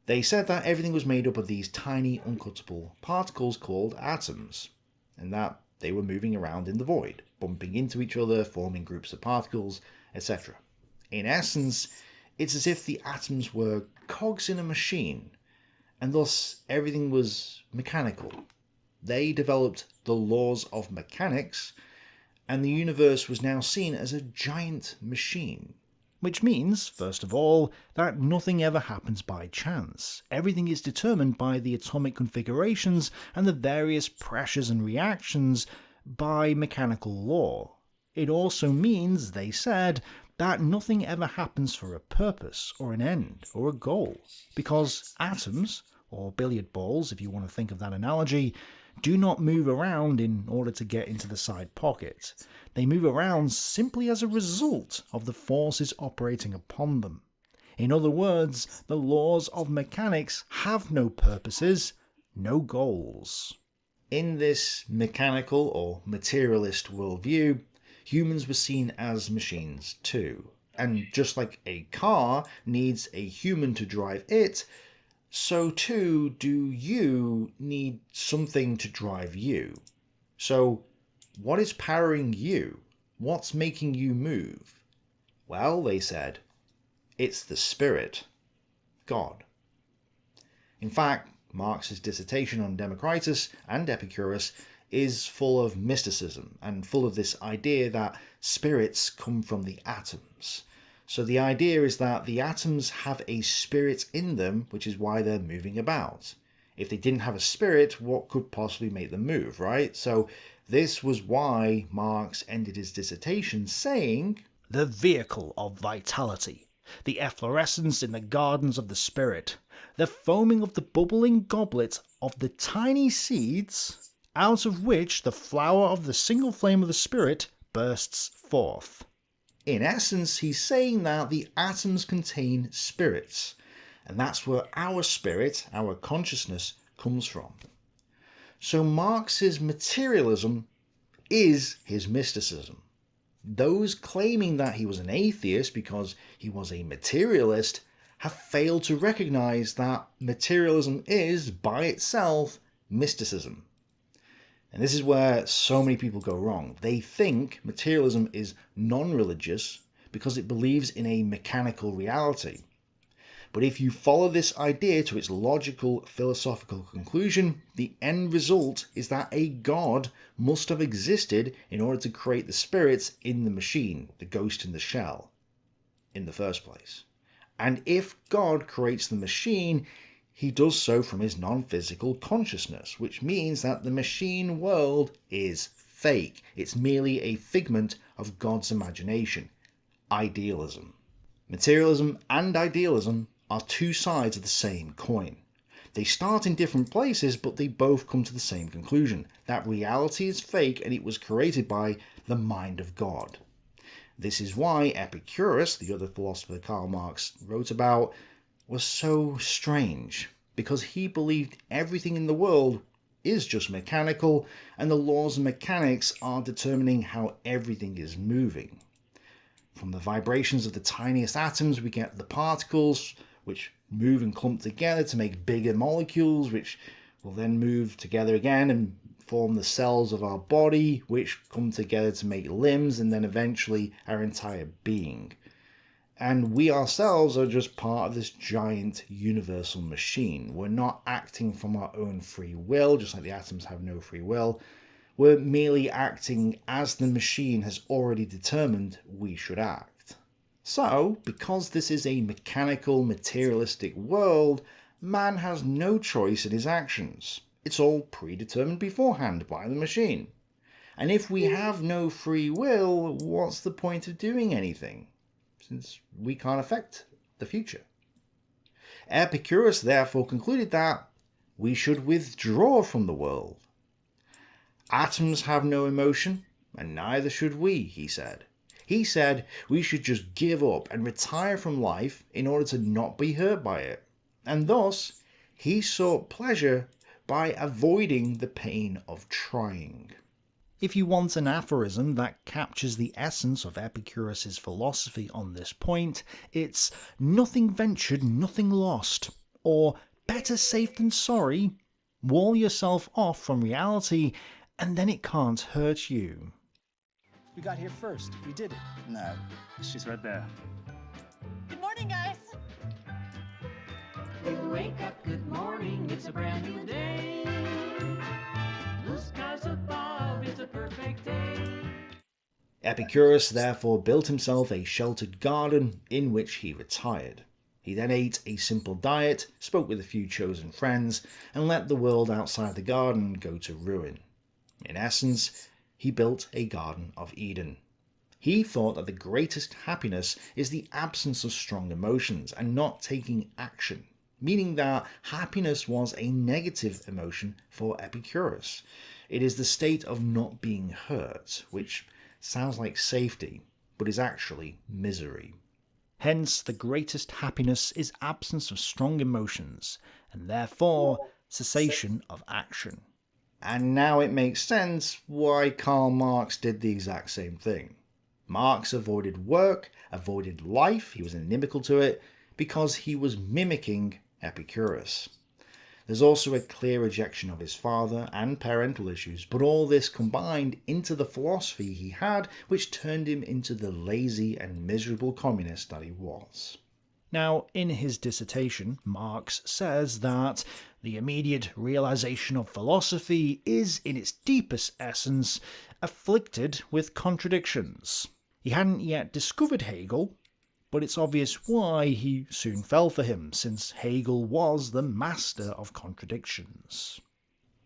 They said that everything was made up of these tiny uncuttable particles called atoms, and that they were moving around in the void, bumping into each other, forming groups of particles, etc. In essence, it's as if the atoms were cogs in a machine, and thus everything was mechanical. They developed the laws of mechanics, and the universe was now seen as a giant machine. Which means, first of all, that nothing ever happens by chance. Everything is determined by the atomic configurations and the various pressures and reactions by mechanical law. It also means, they said, that nothing ever happens for a purpose, or an end, or a goal. Because atoms, or billiard balls if you want to think of that analogy, do not move around in order to get into the side pocket. They move around simply as a result of the forces operating upon them. In other words, the laws of mechanics have no purposes, no goals. In this mechanical or materialist worldview, humans were seen as machines too. And just like a car needs a human to drive it, so too do you need something to drive you. So what is powering you? What's making you move? Well, they said, it's the spirit, God. In fact, Marx's dissertation on Democritus and Epicurus is full of mysticism and full of this idea that spirits come from the atoms. So the idea is that the atoms have a spirit in them, which is why they're moving about. If they didn't have a spirit, what could possibly make them move, right? So this was why Marx ended his dissertation saying, "The vehicle of vitality, the efflorescence in the gardens of the spirit, the foaming of the bubbling goblet of the tiny seeds, out of which the flower of the single flame of the spirit bursts forth." In essence, he's saying that the atoms contain spirits, and that's where our spirit, our consciousness, comes from. So Marx's materialism is his mysticism. Those claiming that he was an atheist because he was a materialist have failed to recognize that materialism is, by itself, mysticism. And this is where so many people go wrong. They think materialism is non-religious because it believes in a mechanical reality. But if you follow this idea to its logical philosophical conclusion, the end result is that a god must have existed in order to create the spirits in the machine, the ghost in the shell, in the first place. And if God creates the machine, he does so from his non-physical consciousness, which means that the machine world is fake. It's merely a figment of God's imagination. Idealism. Materialism and idealism are two sides of the same coin. They start in different places, but they both come to the same conclusion, that reality is fake and it was created by the mind of God. This is why Epicurus, the other philosopher Karl Marx wrote about, was so strange, because he believed everything in the world is just mechanical, and the laws of mechanics are determining how everything is moving. From the vibrations of the tiniest atoms, we get the particles, which move and clump together to make bigger molecules, which will then move together again and form the cells of our body, which come together to make limbs, and then eventually our entire being. And we ourselves are just part of this giant universal machine. We're not acting from our own free will, just like the atoms have no free will. We're merely acting as the machine has already determined we should act. So, because this is a mechanical, materialistic world, man has no choice in his actions. It's all predetermined beforehand by the machine. And if we have no free will, what's the point of doing anything, since we can't affect the future? Epicurus therefore concluded that we should withdraw from the world. Atoms have no emotion, and neither should we, he said. He said we should just give up and retire from life in order to not be hurt by it. And thus, he sought pleasure by avoiding the pain of trying. If you want an aphorism that captures the essence of Epicurus's philosophy on this point, it's "nothing ventured, nothing lost," or "better safe than sorry." Wall yourself off from reality, and then it can't hurt you. We got here first. We did it. No, she's right there. Good morning, guys. You wake up, good morning, it's a brand new day. Blue skies above, it's a perfect day. Epicurus therefore built himself a sheltered garden in which he retired. He then ate a simple diet, spoke with a few chosen friends, and let the world outside the garden go to ruin. In essence, he built a Garden of Eden. He thought that the greatest happiness is the absence of strong emotions and not taking action, meaning that happiness was a negative emotion for Epicurus. It is the state of not being hurt, which sounds like safety, but is actually misery. Hence, the greatest happiness is absence of strong emotions, and therefore cessation of action. And now it makes sense why Karl Marx did the exact same thing. Marx avoided work, avoided life, he was inimical to it, because he was mimicking Epicurus. There's also a clear rejection of his father and parental issues, but all this combined into the philosophy he had, which turned him into the lazy and miserable communist that he was. Now, in his dissertation, Marx says that the immediate realization of philosophy is, in its deepest essence, afflicted with contradictions. He hadn't yet discovered Hegel, but it's obvious why he soon fell for him, since Hegel was the master of contradictions.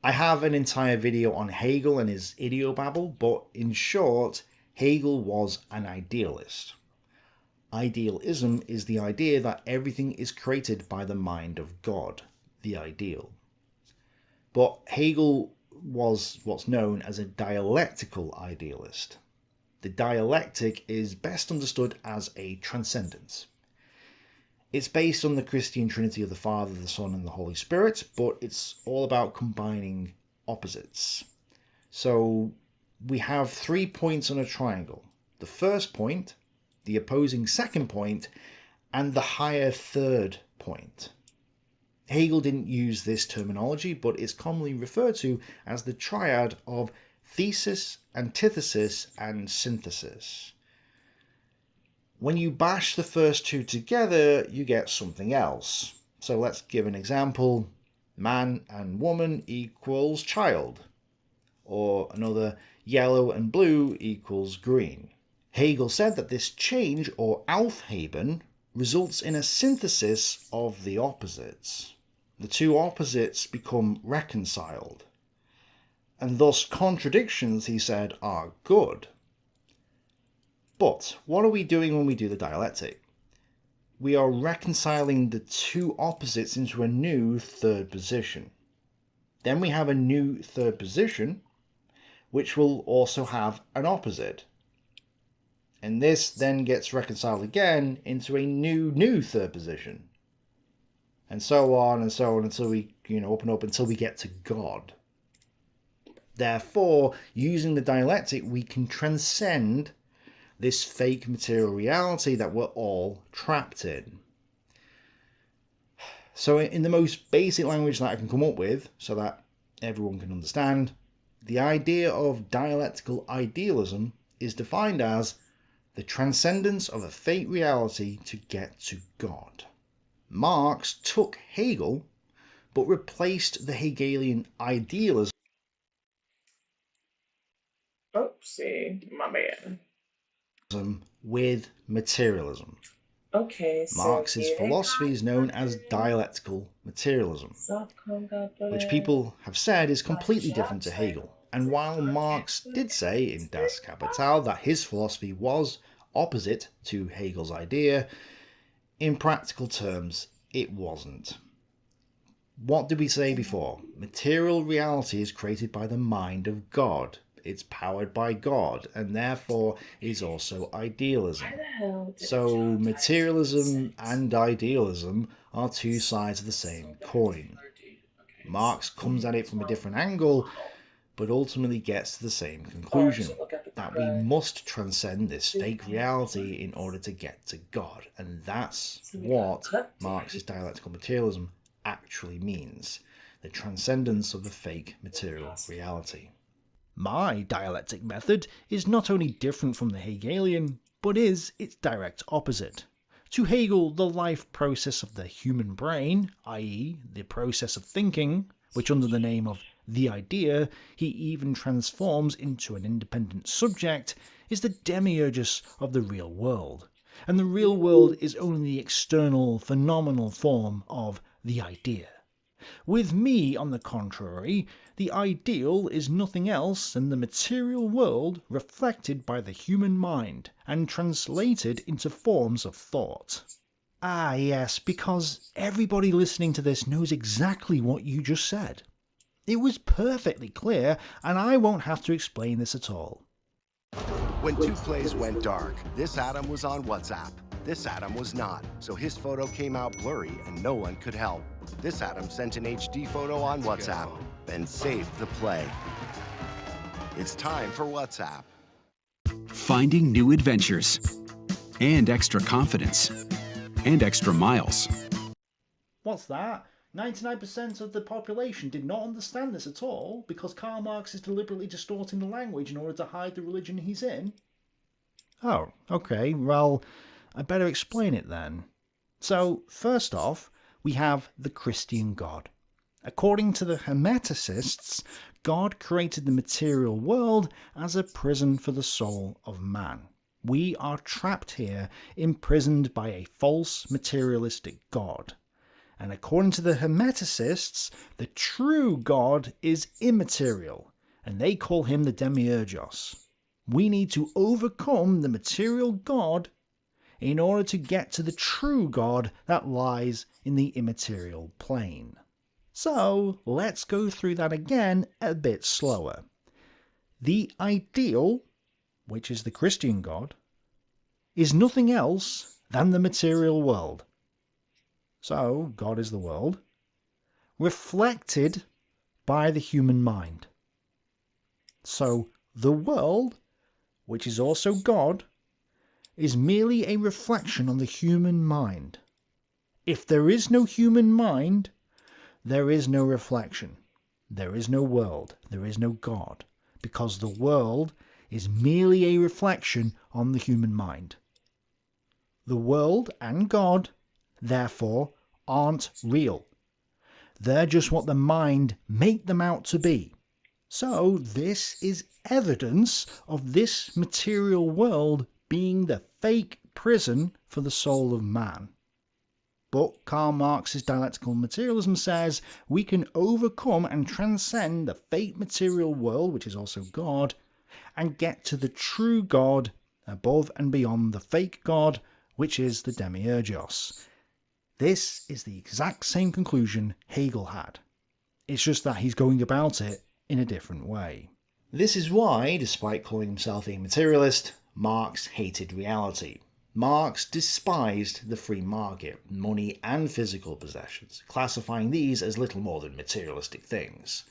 I have an entire video on Hegel and his idiobabble, but in short, Hegel was an idealist. Idealism is the idea that everything is created by the mind of God, the ideal. But Hegel was what's known as a dialectical idealist. The dialectic is best understood as a transcendence. It's based on the Christian Trinity of the Father, the Son, and the Holy Spirit, but it's all about combining opposites. So we have 3 points on a triangle. The first point, the opposing second point, and the higher third point. Hegel didn't use this terminology, but it's commonly referred to as the triad of thesis, antithesis, and synthesis. When you bash the first two together, you get something else. So let's give an example. Man and woman equals child. Or another, yellow and blue equals green. Hegel said that this change, or Aufheben, results in a synthesis of the opposites. The two opposites become reconciled. And thus contradictions, he said, are good. But what are we doing when we do the dialectic? We are reconciling the two opposites into a new third position. Then we have a new third position, which will also have an opposite. And this then gets reconciled again into a new third position. And so on until we, up and up until we get to God. Therefore, using the dialectic, we can transcend this fake material reality that we're all trapped in. So in the most basic language that I can come up with, so that everyone can understand, the idea of dialectical idealism is defined as the transcendence of a fake reality to get to God. Marx took Hegel, but replaced the Hegelian idealism Oopsie, my bad. With materialism. Okay, so Marx's philosophy is known as dialectical materialism, which people have said is completely different to Hegel. And while Marx did say in Das Kapital that his philosophy was opposite to Hegel's idea, in practical terms, it wasn't. What did we say before? Material reality is created by the mind of God. It's powered by God, and therefore is also idealism. So materialism and idealism are two sides of the same coin. Marx comes at it from a different angle, but ultimately gets to the same conclusion, that we must transcend this fake reality in order to get to God. And that's what Marx's dialectical materialism actually means, the transcendence of the fake material reality. My dialectic method is not only different from the Hegelian, but is its direct opposite. To Hegel, the life process of the human brain, i.e. the process of thinking, which under the name of the idea he even transforms into an independent subject, is the demiurgus of the real world, and the real world is only the external, phenomenal form of the idea. With me, on the contrary, the ideal is nothing else than the material world reflected by the human mind and translated into forms of thought. Ah yes, because everybody listening to this knows exactly what you just said. It was perfectly clear, and I won't have to explain this at all. When Two Plays went dark, this Adam was on WhatsApp. This Adam was not, so his photo came out blurry and no one could help. This Adam sent an HD photo on WhatsApp, then saved the play. It's time for WhatsApp. Finding new adventures, and extra confidence, and extra miles. What's that? 99% of the population did not understand this at all because Karl Marx is deliberately distorting the language in order to hide the religion he's in? Oh, okay, well, I better explain it then. So, first off, we have the Christian God. According to the Hermeticists, God created the material world as a prison for the soul of man. We are trapped here, imprisoned by a false materialistic God. And according to the Hermeticists, the true God is immaterial, and they call him the Demiurgos. We need to overcome the material God in order to get to the true God that lies in the immaterial plane. So let's go through that again a bit slower. The ideal, which is the Christian God, is nothing else than the material world. So God is the world, reflected by the human mind. So the world, which is also God, is merely a reflection on the human mind. If there is no human mind, there is no reflection. There is no world. There is no God. Because the world is merely a reflection on the human mind. The world and God, therefore, aren't real. They're just what the mind make them out to be. So this is evidence of this material world being the fake prison for the soul of man. But Karl Marx's dialectical materialism says we can overcome and transcend the fake material world, which is also God, and get to the true God above and beyond the fake God, which is the Demiurgos. This is the exact same conclusion Hegel had. It's just that he's going about it in a different way. This is why, despite calling himself a materialist, Marx hated reality. Marx despised the free market, money and physical possessions, classifying these as little more than materialistic things.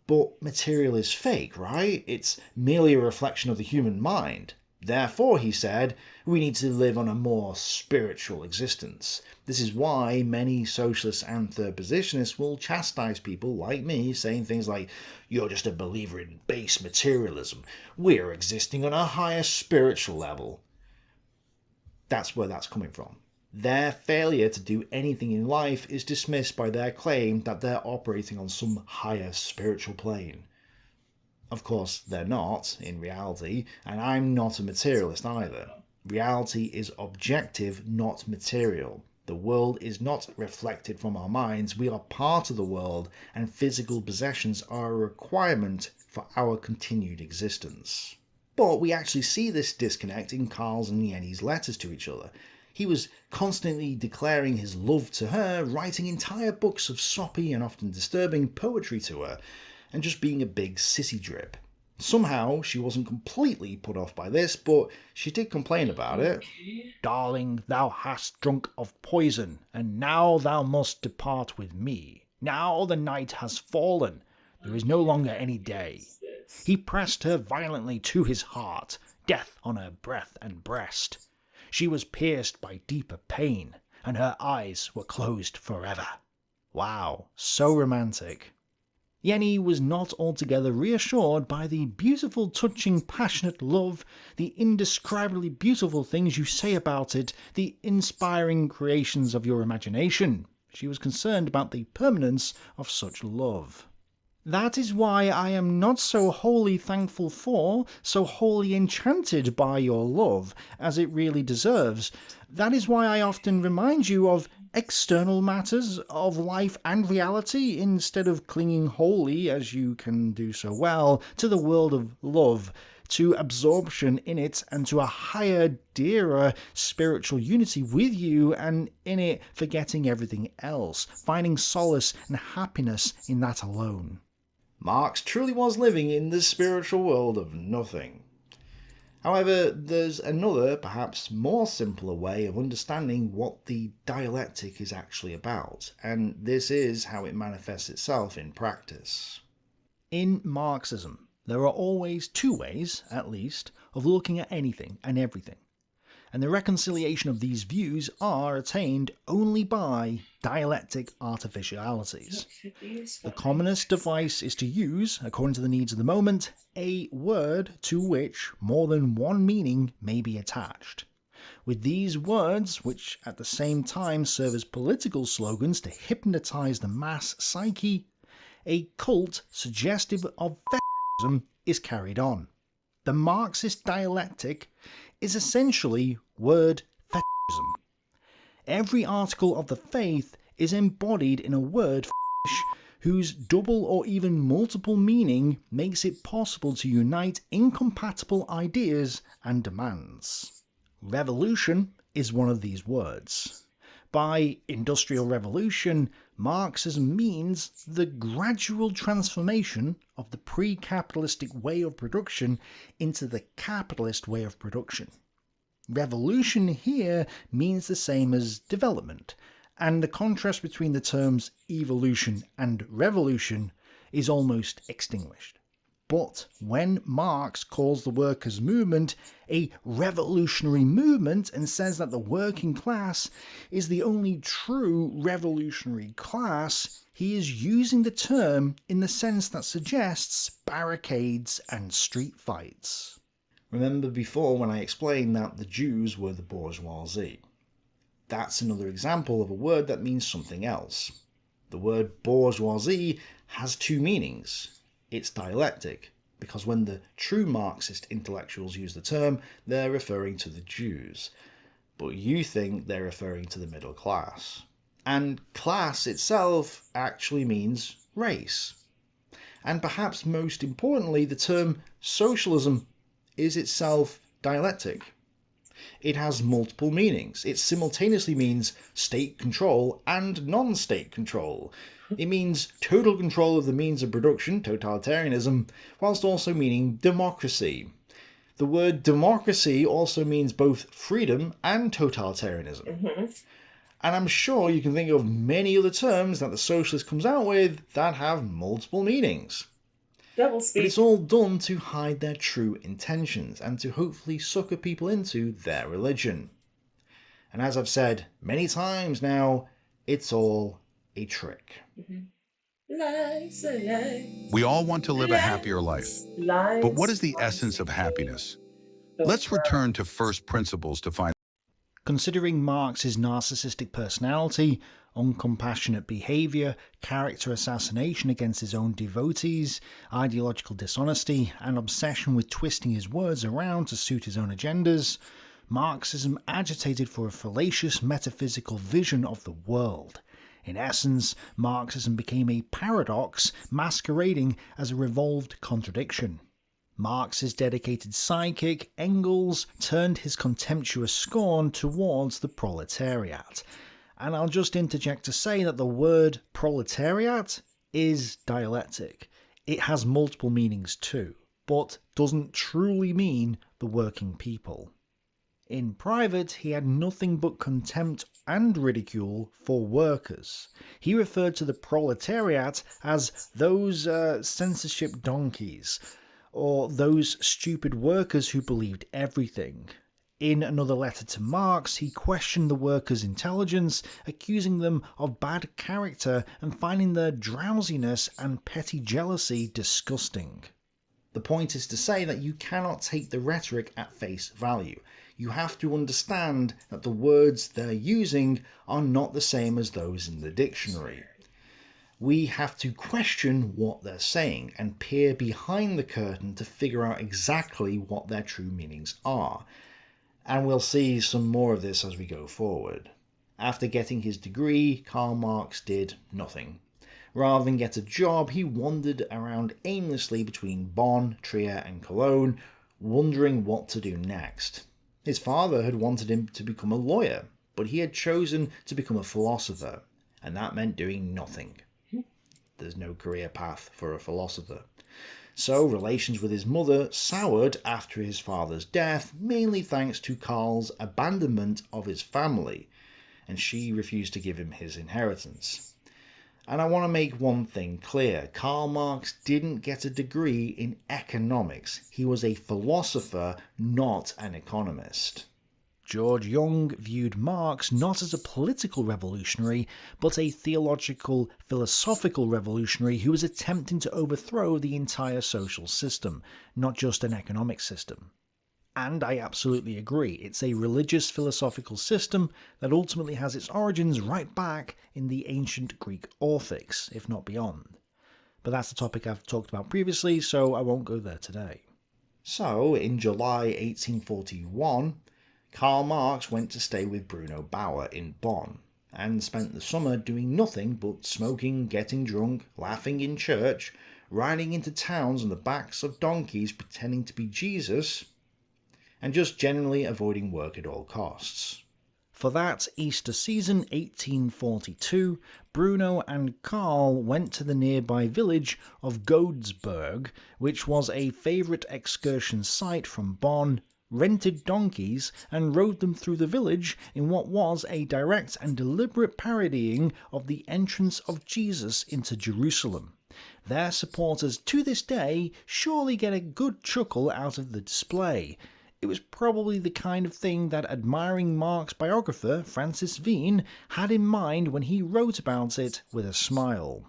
But material is fake, right? It's merely a reflection of the human mind. Therefore, he said, we need to live on a more spiritual existence. This is why many socialists and third positionists will chastise people like me, saying things like, you're just a believer in base materialism. We're existing on a higher spiritual level. That's where that's coming from. Their failure to do anything in life is dismissed by their claim that they're operating on some higher spiritual plane. Of course, they're not, in reality, and I'm not a materialist either. Reality is objective, not material. The world is not reflected from our minds. We are part of the world, and physical possessions are a requirement for our continued existence. But we actually see this disconnect in Karl's and Jenny's letters to each other. He was constantly declaring his love to her, writing entire books of soppy and often disturbing poetry to her, and just being a big sissy drip. Somehow, she wasn't completely put off by this, but she did complain about it. Darling, thou hast drunk of poison, and now thou must depart with me. Now the night has fallen, there is no longer any day. He pressed her violently to his heart, death on her breath and breast. She was pierced by deeper pain, and her eyes were closed forever. Wow, so romantic. Jenny was not altogether reassured by the beautiful, touching, passionate love, the indescribably beautiful things you say about it, the inspiring creations of your imagination. She was concerned about the permanence of such love. That is why I am not so wholly thankful for, so wholly enchanted by your love, as it really deserves. That is why I often remind you of external matters, of life and reality, instead of clinging wholly, as you can do so well, to the world of love, to absorption in it, and to a higher, dearer spiritual unity with you, and in it forgetting everything else, finding solace and happiness in that alone. Marx truly was living in the spiritual world of nothing. However, there's another, perhaps more simpler way of understanding what the dialectic is actually about, and this is how it manifests itself in practice. In Marxism, there are always two ways, at least, of looking at anything and everything, and the reconciliation of these views are attained only by dialectic artificialities. The commonest device is to use, according to the needs of the moment, a word to which more than one meaning may be attached. With these words, which at the same time serve as political slogans to hypnotize the mass psyche, a cult suggestive of fascism is carried on. The Marxist dialectic is essentially word fascism. Every article of the faith is embodied in a word whose double or even multiple meaning makes it possible to unite incompatible ideas and demands. Revolution is one of these words. By industrial revolution, Marxism means the gradual transformation of the pre-capitalistic way of production into the capitalist way of production. Revolution here means the same as development, and the contrast between the terms evolution and revolution is almost extinguished. But when Marx calls the workers' movement a revolutionary movement and says that the working class is the only true revolutionary class, he is using the term in the sense that suggests barricades and street fights. Remember before when I explained that the Jews were the bourgeoisie? That's another example of a word that means something else. The word bourgeoisie has two meanings. It's dialectic, because when the true Marxist intellectuals use the term, they're referring to the Jews. But you think they're referring to the middle class. And class itself actually means race. And perhaps most importantly, the term socialism is itself dialectic. It has multiple meanings. It simultaneously means state control and non-state control. It means total control of the means of production, totalitarianism, whilst also meaning democracy. The word democracy also means both freedom and totalitarianism. And I'm sure you can think of many other terms that the socialist comes out with that have multiple meanings. Double But speak. it's all done to hide their true intentions and to hopefully sucker people into their religion. And as I've said many times now, it's all a trick. Lies, a lie. We all want to live a happier life. Lies. But what is the essence of happiness? Let's return to first principles to find. Considering Marx's narcissistic personality, uncompassionate behaviour, character assassination against his own devotees, ideological dishonesty, and obsession with twisting his words around to suit his own agendas, Marxism agitated for a fallacious metaphysical vision of the world. In essence, Marxism became a paradox masquerading as a revolved contradiction. Marx's dedicated sidekick, Engels, turned his contemptuous scorn towards the proletariat. And I'll just interject to say that the word proletariat is dialectic. It has multiple meanings too, but doesn't truly mean the working people. In private, he had nothing but contempt and ridicule for workers. He referred to the proletariat as those censorship donkeys, or those stupid workers who believed everything. In another letter to Marx, he questioned the workers' intelligence, accusing them of bad character and finding their drowsiness and petty jealousy disgusting. The point is to say that you cannot take the rhetoric at face value. You have to understand that the words they're using are not the same as those in the dictionary. We have to question what they're saying and peer behind the curtain to figure out exactly what their true meanings are. And we'll see some more of this as we go forward. After getting his degree, Karl Marx did nothing. Rather than get a job, he wandered around aimlessly between Bonn, Trier and Cologne, wondering what to do next. His father had wanted him to become a lawyer, but he had chosen to become a philosopher, and that meant doing nothing. There's no career path for a philosopher. So relations with his mother soured after his father's death, mainly thanks to Karl's abandonment of his family, and she refused to give him his inheritance. And I want to make one thing clear. Karl Marx didn't get a degree in economics. He was a philosopher, not an economist. George Young viewed Marx not as a political revolutionary, but a theological, philosophical revolutionary who was attempting to overthrow the entire social system, not just an economic system. And I absolutely agree, it's a religious philosophical system that ultimately has its origins right back in the ancient Greek Orthics, if not beyond. But that's a topic I've talked about previously, so I won't go there today. So, in July 1841, Karl Marx went to stay with Bruno Bauer in Bonn, and spent the summer doing nothing but smoking, getting drunk, laughing in church, riding into towns on the backs of donkeys pretending to be Jesus, and just generally avoiding work at all costs. For that Easter season 1842, Bruno and Karl went to the nearby village of Godesberg, which was a favourite excursion site from Bonn, rented donkeys and rode them through the village in what was a direct and deliberate parodying of the entrance of Jesus into Jerusalem. Their supporters to this day surely get a good chuckle out of the display. It was probably the kind of thing that admiring Marx biographer Francis Wien had in mind when he wrote about it with a smile.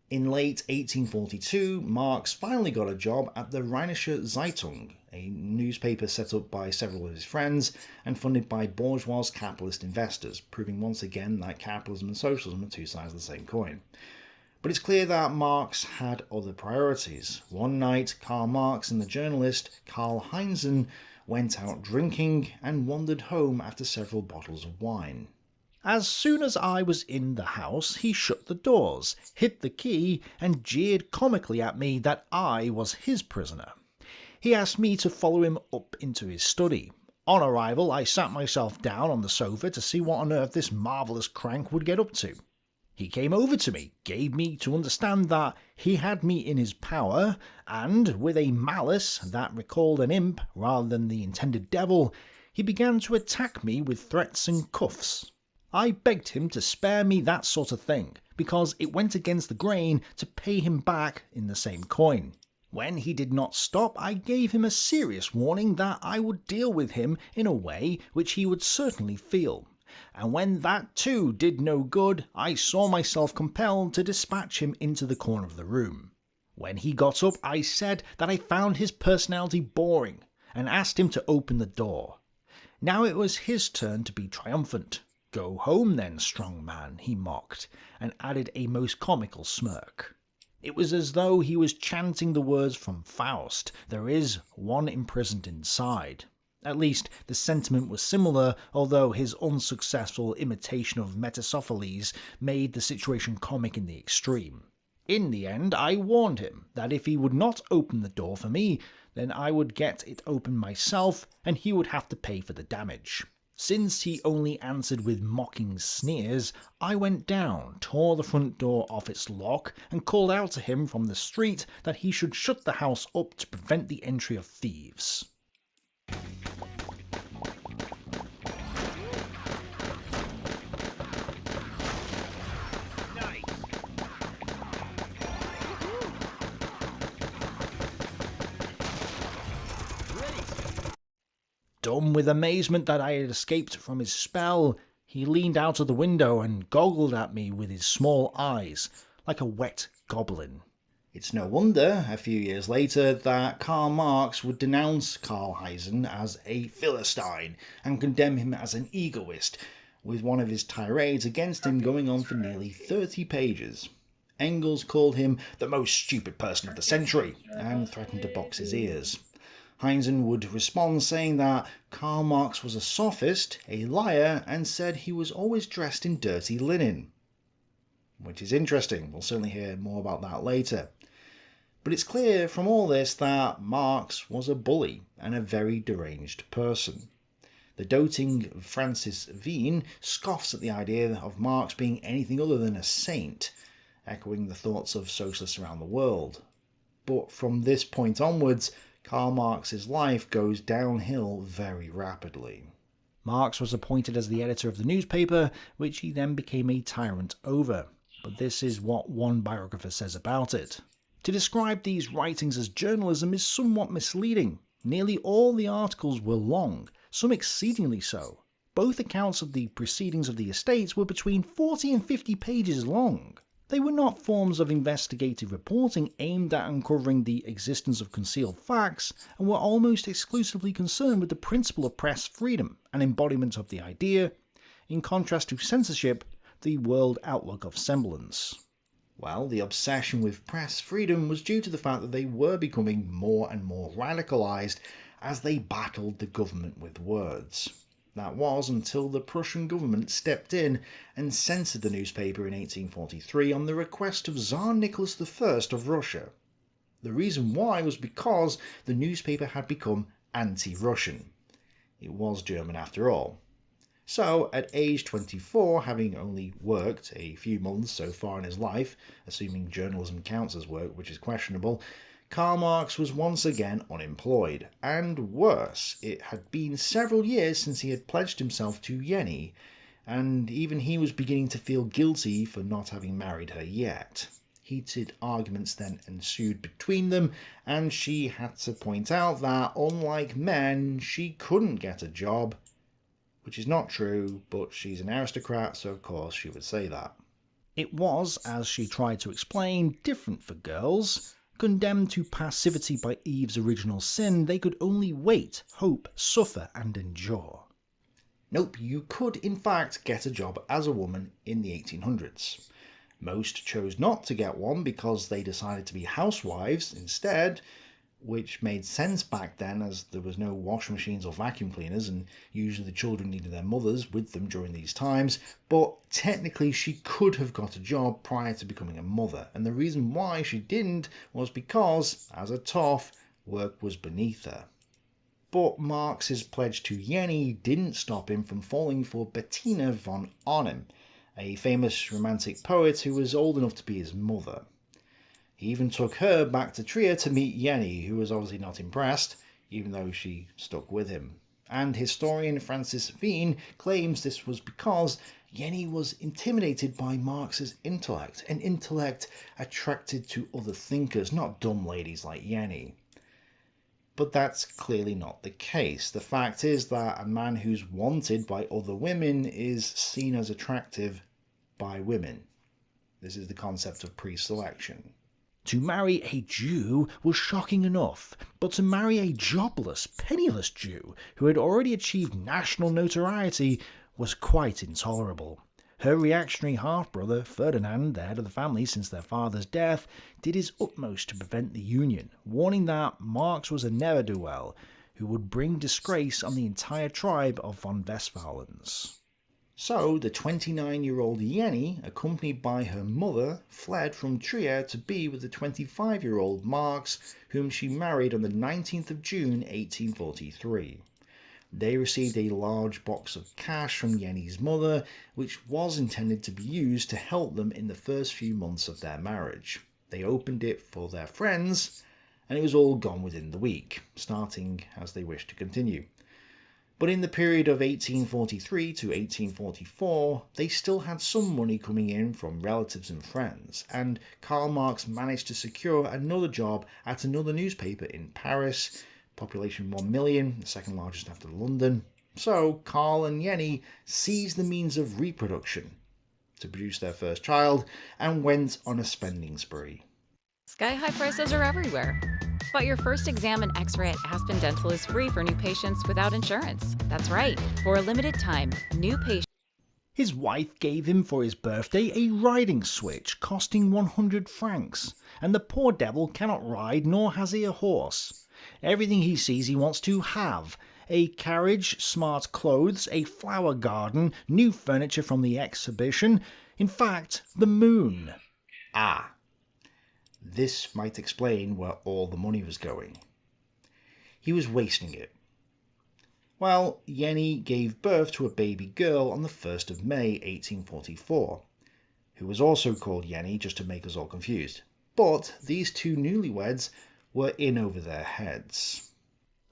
In late 1842, Marx finally got a job at the Rheinische Zeitung, a newspaper set up by several of his friends and funded by bourgeois capitalist investors, proving once again that capitalism and socialism are two sides of the same coin. But it's clear that Marx had other priorities. One night, Karl Marx and the journalist Karl Heinzen went out drinking and wandered home after several bottles of wine. As soon as I was in the house, he shut the doors, hid the key, and jeered comically at me that I was his prisoner. He asked me to follow him up into his study. On arrival, I sat myself down on the sofa to see what on earth this marvellous crank would get up to. He came over to me, gave me to understand that he had me in his power, and, with a malice that recalled an imp rather than the intended devil, he began to attack me with threats and cuffs. I begged him to spare me that sort of thing, because it went against the grain to pay him back in the same coin. When he did not stop, I gave him a serious warning that I would deal with him in a way which he would certainly feel. And when that too did no good, I saw myself compelled to dispatch him into the corner of the room. When he got up, I said that I found his personality boring, and asked him to open the door. Now it was his turn to be triumphant. "Go home then, strong man," he mocked, and added a most comical smirk. It was as though he was chanting the words from Faust, "There is one imprisoned inside." At least, the sentiment was similar, although his unsuccessful imitation of Mephistopheles made the situation comic in the extreme. In the end, I warned him that if he would not open the door for me, then I would get it open myself, and he would have to pay for the damage. Since he only answered with mocking sneers, I went down, tore the front door off its lock, and called out to him from the street that he should shut the house up to prevent the entry of thieves. Dumb with amazement that I had escaped from his spell, he leaned out of the window and goggled at me with his small eyes, like a wet goblin. It's no wonder, a few years later, that Karl Marx would denounce Karl Heinzen as a Philistine and condemn him as an egoist, with one of his tirades against him going on for nearly 30 pages. Engels called him the most stupid person of the century and threatened to box his ears. Heinzen would respond saying that Karl Marx was a sophist, a liar, and said he was always dressed in dirty linen. Which is interesting, we'll certainly hear more about that later. But it's clear from all this that Marx was a bully and a very deranged person. The doting Francis Wien scoffs at the idea of Marx being anything other than a saint, echoing the thoughts of socialists around the world. But from this point onwards, Karl Marx's life goes downhill very rapidly. Marx was appointed as the editor of the newspaper, which he then became a tyrant over. But this is what one biographer says about it. To describe these writings as journalism is somewhat misleading. Nearly all the articles were long, some exceedingly so. Both accounts of the proceedings of the estates were between 40 and 50 pages long. They were not forms of investigative reporting aimed at uncovering the existence of concealed facts, and were almost exclusively concerned with the principle of press freedom, an embodiment of the idea, in contrast to censorship, the world outlook of semblance. Well, the obsession with press freedom was due to the fact that they were becoming more and more radicalised as they battled the government with words. That was until the Prussian government stepped in and censored the newspaper in 1843 on the request of Tsar Nicholas I of Russia. The reason why was because the newspaper had become anti-Russian. It was German after all. So, at age 24, having only worked a few months so far in his life, assuming journalism counts as work, which is questionable, Karl Marx was once again unemployed, and worse, it had been several years since he had pledged himself to Jenny, and even he was beginning to feel guilty for not having married her yet. Heated arguments then ensued between them, and she had to point out that, unlike men, she couldn't get a job, which is not true, but she's an aristocrat, so of course she would say that. It was, as she tried to explain, different for girls. Condemned to passivity by Eve's original sin, they could only wait, hope, suffer, and endure. Nope, you could in fact get a job as a woman in the 1800s. Most chose not to get one because they decided to be housewives instead, which made sense back then as there was no washing machines or vacuum cleaners, and usually the children needed their mothers with them during these times, but technically she could have got a job prior to becoming a mother, and the reason why she didn't was because, as a toff, work was beneath her. But Marx's pledge to Jenny didn't stop him from falling for Bettina von Arnim, a famous romantic poet who was old enough to be his mother. He even took her back to Trier to meet Jenny, who was obviously not impressed, even though she stuck with him. And historian Francis Wien claims this was because Jenny was intimidated by Marx's intellect, an intellect attracted to other thinkers, not dumb ladies like Jenny. But that's clearly not the case. The fact is that a man who's wanted by other women is seen as attractive by women. This is the concept of pre-selection. To marry a Jew was shocking enough, but to marry a jobless, penniless Jew who had already achieved national notoriety was quite intolerable. Her reactionary half-brother, Ferdinand, the head of the family since their father's death, did his utmost to prevent the union, warning that Marx was a ne'er-do-well who would bring disgrace on the entire tribe of von Westphalens. So, the 29-year-old Jenny, accompanied by her mother, fled from Trier to be with the 25-year-old Marx, whom she married on the 19th of June 1843. They received a large box of cash from Jenny's mother, which was intended to be used to help them in the first few months of their marriage. They opened it for their friends, and it was all gone within the week, starting as they wished to continue. But in the period of 1843 to 1844, they still had some money coming in from relatives and friends, and Karl Marx managed to secure another job at another newspaper in Paris, population 1 million, the second largest after London. So Karl and Jenny seized the means of reproduction to produce their first child and went on a spending spree. Sky-high prices are everywhere. But your first exam and x-ray at Aspen Dental is free for new patients without insurance. That's right. For a limited time, new patients... His wife gave him for his birthday a riding switch costing 100 francs, and the poor devil cannot ride nor has he a horse. Everything he sees he wants to have. A carriage, smart clothes, a flower garden, new furniture from the exhibition. In fact, the moon. Ah. This might explain where all the money was going. He was wasting it. Well, Jenny gave birth to a baby girl on the 1st of May 1844, who was also called Jenny, just to make us all confused. But these two newlyweds were in over their heads.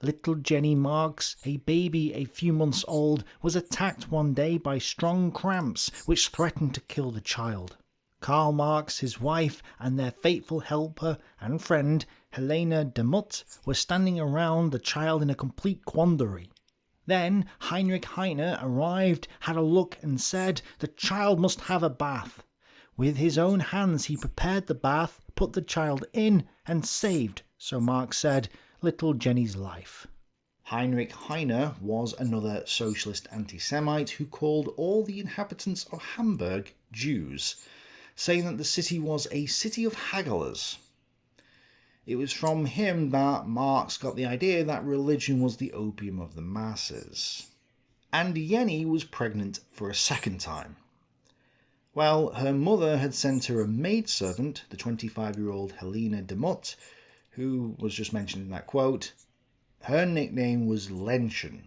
Little Jenny Marx, a baby a few months old, was attacked one day by strong cramps which threatened to kill the child. Karl Marx, his wife, and their faithful helper and friend, Helena Demuth, were standing around the child in a complete quandary. Then Heinrich Heine arrived, had a look and said, "The child must have a bath," With his own hands he prepared the bath, put the child in, and saved, so Marx said, little Jenny's life. Heinrich Heine was another socialist anti-Semite who called all the inhabitants of Hamburg Jews, saying that the city was a city of hagglers. It was from him that Marx got the idea that religion was the opium of the masses. And Jenny was pregnant for a second time. Well, her mother had sent her a maidservant, the 25-year-old Helene de Mutt, who was just mentioned in that quote. Her nickname was Lenchen.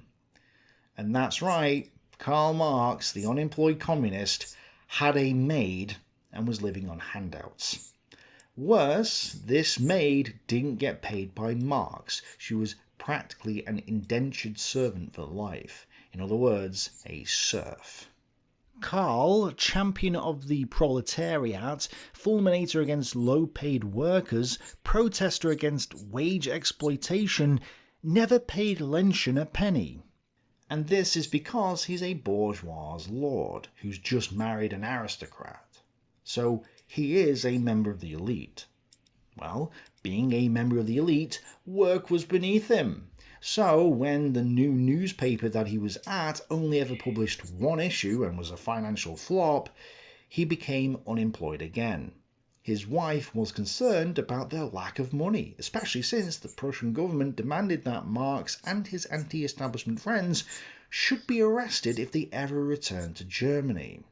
And that's right, Karl Marx, the unemployed communist, had a maid and was living on handouts. Worse, this maid didn't get paid by Marx. She was practically an indentured servant for life. In other words, a serf. Karl, champion of the proletariat, fulminator against low-paid workers, protester against wage exploitation, never paid Lenchen a penny. And this is because he's a bourgeois lord who's just married an aristocrat. So he is a member of the elite. Well, being a member of the elite, work was beneath him. So when the new newspaper that he was at only ever published one issue and was a financial flop, he became unemployed again. His wife was concerned about their lack of money, especially since the Prussian government demanded that Marx and his anti-establishment friends should be arrested if they ever returned to Germany.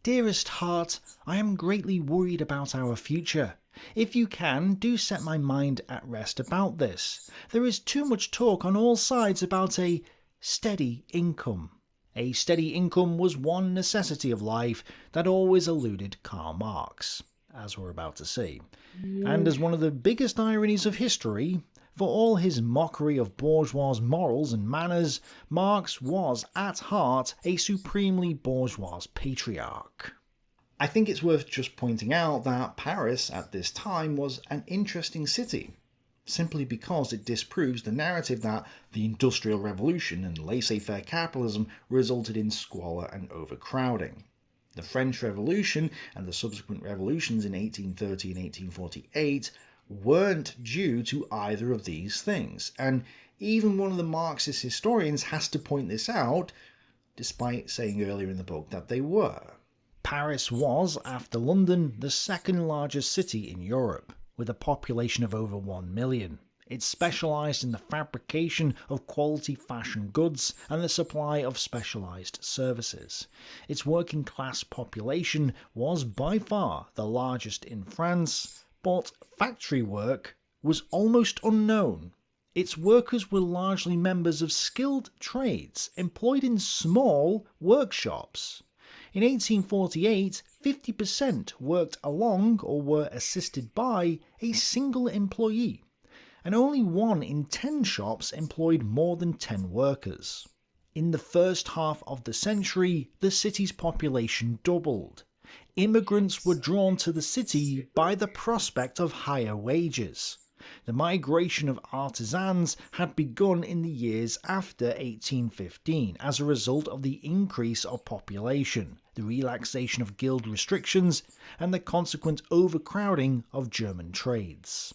Dearest heart, I am greatly worried about our future. If you can, do set my mind at rest about this. There is too much talk on all sides about a steady income. A steady income was one necessity of life that always eluded Karl Marx, as we're about to see. And as one of the biggest ironies of history, for all his mockery of bourgeois morals and manners, Marx was, at heart, a supremely bourgeois patriarch. I think it's worth just pointing out that Paris at this time was an interesting city, simply because it disproves the narrative that the Industrial Revolution and laissez-faire capitalism resulted in squalor and overcrowding. The French Revolution and the subsequent revolutions in 1830 and 1848 weren't due to either of these things, and even one of the Marxist historians has to point this out, despite saying earlier in the book that they were. Paris was, after London, the second largest city in Europe, with a population of over 1 million. It specialised in the fabrication of quality fashion goods and the supply of specialised services. Its working class population was by far the largest in France, but factory work was almost unknown. Its workers were largely members of skilled trades employed in small workshops. In 1848, 50% worked along or were assisted by a single employee, and only 1 in 10 shops employed more than 10 workers. In the first half of the century, the city's population doubled. Immigrants were drawn to the city by the prospect of higher wages. The migration of artisans had begun in the years after 1815 as a result of the increase of population, the relaxation of guild restrictions, and the consequent overcrowding of German trades.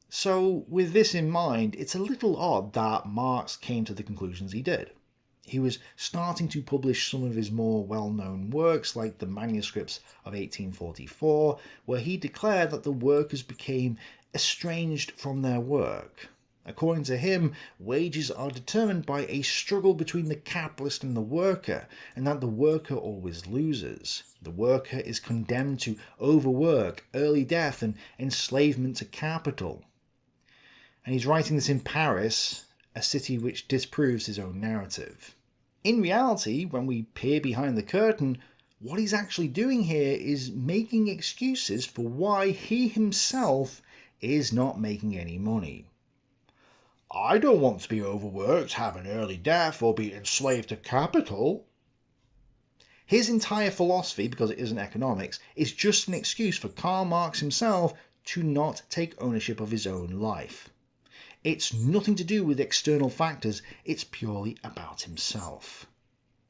So, with this in mind, it's a little odd that Marx came to the conclusions he did. He was starting to publish some of his more well-known works, like the manuscripts of 1844, where he declared that the workers became estranged from their work. According to him, wages are determined by a struggle between the capitalist and the worker, and that the worker always loses. The worker is condemned to overwork, early death, and enslavement to capital. And he's writing this in Paris, a city which disproves his own narrative. In reality, when we peer behind the curtain, what he's actually doing here is making excuses for why he himself is not making any money. I don't want to be overworked, have an early death, or be enslaved to capital. His entire philosophy, because it isn't economics, is just an excuse for Karl Marx himself to not take ownership of his own life. It's nothing to do with external factors, it's purely about himself.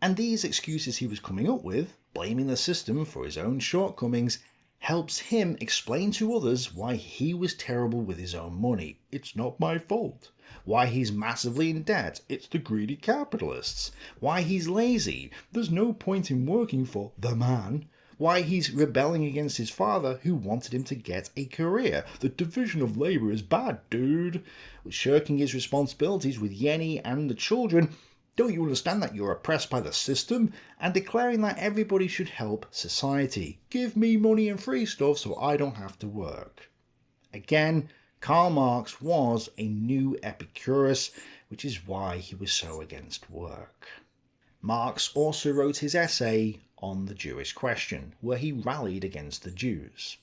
And these excuses he was coming up with, blaming the system for his own shortcomings, helps him explain to others why he was terrible with his own money. It's not my fault. Why he's massively in debt. It's the greedy capitalists. Why he's lazy. There's no point in working for the man. Why he's rebelling against his father who wanted him to get a career. The division of labour is bad, dude. Shirking his responsibilities with Yenny and the children. Don't you understand that you're oppressed by the system? And declaring that everybody should help society. Give me money and free stuff so I don't have to work. Again, Karl Marx was a new Epicurus, which is why he was so against work. Marx also wrote his essay on the Jewish question, where he rallied against the Jews.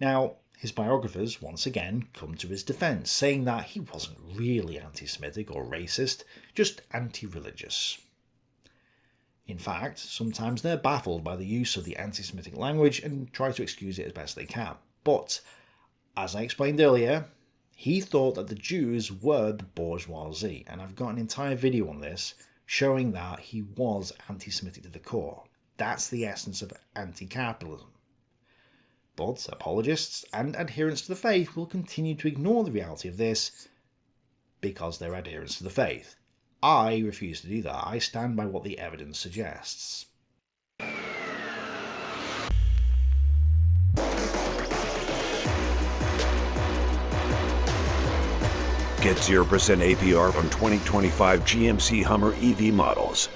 Now, his biographers once again come to his defence, saying that he wasn't really anti-Semitic or racist, just anti-religious. In fact, sometimes they're baffled by the use of the anti-Semitic language and try to excuse it as best they can. But, as I explained earlier, he thought that the Jews were the bourgeoisie, and I've got an entire video on this showing that he was anti-Semitic to the core. That's the essence of anti-capitalism. But apologists and adherents to the faith will continue to ignore the reality of this because they're adherents to the faith. I refuse to do that. I stand by what the evidence suggests. Get 0% APR on 2025 GMC Hummer EV models.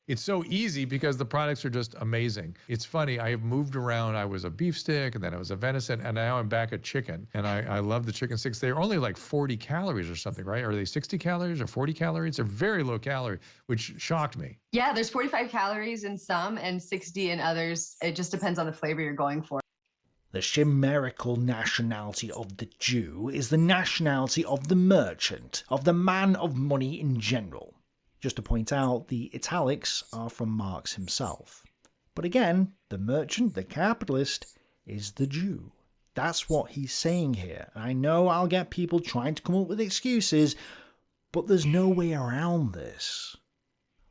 It's so easy because the products are just amazing. It's funny, I have moved around. I was a beef stick, and then I was a venison, and now I'm back at chicken. And I love the chicken sticks. They're only like 40 calories or something, right? Are they 60 calories or 40 calories? They're very low calorie, which shocked me. Yeah, there's 45 calories in some and 60 in others. It just depends on the flavor you're going for. The chimerical nationality of the Jew is the nationality of the merchant, of the man of money in general. Just to point out, the italics are from Marx himself. But again, the merchant, the capitalist, is the Jew. That's what he's saying here. And I know I'll get people trying to come up with excuses, but there's no way around this.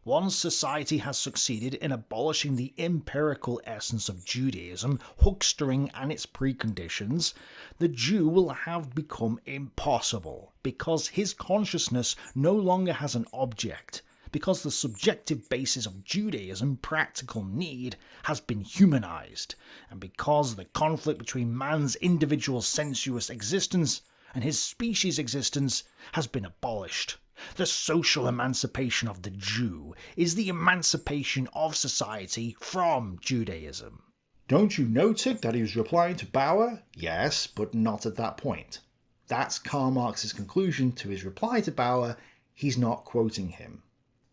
Once society has succeeded in abolishing the empirical essence of Judaism, huckstering and its preconditions, the Jew will have become impossible, because his consciousness no longer has an object, because the subjective basis of Judaism, practical need, has been humanized, and because the conflict between man's individual sensuous existence and his species existence has been abolished. The social emancipation of the Jew is the emancipation of society from Judaism. Don't you notice that he was replying to Bauer? Yes, but not at that point. That's Karl Marx's conclusion to his reply to Bauer. He's not quoting him.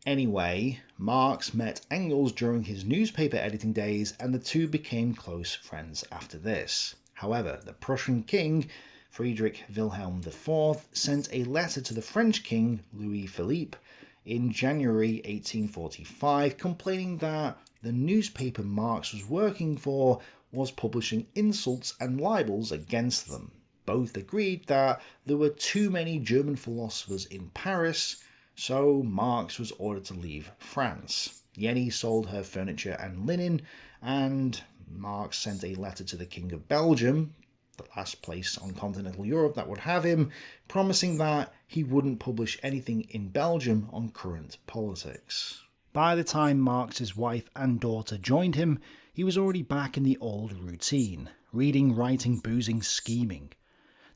Anyway, Marx met Engels during his newspaper editing days, and the two became close friends after this. However, the Prussian king, Friedrich Wilhelm IV, sent a letter to the French king, Louis Philippe, in January 1845, complaining that the newspaper Marx was working for was publishing insults and libels against them. Both agreed that there were too many German philosophers in Paris, so Marx was ordered to leave France. Yenny sold her furniture and linen, and Marx sent a letter to the King of Belgium, the last place on continental Europe that would have him, promising that he wouldn't publish anything in Belgium on current politics. By the time Marx's wife and daughter joined him, he was already back in the old routine, reading, writing, boozing, scheming.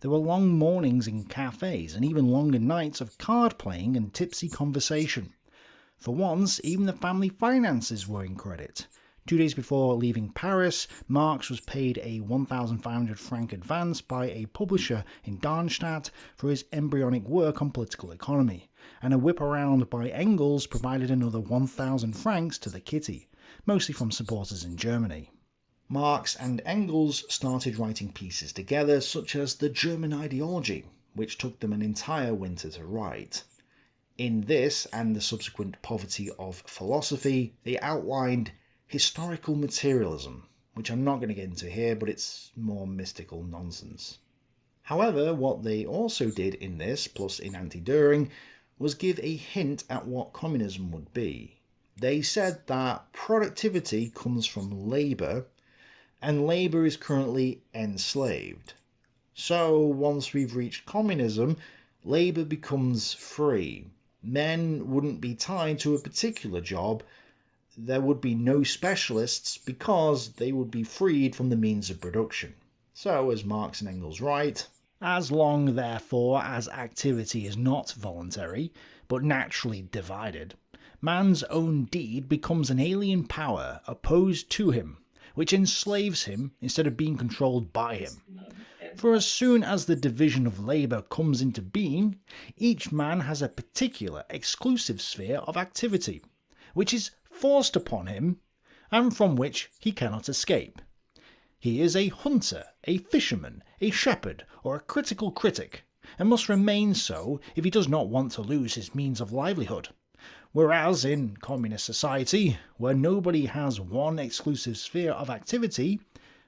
There were long mornings in cafes and even longer nights of card playing and tipsy conversation. For once, even the family finances were in credit. 2 days before leaving Paris, Marx was paid a 1,500 franc advance by a publisher in Darmstadt for his embryonic work on political economy, and a whip around by Engels provided another 1,000 francs to the kitty, mostly from supporters in Germany. Marx and Engels started writing pieces together, such as The German Ideology, which took them an entire winter to write. In this, and the subsequent Poverty of Philosophy, they outlined historical materialism, which I'm not going to get into here, but it's more mystical nonsense. However, what they also did in this, plus in Anti-Düring, was give a hint at what communism would be. They said that productivity comes from labour, and labour is currently enslaved. So once we've reached communism, labour becomes free. Men wouldn't be tied to a particular job. There would be no specialists because they would be freed from the means of production. So, as Marx and Engels write, as long, therefore, as activity is not voluntary, but naturally divided, man's own deed becomes an alien power opposed to him, which enslaves him instead of being controlled by him. For as soon as the division of labour comes into being, each man has a particular, exclusive sphere of activity, which is forced upon him, and from which he cannot escape. He is a hunter, a fisherman, a shepherd, or a critical critic, and must remain so if he does not want to lose his means of livelihood. Whereas in communist society, where nobody has one exclusive sphere of activity,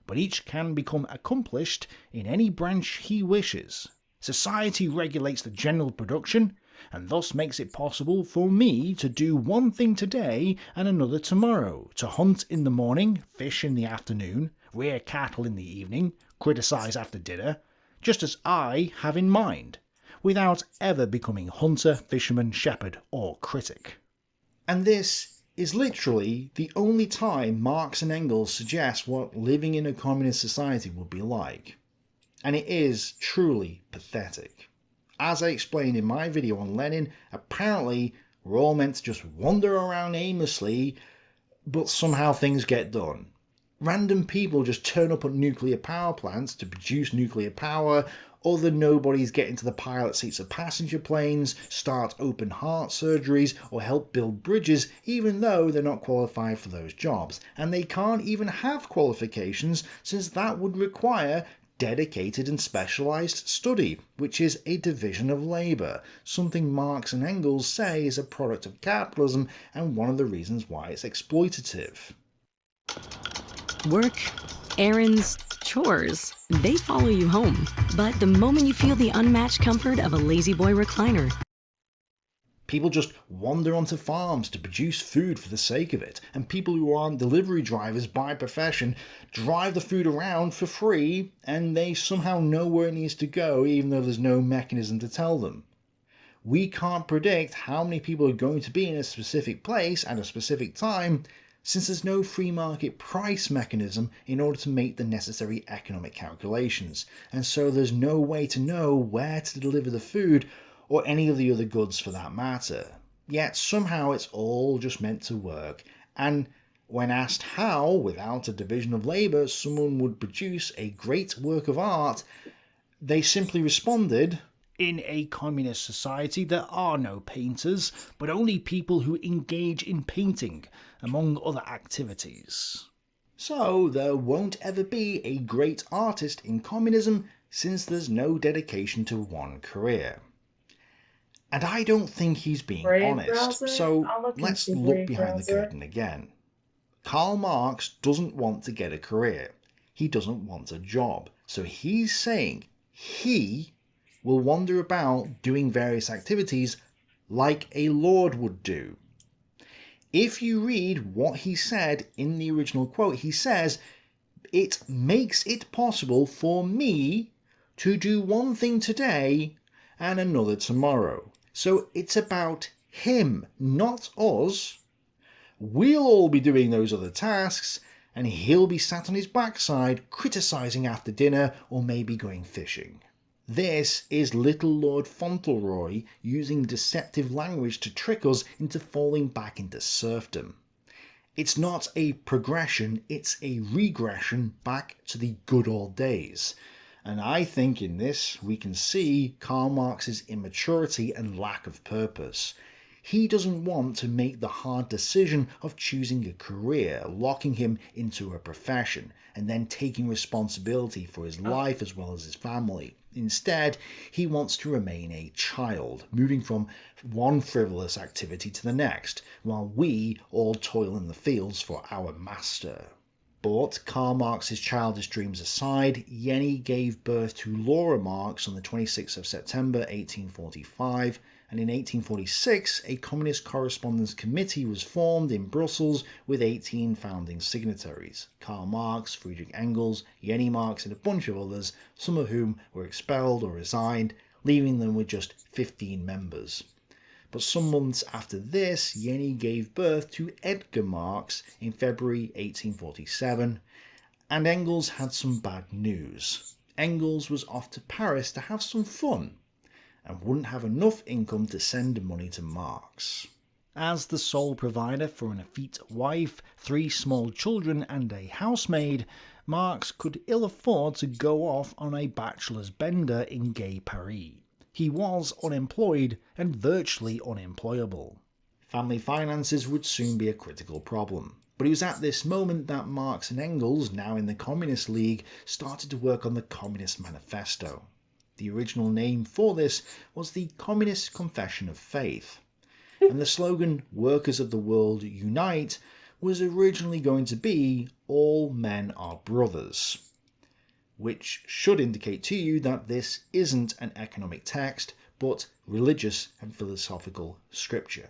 but each can become accomplished in any branch he wishes, society regulates the general production, and thus makes it possible for me to do one thing today and another tomorrow, to hunt in the morning, fish in the afternoon, rear cattle in the evening, criticise after dinner, just as I have in mind, without ever becoming hunter, fisherman, shepherd, or critic. And this is literally the only time Marx and Engels suggest what living in a communist society would be like. And it is truly pathetic. As I explained in my video on Lenin, apparently we're all meant to just wander around aimlessly, but somehow things get done. Random people just turn up at nuclear power plants to produce nuclear power, other nobodies get into the pilot seats of passenger planes, start open heart surgeries, or help build bridges, even though they're not qualified for those jobs. And they can't even have qualifications, since that would require dedicated and specialised study, which is a division of labour, something Marx and Engels say is a product of capitalism and one of the reasons why it's exploitative. Work, errands, chores, they follow you home. But the moment you feel the unmatched comfort of a Lazy Boy recliner, people just wander onto farms to produce food for the sake of it, and people who aren't delivery drivers by profession drive the food around for free, and they somehow know where it needs to go even though there's no mechanism to tell them. We can't predict how many people are going to be in a specific place at a specific time, since there's no free market price mechanism in order to make the necessary economic calculations, and so there's no way to know where to deliver the food or any of the other goods for that matter. Yet somehow it's all just meant to work, and when asked how, without a division of labour, someone would produce a great work of art, they simply responded, in a communist society there are no painters, but only people who engage in painting, among other activities. So there won't ever be a great artist in communism, since there's no dedication to one career. And I don't think he's being honest, so let's look behind the curtain again. Karl Marx doesn't want to get a career. He doesn't want a job. So he's saying he will wander about doing various activities like a lord would do. If you read what he said in the original quote, he says, "It makes it possible for me to do one thing today and another tomorrow." So it's about him, not us. We'll all be doing those other tasks, and he'll be sat on his backside criticising after dinner or maybe going fishing. This is little Lord Fauntleroy using deceptive language to trick us into falling back into serfdom. It's not a progression, it's a regression back to the good old days. And I think in this we can see Karl Marx's immaturity and lack of purpose. He doesn't want to make the hard decision of choosing a career, locking him into a profession, and then taking responsibility for his life as well as his family. Instead, he wants to remain a child, moving from one frivolous activity to the next, while we all toil in the fields for our master. But Karl Marx's childish dreams aside, Jenny gave birth to Laura Marx on the 26th of September 1845, and in 1846 a Communist Correspondence Committee was formed in Brussels with 18 founding signatories: Karl Marx, Friedrich Engels, Jenny Marx and a bunch of others, some of whom were expelled or resigned, leaving them with just 15 members. But some months after this, Jenny gave birth to Edgar Marx in February 1847, and Engels had some bad news. Engels was off to Paris to have some fun, and wouldn't have enough income to send money to Marx. As the sole provider for an effete wife, 3 small children and a housemaid, Marx could ill afford to go off on a bachelor's bender in gay Paris. He was unemployed and virtually unemployable. Family finances would soon be a critical problem. But it was at this moment that Marx and Engels, now in the Communist League, started to work on the Communist Manifesto. The original name for this was the Communist Confession of Faith, and the slogan "Workers of the World Unite" was originally going to be "All men are brothers," which should indicate to you that this isn't an economic text, but religious and philosophical scripture.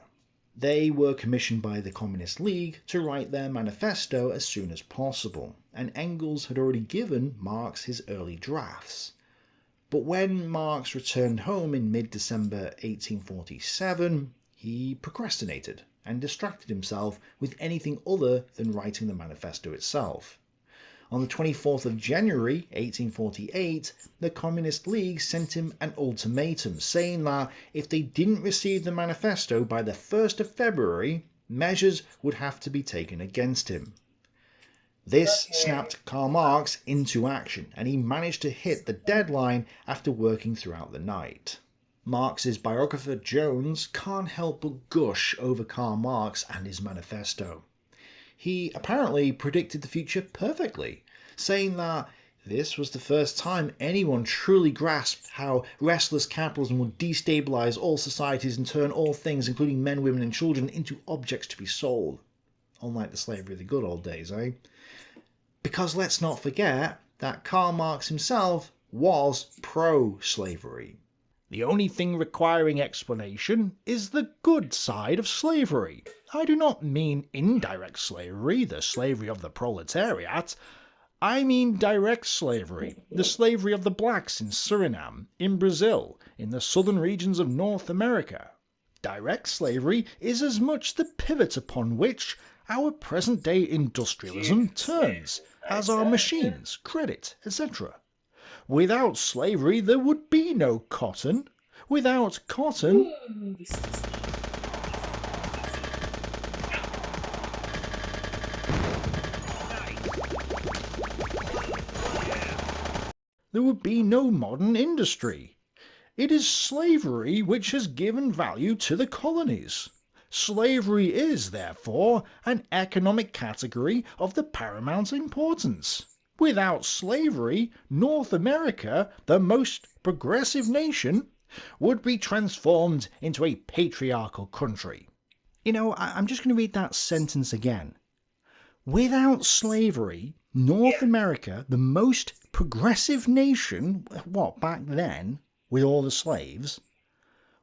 They were commissioned by the Communist League to write their manifesto as soon as possible, and Engels had already given Marx his early drafts. But when Marx returned home in mid-December 1847, he procrastinated and distracted himself with anything other than writing the manifesto itself. On the 24th of January 1848, the Communist League sent him an ultimatum saying that if they didn't receive the manifesto by the 1st of February, measures would have to be taken against him. This snapped Karl Marx into action, and he managed to hit the deadline after working throughout the night. Marx's biographer Jones can't help but gush over Karl Marx and his manifesto. He apparently predicted the future perfectly, saying that this was the first time anyone truly grasped how restless capitalism would destabilize all societies and turn all things, including men, women and children, into objects to be sold. Unlike the slavery of the good old days, eh? Because let's not forget that Karl Marx himself was pro-slavery. The only thing requiring explanation is the good side of slavery. I do not mean indirect slavery, the slavery of the proletariat. I mean direct slavery, the slavery of the blacks in Suriname, in Brazil, in the southern regions of North America. Direct slavery is as much the pivot upon which our present-day industrialism turns, as are machines, credit, etc. Without slavery there would be no cotton. Without cotton... there would be no modern industry. It is slavery which has given value to the colonies. Slavery is, therefore, an economic category of the paramount importance. Without slavery, North America, the most progressive nation, would be transformed into a patriarchal country. You know, I'm just going to read that sentence again. Without slavery, North America, the most progressive nation, what, back then, with all the slaves,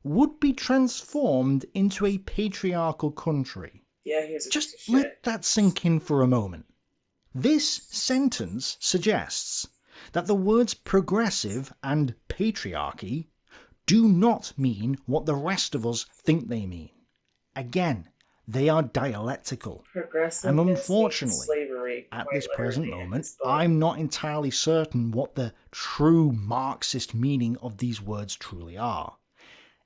would be transformed into a patriarchal country. Yeah, here's a Just let that sink in for a moment. This sentence suggests that the words progressive and patriarchy do not mean what the rest of us think they mean. Again, they are dialectical. And unfortunately, slavery, at this present moment, I'm not entirely certain what the true Marxist meaning of these words truly are.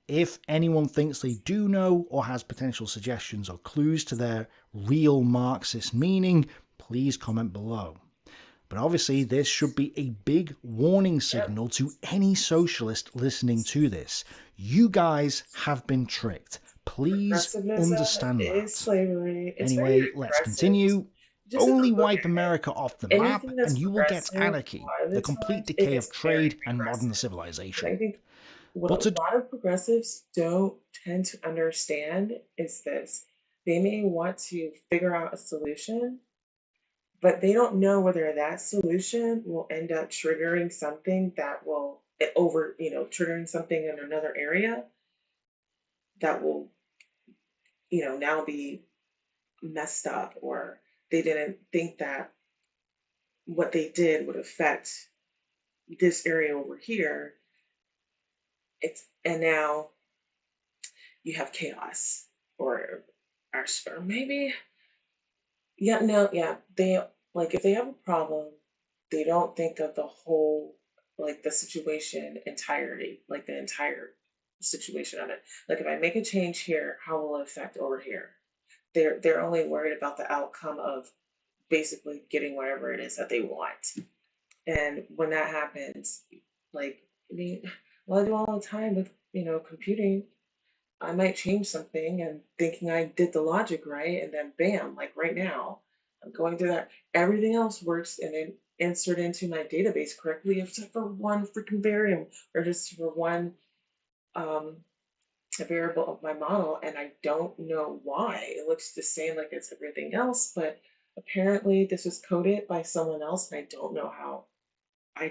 If anyone thinks they do know or has potential suggestions or clues to their real Marxist meaning, please comment below. But obviously this should be a big warning signal to any socialist listening to this. You guys have been tricked. Please understand that. Slavery. Anyway, let's continue. Only wipe America off the map and you will get anarchy, the complete decay of trade and modern civilization. I think what a lot of progressives don't tend to understand is this. They may want to figure out a solution, but they don't know whether that solution will end up triggering something that will triggering something in another area that will, now be messed up, or they didn't think that what they did would affect this area over here. And now you have chaos, or maybe, yeah, no, yeah, they, like, if they have a problem, they don't think of the whole, like, the situation entirety, like the entire situation of it. Like, if I make a change here, how will it affect over here? They're only worried about the outcome of basically getting whatever it is that they want. And when that happens, like, I mean, well, I do all the time with, computing. I might change something and thinking I did the logic right, and then bam, like right now, I'm going through that. Everything else works and then insert into my database correctly, except for one freaking variable, or just for one a variable of my model, and I don't know why. It looks the same like it's everything else, but apparently this was coded by someone else, and I don't know how. I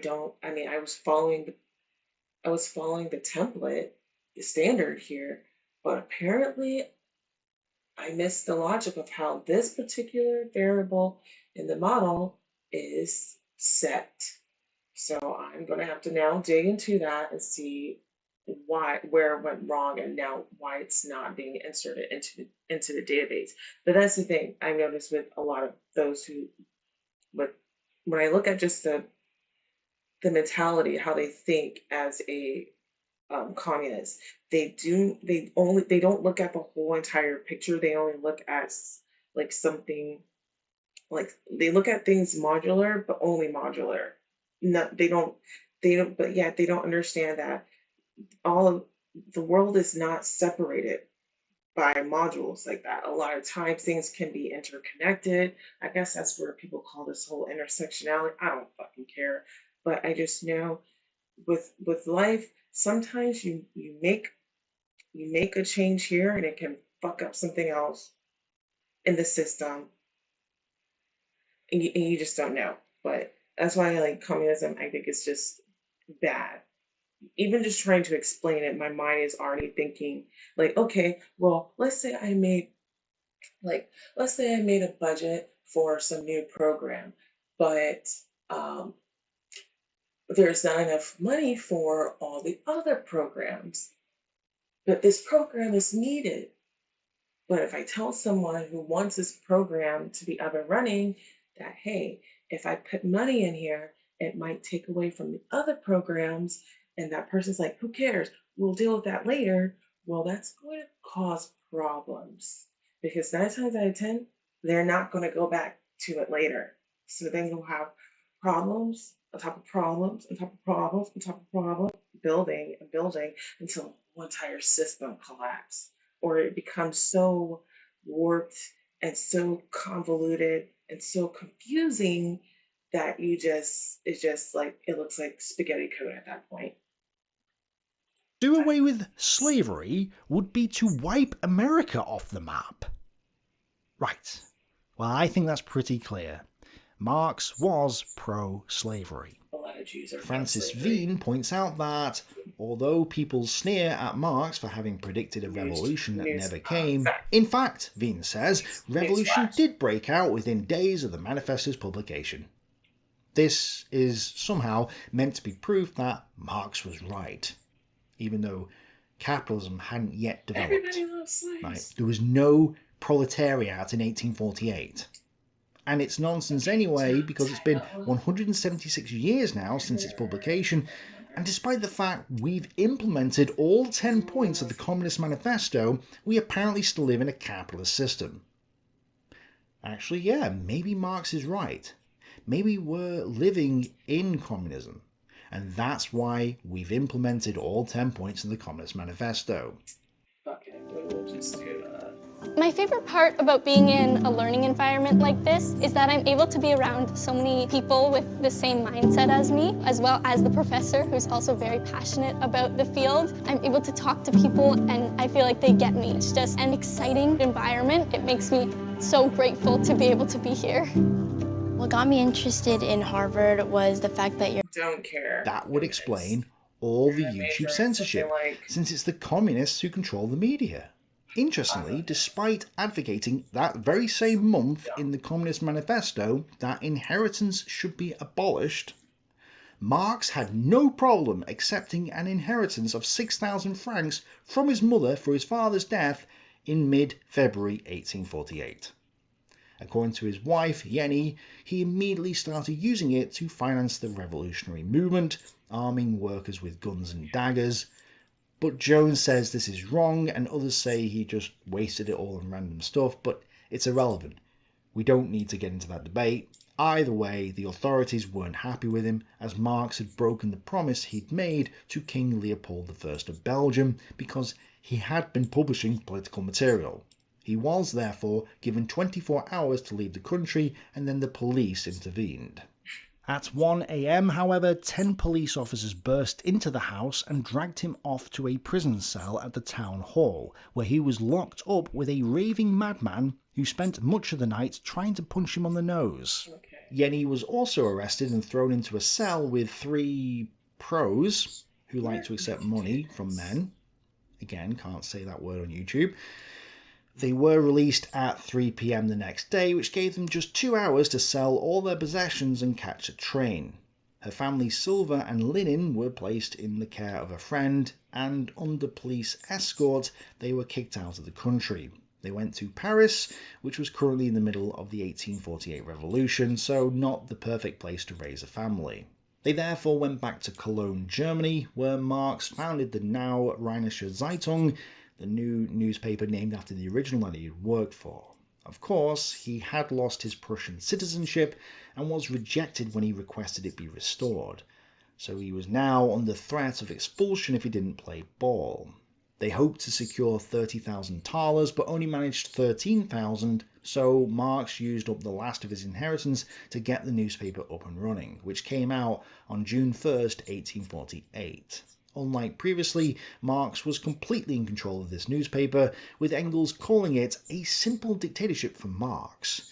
mean, I was following the template, the standard here, but apparently I missed the logic of how this particular variable in the model is set. So I'm going to have to now dig into that and see where it went wrong, and now why it's not being inserted into the database. But that's the thing I noticed with a lot of those when I look at just the mentality, how they think as a communist, they don't look at the whole entire picture. They only look at like something, like they look at things modular, but only modular. No, they don't, but yet they don't understand that all of the world is not separated by modules like that. A lot of times things can be interconnected. I guess that's where people call this whole intersectionality. I don't fucking care. But I just know with life, sometimes you make a change here and it can fuck up something else in the system. And you just don't know. But that's why I like communism. I think it's just bad. Even just trying to explain it, my mind is already thinking like, okay, well, let's say I made a budget for some new program, but there's not enough money for all the other programs. But this program is needed. But if I tell someone who wants this program to be up and running that, hey, if I put money in here, it might take away from the other programs, and that person's like, who cares? We'll deal with that later. Well, that's going to cause problems, because 9 times out of 10, they're not going to go back to it later. So then you'll have problems on top of problems on top of problems on top of problems, building and building until the whole entire system collapses, or it becomes so warped and so convoluted and so confusing that it's just like, it looks like spaghetti code at that point. Do away with slavery would be to wipe America off the map. Right. Well, I think that's pretty clear. Marx was pro-slavery. A lot of Jews are Francis Veen points out that, although people sneer at Marx for having predicted a revolution that never came, in fact, Veen says, revolution did break out within days of the manifesto's publication. This is somehow meant to be proof that Marx was right, even though capitalism hadn't yet developed. Everybody loves slaves. Right? There was no proletariat in 1848. And it's nonsense anyway, because it's been 176 years now since its publication, and despite the fact we've implemented all 10 points of the Communist Manifesto, we apparently still live in a capitalist system. Actually, yeah, maybe Marx is right. Maybe we're living in communism, and that's why we've implemented all 10 points of the Communist Manifesto. Okay, we'll just do that. My favorite part about being in a learning environment like this is that I'm able to be around so many people with the same mindset as me, as well as the professor, who's also very passionate about the field. I'm able to talk to people and I feel like they get me. It's just an exciting environment. It makes me so grateful to be able to be here. What got me interested in Harvard was the fact that you're Don't care. That would explain all the YouTube censorship, since it's the communists who control the media. Interestingly, despite advocating that very same month in the Communist Manifesto that inheritance should be abolished, Marx had no problem accepting an inheritance of 6,000 francs from his mother for his father's death in mid-February 1848. According to his wife, Jenny, he immediately started using it to finance the revolutionary movement, arming workers with guns and daggers. But Jones says this is wrong, and others say he just wasted it all on random stuff, but it's irrelevant. We don't need to get into that debate. Either way, the authorities weren't happy with him, as Marx had broken the promise he'd made to King Leopold I of Belgium because he had been publishing political material. He was, therefore, given 24 hours to leave the country, and then the police intervened. At 1 AM, however, 10 police officers burst into the house and dragged him off to a prison cell at the town hall, where he was locked up with a raving madman who spent much of the night trying to punch him on the nose. Jenny was also arrested and thrown into a cell with 3 pros who like to accept money from men. Again, can't say that word on YouTube. They were released at 3 PM the next day, which gave them just 2 hours to sell all their possessions and catch a train. Her family's silver and linen were placed in the care of a friend, and under police escort, they were kicked out of the country. They went to Paris, which was currently in the middle of the 1848 revolution, so not the perfect place to raise a family. They therefore went back to Cologne, Germany, where Marx founded the now Rheinische Zeitung, the new newspaper named after the original that he had worked for. Of course, he had lost his Prussian citizenship and was rejected when he requested it be restored, so he was now under threat of expulsion if he didn't play ball. They hoped to secure 30,000 thalers, but only managed 13,000, so Marx used up the last of his inheritance to get the newspaper up and running, which came out on June 1st, 1848. Unlike previously, Marx was completely in control of this newspaper, with Engels calling it a simple dictatorship for Marx.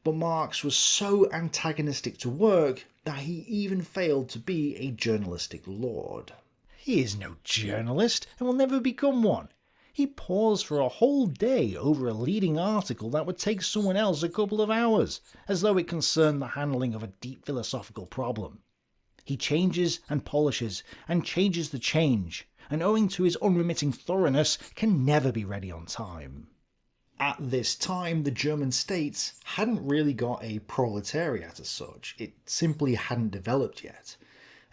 But Marx was so antagonistic to work that he even failed to be a journalistic lord. He is no journalist, and will never become one. He paused for a whole day over a leading article that would take someone else a couple of hours, as though it concerned the handling of a deep philosophical problem. He changes and polishes, and changes the change, and owing to his unremitting thoroughness, can never be ready on time. At this time, the German states hadn't really got a proletariat as such. It simply hadn't developed yet.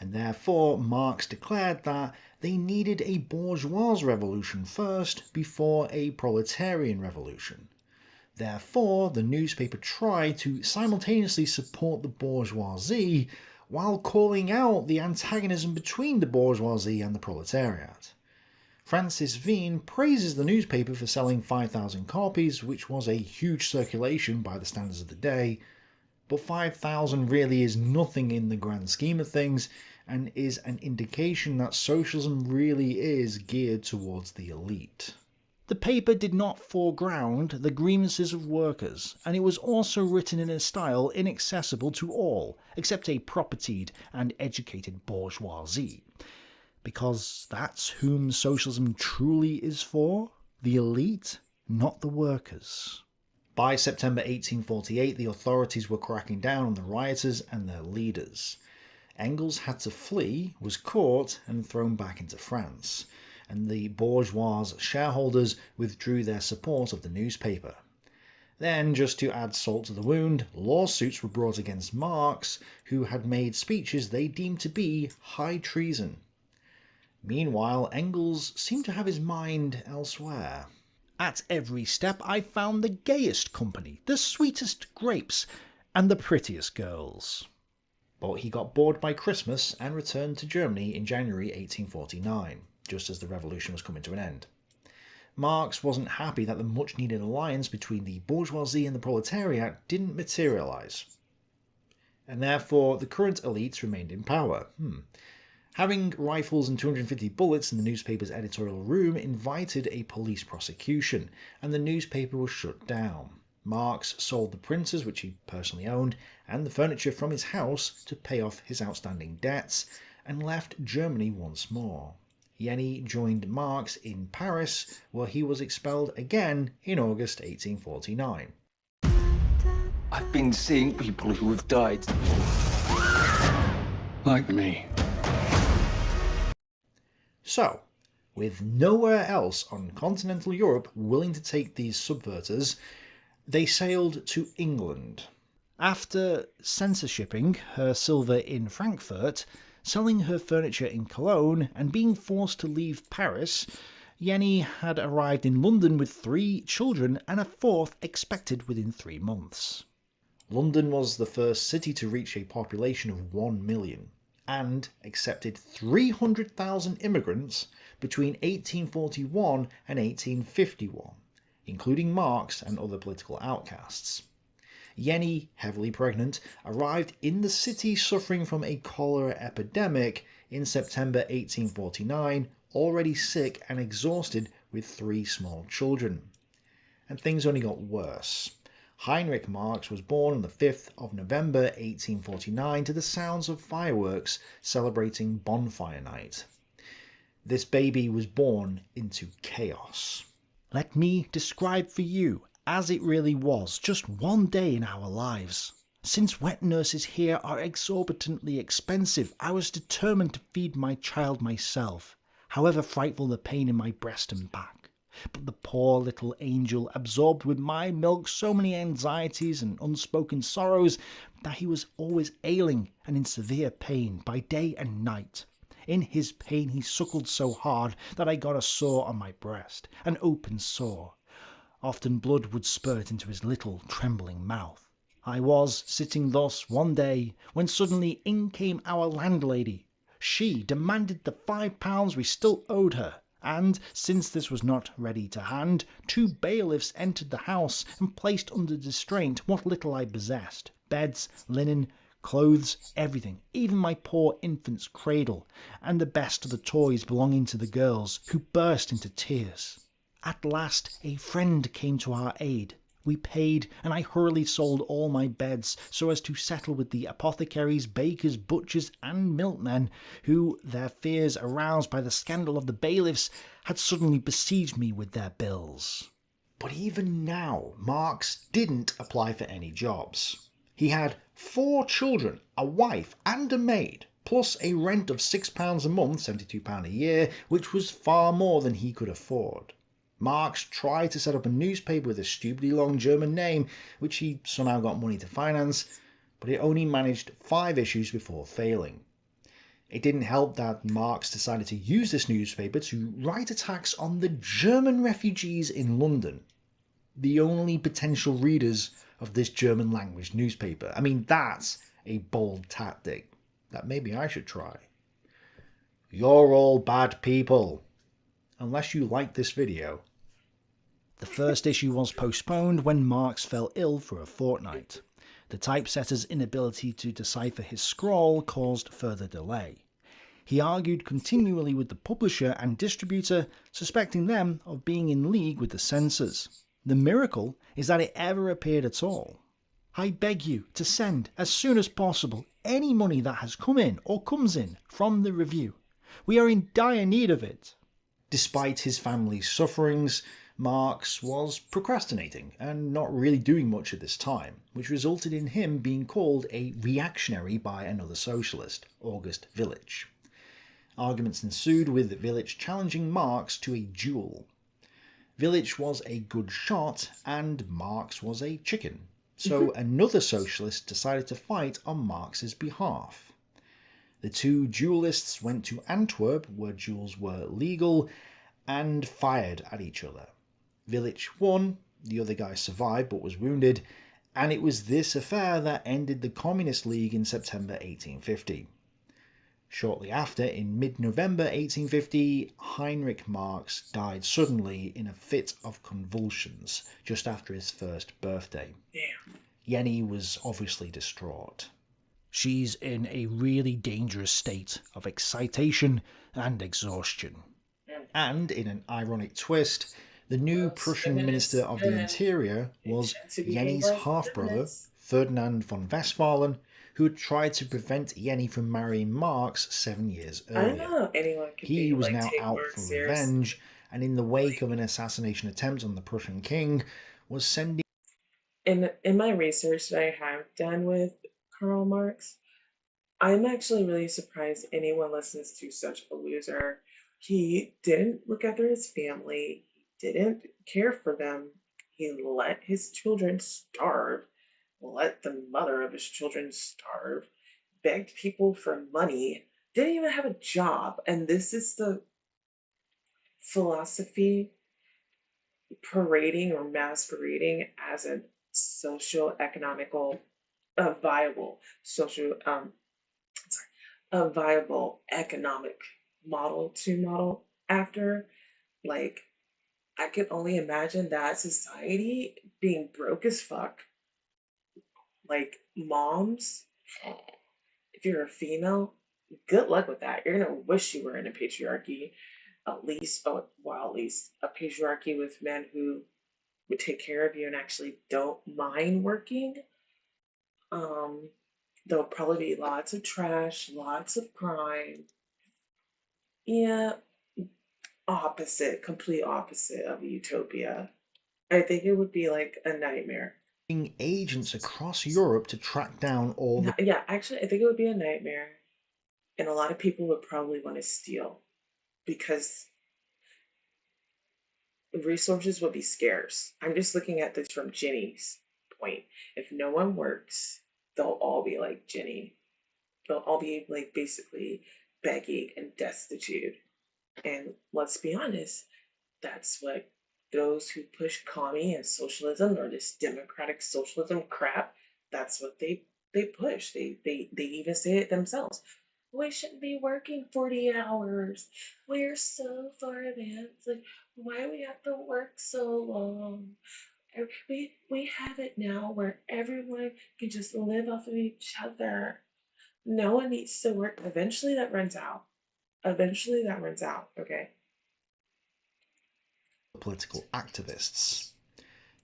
And therefore, Marx declared that they needed a bourgeois revolution first, before a proletarian revolution. Therefore, the newspaper tried to simultaneously support the bourgeoisie while calling out the antagonism between the bourgeoisie and the proletariat. Francis Veen praises the newspaper for selling 5,000 copies, which was a huge circulation by the standards of the day, but 5,000 really is nothing in the grand scheme of things, and is an indication that socialism really is geared towards the elite. The paper did not foreground the grievances of workers, and it was also written in a style inaccessible to all, except a propertied and educated bourgeoisie. Because that's whom socialism truly is for, the elite, not the workers. By September 1848, the authorities were cracking down on the rioters and their leaders. Engels had to flee, was caught, and thrown back into France, and the bourgeois shareholders withdrew their support of the newspaper. Then, just to add salt to the wound, lawsuits were brought against Marx, who had made speeches they deemed to be high treason. Meanwhile, Engels seemed to have his mind elsewhere. At every step I found the gayest company, the sweetest grapes, and the prettiest girls. But he got bored by Christmas and returned to Germany in January 1849. Just as the revolution was coming to an end. Marx wasn't happy that the much-needed alliance between the bourgeoisie and the proletariat didn't materialise, and therefore the current elites remained in power. Having rifles and 250 bullets in the newspaper's editorial room invited a police prosecution, and the newspaper was shut down. Marx sold the printers, which he personally owned, and the furniture from his house to pay off his outstanding debts, and left Germany once more. Jenny joined Marx in Paris, where he was expelled again in August 1849. I've been seeing people who have died. Like me. So, with nowhere else on continental Europe willing to take these subverters, they sailed to England. After censorshipping her silver in Frankfurt, selling her furniture in Cologne, and being forced to leave Paris, Jenny had arrived in London with 3 children and a 4th expected within 3 months. London was the first city to reach a population of 1 million, and accepted 300,000 immigrants between 1841 and 1851, including Marx and other political outcasts. Jenny, heavily pregnant, arrived in the city suffering from a cholera epidemic in September 1849, already sick and exhausted with 3 small children. And things only got worse. Heinrich Marx was born on the 5th of November 1849 to the sounds of fireworks celebrating Bonfire Night. This baby was born into chaos. Let me describe for you as it really was, just one day in our lives. Since wet nurses here are exorbitantly expensive, I was determined to feed my child myself, however frightful the pain in my breast and back. But the poor little angel absorbed with my milk so many anxieties and unspoken sorrows that he was always ailing and in severe pain by day and night. In his pain he suckled so hard that I got a sore on my breast, an open sore. Often blood would spurt into his little trembling mouth. I was sitting thus one day, when suddenly in came our landlady. She demanded the £5 we still owed her, and, since this was not ready to hand, 2 bailiffs entered the house and placed under distraint what little I possessed: beds, linen, clothes, everything, even my poor infant's cradle, and the best of the toys belonging to the girls, who burst into tears. At last a friend came to our aid. We paid, and I hurriedly sold all my beds, so as to settle with the apothecaries, bakers, butchers, and milkmen, who, their fears aroused by the scandal of the bailiffs, had suddenly besieged me with their bills. But even now, Marx didn't apply for any jobs. He had 4 children, a wife, and a maid, plus a rent of £6 a month, £72 a year, which was far more than he could afford. Marx tried to set up a newspaper with a stupidly long German name, which he somehow got money to finance, but it only managed 5 issues before failing. It didn't help that Marx decided to use this newspaper to write attacks on the German refugees in London, the only potential readers of this German language newspaper. I mean, that's a bold tactic that maybe I should try. You're all bad people. Unless you like this video. The first issue was postponed when Marx fell ill for a fortnight. The typesetter's inability to decipher his scrawl caused further delay. He argued continually with the publisher and distributor, suspecting them of being in league with the censors. The miracle is that it ever appeared at all. I beg you to send, as soon as possible, any money that has come in or comes in from the review. We are in dire need of it. Despite his family's sufferings, Marx was procrastinating and not really doing much at this time, which resulted in him being called a reactionary by another socialist, August Willich. Arguments ensued, with Willich challenging Marx to a duel. Willich was a good shot and Marx was a chicken, so another socialist decided to fight on Marx's behalf. The 2 duelists went to Antwerp, where duels were legal, and fired at each other. Willich won, the other guy survived but was wounded, and it was this affair that ended the Communist League in September 1850. Shortly after, in mid-November 1850, Heinrich Marx died suddenly in a fit of convulsions just after his 1st birthday. Damn. Jenny was obviously distraught. She's in a really dangerous state of excitation and exhaustion. And in an ironic twist, The new Prussian Minister of the Interior was Jenny's half-brother, Ferdinand von Westphalen, who had tried to prevent Jenny from marrying Marx 7 years I don't earlier. know how anyone could He was like, now take out work for seriously. revenge, and in the wake of an assassination attempt on the Prussian king, was sending... In my research that I have done with Karl Marx, I'm actually really surprised anyone listens to such a loser. He didn't look after his family. He didn't care for them. He let his children starve, let the mother of his children starve, begged people for money, didn't even have a job. And this is the philosophy parading or masquerading as a socio-economical, a viable a viable economic model to model after. Like, I could only imagine that society being broke as fuck. Like, moms, if you're a female, good luck with that. You're gonna wish you were in a patriarchy, at least a patriarchy with men who would take care of you and actually don't mind working. There'll probably be lots of trash, lots of crime. Yeah, complete opposite of utopia. I think it would be like a nightmare. agents across Europe to track down all the... Yeah, actually, I think it would be a nightmare. And a lot of people would probably want to steal because resources would be scarce. I'm just looking at this from Jenny's point. If no one works, they'll all be like Jenny. They'll all be like basically begging and destitute. And let's be honest, that's what those who push commie and socialism or this democratic socialism crap, that's what they push. They even say it themselves. We shouldn't be working 40 hours. We're so far advanced. Like, why do we have to work so long? We have it now where everyone can just live off of each other. No one needs to work. Eventually that runs out. Okay? Political activists.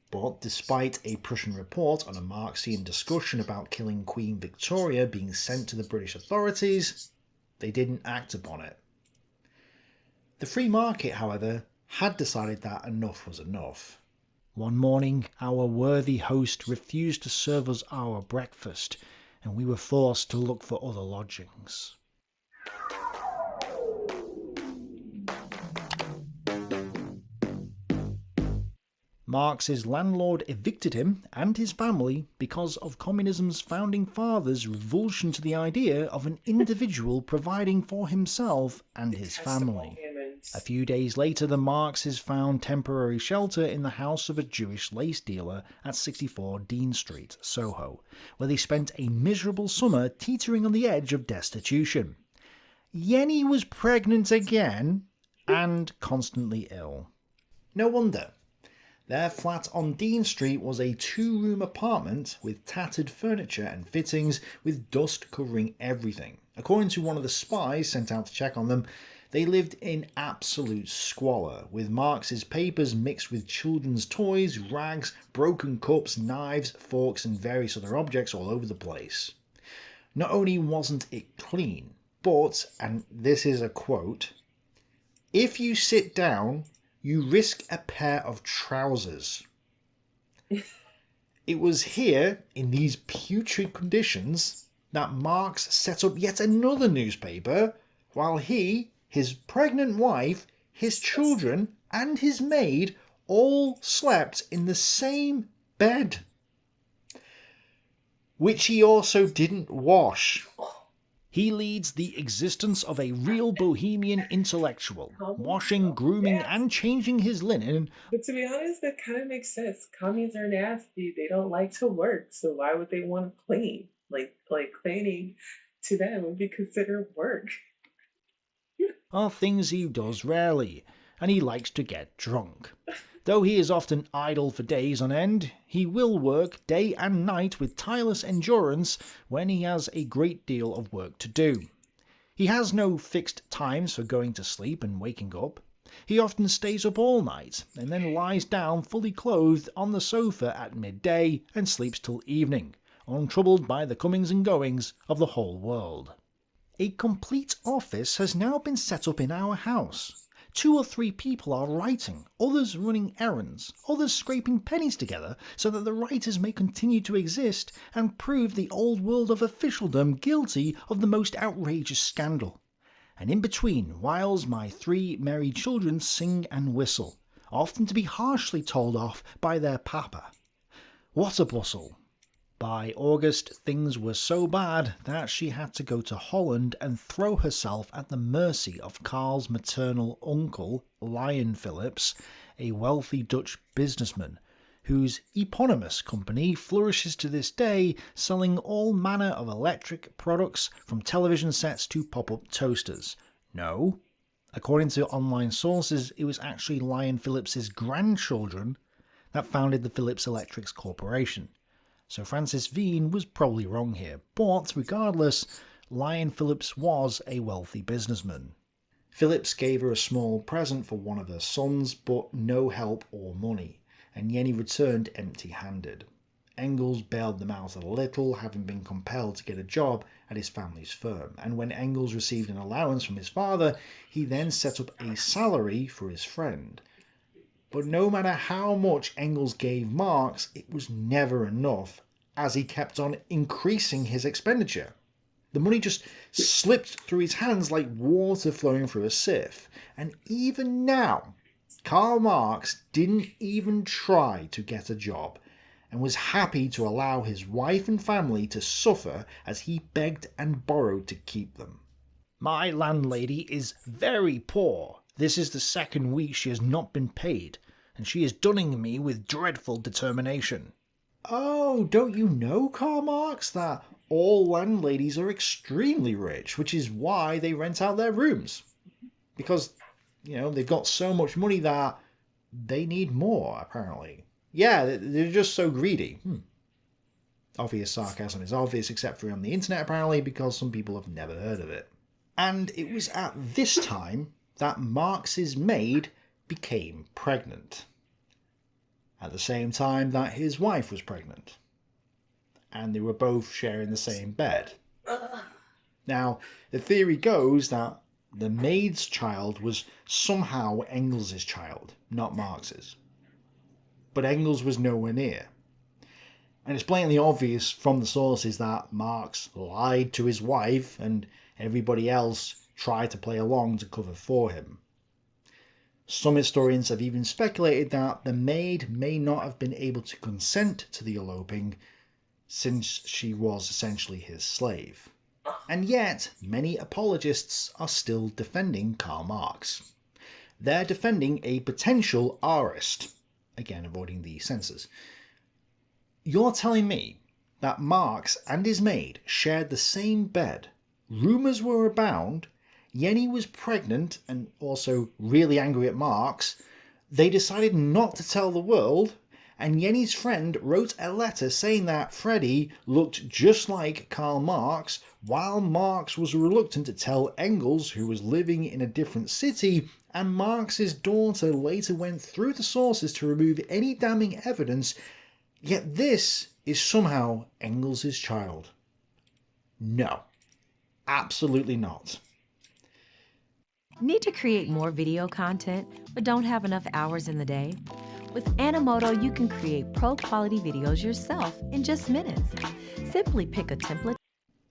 But despite a Prussian report on a Marxian discussion about killing Queen Victoria being sent to the British authorities, they didn't act upon it. The free market, however, had decided that enough was enough. One morning, our worthy host refused to serve us our breakfast, and we were forced to look for other lodgings. Marx's landlord evicted him and his family because of communism's founding fathers' revulsion to the idea of an individual providing for himself and his family. A few days later, the Marxes found temporary shelter in the house of a Jewish lace dealer at 64 Dean Street, Soho, where they spent a miserable summer teetering on the edge of destitution. Jenny was pregnant again and constantly ill. No wonder. Their flat on Dean Street was a 2-room apartment with tattered furniture and fittings with dust covering everything. According to one of the spies sent out to check on them, they lived in absolute squalor, with Marx's papers mixed with children's toys, rags, broken cups, knives, forks and various other objects all over the place. Not only wasn't it clean, but, and this is a quote, "If you sit down, you risk a pair of trousers." It was here, in these putrid conditions, that Marx set up yet another newspaper, while he, his pregnant wife, his children, and his maid all slept in the same bed, which he also didn't wash. He leads the existence of a real bohemian intellectual, washing, grooming, and changing his linen. But to be honest, that kind of makes sense. Commies are nasty. They don't like to work, so why would they want to clean? Like cleaning to them would be considered work. Are things he does rarely, and he likes to get drunk. Though he is often idle for days on end, he will work day and night with tireless endurance when he has a great deal of work to do. He has no fixed times for going to sleep and waking up. He often stays up all night, and then lies down fully clothed on the sofa at midday and sleeps till evening, untroubled by the comings and goings of the whole world. A complete office has now been set up in our house. 2 or 3 people are writing, others running errands, others scraping pennies together so that the writers may continue to exist and prove the old world of officialdom guilty of the most outrageous scandal. And in between, whiles my 3 merry children sing and whistle, often to be harshly told off by their papa. What a bustle! By August, things were so bad that she had to go to Holland and throw herself at the mercy of Carl's maternal uncle, Lion Philips, a wealthy Dutch businessman, whose eponymous company flourishes to this day, selling all manner of electric products from television sets to pop-up toasters. No, according to online sources, it was actually Lion Phillips' grandchildren that founded the Philips Electrics Corporation. So Francis Veen was probably wrong here, but regardless, Lion Phillips was a wealthy businessman. Phillips gave her a small present for one of her sons, but no help or money, and Jenny returned empty-handed. Engels bailed them out a little, having been compelled to get a job at his family's firm, and when Engels received an allowance from his father, he then set up a salary for his friend. But no matter how much Engels gave Marx, it was never enough, as he kept on increasing his expenditure. The money just slipped through his hands like water flowing through a sieve. And even now, Karl Marx didn't even try to get a job, and was happy to allow his wife and family to suffer as he begged and borrowed to keep them. My landlady is very poor. This is the 2nd week she has not been paid, and she is dunning me with dreadful determination. Oh, don't you know, Karl Marx, that all landladies are extremely rich, which is why they rent out their rooms. Because, they've got so much money that they need more, apparently. Yeah, they're just so greedy. Obvious sarcasm is obvious, except for on the internet, apparently, because some people have never heard of it. And it was at this time that Marx's maid became pregnant. At the same time that his wife was pregnant. And they were both sharing the same bed. Now, the theory goes that the maid's child was somehow Engels' child, not Marx's. But Engels was nowhere near. And it's blatantly obvious from the sources that Marx lied to his wife and everybody else tried to play along to cover for him. Some historians have even speculated that the maid may not have been able to consent to the eloping, since she was essentially his slave. And yet, many apologists are still defending Karl Marx. They're defending a potential aorist, again avoiding the censors. You're telling me that Marx and his maid shared the same bed, rumours were abound, Jenny was pregnant and also really angry at Marx, they decided not to tell the world, and Jenny's friend wrote a letter saying that Freddy looked just like Karl Marx, while Marx was reluctant to tell Engels, who was living in a different city, and Marx's daughter later went through the sources to remove any damning evidence, yet this is somehow Engels' child. No. Absolutely not. Need to create more video content, but don't have enough hours in the day? With Animoto, you can create pro-quality videos yourself in just minutes. Simply pick a template.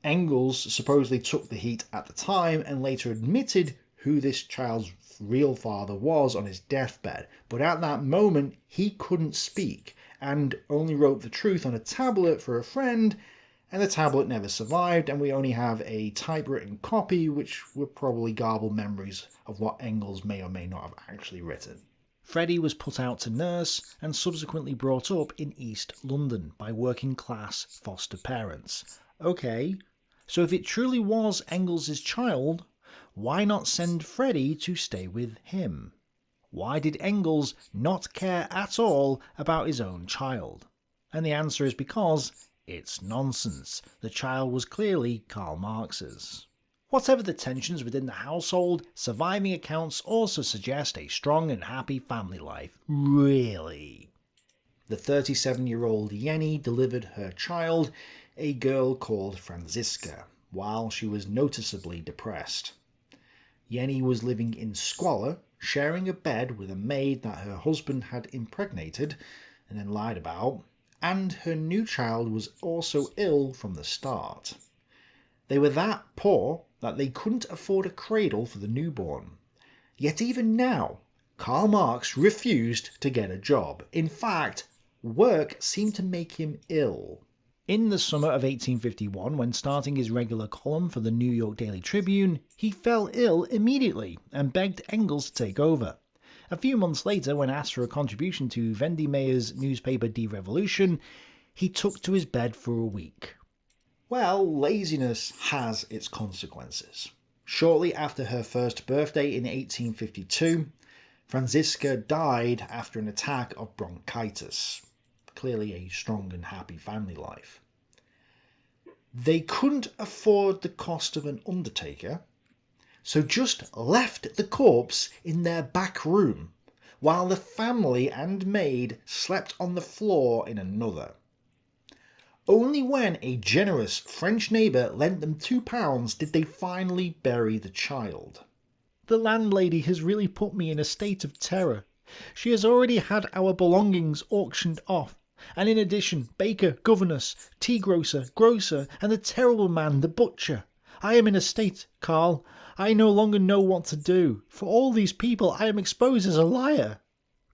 Engels supposedly took the heat at the time and later admitted who this child's real father was on his deathbed, but at that moment he couldn't speak and only wrote the truth on a tablet for a friend, and the tablet never survived, and we only have a typewritten copy, which were probably garbled memories of what Engels may or may not have actually written. Freddy was put out to nurse and subsequently brought up in East London by working-class foster parents. Okay, so if it truly was Engels' child, why not send Freddy to stay with him? Why did Engels not care at all about his own child? And the answer is because it's nonsense. The child was clearly Karl Marx's. Whatever the tensions within the household, surviving accounts also suggest a strong and happy family life. Really? The 37-year-old Jenny delivered her child, a girl called Franziska, while she was noticeably depressed. Jenny was living in squalor, sharing a bed with a maid that her husband had impregnated and then lied about, and her new child was also ill from the start. They were that poor that they couldn't afford a cradle for the newborn. Yet even now, Karl Marx refused to get a job. In fact, work seemed to make him ill. In the summer of 1851, when starting his regular column for the New York Daily Tribune, he fell ill immediately and begged Engels to take over. A few months later, when asked for a contribution to Vendymeyer's newspaper Die Revolution, he took to his bed for a week. Well, laziness has its consequences. Shortly after her first birthday in 1852, Franziska died after an attack of bronchitis. Clearly a strong and happy family life. They couldn't afford the cost of an undertaker, so just left the corpse in their back room, while the family and maid slept on the floor in another. Only when a generous French neighbour lent them £2 did they finally bury the child. The landlady has really put me in a state of terror. She has already had our belongings auctioned off, and in addition, baker, governess, tea grocer, grocer, and the terrible man, the butcher. I am in a state, Karl. I no longer know what to do. For all these people, I am exposed as a liar.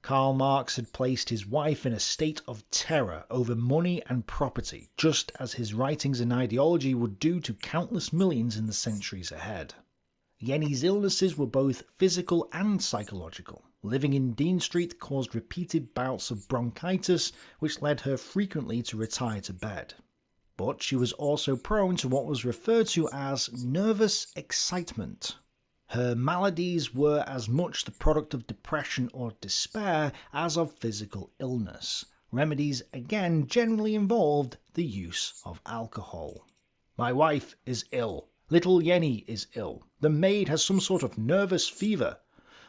Karl Marx had placed his wife in a state of terror over money and property, just as his writings and ideology would do to countless millions in the centuries ahead. Jenny's illnesses were both physical and psychological. Living in Dean Street caused repeated bouts of bronchitis, which led her frequently to retire to bed. But she was also prone to what was referred to as nervous excitement. Her maladies were as much the product of depression or despair as of physical illness. Remedies again generally involved the use of alcohol. My wife is ill. Little Jenny is ill. The maid has some sort of nervous fever.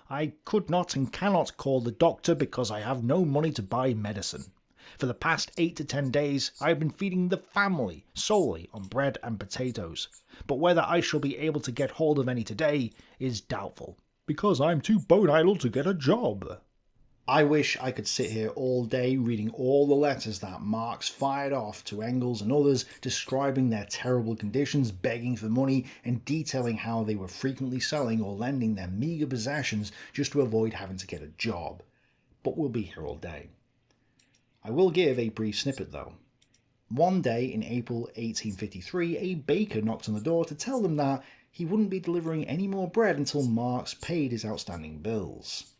I could not and cannot call the doctor because I have no money to buy medicine. For the past 8 to 10 days, I have been feeding the family solely on bread and potatoes. But whether I shall be able to get hold of any today is doubtful, because I'm too bone idle to get a job. I wish I could sit here all day reading all the letters that Marx fired off to Engels and others, describing their terrible conditions, begging for money, and detailing how they were frequently selling or lending their meagre possessions just to avoid having to get a job. But we'll be here all day. I will give a brief snippet though. One day in April 1853, a baker knocked on the door to tell them that he wouldn't be delivering any more bread until Marx paid his outstanding bills.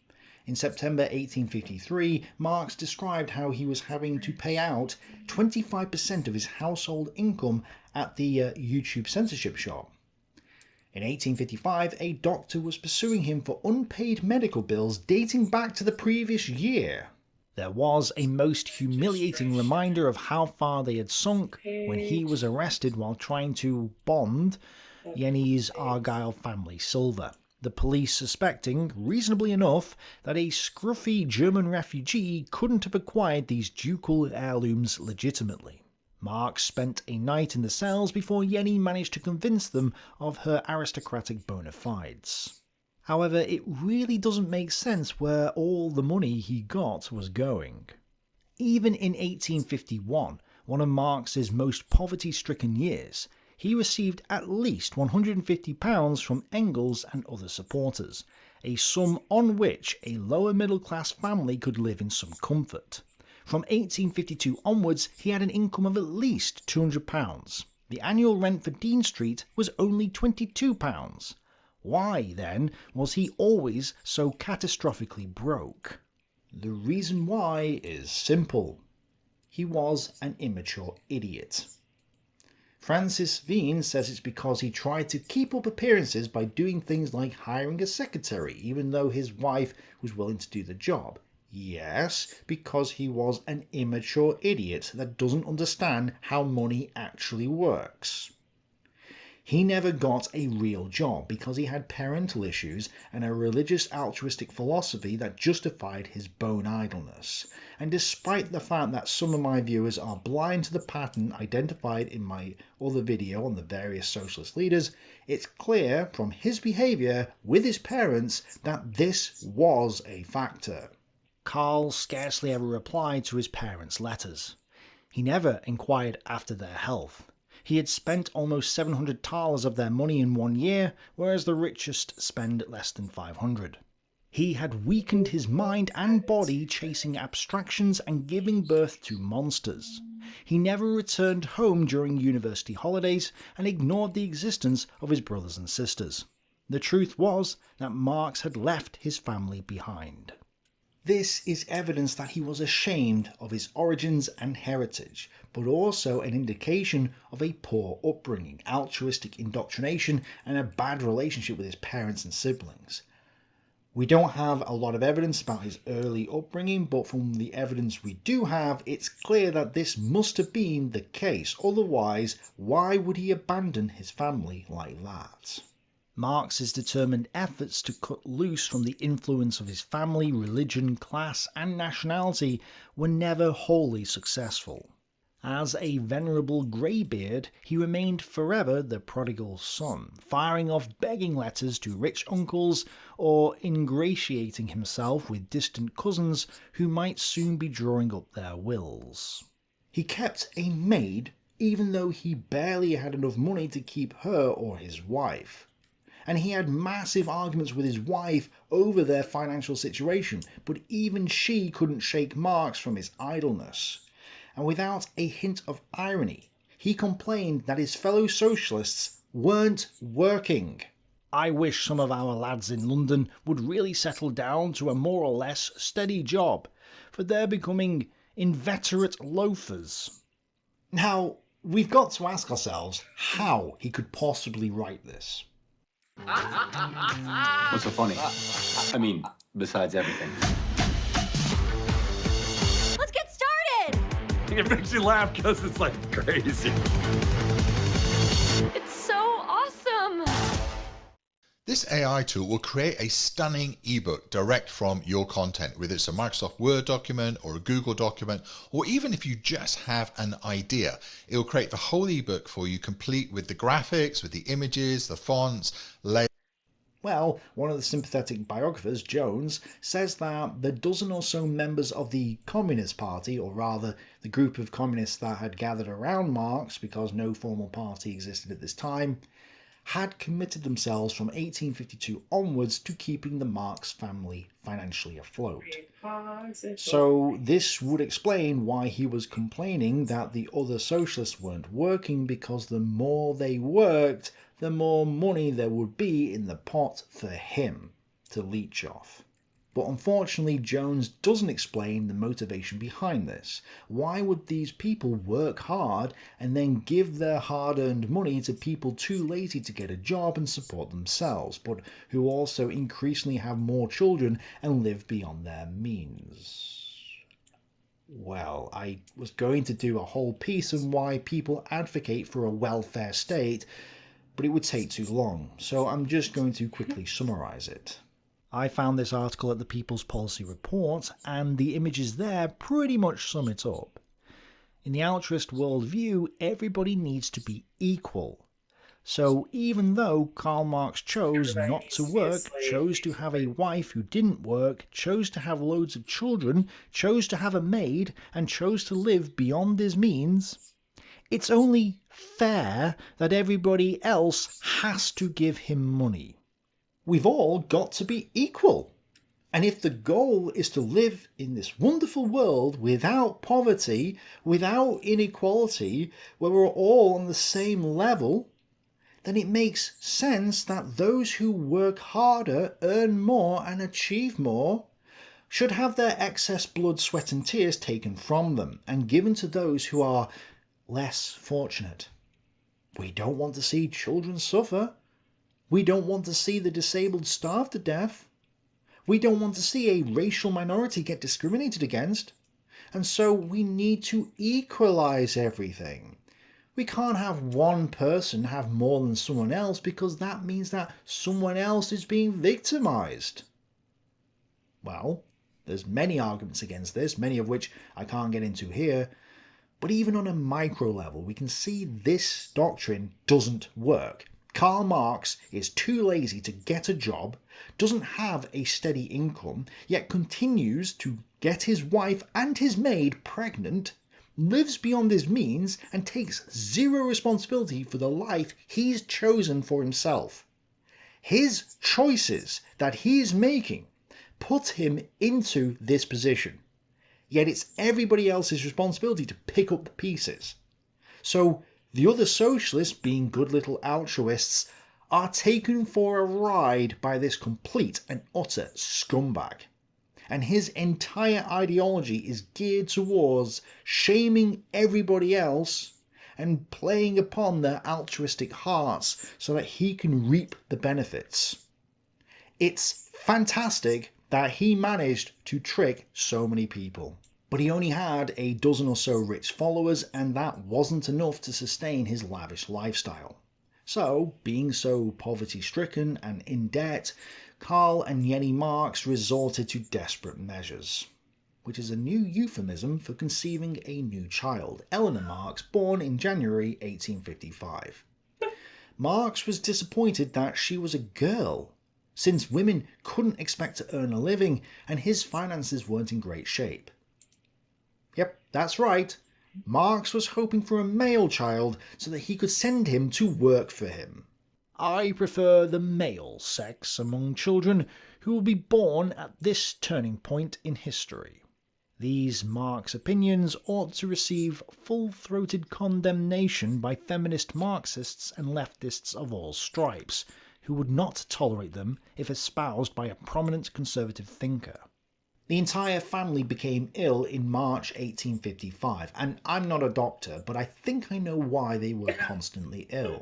In September 1853, Marx described how he was having to pay out 25% of his household income at the YouTube censorship shop. In 1855, a doctor was pursuing him for unpaid medical bills dating back to the previous year. There was a most humiliating reminder of how far they had sunk when he was arrested while trying to bond Jenny's Argyle family silver. The police suspecting, reasonably enough, that a scruffy German refugee couldn't have acquired these ducal heirlooms legitimately. Marx spent a night in the cells before Jenny managed to convince them of her aristocratic bona fides. However, it really doesn't make sense where all the money he got was going. Even in 1851, one of Marx's most poverty-stricken years, he received at least £150 from Engels and other supporters, a sum on which a lower middle-class family could live in some comfort. From 1852 onwards, he had an income of at least £200. The annual rent for Dean Street was only £22. Why, then, was he always so catastrophically broke? The reason why is simple. He was an immature idiot. Francis Veen says it's because he tried to keep up appearances by doing things like hiring a secretary, even though his wife was willing to do the job. Yes, because he was an immature idiot that doesn't understand how money actually works. He never got a real job because he had parental issues and a religious altruistic philosophy that justified his bone idleness. And despite the fact that some of my viewers are blind to the pattern identified in my other video on the various socialist leaders, it's clear from his behaviour with his parents that this was a factor. Karl scarcely ever replied to his parents' letters. He never inquired after their health. He had spent almost 700 thalers of their money in 1 year, whereas the richest spend less than 500. He had weakened his mind and body chasing abstractions and giving birth to monsters. He never returned home during university holidays and ignored the existence of his brothers and sisters. The truth was that Marx had left his family behind. This is evidence that he was ashamed of his origins and heritage, but also an indication of a poor upbringing, altruistic indoctrination, and a bad relationship with his parents and siblings. We don't have a lot of evidence about his early upbringing, but from the evidence we do have, it's clear that this must have been the case. Otherwise, why would he abandon his family like that? Marx's determined efforts to cut loose from the influence of his family, religion, class, and nationality were never wholly successful. As a venerable greybeard, he remained forever the prodigal son, firing off begging letters to rich uncles or ingratiating himself with distant cousins who might soon be drawing up their wills. He kept a maid even though he barely had enough money to keep her or his wife. And he had massive arguments with his wife over their financial situation, but even she couldn't shake Marx from his idleness. And without a hint of irony, he complained that his fellow socialists weren't working. I wish some of our lads in London would really settle down to a more or less steady job, for they're becoming inveterate loafers. Now, we've got to ask ourselves how he could possibly write this. What's so funny? I mean, besides everything. Let's get started! It makes you laugh because it's like crazy. It's so awesome! This AI tool will create a stunning ebook direct from your content, whether it's a Microsoft Word document or a Google document, or even if you just have an idea. It will create the whole ebook for you, complete with the graphics, with the images, the fonts, layouts. Well, one of the sympathetic biographers, Jones, says that the dozen or so members of the Communist Party, or rather the group of communists that had gathered around Marx because no formal party existed at this time, had committed themselves from 1852 onwards to keeping the Marx family financially afloat. So this would explain why he was complaining that the other socialists weren't working, because the more they worked, the more money there would be in the pot for him to leech off. But unfortunately, Jones doesn't explain the motivation behind this. Why would these people work hard and then give their hard-earned money to people too lazy to get a job and support themselves, but who also increasingly have more children and live beyond their means? Well, I was going to do a whole piece on why people advocate for a welfare state, but it would take too long, so I'm just going to quickly summarise it. I found this article at the People's Policy Report, and the images there pretty much sum it up. In the altruist worldview, everybody needs to be equal. So even though Karl Marx chose not to work, chose to have a wife who didn't work, chose to have loads of children, chose to have a maid, and chose to live beyond his means, it's only fair that everybody else has to give him money. We've all got to be equal. And if the goal is to live in this wonderful world without poverty, without inequality, where we're all on the same level, then it makes sense that those who work harder, earn more, and achieve more should have their excess blood, sweat, and tears taken from them and given to those who are less fortunate. We don't want to see children suffer. We don't want to see the disabled starve to death. We don't want to see a racial minority get discriminated against. And so we need to equalise everything. We can't have one person have more than someone else because that means that someone else is being victimized. Well, there's many arguments against this, many of which I can't get into here, but even on a micro level, we can see this doctrine doesn't work. Karl Marx is too lazy to get a job, doesn't have a steady income, yet continues to get his wife and his maid pregnant, lives beyond his means, and takes zero responsibility for the life he's chosen for himself. His choices that he's making put him into this position, yet it's everybody else's responsibility to pick up the pieces. So the other socialists, being good little altruists, are taken for a ride by this complete and utter scumbag. And his entire ideology is geared towards shaming everybody else and playing upon their altruistic hearts so that he can reap the benefits. It's fantastic that he managed to trick so many people. But he only had a dozen or so rich followers, and that wasn't enough to sustain his lavish lifestyle. So, being so poverty-stricken and in debt, Karl and Jenny Marx resorted to desperate measures, which is a new euphemism for conceiving a new child, Eleanor Marx, born in January 1855. Marx was disappointed that she was a girl, since women couldn't expect to earn a living and his finances weren't in great shape. Yep, that's right. Marx was hoping for a male child so that he could send him to work for him. I prefer the male sex among children who will be born at this turning point in history. These Marx opinions ought to receive full-throated condemnation by feminist Marxists and leftists of all stripes, who would not tolerate them if espoused by a prominent conservative thinker. The entire family became ill in March 1855, and I'm not a doctor, but I think I know why they were constantly ill.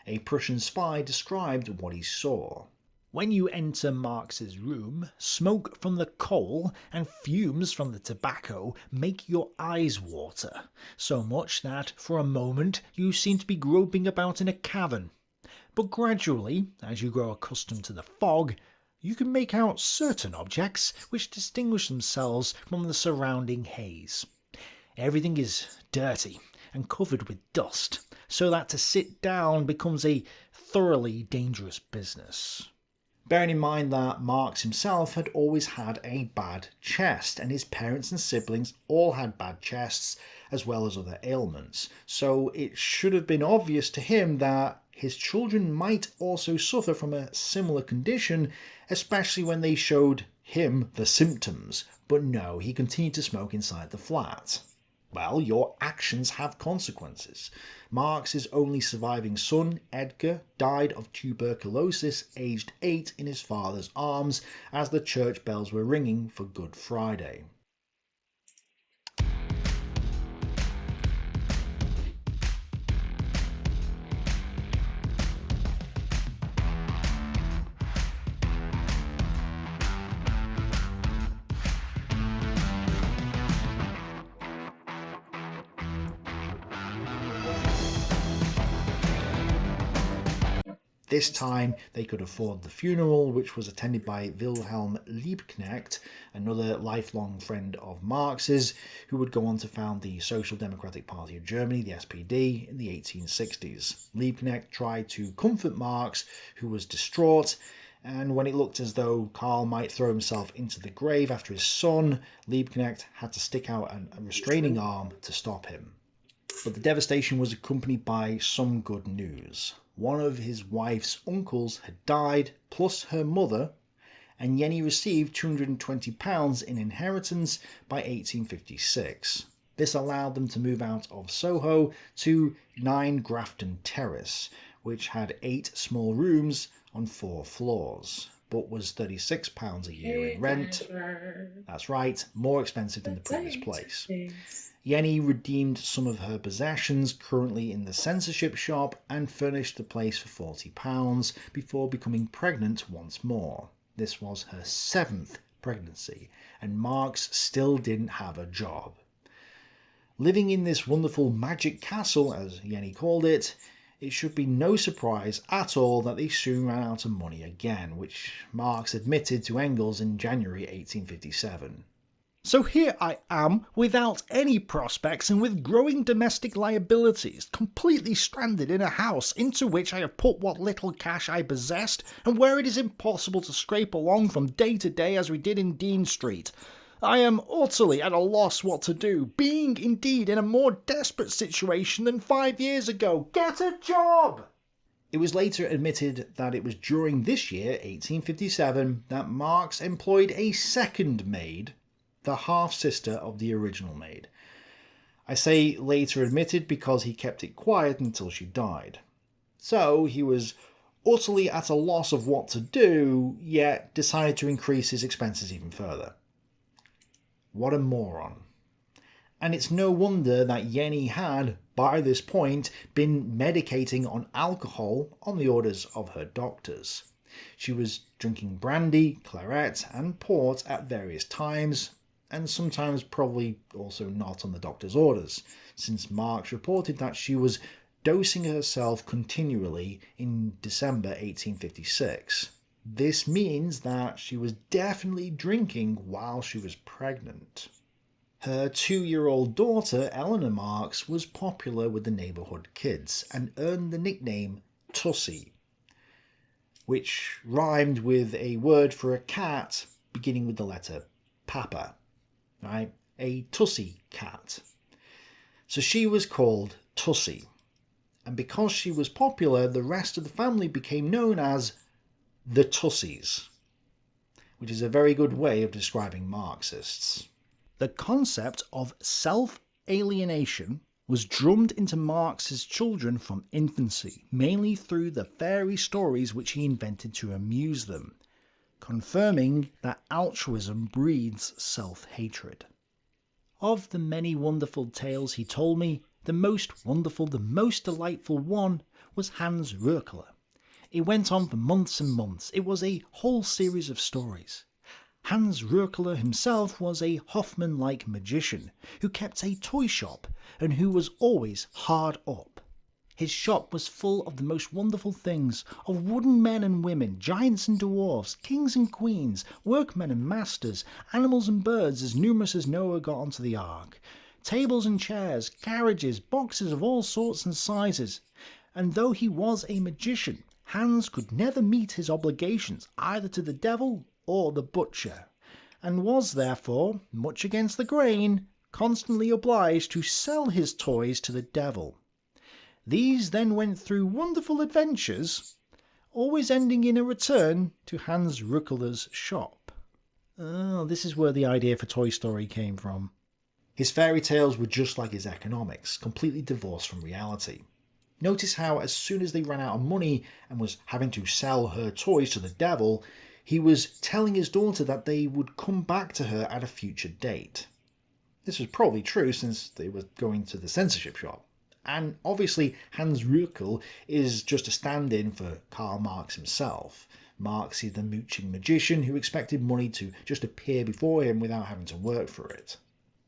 A Prussian spy described what he saw. When you enter Marx's room, smoke from the coal and fumes from the tobacco make your eyes water, so much that for a moment you seem to be groping about in a cavern. But gradually, as you grow accustomed to the fog, you can make out certain objects which distinguish themselves from the surrounding haze. Everything is dirty and covered with dust, so that to sit down becomes a thoroughly dangerous business. Bearing in mind that Marx himself had always had a bad chest, and his parents and siblings all had bad chests as well as other ailments, so it should have been obvious to him that his children might also suffer from a similar condition, especially when they showed him the symptoms. But no, he continued to smoke inside the flat. Well, your actions have consequences. Marx's only surviving son, Edgar, died of tuberculosis aged 8 in his father's arms as the church bells were ringing for Good Friday. This time they could afford the funeral, which was attended by Wilhelm Liebknecht, another lifelong friend of Marx's, who would go on to found the Social Democratic Party of Germany, the SPD, in the 1860s. Liebknecht tried to comfort Marx, who was distraught, and when it looked as though Karl might throw himself into the grave after his son, Liebknecht had to stick out a restraining arm to stop him. But the devastation was accompanied by some good news. One of his wife's uncles had died, plus her mother, and Jenny received £220 in inheritance by 1856. This allowed them to move out of Soho to 9 Grafton Terrace, which had 8 small rooms on 4 floors, but was £36 a year in rent. That's right, more expensive than the previous place. Jenny redeemed some of her possessions currently in the censorship shop and furnished the place for £40 before becoming pregnant once more. This was her 7th pregnancy, and Marx still didn't have a job. Living in this wonderful magic castle, as Jenny called it, it should be no surprise at all that they soon ran out of money again, which Marx admitted to Engels in January 1857. So here I am, without any prospects and with growing domestic liabilities, completely stranded in a house into which I have put what little cash I possessed, and where it is impossible to scrape along from day to day as we did in Dean Street. I am utterly at a loss what to do, being indeed in a more desperate situation than 5 years ago. Get a job! It was later admitted that it was during this year, 1857, that Marx employed a second maid, the half-sister of the original maid. I say later admitted because he kept it quiet until she died. So he was utterly at a loss of what to do, yet decided to increase his expenses even further. What a moron. And it's no wonder that Jenny had, by this point, been medicating on alcohol on the orders of her doctors. She was drinking brandy, claret and port at various times, and sometimes probably also not on the doctor's orders, since Marx reported that she was dosing herself continually in December 1856. This means that she was definitely drinking while she was pregnant. Her 2-year-old daughter, Eleanor Marx, was popular with the neighbourhood kids and earned the nickname Tussie, which rhymed with a word for a cat beginning with the letter Papa. Right? A Tussie cat. So she was called Tussie. And because she was popular, the rest of the family became known as the Tussies, which is a very good way of describing Marxists. The concept of self-alienation was drummed into Marx's children from infancy, mainly through the fairy stories which he invented to amuse them, confirming that altruism breeds self-hatred. Of the many wonderful tales he told me, the most wonderful, the most delightful one was Hans Röckler. It went on for months and months. It was a whole series of stories. Hans Röckler himself was a Hoffmann-like magician who kept a toy shop and who was always hard up. His shop was full of the most wonderful things, of wooden men and women, giants and dwarfs, kings and queens, workmen and masters, animals and birds as numerous as Noah got onto the ark, tables and chairs, carriages, boxes of all sorts and sizes. And though he was a magician, Hans could never meet his obligations either to the devil or the butcher, and was therefore, much against the grain, constantly obliged to sell his toys to the devil. These then went through wonderful adventures, always ending in a return to Hans Röckler's shop. This is where the idea for Toy Story came from. His fairy tales were just like his economics, completely divorced from reality. Notice how as soon as they ran out of money and was having to sell her toys to the devil, he was telling his daughter that they would come back to her at a future date. This was probably true since they were going to the censorship shop. And obviously Hans Röckler is just a stand-in for Karl Marx himself. Marx is the mooching magician who expected money to just appear before him without having to work for it.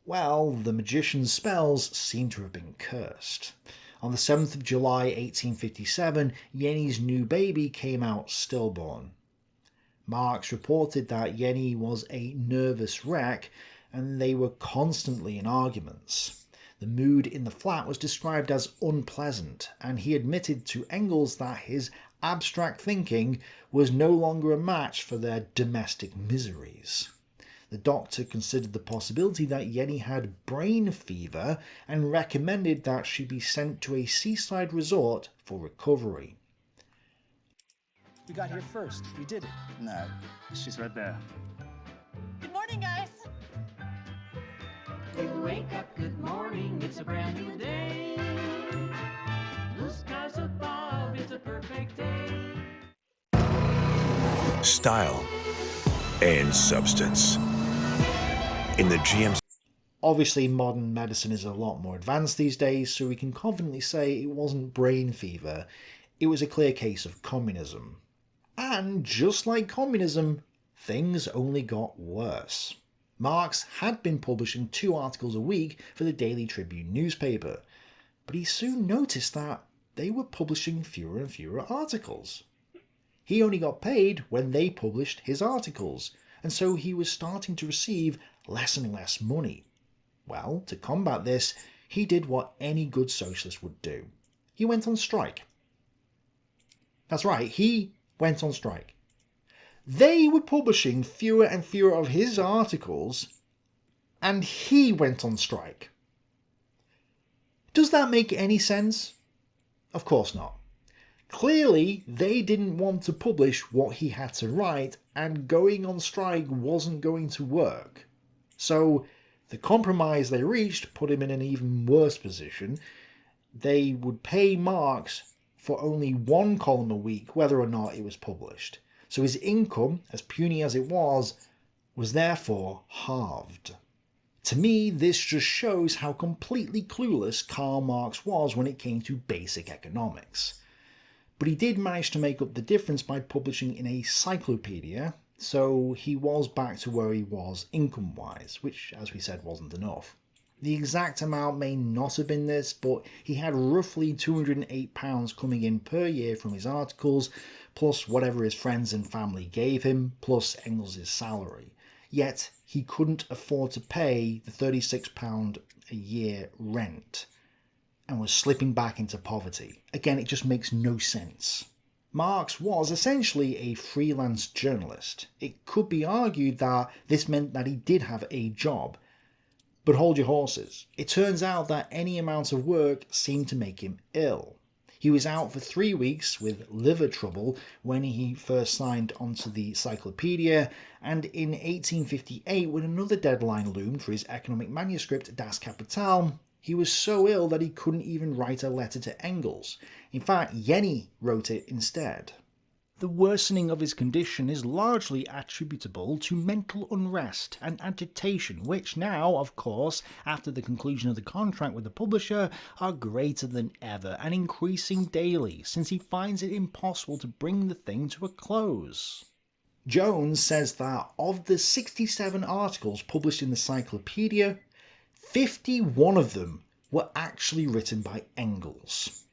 Well, the magician's spells seem to have been cursed. On the 7th of July 1857, Jenny's new baby came out stillborn. Marx reported that Jenny was a nervous wreck and they were constantly in arguments. The mood in the flat was described as unpleasant, and he admitted to Engels that his abstract thinking was no longer a match for their domestic miseries. The doctor considered the possibility that Jenny had brain fever and recommended that she be sent to a seaside resort for recovery. We got here first. We did it. No, she's right there. Good morning, guys. You wake up, good morning, it's a brand new day. Blue skies above, it's a perfect day. Style and substance. In the GMC. Obviously, modern medicine is a lot more advanced these days, so we can confidently say it wasn't brain fever. It was a clear case of communism. And just like communism, things only got worse. Marx had been publishing 2 articles a week for the Daily Tribune newspaper, but he soon noticed that they were publishing fewer and fewer articles. He only got paid when they published his articles, and so he was starting to receive less and less money. Well, to combat this, he did what any good socialist would do. He went on strike. That's right, he went on strike. They were publishing fewer and fewer of his articles, and he went on strike. Does that make any sense? Of course not. Clearly, they didn't want to publish what he had to write, and going on strike wasn't going to work. So, the compromise they reached put him in an even worse position. They would pay Marx for only 1 column a week, whether or not it was published. So his income, as puny as it was therefore halved. To me, this just shows how completely clueless Karl Marx was when it came to basic economics. But he did manage to make up the difference by publishing in a cyclopedia, so he was back to where he was income-wise, which, as we said, wasn't enough. The exact amount may not have been this, but he had roughly £208 coming in per year from his articles, plus whatever his friends and family gave him, plus Engels' salary. Yet he couldn't afford to pay the £36 a year rent, and was slipping back into poverty. Again, it just makes no sense. Marx was essentially a freelance journalist. It could be argued that this meant that he did have a job. But hold your horses. It turns out that any amount of work seemed to make him ill. He was out for 3 weeks with liver trouble when he first signed onto the Cyclopedia, and in 1858, when another deadline loomed for his economic manuscript Das Kapital, he was so ill that he couldn't even write a letter to Engels. In fact, Jenny wrote it instead. The worsening of his condition is largely attributable to mental unrest and agitation, which now, of course, after the conclusion of the contract with the publisher, are greater than ever and increasing daily, since he finds it impossible to bring the thing to a close. Jones says that of the 67 articles published in the Cyclopedia, 51 of them were actually written by Engels.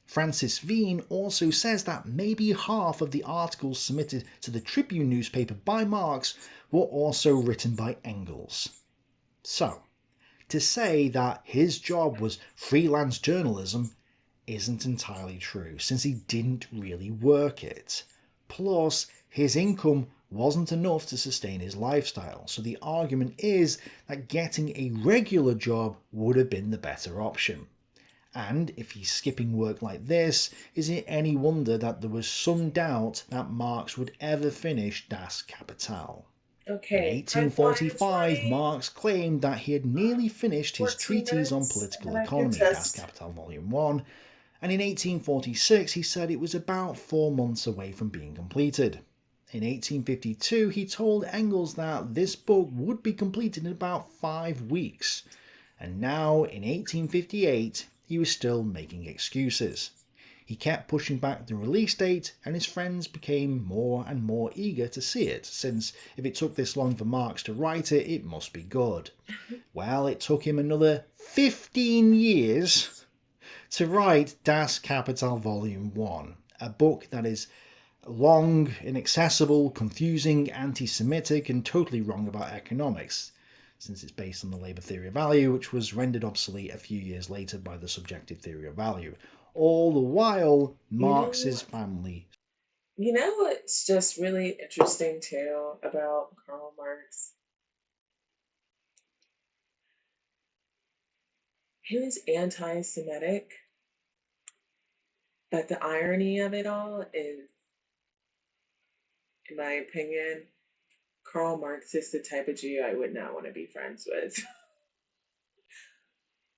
Francis Veen also says that maybe half of the articles submitted to the Tribune newspaper by Marx were also written by Engels. So, to say that his job was freelance journalism isn't entirely true, since he didn't really work it. Plus, his income wasn't enough to sustain his lifestyle, so the argument is that getting a regular job would have been the better option. And if he's skipping work like this, is it any wonder that there was some doubt that Marx would ever finish Das Kapital? Okay. In 1845, Marx claimed that he had nearly finished his treatise on political economy, Das Kapital Volume 1, and in 1846 he said it was about 4 months away from being completed. In 1852 he told Engels that this book would be completed in about 5 weeks, and now in 1858 he was still making excuses. He kept pushing back the release date, and his friends became more and more eager to see it, since if it took this long for Marx to write it, it must be good. Well, it took him another 15 years to write Das Kapital Volume 1, a book that is long, inaccessible, confusing, anti-Semitic, and totally wrong about economics, since it's based on the Labour theory of value, which was rendered obsolete a few years later by the subjective theory of value. All the while, Marx's family... You know what's just really interesting, too, about Karl Marx? He was anti-Semitic, but the irony of it all is, in my opinion, Karl Marx is the type of Jew I would not want to be friends with.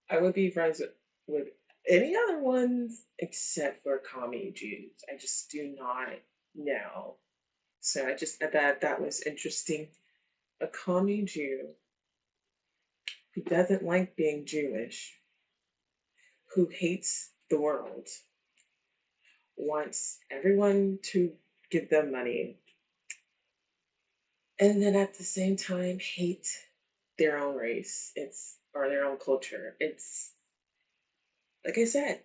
I would be friends with any other ones except for commie Jews. I just do not know. So I just that was interesting. A commie Jew who doesn't like being Jewish, who hates the world, wants everyone to give them money, and then at the same time hate their own race. It's or their own culture. It's like I said,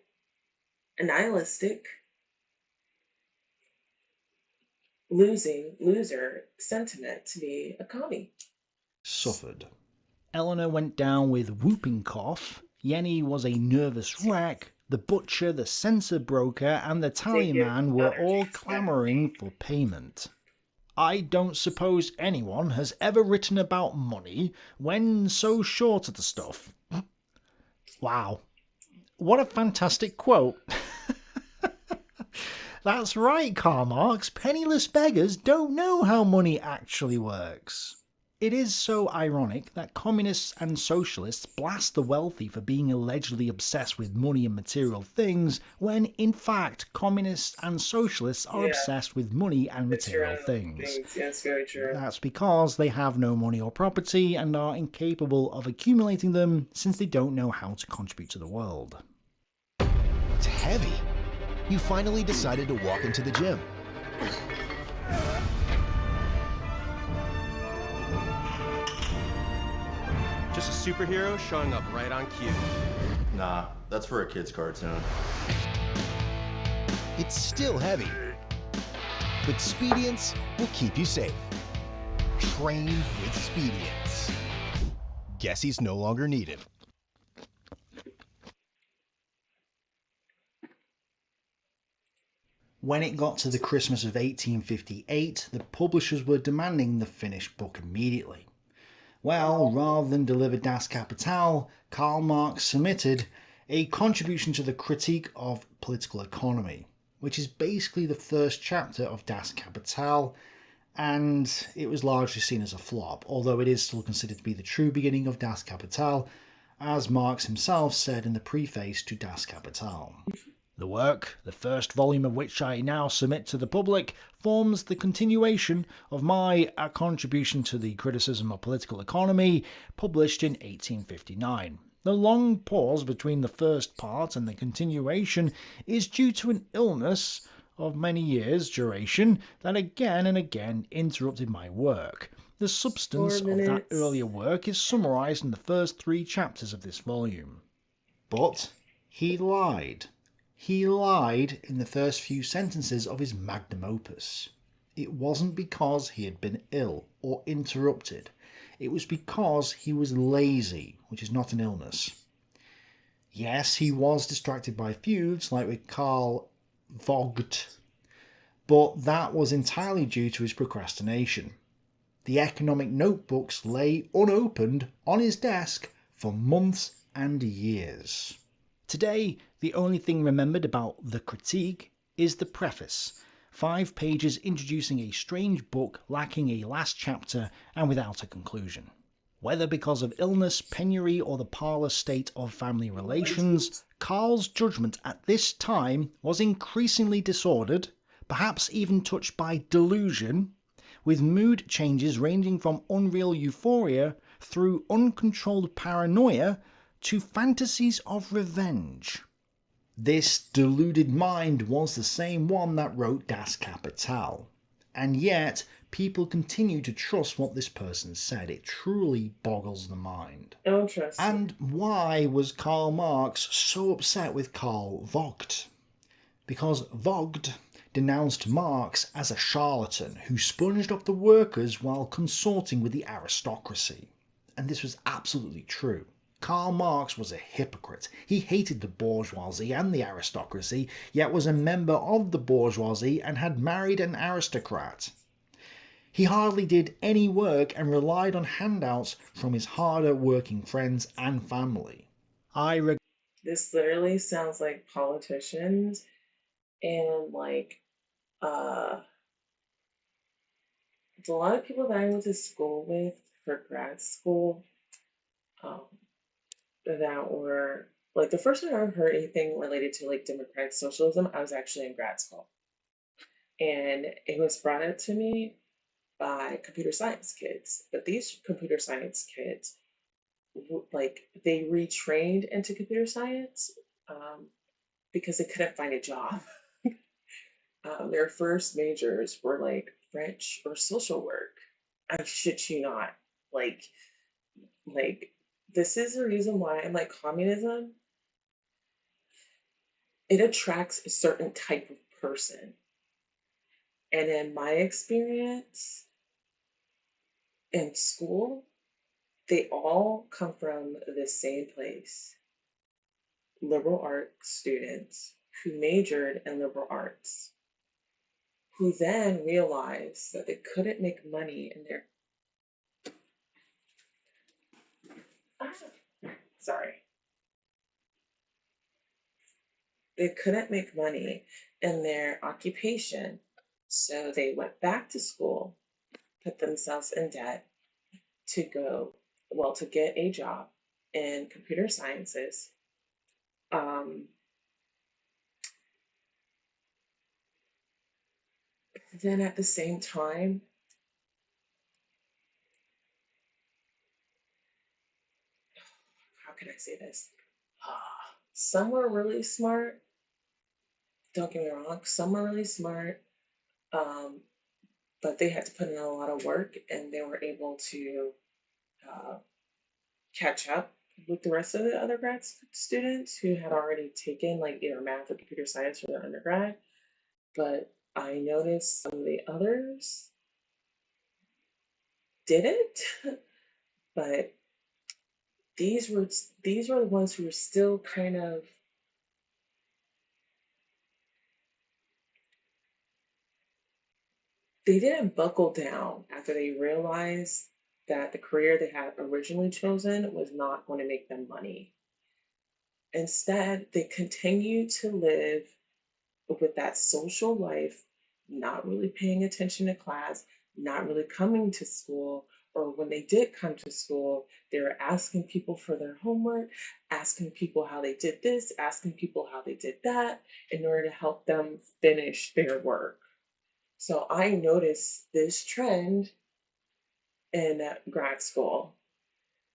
a nihilistic, loser sentiment to be a commie. Suffered. Eleanor went down with whooping cough. Yenny was a nervous wreck. The butcher, the censor broker, and the tallyman were all clamouring for payment. I don't suppose anyone has ever written about money when so short of the stuff. Wow. What a fantastic quote. That's right, Karl Marx. Penniless beggars don't know how money actually works. It is so ironic that communists and socialists blast the wealthy for being allegedly obsessed with money and material things, when in fact communists and socialists are obsessed with money and material things. Yes, very true. That's because they have no money or property and are incapable of accumulating them since they don't know how to contribute to the world. It's heavy. You finally decided to walk into the gym. Just a superhero showing up right on cue. Nah, that's for a kid's cartoon. It's still heavy, but Speedience will keep you safe. Train with Speedience. Guess he's no longer needed. When it got to the Christmas of 1858, the publishers were demanding the finished book immediately. Well, rather than deliver Das Kapital, Karl Marx submitted a contribution to the Critique of Political Economy, which is basically the first chapter of Das Kapital, and it was largely seen as a flop, although it is still considered to be the true beginning of Das Kapital, as Marx himself said in the preface to Das Kapital. The work, the first volume of which I now submit to the public, forms the continuation of my A Contribution to the Criticism of Political Economy, published in 1859. The long pause between the first part and the continuation is due to an illness of many years' duration that again and again interrupted my work. The substance of that earlier work is summarised in the first 3 chapters of this volume. But he lied. He lied in the first few sentences of his magnum opus. It wasn't because he had been ill or interrupted. It was because he was lazy, which is not an illness. Yes, he was distracted by feuds, like with Karl Vogt, but that was entirely due to his procrastination. The economic notebooks lay unopened on his desk for months and years. Today, the only thing remembered about the critique is the preface, 5 pages introducing a strange book lacking a last chapter and without a conclusion. Whether because of illness, penury, or the parlous state of family relations, Karl's judgment at this time was increasingly disordered, perhaps even touched by delusion, with mood changes ranging from unreal euphoria through uncontrolled paranoia to fantasies of revenge. This deluded mind was the same one that wrote Das Kapital. And yet, people continue to trust what this person said. It truly boggles the mind. Interesting. And why was Karl Marx so upset with Karl Vogt? Because Vogt denounced Marx as a charlatan who sponged off the workers while consorting with the aristocracy. And this was absolutely true. Karl Marx was a hypocrite. He hated the bourgeoisie and the aristocracy, yet was a member of the bourgeoisie and had married an aristocrat. He hardly did any work and relied on handouts from his harder working friends and family. This literally sounds like politicians and like a lot of people that I went to school with for grad school that were like the first time I ever heard anything related to like democratic socialism, I was actually in grad school. And it was brought up to me by computer science kids. But these computer science kids, like they retrained into computer science because they couldn't find a job. Their first majors were like French or social work. I shit you not. Like Like, this is the reason why I'm like, communism, it attracts a certain type of person. And in my experience in school, they all come from the same place. Liberal arts students who majored in liberal arts, who then realized that they couldn't make money in their sorry. They couldn't make money in their occupation. So they went back to school, put themselves in debt to to get a job in computer sciences. Then at the same time, how can I say this? Some were really smart. Don't get me wrong. Some were really smart, but they had to put in a lot of work, and they were able to catch up with the rest of the other students who had already taken like either math or computer science for their undergrad. But I noticed some of the others didn't. But these were the ones who were still kind of they didn't buckle down after they realized that the career they had originally chosen was not going to make them money. Instead, they continued to live with that social life, not really paying attention to class, not really coming to school, or when they did come to school, they were asking people for their homework, asking people how they did this, asking people how they did that in order to help them finish their work. So I noticed this trend in grad school.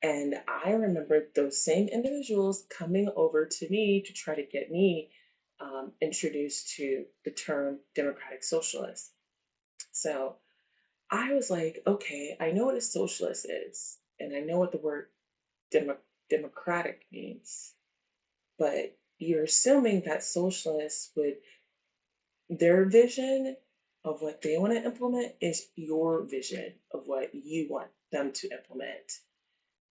And I remember those same individuals coming over to me to try to get me introduced to the term democratic socialist. So I was like, okay, I know what a socialist is, and I know what the word democratic means, but you're assuming that socialists would, their vision of what they want to implement is your vision of what you want them to implement.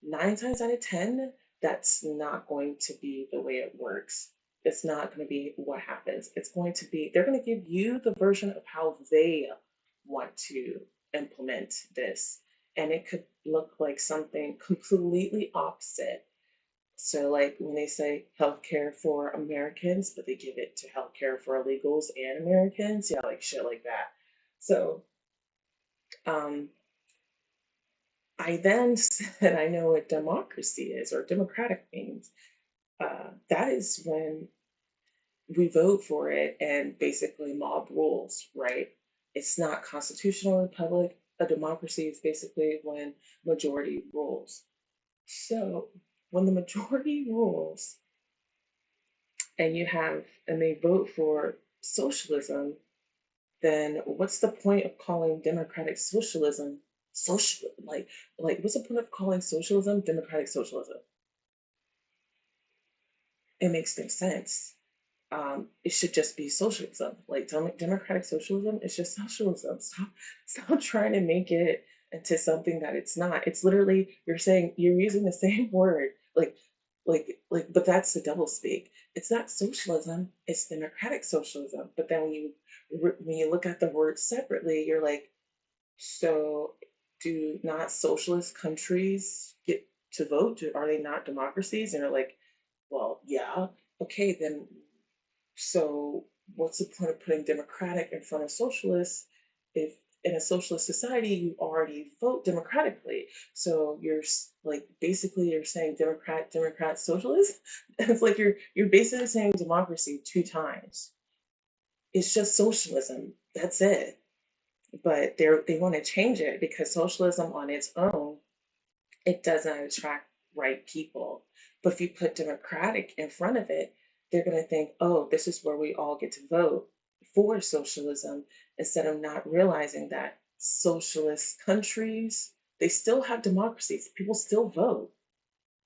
9 times out of 10, that's not going to be the way it works. It's not going to be what happens. It's going to be, they're going to give you the version of how they want to implement this. And it could look like something completely opposite. So, like when they say healthcare for Americans, but they give it to healthcare for illegals and Americans, yeah, like shit like that. So, I then said, I know what democracy is or democratic means. That is when we vote for it and basically mob rules, right? It's not constitutional republic. A democracy is basically when majority rules. So when the majority rules and they vote for socialism, then what's the point of calling democratic socialism social? Like what's the point of calling socialism democratic socialism? It makes no sense. It should just be socialism. Like democratic socialism, it's just socialism. Stop trying to make it into something that it's not. It's literally you're using the same word, but that's the double speak. It's not socialism. It's democratic socialism. But then when you look at the words separately, you're like, so do not socialist countries get to vote? Are they not democracies? And you're like, well, yeah. Okay, then so what's the point of putting democratic in front of socialist if in a socialist society you already vote democratically? So like basically you're saying Democrat, socialist. It's like you're basically saying democracy 2 times. It's just socialism. That's it. But they want to change it because socialism on its own, it doesn't attract right people. But if you put democratic in front of it, they're going to think, oh, this is where we all get to vote for socialism, instead of not realizing that socialist countries They still have democracies. People still vote.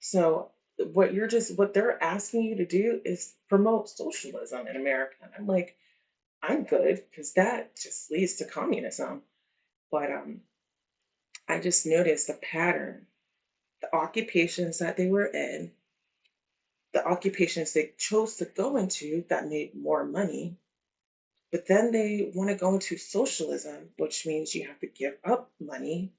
So what they're asking you to do is promote socialism in America. And I'm like, I'm good because that just leads to communism. But I just noticed the pattern, the occupations that they were in, the occupations they chose to go into that made more money, but then they want to go into socialism, which means you have to give up money.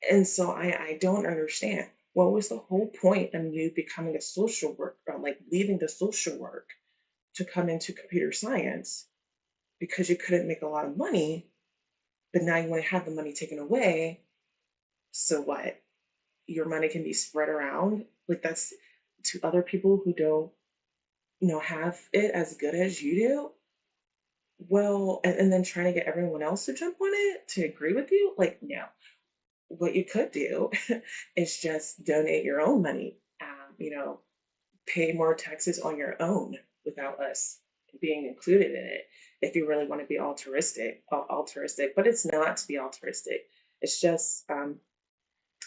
And so I don't understand. What was the whole point of you becoming a social worker, like leaving the social work to come into computer science because you couldn't make a lot of money, but now you want to have the money taken away. So what? Your money can be spread around. Like that's to other people who don't, have it as good as you do. Well, and then trying to get everyone else to jump on it to agree with you. Like, no. What you could do is just donate your own money, pay more taxes on your own without us being included in it if you really want to be altruistic, but it's not to be altruistic. It's just,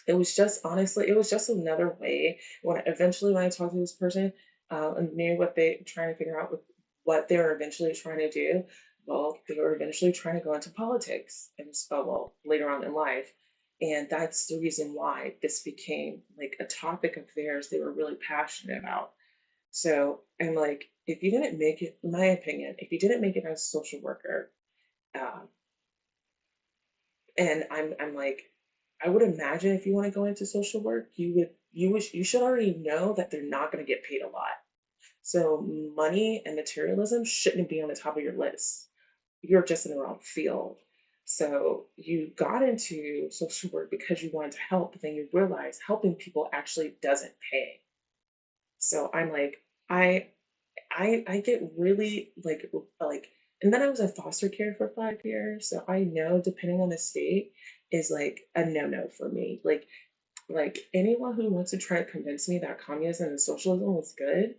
it was just honestly, it was just another way. When I talked to this person and knew what they trying to figure out with what they were eventually trying to do, well, they were eventually trying to go into politics and later on in life. And that's the reason why this became like a topic of theirs they were really passionate about. So I'm like, if you didn't make it, in my opinion, if you didn't make it as a social worker, and I'm like, I would imagine if you want to go into social work, you should already know that they're not going to get paid a lot. So money and materialism shouldn't be on the top of your list. You're just in the wrong field. So you got into social work because you wanted to help, but then you realize helping people actually doesn't pay. So I'm like, I get really like, and then I was in foster care for 5 years. So I know depending on the state is like a no-no for me. Like anyone who wants to try to convince me that communism and socialism was good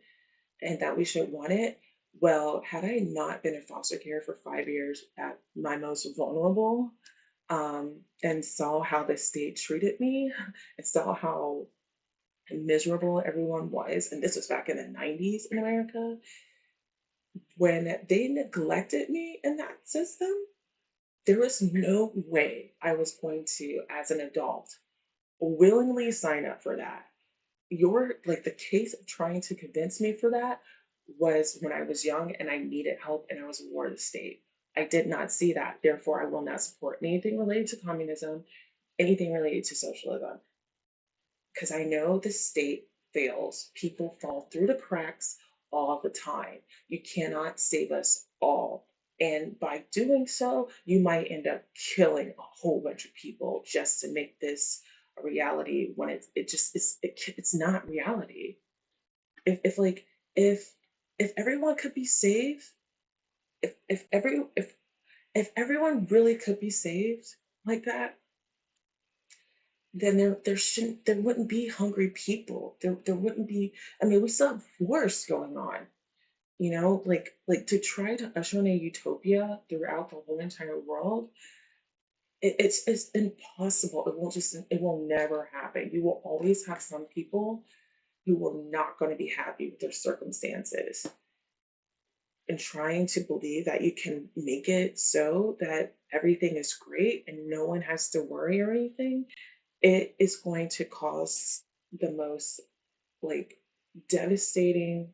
and that we should want it, well, had I not been in foster care for 5 years at my most vulnerable, and saw how the state treated me and saw how miserable everyone was, and this was back in the 90s in America, when they neglected me in that system, there was no way I was going to, as an adult, willingly sign up for that. The case of trying to convince me for that was when I was young and I needed help and I was a ward of the state. I did not see that. Therefore, I will not support anything related to communism, anything related to socialism. Because I know the state fails. People fall through the cracks all the time. You cannot save us all. And by doing so, you might end up killing a whole bunch of people just to make this a reality when it's not reality. If everyone could be saved, if everyone really could be saved like that, then there wouldn't be hungry people. There wouldn't be. I mean, we still have wars going on. Like to try to usher in a utopia throughout the whole entire world, it's impossible. It will never happen. You will always have some people who are not going to be happy with their circumstances. And trying to believe that you can make it so that everything is great and no one has to worry or anything, it is going to cause the most devastating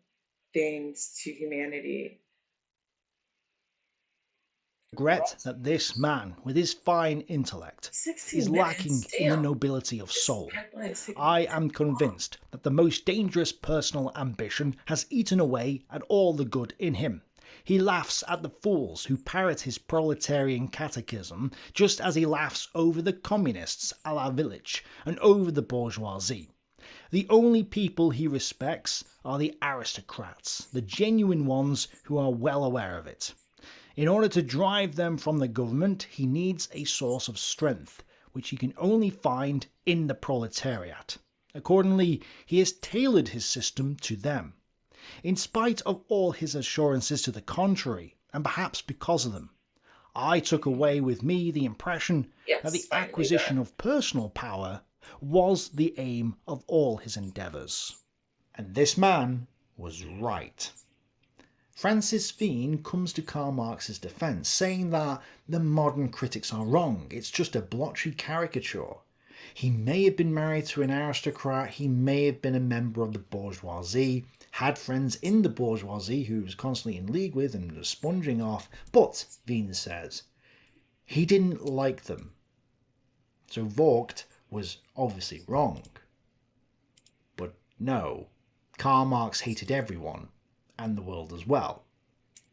things to humanity. Regret that this man, with his fine intellect, is lacking in the nobility of soul. I am convinced that the most dangerous personal ambition has eaten away at all the good in him. He laughs at the fools who parrot his proletarian catechism, just as he laughs over the communists a la Village and over the bourgeoisie. The only people he respects are the aristocrats, the genuine ones who are well aware of it. In order to drive them from the government, he needs a source of strength, which he can only find in the proletariat. Accordingly, he has tailored his system to them. In spite of all his assurances to the contrary, and perhaps because of them, I took away with me the impression that the acquisition of personal power was the aim of all his endeavours. And this man was right. Francis Veen comes to Karl Marx's defence, saying that the modern critics are wrong, it's just a blotchy caricature. He may have been married to an aristocrat, he may have been a member of the bourgeoisie, had friends in the bourgeoisie who he was constantly in league with and was sponging off, but, Veen says, he didn't like them. So Vogt was obviously wrong. But no, Karl Marx hated everyone, and the world as well.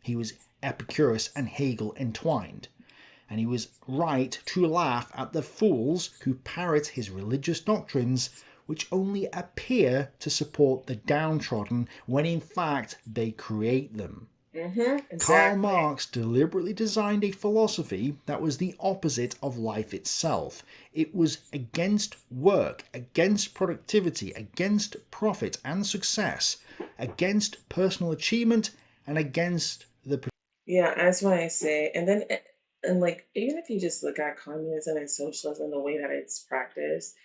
He was Epicurus and Hegel entwined, and he was right to laugh at the fools who parrot his religious doctrines, which only appear to support the downtrodden when in fact they create them. Exactly. Karl Marx deliberately designed a philosophy that was the opposite of life itself. It was against work, against productivity, against profit and success, against personal achievement, and against the... Yeah, that's why I say, and like, even if you just look at communism and socialism, the way that it's practiced,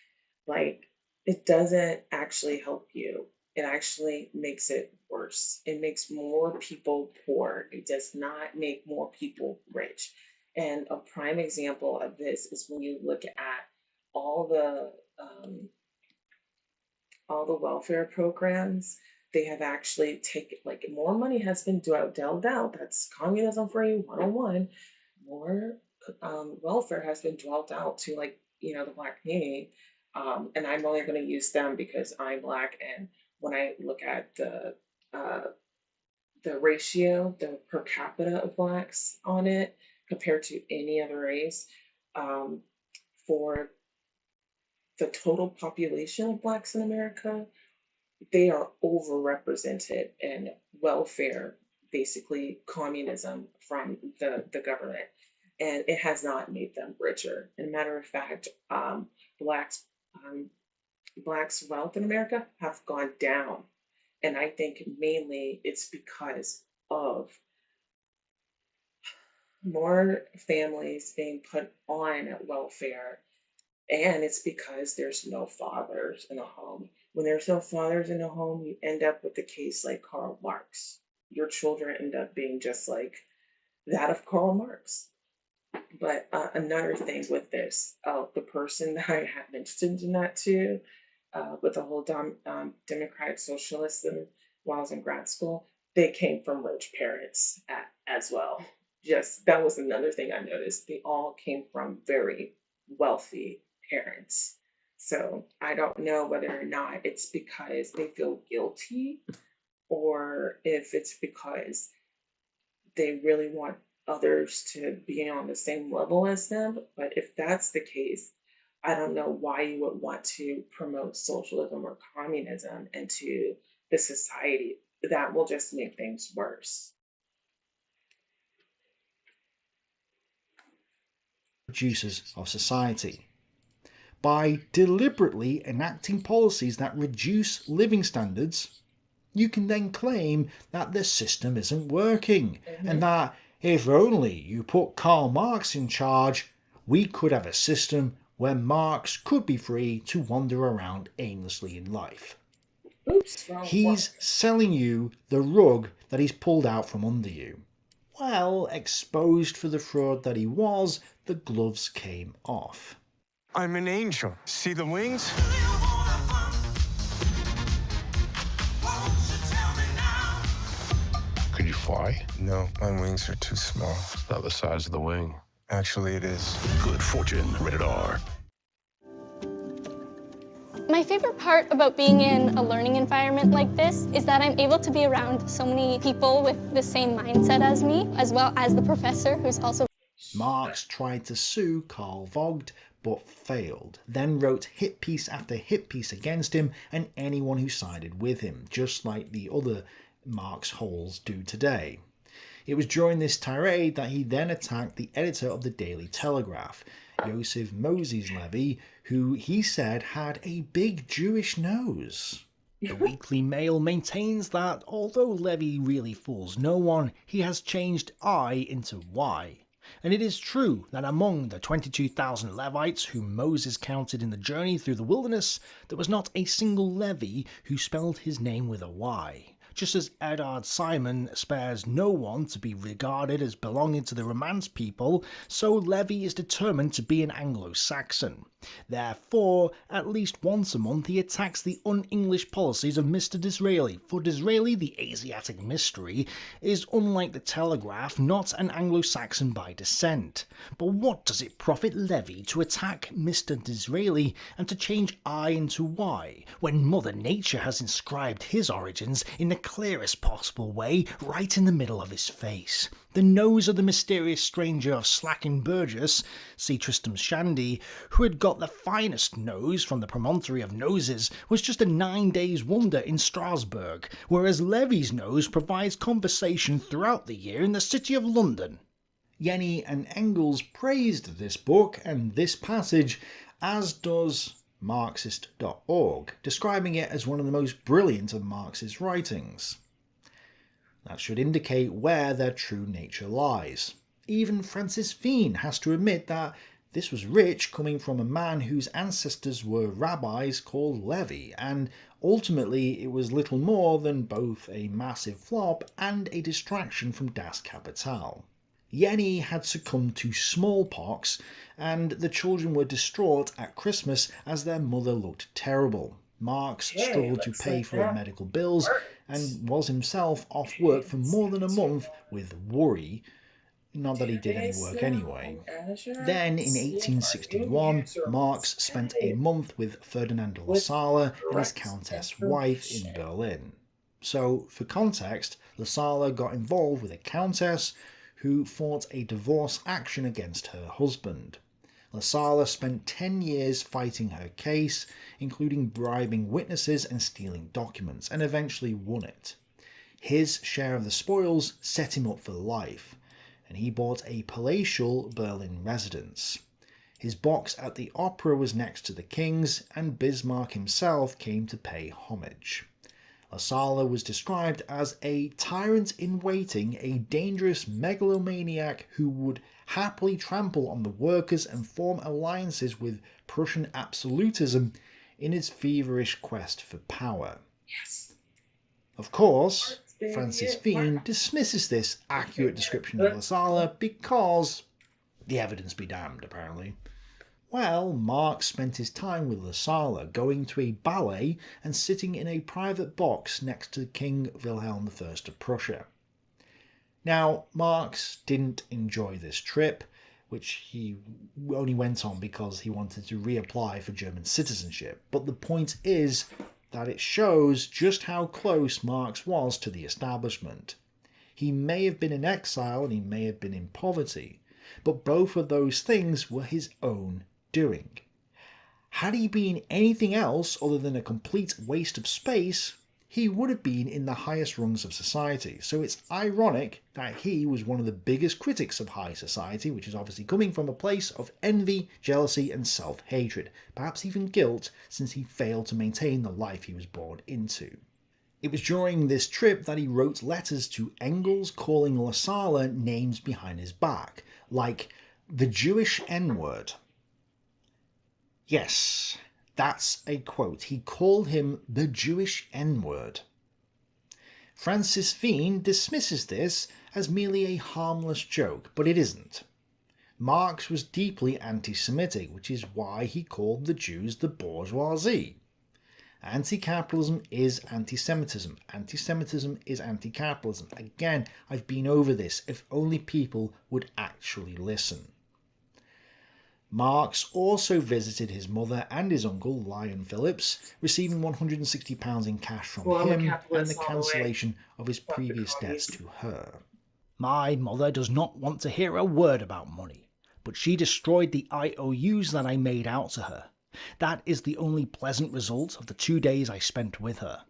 like, it doesn't actually help you. It actually makes it worse. It makes more people poor. It does not make more people rich. And a prime example of this is when you look at all the welfare programs. They have actually taken, like, more money has been dealt out. That's communism for you 101. More welfare has been dealt out to, like, the Black community. And I'm only going to use them because I'm Black, and when I look at the ratio, the per capita of Blacks on it compared to any other race, for the total population of Blacks in America, they are overrepresented in welfare, basically communism from the government, and it has not made them richer. As a matter of fact, Blacks' wealth in America have gone down. And I think mainly it's because of more families being put on welfare. And it's because there's no fathers in the home. When there's no fathers in the home, you end up with a case like Karl Marx. Your children end up being just like that of Karl Marx. But another thing with this, the person that I had mentioned in that too, with the whole democratic socialism while I was in grad school, they came from rich parents as well. That was another thing I noticed. They all came from very wealthy parents. So I don't know whether or not it's because they feel guilty or if it's because they really want others to be on the same level as them. But if that's the case, I don't know why you would want to promote socialism or communism into the society. That will just make things worse. Producers of society. By deliberately enacting policies that reduce living standards, you can then claim that the system isn't working, and that if only you put Karl Marx in charge, we could have a system where Marx could be free to wander around aimlessly in life. He's selling you the rug that he's pulled out from under you. Well, exposed for the fraud that he was, the gloves came off. I'm an angel. See the wings? Could you fly? No, my wings are too small. About the size of the wing. Actually, it is. Good Fortune, rated R. My favorite part about being in a learning environment like this is that I'm able to be around so many people with the same mindset as me, as well as the professor who's also... Marx tried to sue Carl Vogt, but failed, then wrote hit piece after hit piece against him and anyone who sided with him, just like the other Marx holes do today. It was during this tirade that he then attacked the editor of the Daily Telegraph, Joseph Moses Levy, who he said had a big Jewish nose. The Weekly Mail maintains that although Levy really fools no one, he has changed I into Y. And it is true that among the 22,000 Levites whom Moses counted in the journey through the wilderness, there was not a single Levi who spelled his name with a Y. Just as Eddard Simon spares no one to be regarded as belonging to the Romance people, so Levi is determined to be an Anglo-Saxon. Therefore, at least once a month he attacks the un-English policies of Mr. Disraeli. For Disraeli, the Asiatic mystery, is unlike the Telegraph, not an Anglo-Saxon by descent. But what does it profit Levi to attack Mr. Disraeli and to change I into Y, when Mother Nature has inscribed his origins in the clearest possible way right in the middle of his face? The nose of the mysterious stranger of Slackin Burgess, see Tristram Shandy, who had got the finest nose from the promontory of noses, was just a 9 days wonder in Strasbourg, whereas Levy's nose provides conversation throughout the year in the city of London. Yenny and Engels praised this book and this passage, as does Marxist.org, describing it as one of the most brilliant of Marx's writings. That should indicate where their true nature lies. Even Francis Feen has to admit that this was rich coming from a man whose ancestors were rabbis called Levi, and ultimately it was little more than both a massive flop and a distraction from Das Kapital. Yenny had succumbed to smallpox, and the children were distraught at Christmas as their mother looked terrible. Marx struggled to pay for her medical bills and was himself off work for more than a month with worry. Not that he did any work anyway. Then, in 1861, Marx spent a month with Ferdinand Lassalle and his countess wife in Berlin. So, for context, Lassalle got involved with a countess who fought a divorce action against her husband. Lassalle spent 10 years fighting her case, including bribing witnesses and stealing documents, and eventually won it. His share of the spoils set him up for life, and he bought a palatial Berlin residence. His box at the opera was next to the king's, and Bismarck himself came to pay homage. Lassalle was described as a tyrant-in-waiting, a dangerous megalomaniac who would happily trample on the workers and form alliances with Prussian absolutism in its feverish quest for power. Yes. Of course, Francis Feen dismisses this accurate description of Lassalle because the evidence be damned, apparently. Well, Marx spent his time with Lassalle, going to a ballet and sitting in a private box next to King Wilhelm I of Prussia. Now, Marx didn't enjoy this trip, which he only went on because he wanted to reapply for German citizenship. But the point is that it shows just how close Marx was to the establishment. He may have been in exile and he may have been in poverty, but both of those things were his own doing. Had he been anything else other than a complete waste of space, he would have been in the highest rungs of society. So it's ironic that he was one of the biggest critics of high society, which is obviously coming from a place of envy, jealousy and self-hatred, perhaps even guilt, since he failed to maintain the life he was born into. It was during this trip that he wrote letters to Engels calling Lassalle names behind his back, like the Jewish N-word. Yes, that's a quote. He called him the Jewish N-word. Francis Feen dismisses this as merely a harmless joke, but it isn't. Marx was deeply anti-Semitic, which is why he called the Jews the bourgeoisie. Anti-capitalism is anti-Semitism. Anti-Semitism is anti-capitalism. Again, I've been over this, if only people would actually listen. Marx also visited his mother and his uncle, Lyon Phillips, receiving £160 in cash from him and the cancellation of his previous debts to her. My mother does not want to hear a word about money, but she destroyed the IOUs that I made out to her. That is the only pleasant result of the 2 days I spent with her.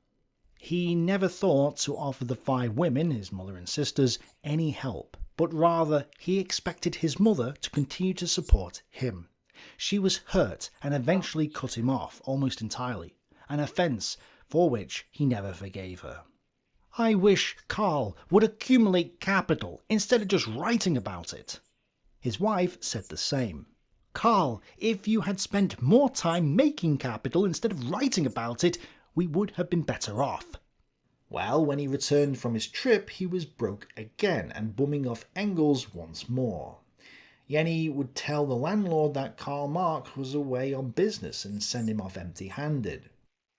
He never thought to offer the 5 women, his mother and sisters, any help, but rather he expected his mother to continue to support him. She was hurt and eventually cut him off almost entirely, an offence for which he never forgave her. I wish Karl would accumulate capital instead of just writing about it. His wife said the same. "Carl, if you had spent more time making Capital instead of writing about it, we would have been better off." Well, when he returned from his trip, he was broke again and bumming off Engels once more. Jenny would tell the landlord that Karl Marx was away on business and send him off empty-handed.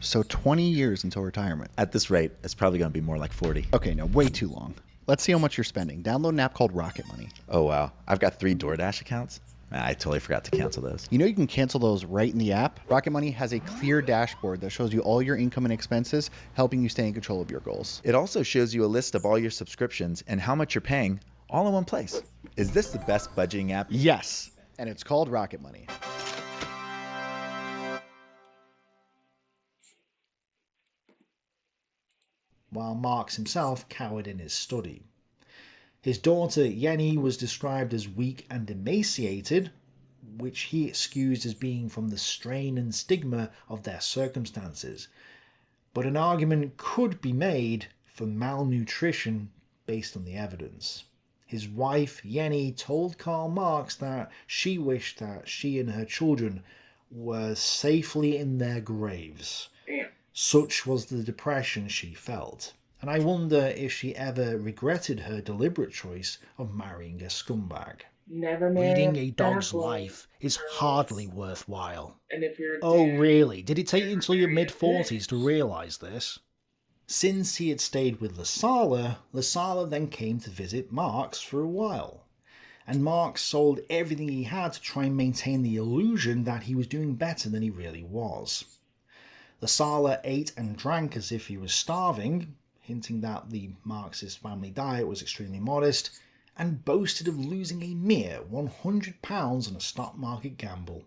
So 20 years until retirement. At this rate, it's probably going to be more like 40. Okay, no, way too long. Let's see how much you're spending. Download an app called Rocket Money. Oh, wow. I've got 3 DoorDash accounts? I totally forgot to cancel those. You know you can cancel those right in the app? Rocket Money has a clear dashboard that shows you all your income and expenses, helping you stay in control of your goals. It also shows you a list of all your subscriptions and how much you're paying, all in one place. Is this the best budgeting app? Yes, and it's called Rocket Money. While Marx himself cowered in his study. His daughter Jenny was described as weak and emaciated, which he excused as being from the strain and stigma of their circumstances. But an argument could be made for malnutrition based on the evidence. His wife Jenny told Karl Marx that she wished that she and her children were safely in their graves. Such was the depression she felt, and I wonder if she ever regretted her deliberate choice of marrying a scumbag. Never marry Leading a dog's bad boy. life is hardly worthwhile. And if you're Oh really? Did it take you until your mid-40s to realise this? Since he had stayed with Lasala, Lasala then came to visit Marx for a while. And Marx sold everything he had to try and maintain the illusion that he was doing better than he really was. Lasala ate and drank as if he was starving, hinting that the Marxist family diet was extremely modest, and boasted of losing a mere £100 on a stock market gamble.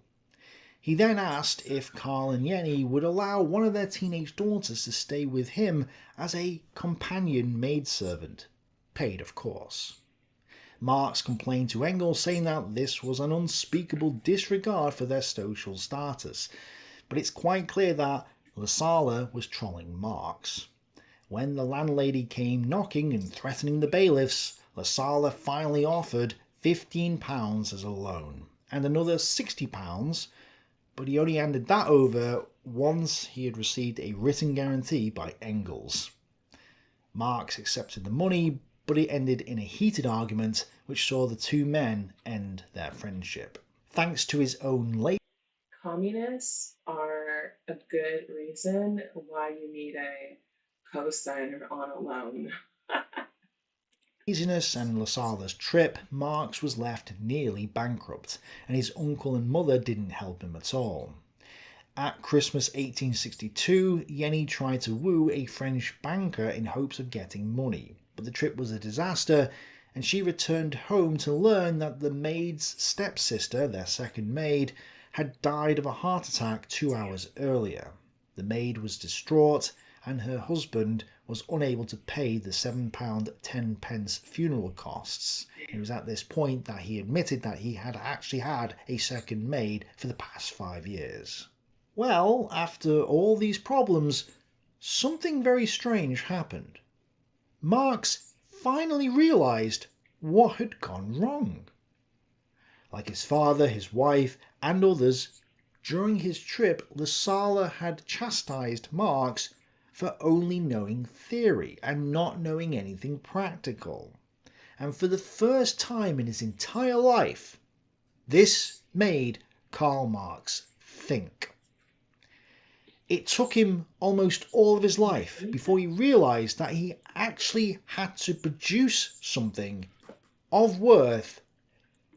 He then asked if Karl and Jenny would allow one of their teenage daughters to stay with him as a companion maidservant, paid of course. Marx complained to Engels, saying that this was an unspeakable disregard for their social status, but it's quite clear that Lasala was trolling Marx. When the landlady came knocking and threatening the bailiffs, Lasala finally offered £15 as a loan, and another £60, but he only handed that over once he had received a written guarantee by Engels. Marx accepted the money, but it ended in a heated argument which saw the two men end their friendship. Thanks to his own Communists are a good reason why you need a co-signer on a loan. laziness and Lasala's trip, Marx was left nearly bankrupt, and his uncle and mother didn't help him at all. At Christmas 1862, Jenny tried to woo a French banker in hopes of getting money, but the trip was a disaster, and she returned home to learn that the maid's stepsister, their second maid, had died of a heart attack 2 hours earlier. The maid was distraught, and her husband was unable to pay the £7.10 funeral costs. It was at this point that he admitted that he had actually had a second maid for the past 5 years. Well, after all these problems, something very strange happened. Marx finally realised what had gone wrong. Like his father, his wife, and others, during his trip, Lasala had chastised Marx for only knowing theory and not knowing anything practical. And for the first time in his entire life, this made Karl Marx think. It took him almost all of his life before he realised that he actually had to produce something of worth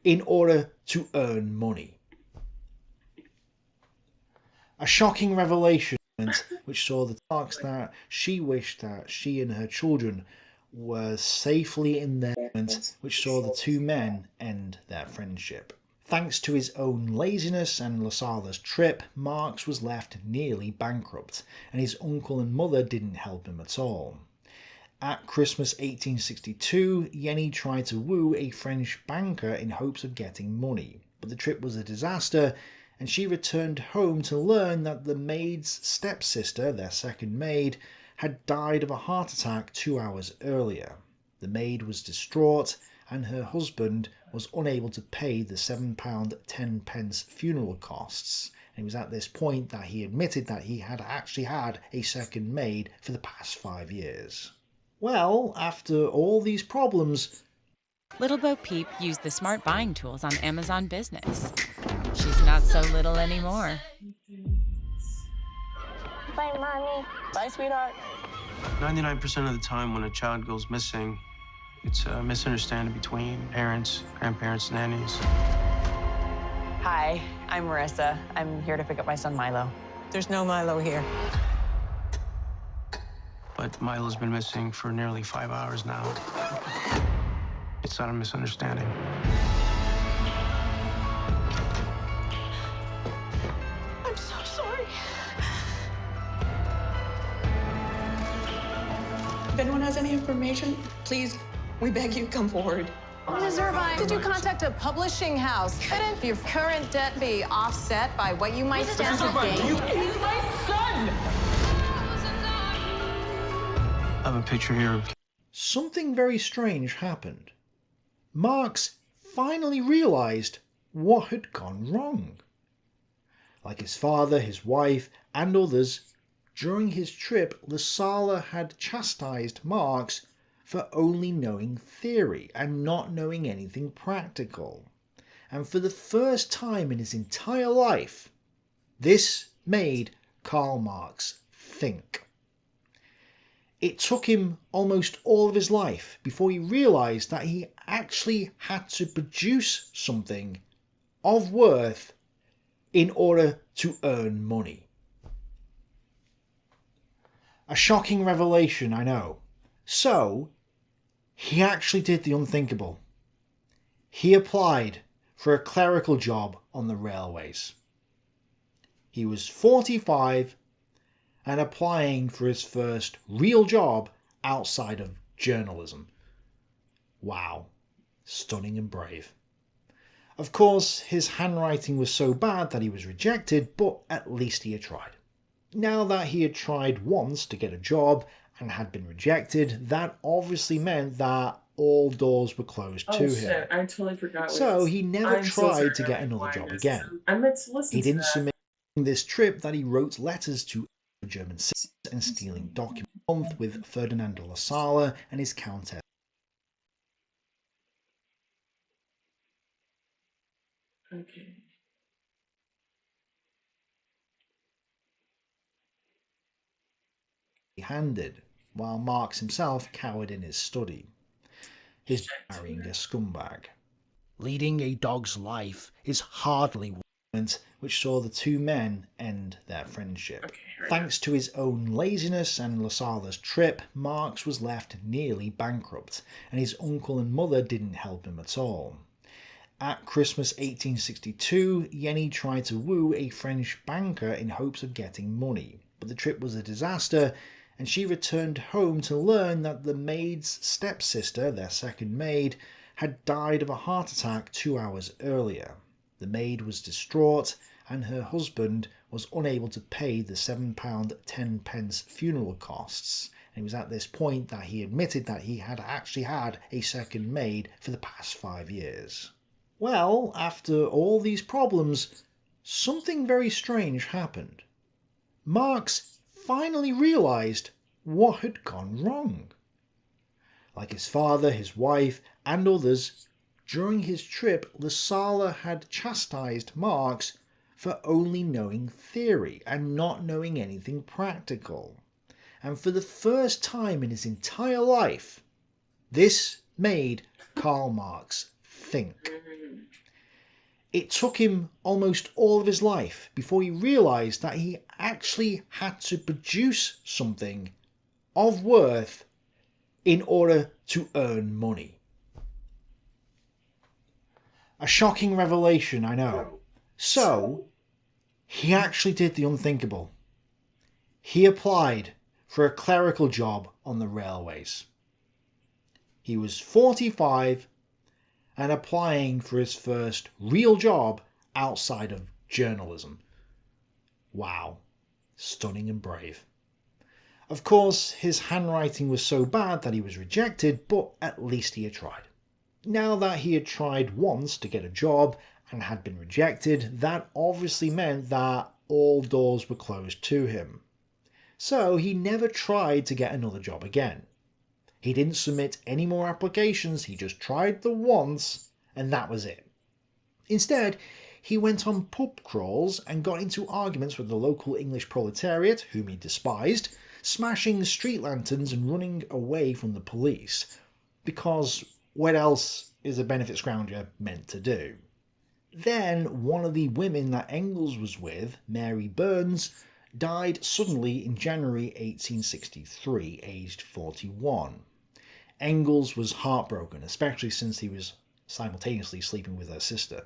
in order to earn money. A shocking revelation which saw the Marx that she wished that she and her children were safely in their which saw the two men end their friendship. Thanks to his own laziness and Lasala's trip, Marx was left nearly bankrupt, and his uncle and mother didn't help him at all. At Christmas 1862, Jenny tried to woo a French banker in hopes of getting money, but the trip was a disaster, and she returned home to learn that the maid's stepsister, their second maid, had died of a heart attack 2 hours earlier. The maid was distraught, and her husband was unable to pay the £7.10 funeral costs. And it was at this point that he admitted that he had actually had a second maid for the past 5 years. Well, after all these problems... Little Bo Peep used the smart buying tools on Amazon Business. She's not so little anymore. Bye, Mommy. Bye, sweetheart. 99% of the time when a child goes missing, it's a misunderstanding between parents, grandparents, nannies. Hi, I'm Marissa. I'm here to pick up my son Milo. There's no Milo here. But Milo's been missing for nearly 5 hours now. It's not a misunderstanding. I'm so sorry. If anyone has any information, please, we beg you, come forward. Ms. Irvine, did you contact a publishing house? Couldn't your current debt be offset by what you might stand to gain? You my son! I have a picture here of... Something very strange happened. Marks finally realised what had gone wrong. Like his father, his wife, and others, during his trip, Lasala had chastised Marks for only knowing theory and not knowing anything practical. And for the first time in his entire life, this made Karl Marx think. It took him almost all of his life before he realised that he actually had to produce something of worth in order to earn money. A shocking revelation, I know. So, he actually did the unthinkable. He applied for a clerical job on the railways. He was 45 and applying for his first real job outside of journalism. Wow, stunning and brave. Of course, his handwriting was so bad that he was rejected, but at least he had tried. Now that he had tried once to get a job and had been rejected, that obviously meant that all doors were closed to him. Shit, I totally forgot. So he never tried to get another job again. I meant to listen He to didn't that. submit this trip that he wrote letters to German citizens and stealing documents with Ferdinand de Lasala and his countess. Okay. Handed, while Marx himself cowered in his study. His marrying a scumbag. Leading a dog's life is hardly one moment which saw the two men end their friendship. Thanks to his own laziness and Lasala's trip, Marx was left nearly bankrupt, and his uncle and mother didn't help him at all. At Christmas 1862, Jenny tried to woo a French banker in hopes of getting money, but the trip was a disaster, and she returned home to learn that the maid's stepsister, their second maid, had died of a heart attack 2 hours earlier. The maid was distraught, and her husband was unable to pay the £7.10 funeral costs. And it was at this point that he admitted that he had actually had a second maid for the past 5 years. Well, after all these problems, something very strange happened. Marx finally realised what had gone wrong. Like his father, his wife, and others, during his trip, Lasala had chastised Marx for only knowing theory and not knowing anything practical. And for the first time in his entire life, this made Karl Marx think. It took him almost all of his life before he realised that he actually had to produce something of worth in order to earn money. A shocking revelation, I know. So, he actually did the unthinkable. He applied for a clerical job on the railways. He was 45 and applying for his first real job outside of journalism. Wow, stunning and brave. Of course, his handwriting was so bad that he was rejected, but at least he had tried. Now that he had tried once to get a job and had been rejected, that obviously meant that all doors were closed to him. So he never tried to get another job again. He didn't submit any more applications, he just tried the once, and that was it. Instead, he went on pub crawls and got into arguments with the local English proletariat, whom he despised, smashing street lanterns and running away from the police. Because what else is a benefit scrounger meant to do? Then one of the women that Engels was with, Mary Burns, died suddenly in January 1863, aged 41. Engels was heartbroken, especially since he was simultaneously sleeping with her sister.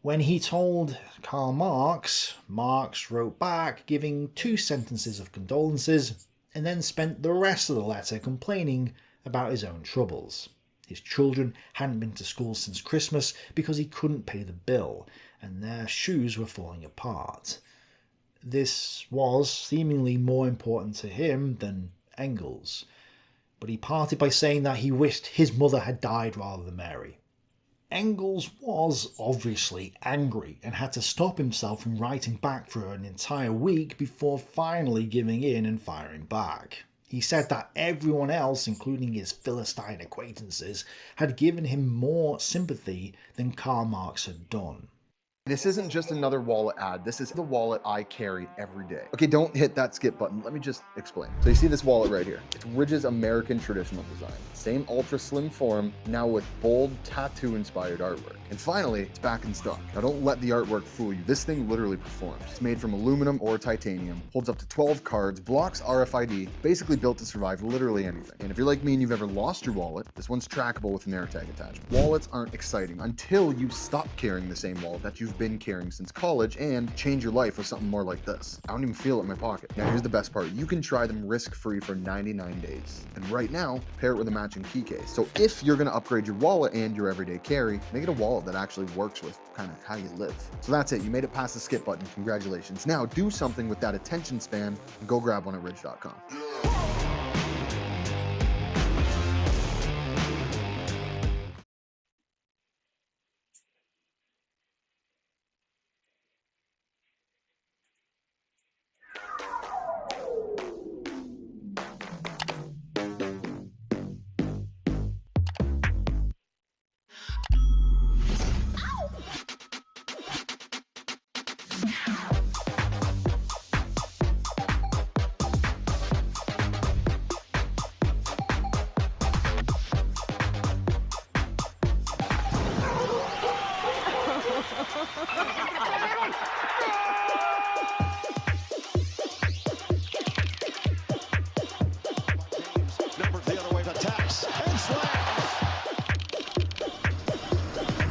When he told Karl Marx, Marx wrote back giving 2 sentences of condolences, and then spent the rest of the letter complaining about his own troubles. His children hadn't been to school since Christmas because he couldn't pay the bill, and their shoes were falling apart. This was seemingly more important to him than Engels, but he parted by saying that he wished his mother had died rather than Mary. Engels was obviously angry and had to stop himself from writing back for an entire week before finally giving in and firing back. He said that everyone else, including his Philistine acquaintances, had given him more sympathy than Karl Marx had done. This isn't just another wallet ad, this is the wallet I carry every day. Okay, don't hit that skip button, let me just explain. So you see this wallet right here. It's Ridge's American traditional design. Same ultra slim form, now with bold tattoo inspired artwork. And finally, it's back in stock. Now don't let the artwork fool you, this thing literally performs. It's made from aluminum or titanium, holds up to 12 cards, blocks RFID, basically built to survive literally anything. And if you're like me and you've ever lost your wallet, this one's trackable with an AirTag attachment. Wallets aren't exciting until you stop carrying the same wallet that you've been carrying since college and change your life with something more like this. I don't even feel it in my pocket. Now here's the best part, you can try them risk-free for 99 days. And right now, pair it with a matching key case. So if you're gonna upgrade your wallet and your everyday carry, make it a wallet that actually works with kind of how you live. So that's it, you made it past the skip button, congratulations. Now do something with that attention span and go grab one at Ridge.com.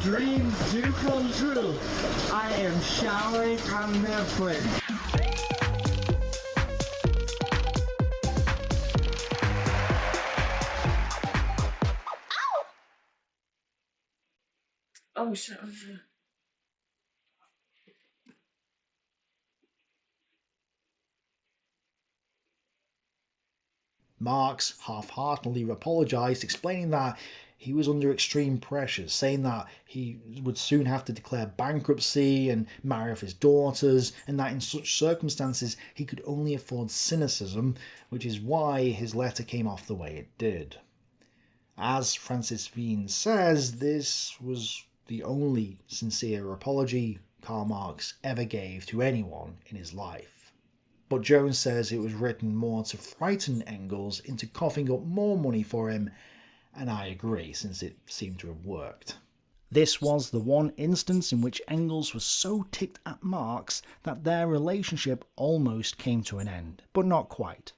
Dreams do come true. I am showering on Netflix. Oh, shit. Marx half-heartedly apologised, explaining that he was under extreme pressures, saying that he would soon have to declare bankruptcy and marry off his daughters, and that in such circumstances he could only afford cynicism, which is why his letter came off the way it did. As Francis Wien says, this was the only sincere apology Karl Marx ever gave to anyone in his life. But Jones says it was written more to frighten Engels into coughing up more money for him, and I agree, since it seemed to have worked. This was the one instance in which Engels was so ticked at Marx that their relationship almost came to an end, but not quite.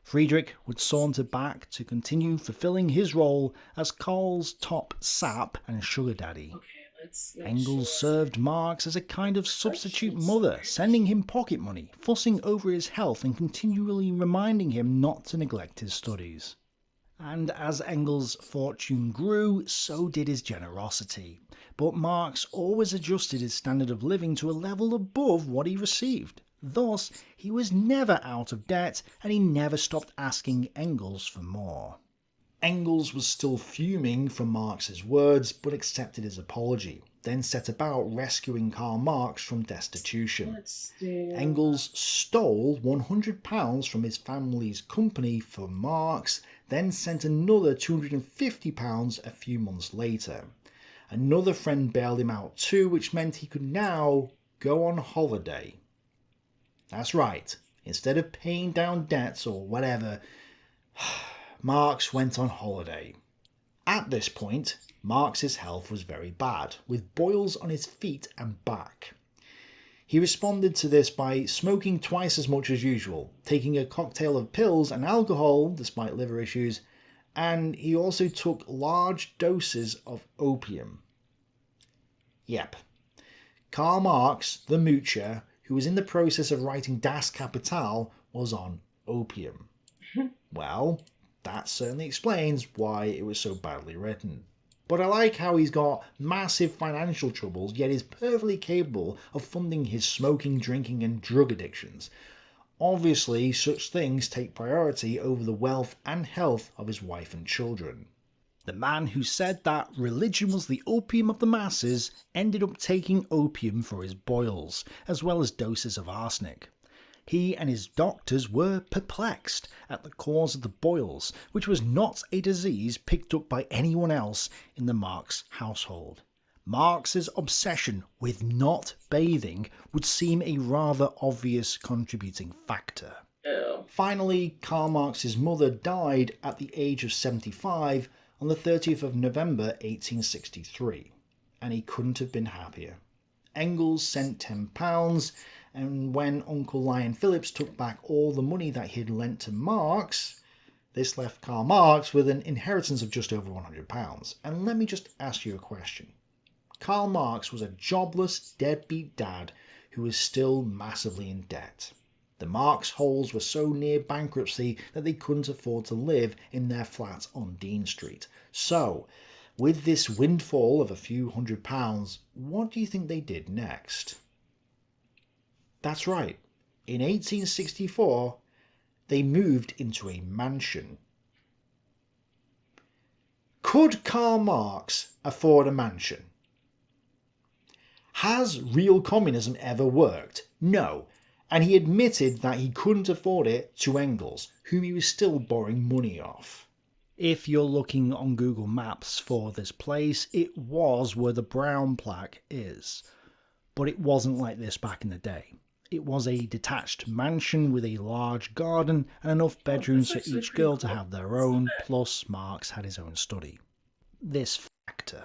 Friedrich would saunter back to continue fulfilling his role as Karl's top sap and sugar daddy. Engels served Marx as a kind of substitute mother, sending him pocket money, fussing over his health and continually reminding him not to neglect his studies. And as Engels' fortune grew, so did his generosity. But Marx always adjusted his standard of living to a level above what he received. Thus, he was never out of debt, and he never stopped asking Engels for more. Engels was still fuming from Marx's words, but accepted his apology, then set about rescuing Karl Marx from destitution. Engels stole £100 from his family's company for Marx, then sent another £250 a few months later. Another friend bailed him out too, which meant he could now go on holiday. That's right, instead of paying down debts or whatever, Marx went on holiday. At this point, Marx's health was very bad, with boils on his feet and back. He responded to this by smoking twice as much as usual, taking a cocktail of pills and alcohol, despite liver issues, and he also took large doses of opium. Yep. Karl Marx, the moocher, who was in the process of writing Das Kapital, was on opium. Well, that certainly explains why it was so badly written. But I like how he's got massive financial troubles, yet is perfectly capable of funding his smoking, drinking and drug addictions. Obviously, such things take priority over the wealth and health of his wife and children. The man who said that religion was the opium of the masses ended up taking opium for his boils, as well as doses of arsenic. He and his doctors were perplexed at the cause of the boils, which was not a disease picked up by anyone else in the Marx household. Marx's obsession with not bathing would seem a rather obvious contributing factor. Finally, Karl Marx's mother died at the age of 75 on the 30th of November 1863, and he couldn't have been happier. Engels sent £10, and when Uncle Lyon Phillips took back all the money that he had lent to Marx, this left Karl Marx with an inheritance of just over £100. And let me just ask you a question. Karl Marx was a jobless, deadbeat dad who was still massively in debt. The Marx holes were so near bankruptcy that they couldn't afford to live in their flat on Dean Street. So, with this windfall of a few £100, what do you think they did next? That's right. In 1864, they moved into a mansion. Could Karl Marx afford a mansion? Has real communism ever worked? No. And he admitted that he couldn't afford it to Engels, whom he was still borrowing money off. If you're looking on Google Maps for this place, it was where the Brown plaque is. But it wasn't like this back in the day. It was a detached mansion with a large garden and enough bedrooms for each girl to have their own, plus Marx had his own study. This factor.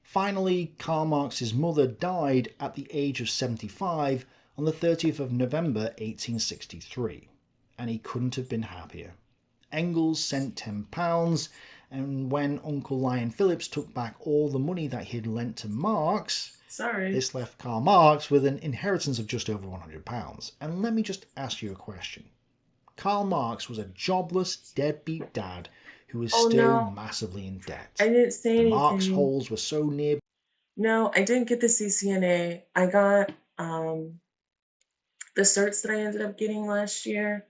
Finally, Karl Marx's mother died at the age of 75 on the 30th of November 1863, and he couldn't have been happier. Engels sent £10, and when Uncle Lyon Phillips took back all the money that he had lent to Marx, this left Karl Marx with an inheritance of just over £100. And let me just ask you a question. Karl Marx was a jobless, deadbeat dad who was still massively in debt. I didn't say anything. The Marx holes were so near. No, I didn't get the CCNA. I got the certs that I ended up getting last year.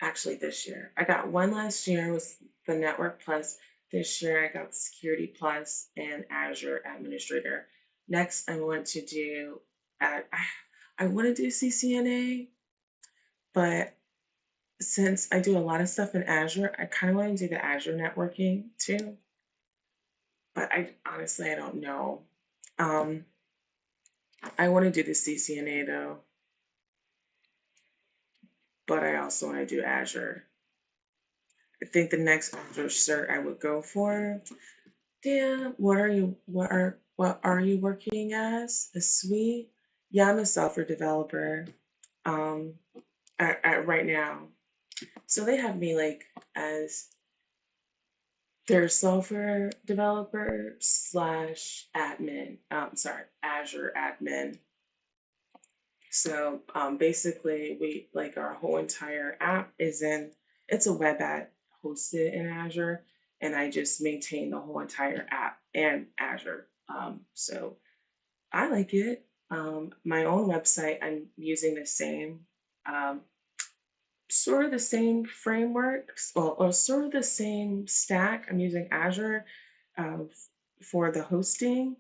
Actually, this year. I got one last year, was the Network Plus. This year, I got Security Plus and Azure Administrator. Next, I want to do CCNA, but since I do a lot of stuff in Azure, I kind of want to do the Azure networking too. But I don't know. I want to do the CCNA though, but I also want to do Azure. I think the next Azure cert I would go for. Dan, what are you working as? A SWE? Yeah, I'm a software developer. At right now. So they have me like as their software developer / admin. Azure admin. So basically we like our whole entire app it's a web app hosted in Azure, and I just maintain the whole entire app and Azure. So I like it. My own website, I'm using the same sort of the same frameworks, or sort of the same stack. I'm using Azure for the hosting,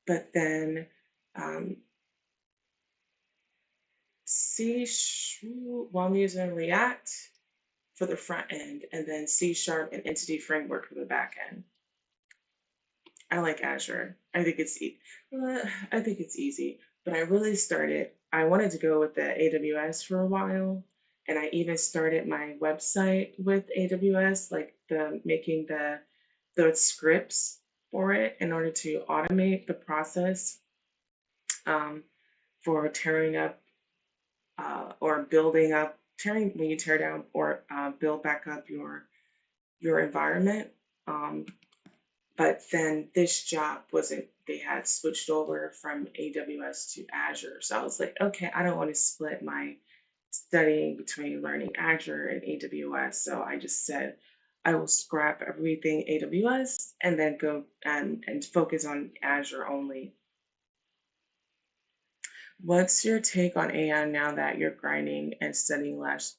but then um, I'm using React for the front end, and then C# and Entity Framework for the back end. I like Azure. I think it's easy, but I wanted to go with the AWS for a while, and I even started my website with AWS, like making the scripts for it in order to automate the process for tearing up or building up, when you tear down or build back up your environment. But then this job they had switched over from AWS to Azure. So I was like, okay, I don't want to split my studying between learning Azure and AWS. So I just said, I will scrap everything AWS and then go and focus on Azure only. What's your take on AI now that you're grinding and studying last?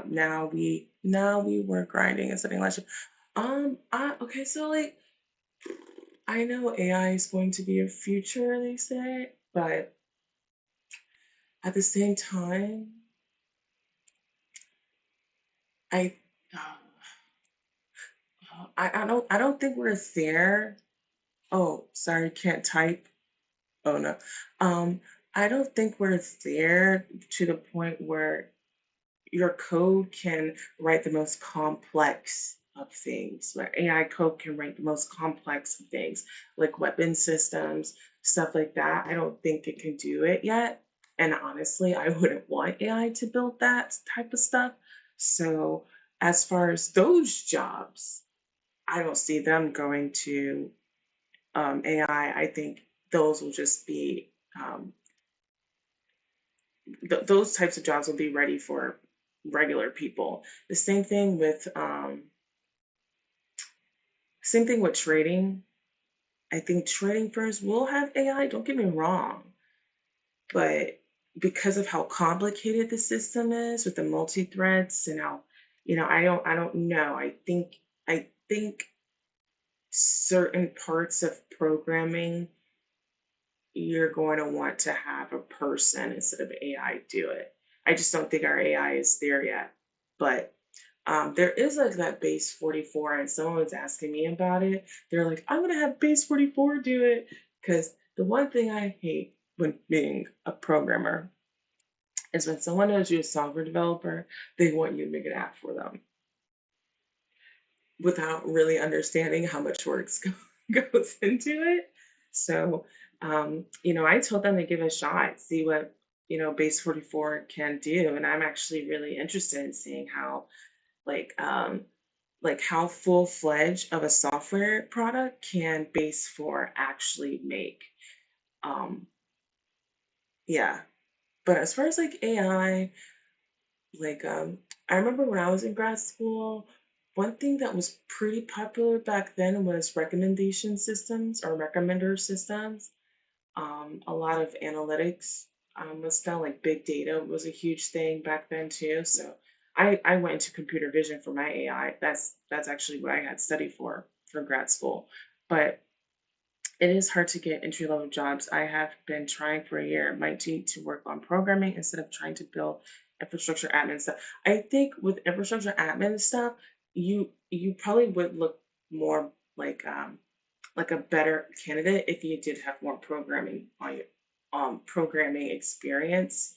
Now we were grinding and studying last year. Okay, so like, I know AI is going to be a future, they say, but at the same time, I don't think we're there. Oh, sorry, can't type. Oh no. I don't think we're there to the point where your code can write the most complex of things, where AI code can write the most complex of things, like weapon systems, stuff like that. I don't think it can do it yet. And honestly, I wouldn't want AI to build that type of stuff. So, as far as those jobs, I don't see them going to AI. I think those will just be those types of jobs will be ready for regular people. The same thing with trading. I think trading firms will have AI. Don't get me wrong, but because of how complicated the system is with the multi-threads and how, I don't know. I think certain parts of programming you're going to want to have a person instead of AI do it. I just don't think our AI is there yet. But there is like that base 44, and someone was asking me about it. They're like, I'm going to have base 44 do it. Because the one thing I hate when being a programmer is when someone knows you're a software developer, they want you to make an app for them without really understanding how much work goes into it. So, I told them to give it a shot, see what, base 44 can do. And I'm actually really interested in seeing how, like, how full-fledged of a software product can base 4 actually make. Yeah. But as far as like AI, like, I remember when I was in grad school, one thing that was pretty popular back then was recommendation systems or recommender systems. A lot of analytics was done, like big data was a huge thing back then too. So I went into computer vision for my AI. That's actually what I had studied for grad school. But it is hard to get entry level jobs. I have been trying for a year. Might need to work on programming instead of trying to build infrastructure admin stuff. I think with infrastructure admin stuff, you probably would look more like a better candidate if you did have more programming on your programming experience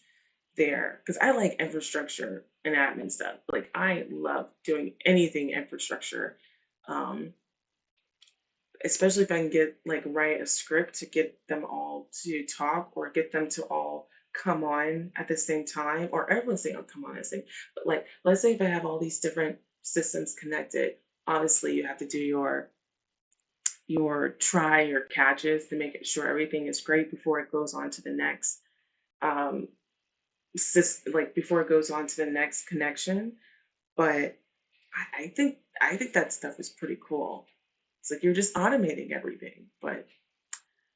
there. Because I like infrastructure and admin stuff. Like I love doing anything infrastructure. Especially if I can get write a script to get them all to talk or get them to all come on at the same time, or everyone saying oh come on at the same. But like let's say if I have all these different systems connected, obviously you have to do your try your catches to make sure everything is great before it goes on to the next before it goes on to the next connection. But I think that stuff is pretty cool. It's like you're just automating everything. But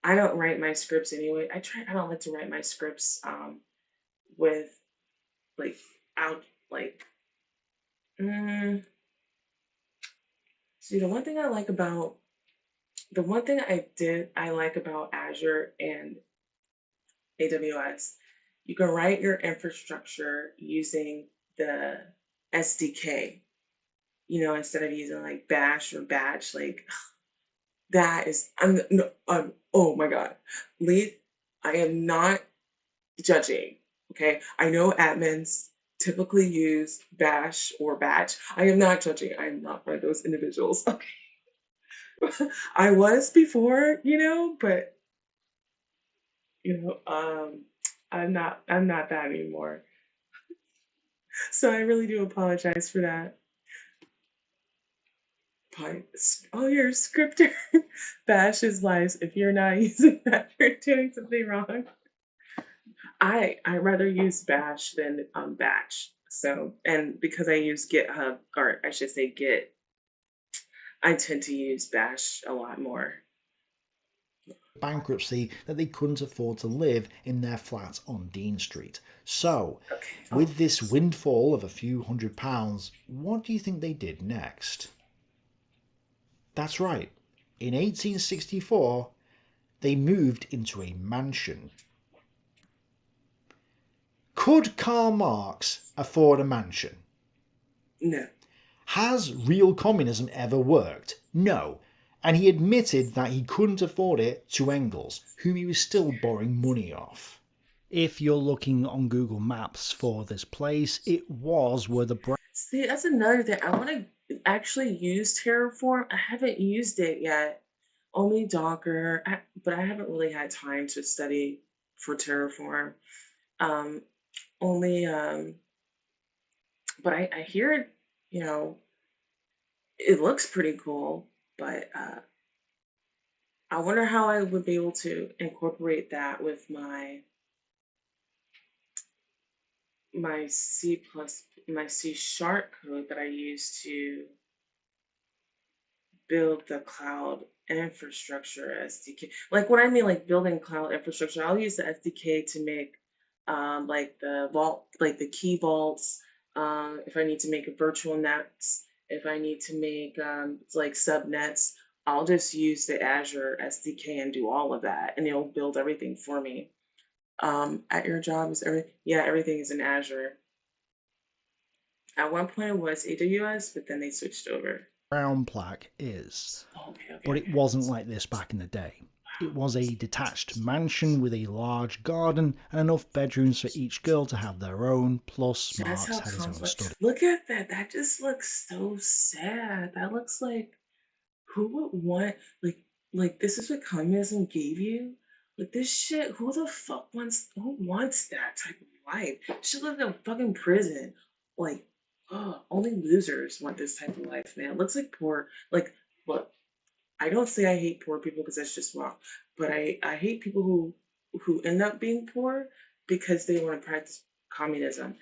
I don't write my scripts anyway. I don't like to write my scripts with out Mm, see, the one thing I like about Azure and AWS, you can write your infrastructure using the SDK, instead of using like Bash or Batch. Like that is, I'm, no, oh my God, Lee, I am not judging. Okay, I know admins typically use Bash or Batch. I am not judging. I am not one of those individuals. Okay, I was before, but I'm not. I'm not that anymore. So I really do apologize for that. Oh, you're a scripter. Bash is wise. If you're not using that, you're doing something wrong. I rather use Bash than Batch. So, and because I use GitHub, or I should say Git, I tend to use Bash a lot more. Bankruptcy that they couldn't afford to live in their flat on Dean Street. So, with this windfall of a few £100, what do you think they did next? That's right. In 1864, they moved into a mansion. Could Karl Marx afford a mansion? No. Has real communism ever worked? No. And he admitted that he couldn't afford it to Engels, whom he was still borrowing money off. If you're looking on Google Maps for this place, it was where the See, that's another thing. I want to actually use Terraform. I haven't used it yet. Only Docker, but I haven't really had time to study for Terraform. Only, but I hear it, it looks pretty cool, but I wonder how I would be able to incorporate that with my C Sharp code that I use to build the cloud infrastructure SDK. Like what I mean, like building cloud infrastructure, I'll use the SDK to make like the vault, like the key vaults. If I need to make a virtual nets, if I need to make like subnets, I'll just use the Azure SDK and do all of that, and it'll build everything for me. At your job, is everything? Yeah, everything is in Azure. At one point it was AWS, but then they switched over. brown plaque is. But it wasn't like this back in the day. It was a detached mansion with a large garden and enough bedrooms for each girl to have their own, plus Marx had his own study. Look at that. That just looks so sad. That looks like who would want like this is what communism gave you? Like this shit, who wants that type of life? Should live in a fucking prison. Like, oh, only losers want this type of life, man. It looks like poor, like, look, I don't say I hate poor people because that's just wrong, but I hate people who end up being poor because they want to practice communism.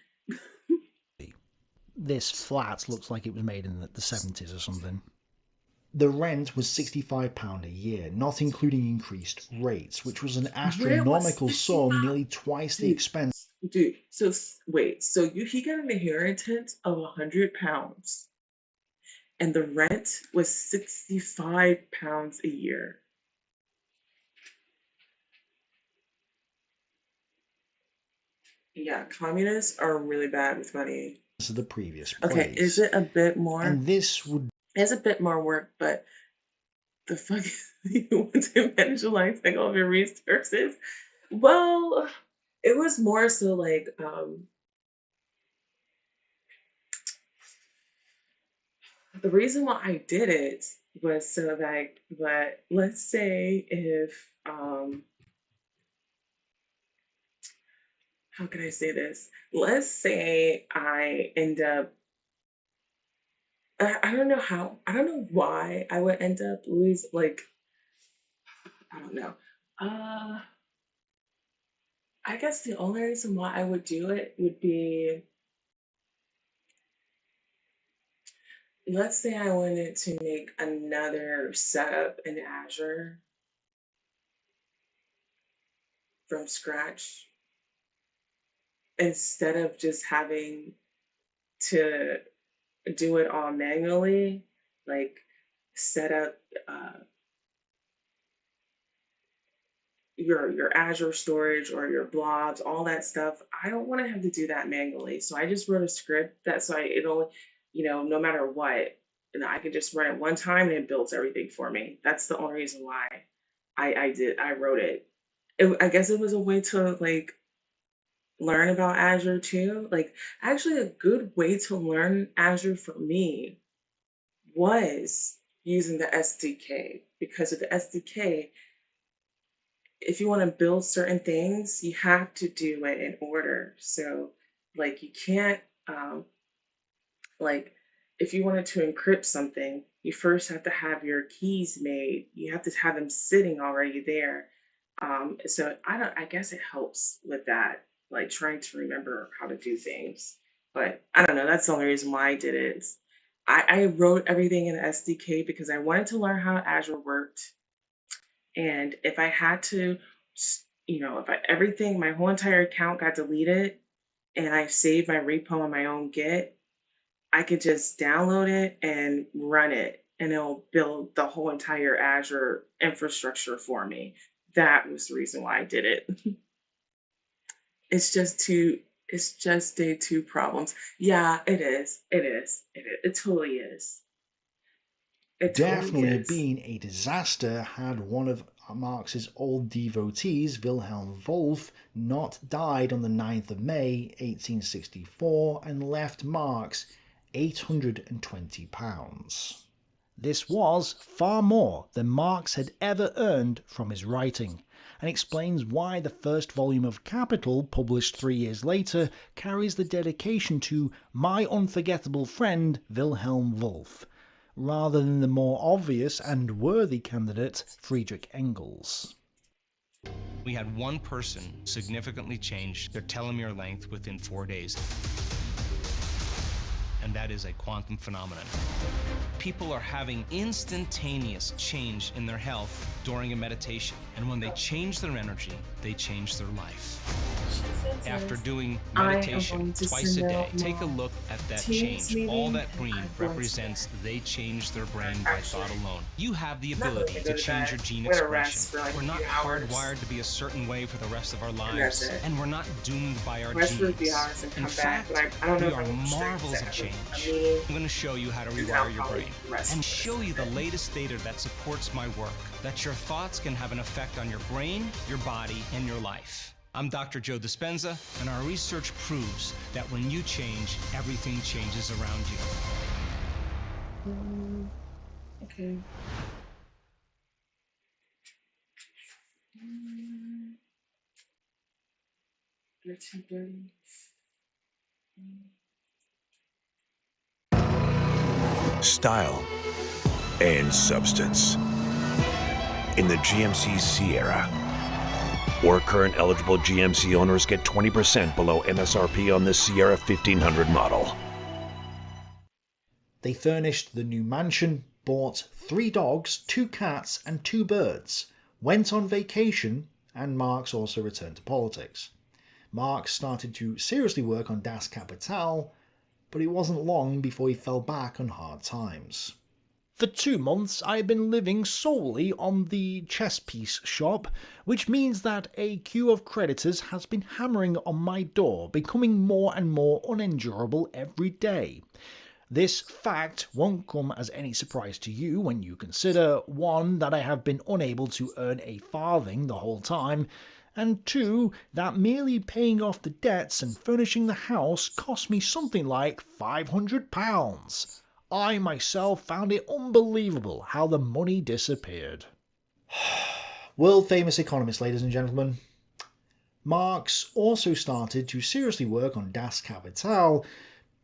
This flat looks like it was made in the 70s or something. The rent was £65 a year, not including increased rates, which was an astronomical sum, nearly twice the expense. Dude, so wait, so he got an inheritance of £100, and the rent was £65 a year. Yeah, communists are really bad with money. This is the previous place. Okay, is it a bit more? And this would... It's a bit more work, but the fuck you want to manage a life cycle of your resources? Well, it was more so like the reason why I did it was so that, but let's say if how can I say this? Let's say I end up I don't know why I would end up like I don't know. I guess the only reason why I would do it would be, let's say I wanted to make another setup in Azure from scratch instead of just having to do it all manually, like set up your Azure storage or your blobs, all that stuff. I don't want to have to do that manually. So I just wrote a script that so it'll, no matter what, I could just run it one time and it builds everything for me. That's the only reason why I wrote it. I guess it was a way to like learn about Azure too. Like actually a good way to learn Azure for me was using the SDK, because with the SDK, if you want to build certain things, you have to do it in order. So like you can't like if you wanted to encrypt something, you first have to have your keys made. You have to have them sitting already there. So I guess it helps with that, like trying to remember how to do things. But I don't know, that's the only reason why I did it. I wrote everything in the SDK because I wanted to learn how Azure worked. And if I had to, my whole entire account got deleted and I saved my repo on my own Git, I could just download it and run it and it'll build the whole entire Azure infrastructure for me. That was the reason why I did it. It's just day two problems. Yeah, it is. It totally is. It Definitely totally is. been a disaster had one of Marx's old devotees, Wilhelm Wolff, not died on the 9th of May 1864 and left Marx £820. This was far more than Marx had ever earned from his writing, and explains why the first volume of Capital, published 3 years later, carries the dedication to my unforgettable friend Wilhelm Wolff, rather than the more obvious and worthy candidate Friedrich Engels. We had one person significantly change their telomere length within 4 days. And that is a quantum phenomenon. People are having instantaneous change in their health during a meditation. And when they change their energy, they change their life. After doing meditation twice a day, take a look at that change. All that green represents they changed their brain by thought alone. You have the ability to change your gene expression. We're not hardwired to be a certain way for the rest of our lives, and we're not doomed by our genes. In fact, we are marvels of change. I'm going to show you how to rewire your brain and show you the latest data that supports my work, that your thoughts can have an effect on your brain, your body, and your life. I'm Dr. Joe Dispenza, and our research proves that when you change, everything changes around you. Okay. Style and substance. In the GMC Sierra, or current eligible GMC owners get 20% below MSRP on the Sierra 1500 model. They furnished the new mansion, bought 3 dogs, 2 cats and 2 birds, went on vacation, and Marx also returned to politics. Marx started to seriously work on Das Kapital, but it wasn't long before he fell back on hard times. For 2 months I have been living solely on the chess piece shop, which means that a queue of creditors has been hammering on my door, becoming more and more unendurable every day. This fact won't come as any surprise to you when you consider 1. That I have been unable to earn a farthing the whole time, and 2. That merely paying off the debts and furnishing the house cost me something like £500. I myself found it unbelievable how the money disappeared. World famous economist, ladies and gentlemen. Marx also started to seriously work on Das Kapital,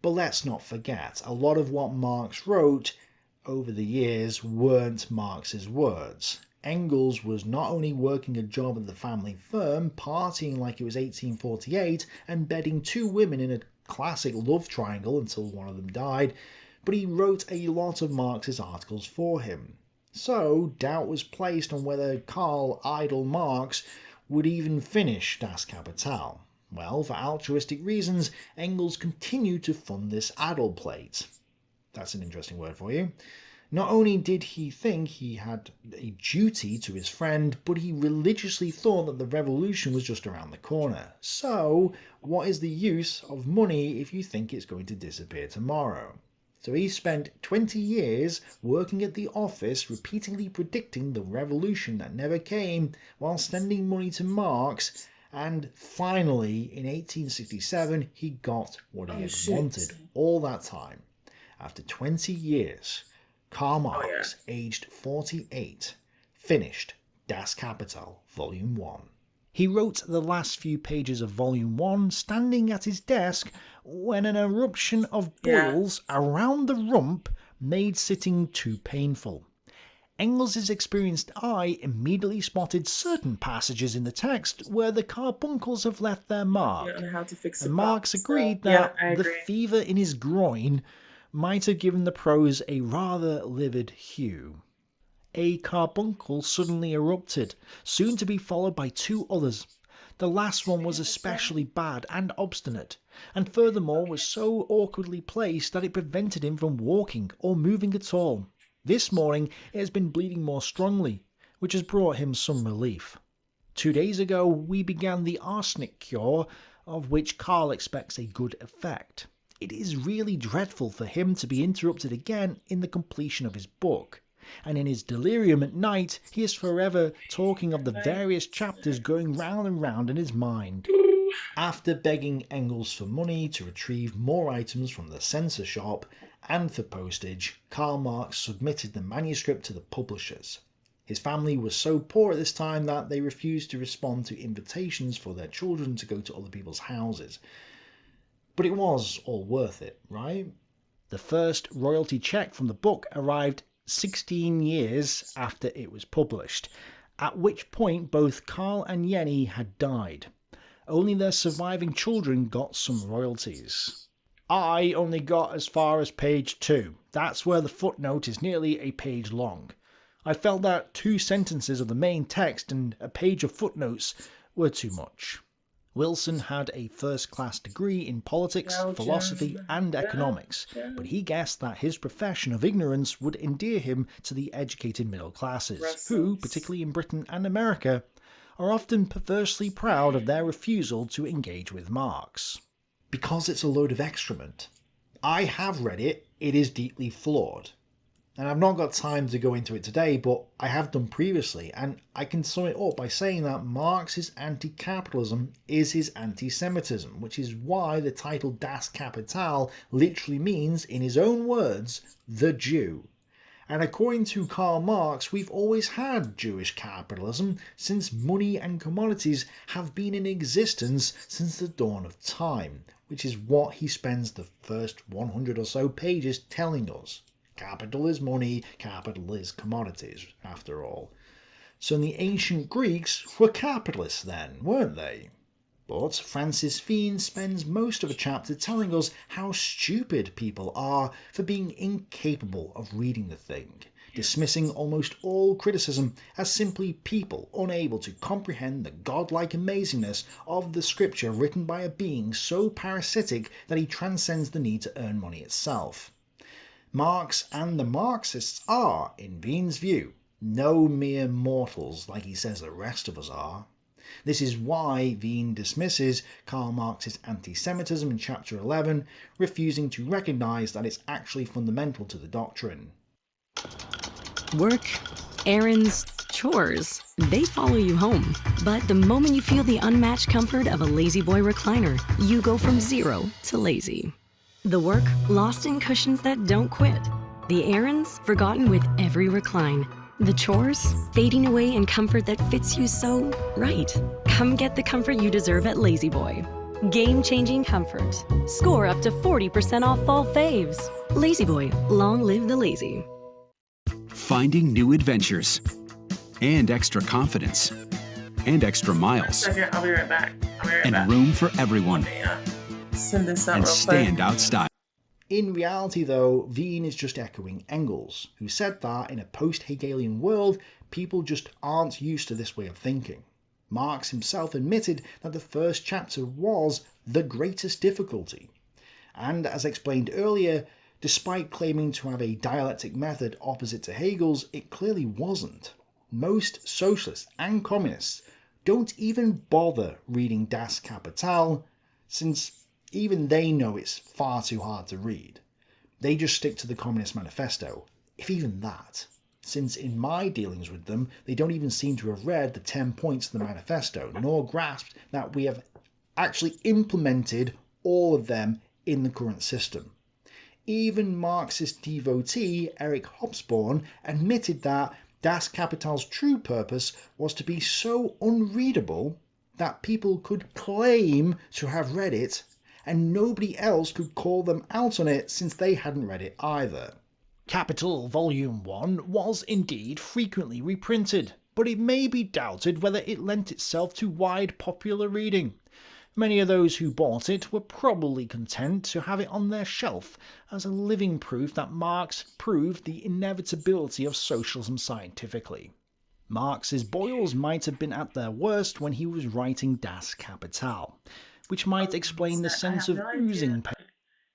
but let's not forget, a lot of what Marx wrote over the years weren't Marx's words. Engels was not only working a job at the family firm, partying like it was 1848, and bedding 2 women in a classic love triangle until one of them died, but he wrote a lot of Marx's articles for him. So doubt was placed on whether Karl Idle Marx would even finish Das Kapital. Well, for altruistic reasons, Engels continued to fund this addle plate. That's an interesting word for you. Not only did he think he had a duty to his friend, but he religiously thought that the revolution was just around the corner. So, what is the use of money if you think it's going to disappear tomorrow? So he spent 20 years working at the office, repeatedly predicting the revolution that never came, while sending money to Marx, and finally, in 1867, he got what he had wanted all that time. After 20 years, Karl Marx, aged 48, finished Das Kapital, Volume 1. He wrote the last few pages of Volume 1 standing at his desk when an eruption of boils around the rump made sitting too painful. Engels's experienced eye immediately spotted certain passages in the text where the carbuncles have left their mark, and Marx agreed that the fever in his groin might have given the prose a rather livid hue. A carbuncle suddenly erupted, soon to be followed by two others. The last one was especially bad and obstinate, and furthermore was so awkwardly placed that it prevented him from walking or moving at all. This morning it has been bleeding more strongly, which has brought him some relief. 2 days ago we began the arsenic cure, of which Karl expects a good effect. It is really dreadful for him to be interrupted again in the completion of his book, and in his delirium at night he is forever talking of the various chapters going round and round in his mind. After begging Engels for money to retrieve more items from the censor shop and for postage, Karl Marx submitted the manuscript to the publishers. His family was so poor at this time that they refused to respond to invitations for their children to go to other people's houses. But it was all worth it, right? The first royalty check from the book arrived 16 years after it was published, at which point both Karl and Jenny had died. Only their surviving children got some royalties. I only got as far as page 2. That's where the footnote is nearly a page long. I felt that 2 sentences of the main text and a page of footnotes were too much. Wilson had a first-class degree in politics, philosophy and economics, but he guessed that his profession of ignorance would endear him to the educated middle classes, who, particularly in Britain and America, are often perversely proud of their refusal to engage with Marx. Because it's a load of excrement. I have read it, it is deeply flawed. And I've not got time to go into it today, but I have done previously, and I can sum it up by saying that Marx's anti-capitalism is his anti-Semitism, which is why the title Das Kapital literally means, in his own words, the Jew. And according to Karl Marx, we've always had Jewish capitalism, since money and commodities have been in existence since the dawn of time, which is what he spends the first 100 or so pages telling us. Capital is money, capital is commodities, after all. So the ancient Greeks were capitalists then, weren't they? But Francis Fiend spends most of a chapter telling us how stupid people are for being incapable of reading the thing, dismissing almost all criticism as simply people unable to comprehend the godlike amazingness of the scripture written by a being so parasitic that he transcends the need to earn money itself. Marx and the Marxists are, in Fiend's view, no mere mortals like he says the rest of us are. This is why Fiend dismisses Karl Marx's anti-Semitism in chapter 11, refusing to recognise that it's actually fundamental to the doctrine. Work, errands, chores, they follow you home. But the moment you feel the unmatched comfort of a La-Z-Boy recliner, you go from zero to lazy. The work, lost in cushions that don't quit. The errands, forgotten with every recline. The chores, fading away in comfort that fits you so right. Come get the comfort you deserve at La-Z-Boy. Game-changing comfort. Score up to 40% off fall faves. La-Z-Boy, long live the lazy. Finding new adventures. And extra confidence. And extra miles. Okay, I'll be right back. And room for everyone. Send this out And real quick. standout style. In reality, though, Fiend is just echoing Engels, who said that in a post-Hegelian world, people just aren't used to this way of thinking. Marx himself admitted that the first chapter was the greatest difficulty. And as explained earlier, Despite claiming to have a dialectic method opposite to Hegel's, it clearly wasn't. Most socialists and communists don't even bother reading Das Kapital, since even they know it's far too hard to read. They just stick to the Communist Manifesto, if even that, since in my dealings with them, they don't even seem to have read the 10 points of the manifesto, nor grasped that we have actually implemented all of them in the current system. Even Marxist devotee Eric Hobsbawm admitted that Das Kapital's true purpose was to be so unreadable that people could claim to have read it and nobody else could call them out on it since they hadn't read it either. Capital Volume 1 was indeed frequently reprinted, but it may be doubted whether it lent itself to wide popular reading. Many of those who bought it were probably content to have it on their shelf as a living proof that Marx proved the inevitability of socialism scientifically. Marx's boils might have been at their worst when he was writing Das Kapital, which might explain the sense of oozing pain.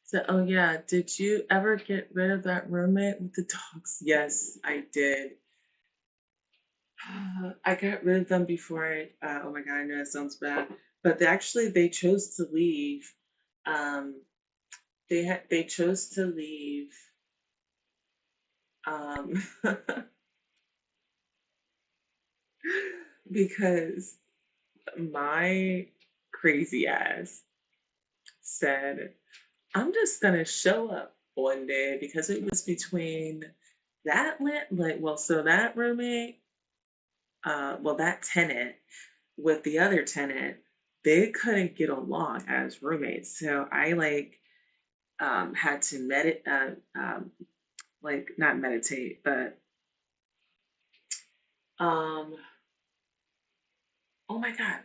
So, oh yeah, did you ever get rid of that roommate with the dogs? Yes, I did. I got rid of them before oh my god, I know that sounds bad, but they chose to leave. They chose to leave. Because my crazy ass said, I'm just gonna show up one day because it was between that that roommate, that tenant with the other tenant, they couldn't get along as roommates. So I had to not meditate, but oh my god.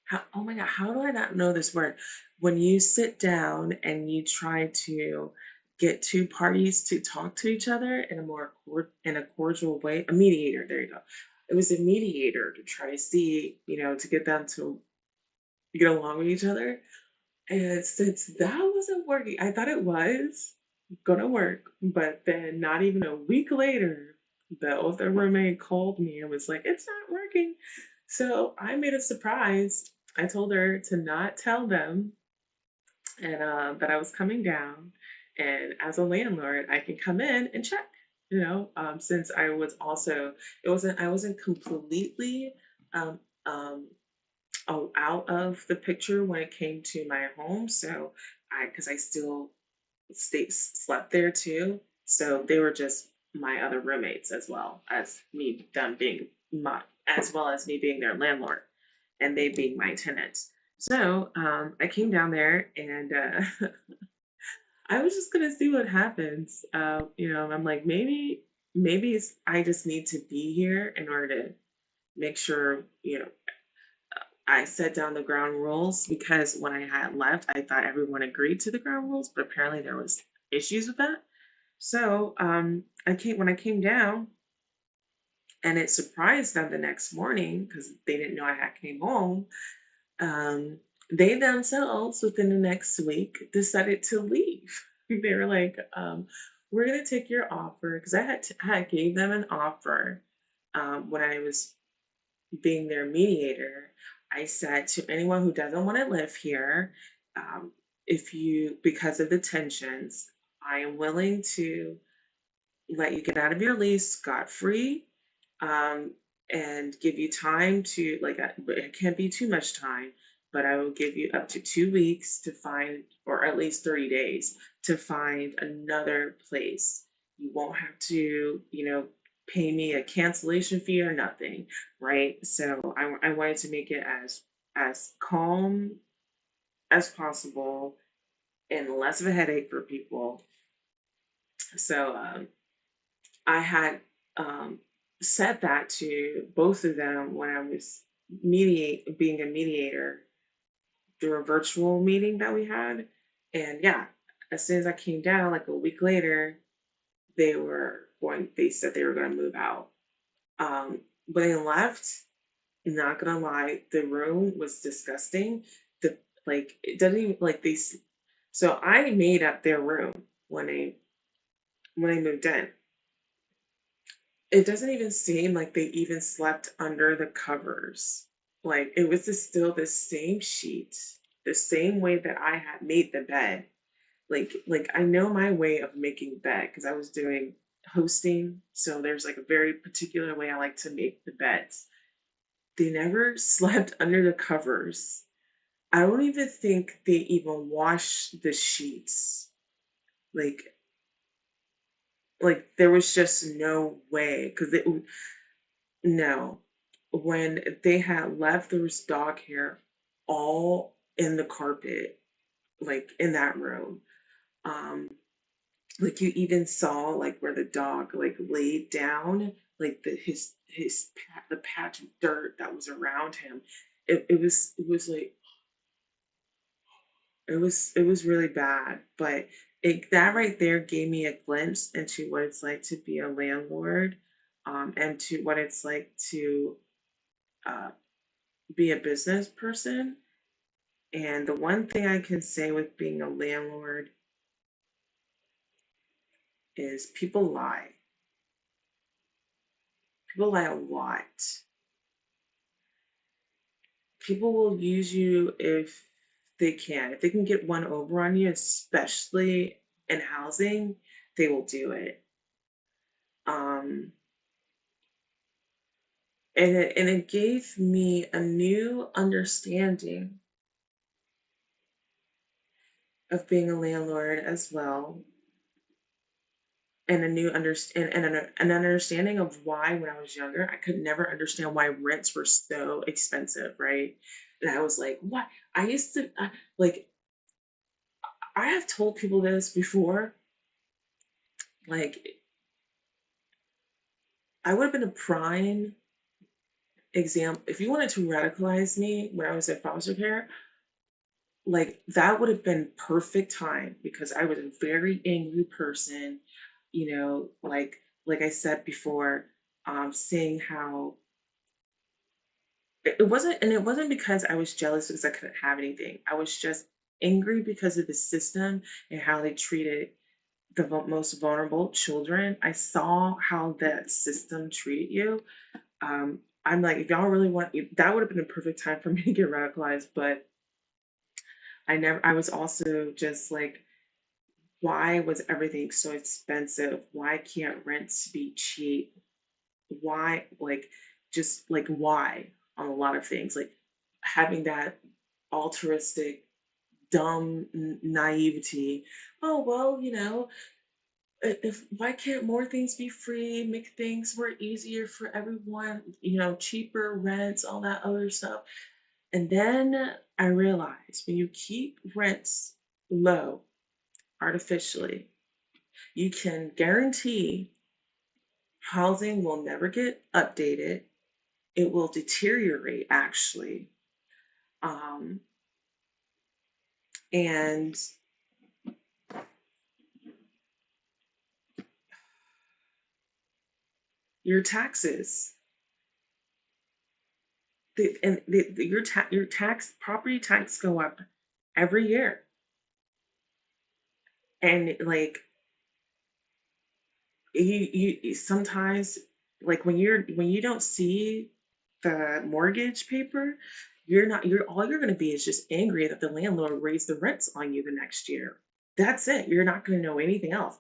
How do I not know this word? When you sit down and you try to get two parties to talk to each other in a cordial way, a mediator, there you go. It was a mediator to try to see, to get them to get along with each other. And since that wasn't working, I thought it was gonna work, but then not even a week later, the other roommate called me and was like, it's not working. So I made a surprise. I told her to not tell them and that I was coming down. And as a landlord, I can come in and check, since I was also, I wasn't completely out of the picture when it came to my home. So because I still slept there too. So they were just my other roommates as well as me being their landlord and they being my tenants. So I came down there and I was just gonna see what happens. I'm like, maybe I just need to be here in order to make sure, I set down the ground rules, because when I had left, I thought everyone agreed to the ground rules, but apparently there was issues with that. So when I came down, and it surprised them the next morning because they didn't know I came home. They themselves, within the next week, decided to leave. They were like, "We're gonna take your offer," because I gave them an offer when I was being their mediator. I said to anyone who doesn't want to live here, because of the tensions, I am willing to let you get out of your lease scot-free, and give you time to, it can't be too much time, but I will give you up to 2 weeks to find, or at least 30 days to find another place. You won't have to, pay me a cancellation fee or nothing, right? So I wanted to make it as calm as possible and less of a headache for people. So I had said that to both of them when I was being a mediator through a virtual meeting that we had. And yeah, as soon as I came down, like a week later, they said they were going to move out. When they left, not gonna lie, the room was disgusting. It doesn't even so I made up their room. when I moved in. It doesn't even seem like they even slept under the covers. Like it was still the same sheet, the same way that I had made the bed. Like I know my way of making bed because I was doing hosting, so there's like a very particular way I like to make the beds. They never slept under the covers. I don't even think they even washed the sheets. Like there was just no way because it no. When they had left, there was dog hair all in the carpet, like in that room. Um, like you even saw like where the dog like laid down, like the patch of dirt that was around him. It was like it was really bad, but that right there gave me a glimpse into what it's like to be a landlord, and to what it's like to uh, be a business person. And the one thing I can say with being a landlord is people lie. People lie a lot. People will use you if they can. If they can get one over on you, especially in housing, they will do it. Um, and it gave me a new understanding of being a landlord as well, and a new understand and an understanding of why when I was younger I could never understand why rents were so expensive, right? And I was like, what? I used to like I have told people this before, like I would have been a prime example if you wanted to radicalize me when I was in foster care. Like that would have been perfect time because I was a very angry person, like I said before, seeing how it wasn't because I was jealous because I couldn't have anything. I was just angry because of the system and how they treated the most vulnerable children. I saw how that system treated you. I'm like, if y'all really want, that would have been a perfect time for me to get radicalized, but I was also just like, why was everything so expensive? Why can't rents be cheap? Why, like, just like, why on a lot of things? Like, having that altruistic, dumb naivety. Oh, well, if why can't more things be free, make things more easier for everyone, cheaper rents, all that other stuff. And then I realized when you keep rents low artificially, you can guarantee housing will never get updated. It will deteriorate actually. Um, and your taxes, your tax property tax go up every year. And like you sometimes, like when you don't see the mortgage paper, you're all you're going to be is just angry that the landlord raised the rents on you the next year. That's it. You're not going to know anything else.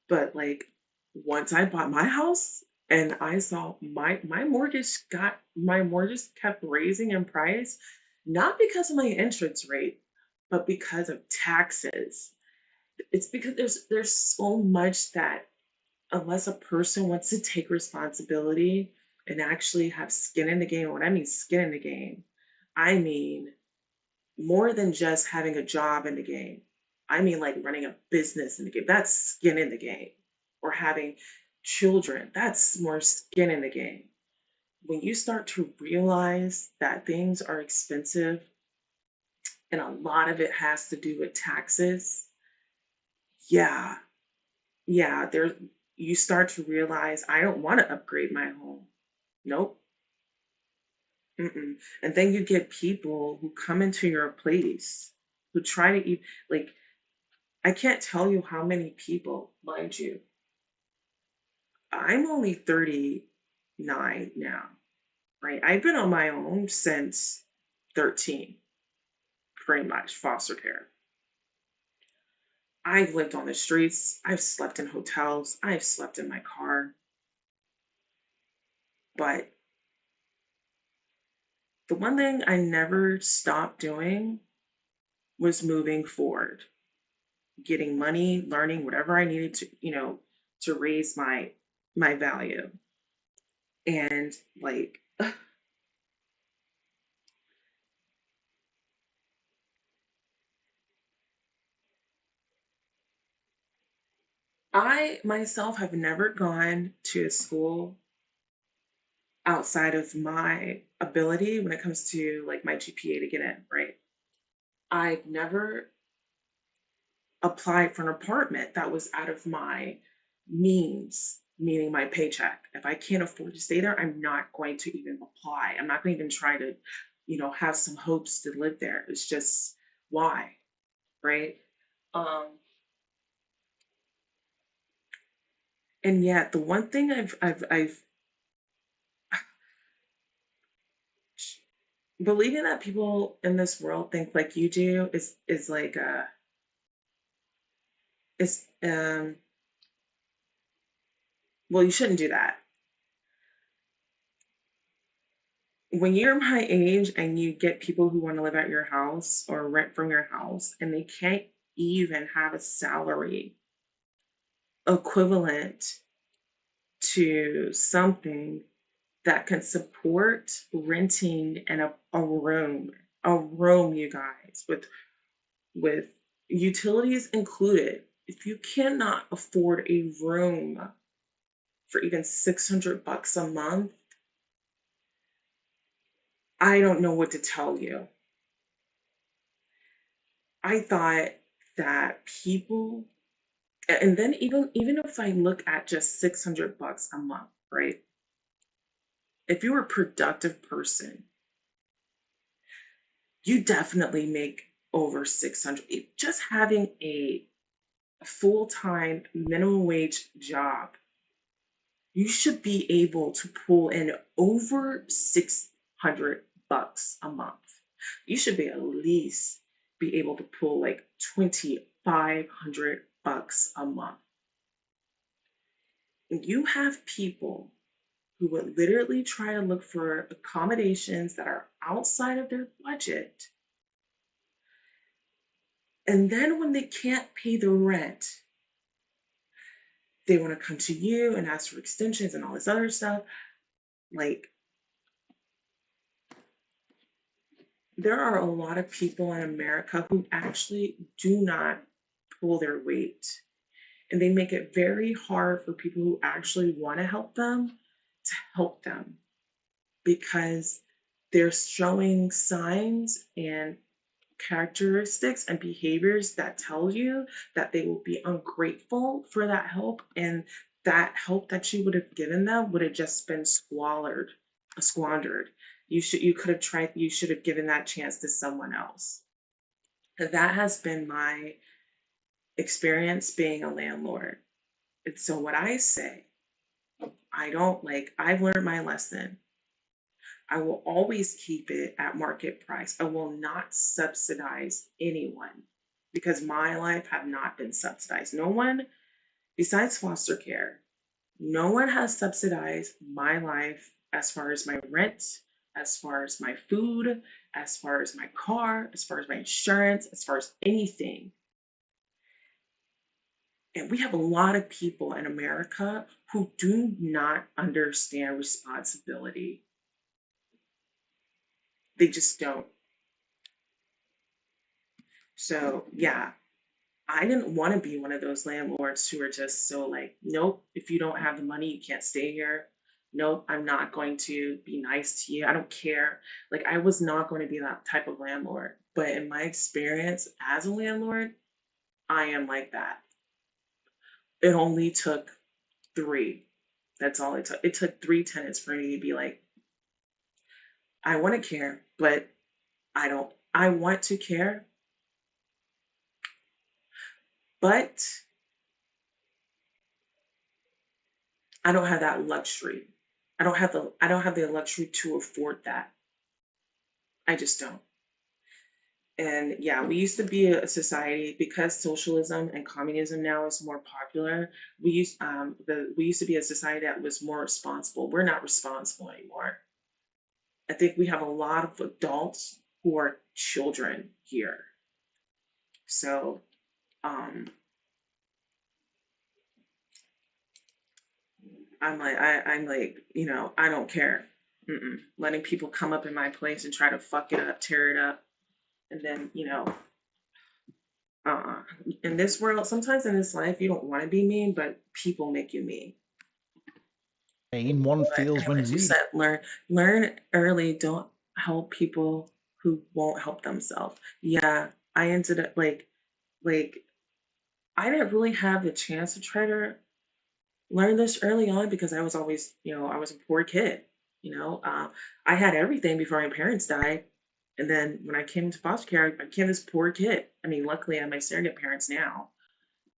But like once I bought my house and I saw my mortgage kept raising in price, not because of my interest rate, but because of taxes. It's because there's so much that unless a person wants to take responsibility and actually have skin in the game, when I mean skin in the game, I mean more than just having a job in the game. I mean like running a business in the game. That's skin in the game. Or having children. That's more skin in the game. When you start to realize that things are expensive and a lot of it has to do with taxes, yeah, there you start to realize I don't want to upgrade my home. Nope. Mm-mm. And then you get people who come into your place who try to eat like I can't tell you how many people, mind you, I'm only 39 now, right? I've been on my own since 13, pretty much, foster care. I've lived on the streets, I've slept in hotels, I've slept in my car. But the one thing I never stopped doing was moving forward, getting money, learning whatever I needed to, to raise my value. And like I myself have never gone to a school outside of my ability when it comes to like my GPA to get in, right? I've never applied for an apartment that was out of my means, meaning my paycheck. If I can't afford to stay there, I'm not going to even apply. I'm not going to even try to, have some hopes to live there. It's just why, right? And yet the one thing I've believing that people in this world think like you do is like is well, you shouldn't do that. When you're my age and you get people who want to live at your house or rent from your house and they can't even have a salary equivalent to something that can support renting and a room, you guys, with utilities included. If you cannot afford a room for even $600 a month, I don't know what to tell you. I thought that people, and then even if I look at just $600 a month, right? If you're a productive person, you definitely make over 600. Just having a full-time minimum wage job, you should be able to pull in over $600 a month. You should be at least be able to pull like $2,500 a month. And you have people who would literally try to look for accommodations that are outside of their budget. And then when they can't pay the rent, they want to come to you and ask for extensions and all this other stuff. Like, there are a lot of people in America who actually do not pull their weight. And they make it very hard for people who actually want to help them because they're showing signs and characteristics and behaviors that tell you that they will be ungrateful for that help, and that help that you would have given them would have just been squandered. You should have given that chance to someone else. That has been my experience being a landlord. And so what I say, I've learned my lesson. I will always keep it at market price. I will not subsidize anyone because my life have not been subsidized. No one besides foster care, no one has subsidized my life as far as my rent, as far as my food, as far as my car, as far as my insurance, as far as anything. And we have a lot of people in America who do not understand responsibility. They just don't. So, yeah, I didn't want to be one of those landlords who are just so like, nope, if you don't have the money, you can't stay here. Nope, I'm not going to be nice to you. I don't care. Like, I was not going to be that type of landlord. But in my experience as a landlord, I am like that. It only took 3. That's all it took. It took 3 tenants for me to be like, I want to care, but I don't. I want to care, But I don't have that luxury. I don't have the luxury to afford that. I just don't. And yeah, we used to be a society, because socialism and communism now is more popular. We used to be a society that was more responsible. We're not responsible anymore. I think we have a lot of adults who are children here. So I'm like, I don't care. Letting people come up in my place and try to fuck it up, tear it up, and then, in this world, sometimes in this life, you don't want to be mean, but people make you mean. One feels when Like you said, learn early. Don't help people who won't help themselves. Yeah, I ended up like I didn't really have the chance to try to learn this early on, because I was always, I was a poor kid. I had everything before my parents died. And then when I came into foster care, I became this poor kid. I mean, luckily I have my surrogate parents now,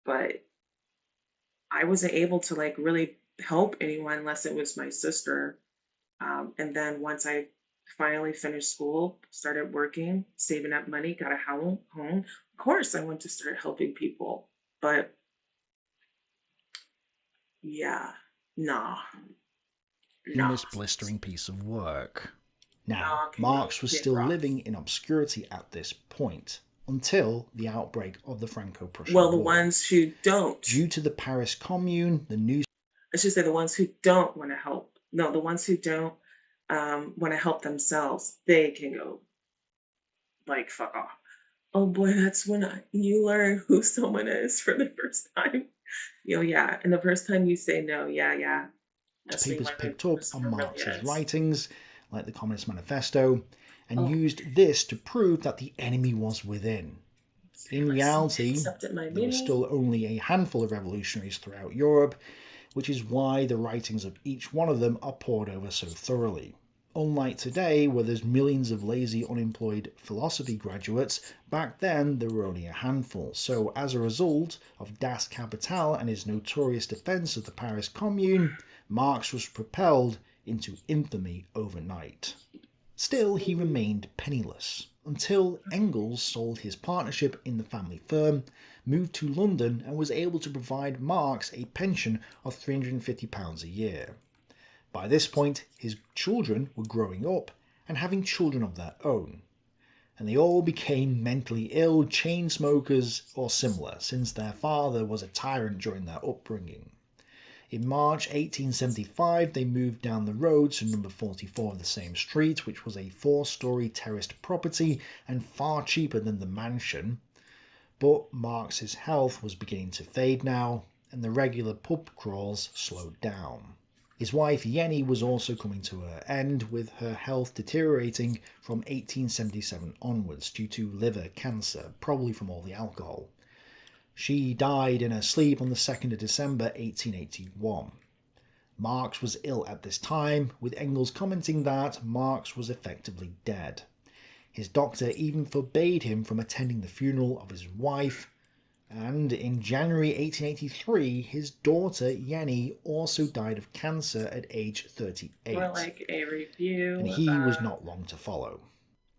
but I wasn't able to like really help anyone unless it was my sister. And then once I finally finished school, started working, saving up money, got a home, of course I went to start helping people. But yeah, nah. This blistering piece of work. Now, Marx was still living in obscurity at this point, until the outbreak of the Franco-Prussian War. Well, the ones who don't. Due to the Paris Commune, the news... I should say the ones who don't want to help. No, the ones who don't want to help themselves, they can go, like, fuck off. Oh boy, that's when you learn who someone is for the first time. Yeah. And the first time you say no, yeah. Papers picked up on Marx's writings, like the Communist Manifesto, and used this to prove that the enemy was within. In reality, there was still only a handful of revolutionaries throughout Europe, which is why the writings of each one of them are pored over so thoroughly. Unlike today, where there's millions of lazy, unemployed philosophy graduates, back then there were only a handful. So as a result of Das Kapital and his notorious defense of the Paris Commune, Marx was propelled into infamy overnight. Still, he remained penniless, until Engels sold his partnership in the family firm, moved to London, and was able to provide Marx a pension of £350 a year. By this point, his children were growing up and having children of their own, and they all became mentally ill, chain smokers or similar, since their father was a tyrant during their upbringing. In March 1875, they moved down the road to number 44 of the same street, which was a 4-storey terraced property and far cheaper than the mansion. But Marx's health was beginning to fade now, and the regular pub crawls slowed down. His wife Jenny was also coming to her end, with her health deteriorating from 1877 onwards due to liver cancer, probably from all the alcohol. She died in her sleep on the 2nd of December 1881. Marx was ill at this time, with Engels commenting that Marx was effectively dead. His doctor even forbade him from attending the funeral of his wife, and in January 1883, his daughter Jenny also died of cancer at age 38. Or like a review. And he was not long to follow.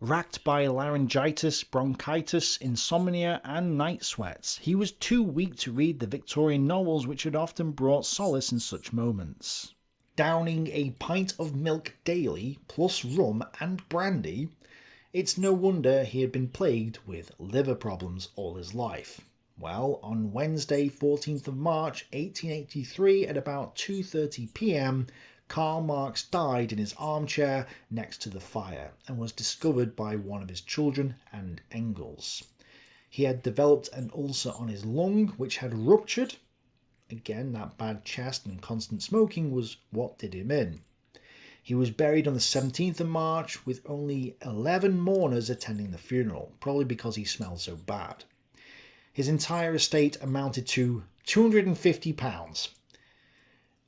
Racked by laryngitis, bronchitis, insomnia, and night sweats, he was too weak to read the Victorian novels which had often brought solace in such moments. Downing a pint of milk daily, plus rum and brandy, it's no wonder he had been plagued with liver problems all his life. Well, on Wednesday, 14th of March 1883 at about 2:30 p.m, Karl Marx died in his armchair next to the fire and was discovered by one of his children and Engels. He had developed an ulcer on his lung which had ruptured. Again, that bad chest and constant smoking was what did him in. He was buried on the 17th of March with only 11 mourners attending the funeral, probably because he smelled so bad. His entire estate amounted to £250.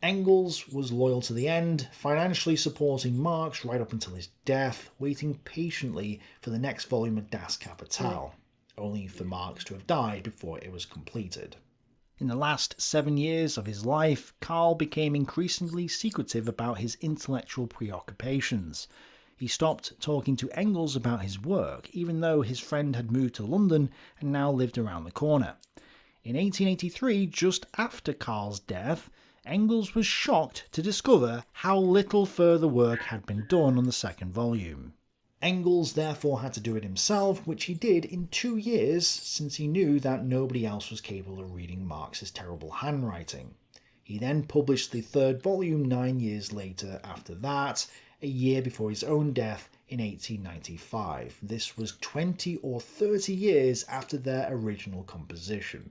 Engels was loyal to the end, financially supporting Marx right up until his death, waiting patiently for the next volume of Das Kapital. only for Marx to have died before it was completed. In the last 7 years of his life, Karl became increasingly secretive about his intellectual preoccupations. He stopped talking to Engels about his work, even though his friend had moved to London and now lived around the corner. In 1883, just after Karl's death, Engels was shocked to discover how little further work had been done on the second volume. Engels therefore had to do it himself, which he did in 2 years, since he knew that nobody else was capable of reading Marx's terrible handwriting. He then published the third volume 9 years later after that, a year before his own death in 1895. This was 20 or 30 years after their original composition.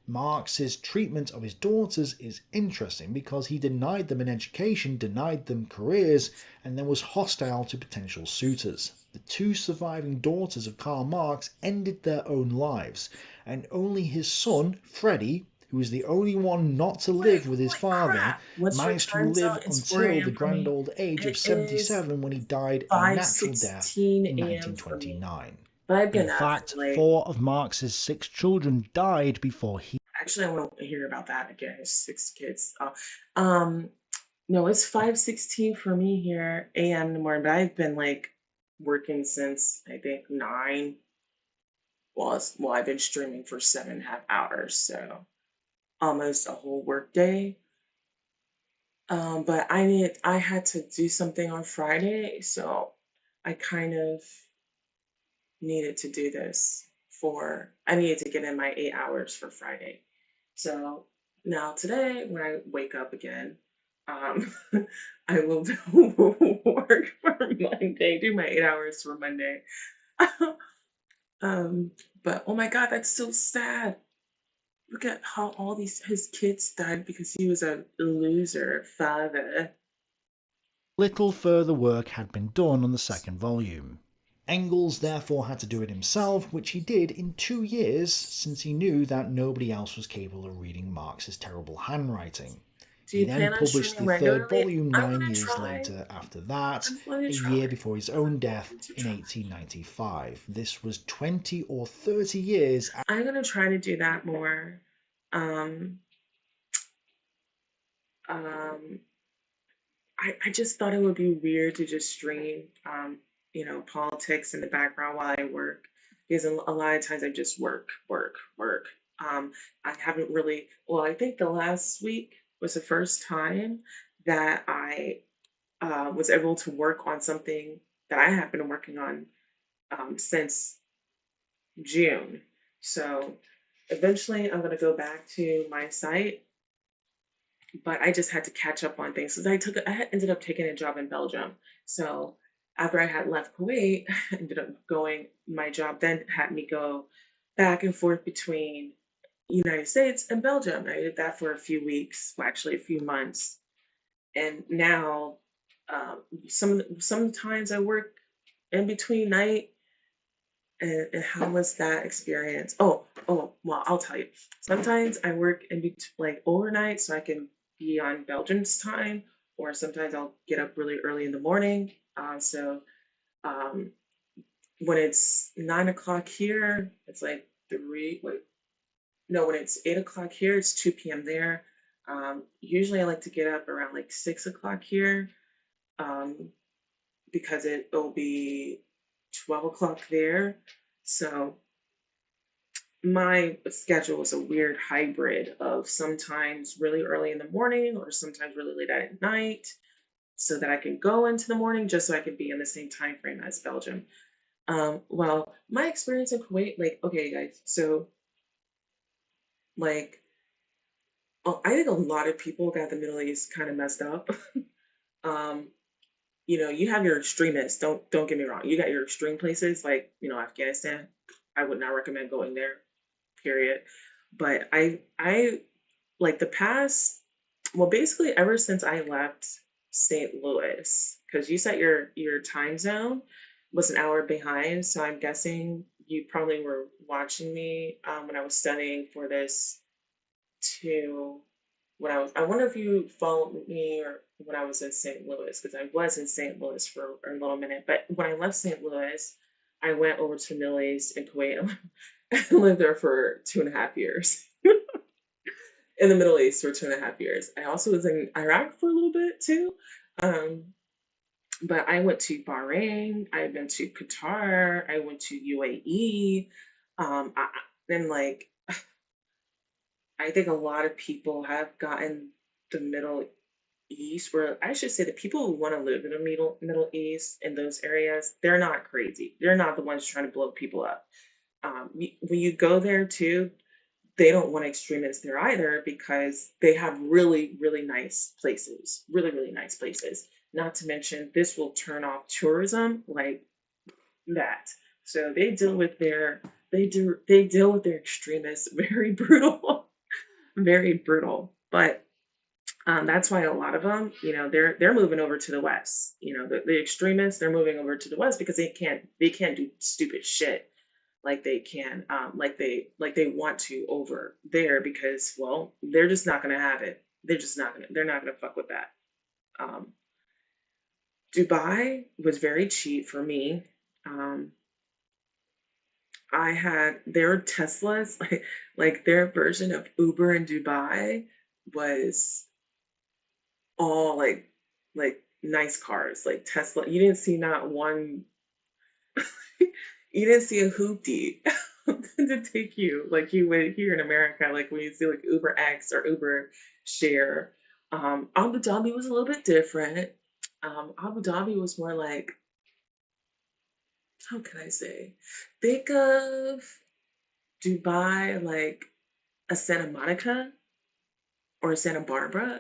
Marx's treatment of his daughters is interesting because he denied them an education, denied them careers, and then was hostile to potential suitors. The 2 surviving daughters of Karl Marx ended their own lives, and only his son, Freddie, who was the only one not to live with his father, managed to live until the grand old age of 77 when he died a natural death in 1929. In fact, 4 of Marx's 6 children died before he... Actually, I want to hear about that again. 6 kids. No, it's 5:16 for me here a.m. in the morning, but I've been like working since I think 9. Well, I've been streaming for 7.5 hours, so almost a whole work day. But I had to do something on Friday, so I kind of needed to do this I needed to get in my 8 hours for Friday. So now today, when I wake up again, I will work for Monday, do my 8 hours for Monday. But oh my God, that's so sad. Look at how all his kids died because he was a loser father. Little further work had been done on the second volume. Engels therefore had to do it himself, which he did in 2 years, since he knew that nobody else was capable of reading Marx's terrible handwriting. He then published the third volume 9 years later after that, a year before his own death in 1895. This was 20 or 30 years. I'm going to try to do that more. I just thought it would be weird to just stream, politics in the background while I work, because a lot of times I just work. I haven't really, I think the last week was the first time that I was able to work on something that I have been working on since June. So eventually I'm going to go back to my site, but I just had to catch up on things because I ended up taking a job in Belgium. So after I had left Kuwait, I ended up my job then had me go back and forth between United States and Belgium. I did that for a few weeks, well, actually a few months. And now sometimes I work in between night. And how was that experience? Well, I'll tell you. Sometimes I work in between, overnight, so I can be on Belgium's time, or sometimes I'll get up really early in the morning. When it's 9 o'clock here, it's like when it's 8 o'clock here, it's 2 p.m. there. Usually I like to get up around 6 o'clock here, because it'll be 12 o'clock there. So my schedule is a weird hybrid of sometimes really early in the morning or sometimes really late at night, so that I can go into the morning just so I can be in the same time frame as Belgium. My experience in Kuwait, okay guys, so I think a lot of people got the Middle East kind of messed up. You have your extremists, don't get me wrong. You got your extreme places Afghanistan. I would not recommend going there, period. But I the past, basically ever since I left St. Louis, because you said your time zone was an hour behind, so I'm guessing you probably were watching me when I was studying for this I wonder if you followed me or when I was in St. Louis, because I was in St. Louis for a little minute. But when I left St. Louis, I went over to the Middle East in Kuwait and lived there for 2.5 years. In the Middle East for 2.5 years. I also was in Iraq for a little bit too. Um, but I went to Bahrain, I've been to Qatar, I went to UAE. And like, I think a lot of people have gotten the Middle East, where I should say the people who want to live in the Middle East in those areas, they're not crazy. They're not the ones trying to blow people up. When you go there too, they don't want extremists there either because they have really, really nice places, really, really nice places. Not to mention, this will turn off tourism like that. So they deal with their extremists very brutal, very brutal. But that's why a lot of them, they're moving over to the West. The extremists, they're moving over to the West because they can't do stupid shit like they can, like they want to over there because, well, they're just not gonna have it. They're not gonna fuck with that. Um, Dubai was very cheap for me. Um, I had their Teslas, like their version of Uber in Dubai was all like nice cars, like Tesla. You didn't see not one. You didn't see a hoopty to take you like you would here in America, like when you see like Uber X or Uber Share. Abu Dhabi was a little bit different. Abu Dhabi was more like, how can I say? Think of Dubai like a Santa Monica or a Santa Barbara,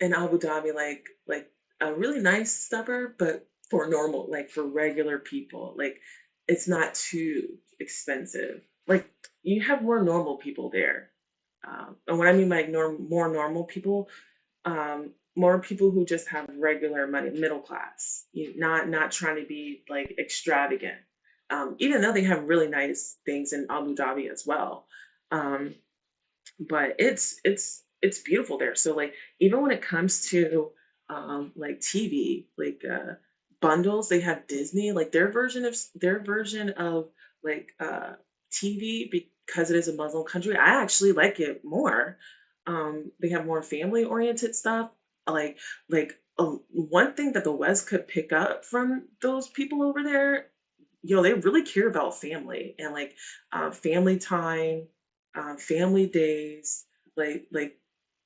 and Abu Dhabi like a really nice suburb, but for normal, like for regular people. Like it's not too expensive. Like you have more normal people there. And what I mean by more normal people, more people who just have regular money, middle class, not trying to be like extravagant. Even though they have really nice things in Abu Dhabi as well. Um, but it's beautiful there. So like even when it comes to like TV, like bundles, they have Disney, like their version of like TV, because it is a Muslim country. I actually like it more. They have more family oriented stuff. Like one thing that the West could pick up from those people over there, they really care about family and like family time, family days, like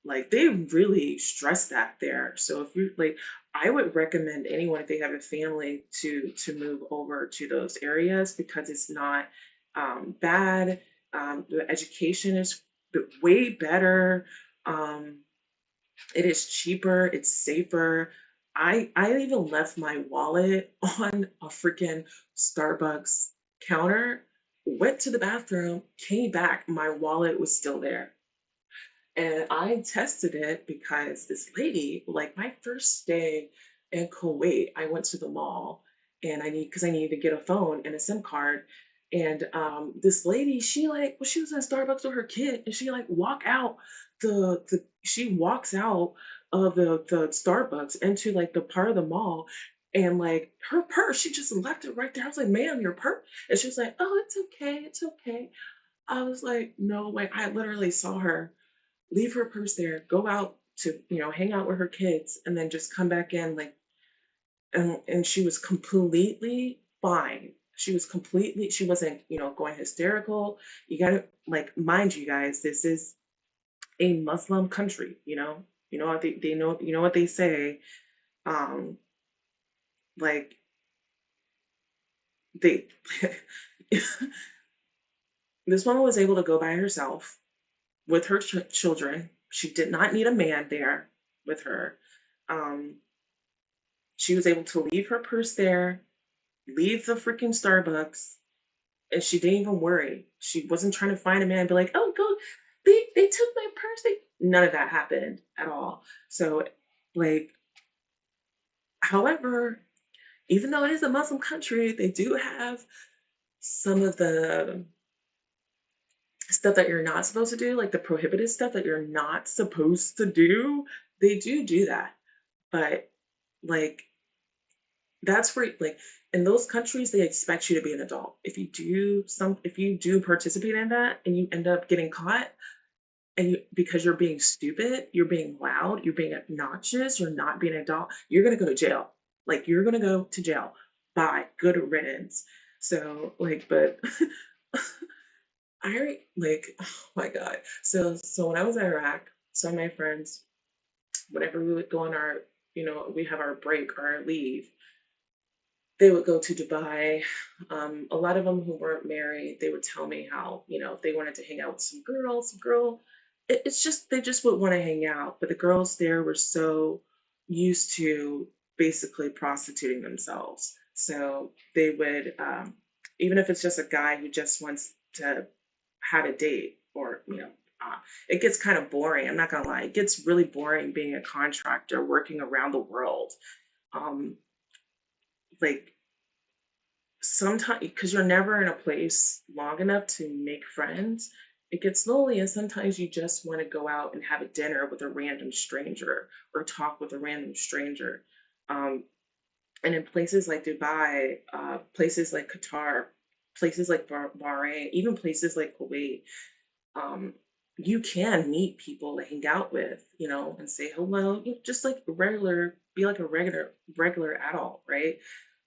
like they really stress that there. So if you like, I would recommend anyone if they have a family to move over to those areas because it's not bad. The education is way better. Um, it is cheaper. It's safer. I even left my wallet on a freaking Starbucks counter. Went to the bathroom, came back, my wallet was still there. And I tested it because this lady, like my first day in Kuwait, I went to the mall and because I needed to get a phone and a SIM card. And this lady, she was in Starbucks with her kid, and she like she walks out of the Starbucks into like the part of the mall, and like her purse, she just left it right there. I was like, "Ma'am, your purse," and she was like, "Oh, it's okay, it's okay." I was like, "No way!" I literally saw her leave her purse there, go out to, hang out with her kids, and then just come back in like, and she was completely fine. She wasn't, going hysterical. You gotta, like, mind you guys, this is a Muslim country, what they know, what they say. Um, like they this woman was able to go by herself with her children. She did not need a man there with her. Um, she was able to leave her purse there, leave the freaking Starbucks, and she didn't even worry. She wasn't trying to find a man and be like, "Oh, go, they took my purse." None of that happened at all. So, like, however, even though it is a Muslim country, they do have some of the stuff that you're not supposed to do, like the prohibited stuff that you're not supposed to do. They do that, but like that's where, like, in those countries, they expect you to be an adult. If you do participate in that and you end up getting caught, and because you're being stupid, you're being loud, you're being obnoxious, you're not being an adult, you're gonna go to jail. Like, you're gonna go to jail. Bye. Good riddance. So, like, but like, oh my God. So when I was in Iraq, some of my friends, whenever we would go on our, we have our break or our leave, they would go to Dubai. A lot of them who weren't married, they would tell me how, if they wanted to hang out with some girl, it's just, they just would want to hang out. But the girls there were so used to basically prostituting themselves. So they would, even if it's just a guy who just wants to have a date, or, it gets kind of boring. I'm not gonna lie. It gets really boring being a contractor working around the world. Um, like, sometimes, because you're never in a place long enough to make friends, it gets lonely, and sometimes you just want to go out and have a dinner with a random stranger or talk with a random stranger. Um, and in places like Dubai, places like Qatar, places like Bahrain, even places like Kuwait, um, you can meet people to hang out with, and say hello, just like be like a regular adult, right?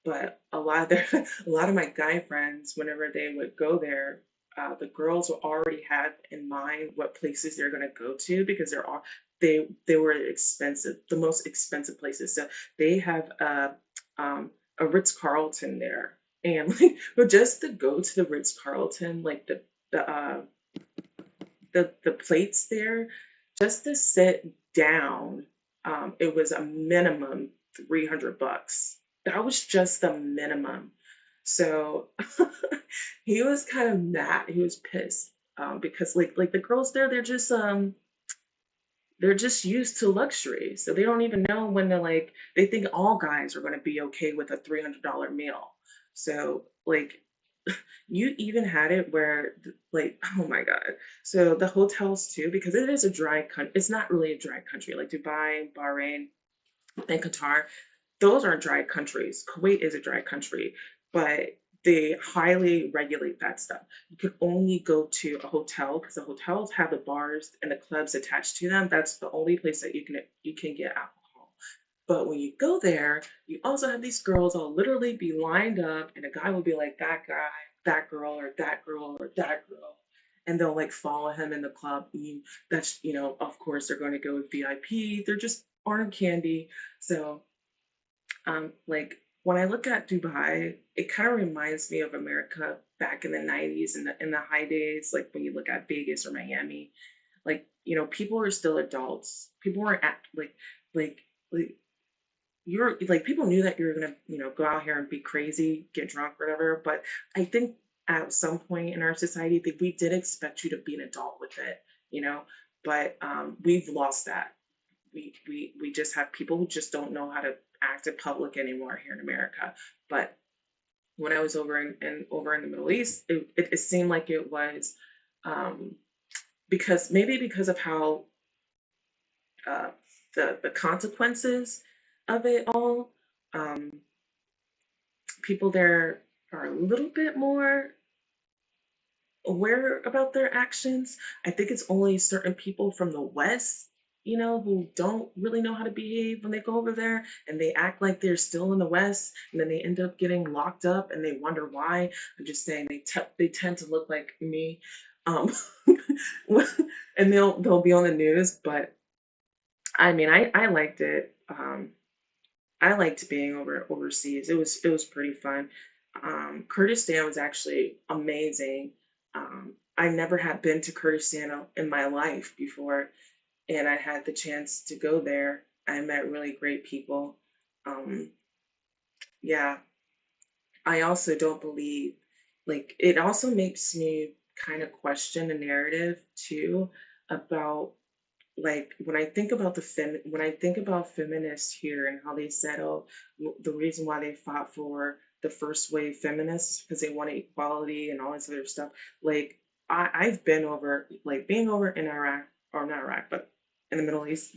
But a lot of my guy friends, whenever they would go there, the girls will already have in mind what places they're going to go to, because they were expensive, the most expensive places. So they have a Ritz Carlton there, and like, but just to go to the Ritz Carlton, like the uh, the plates there, just to sit down, it was a minimum $300. That was just the minimum. So he was kind of mad. He was pissed, because like the girls there, they're just used to luxury, so they don't even know when to, like, they think all guys are going to be okay with a $300 meal. So, like, you even had it where, like, oh my God. So the hotels too, because it is a dry country. It's not really a dry country. Like Dubai, Bahrain, and Qatar, those aren't dry countries. Kuwait is a dry country, but they highly regulate that stuff. You can only go to a hotel, because the hotels have the bars and the clubs attached to them. That's the only place that you can get alcohol. But when you go there, you also have these girls all literally be lined up, and a guy will be like, that guy, that girl, or that girl, or that girl. And they'll like follow him in the club. That's, of course, they're going to go with VIP. They're just arm candy. So, like, when I look at Dubai, it kind of reminds me of America back in the 90s, in the high days, like when you look at Vegas or Miami. Like, people were still adults. People weren't like like you're like, people knew that you were gonna, go out here and be crazy, get drunk, whatever. But I think at some point in our society, that we did expect you to be an adult with it, you know. But we've lost that. We just have people who just don't know how to act in public anymore here in America. But when I was over in the Middle East, it seemed like it was, um, because of how, uh, the consequences of it all. Um, People there are a little bit more aware about their actions. I think it's only certain people from the West, who don't really know how to behave when they go over there, and they act like they're still in the West, and then they end up getting locked up, and they wonder why. I'm just saying, they tend to look like me, um, and they'll be on the news. But I mean, I liked it. I liked being overseas. It was pretty fun. Kurdistan was actually amazing. I never had been to Kurdistan in my life before, and I had the chance to go there. I met really great people. Um, yeah, I also don't believe, like, it also makes me kind of question the narrative too, about, like, when I think about feminists here and how they said, oh, the reason why they fought for the first wave feminists because they wanted equality and all this other stuff. Like, I've been over, like, being over in Iraq, or not Iraq, but in the Middle East,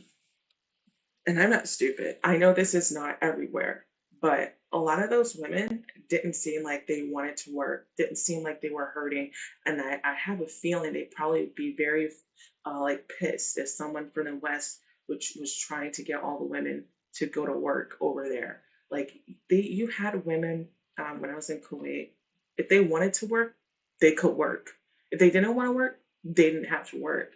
and I'm not stupid. I know this is not everywhere, But a lot of those women didn't seem like they wanted to work, didn't seem like they were hurting. And I have a feeling they'd probably be very like pissed if someone from the West, which was trying to get all the women to go to work over there. Like you had women when I was in Kuwait, if they wanted to work, they could work. If they didn't want to work, they didn't have to work.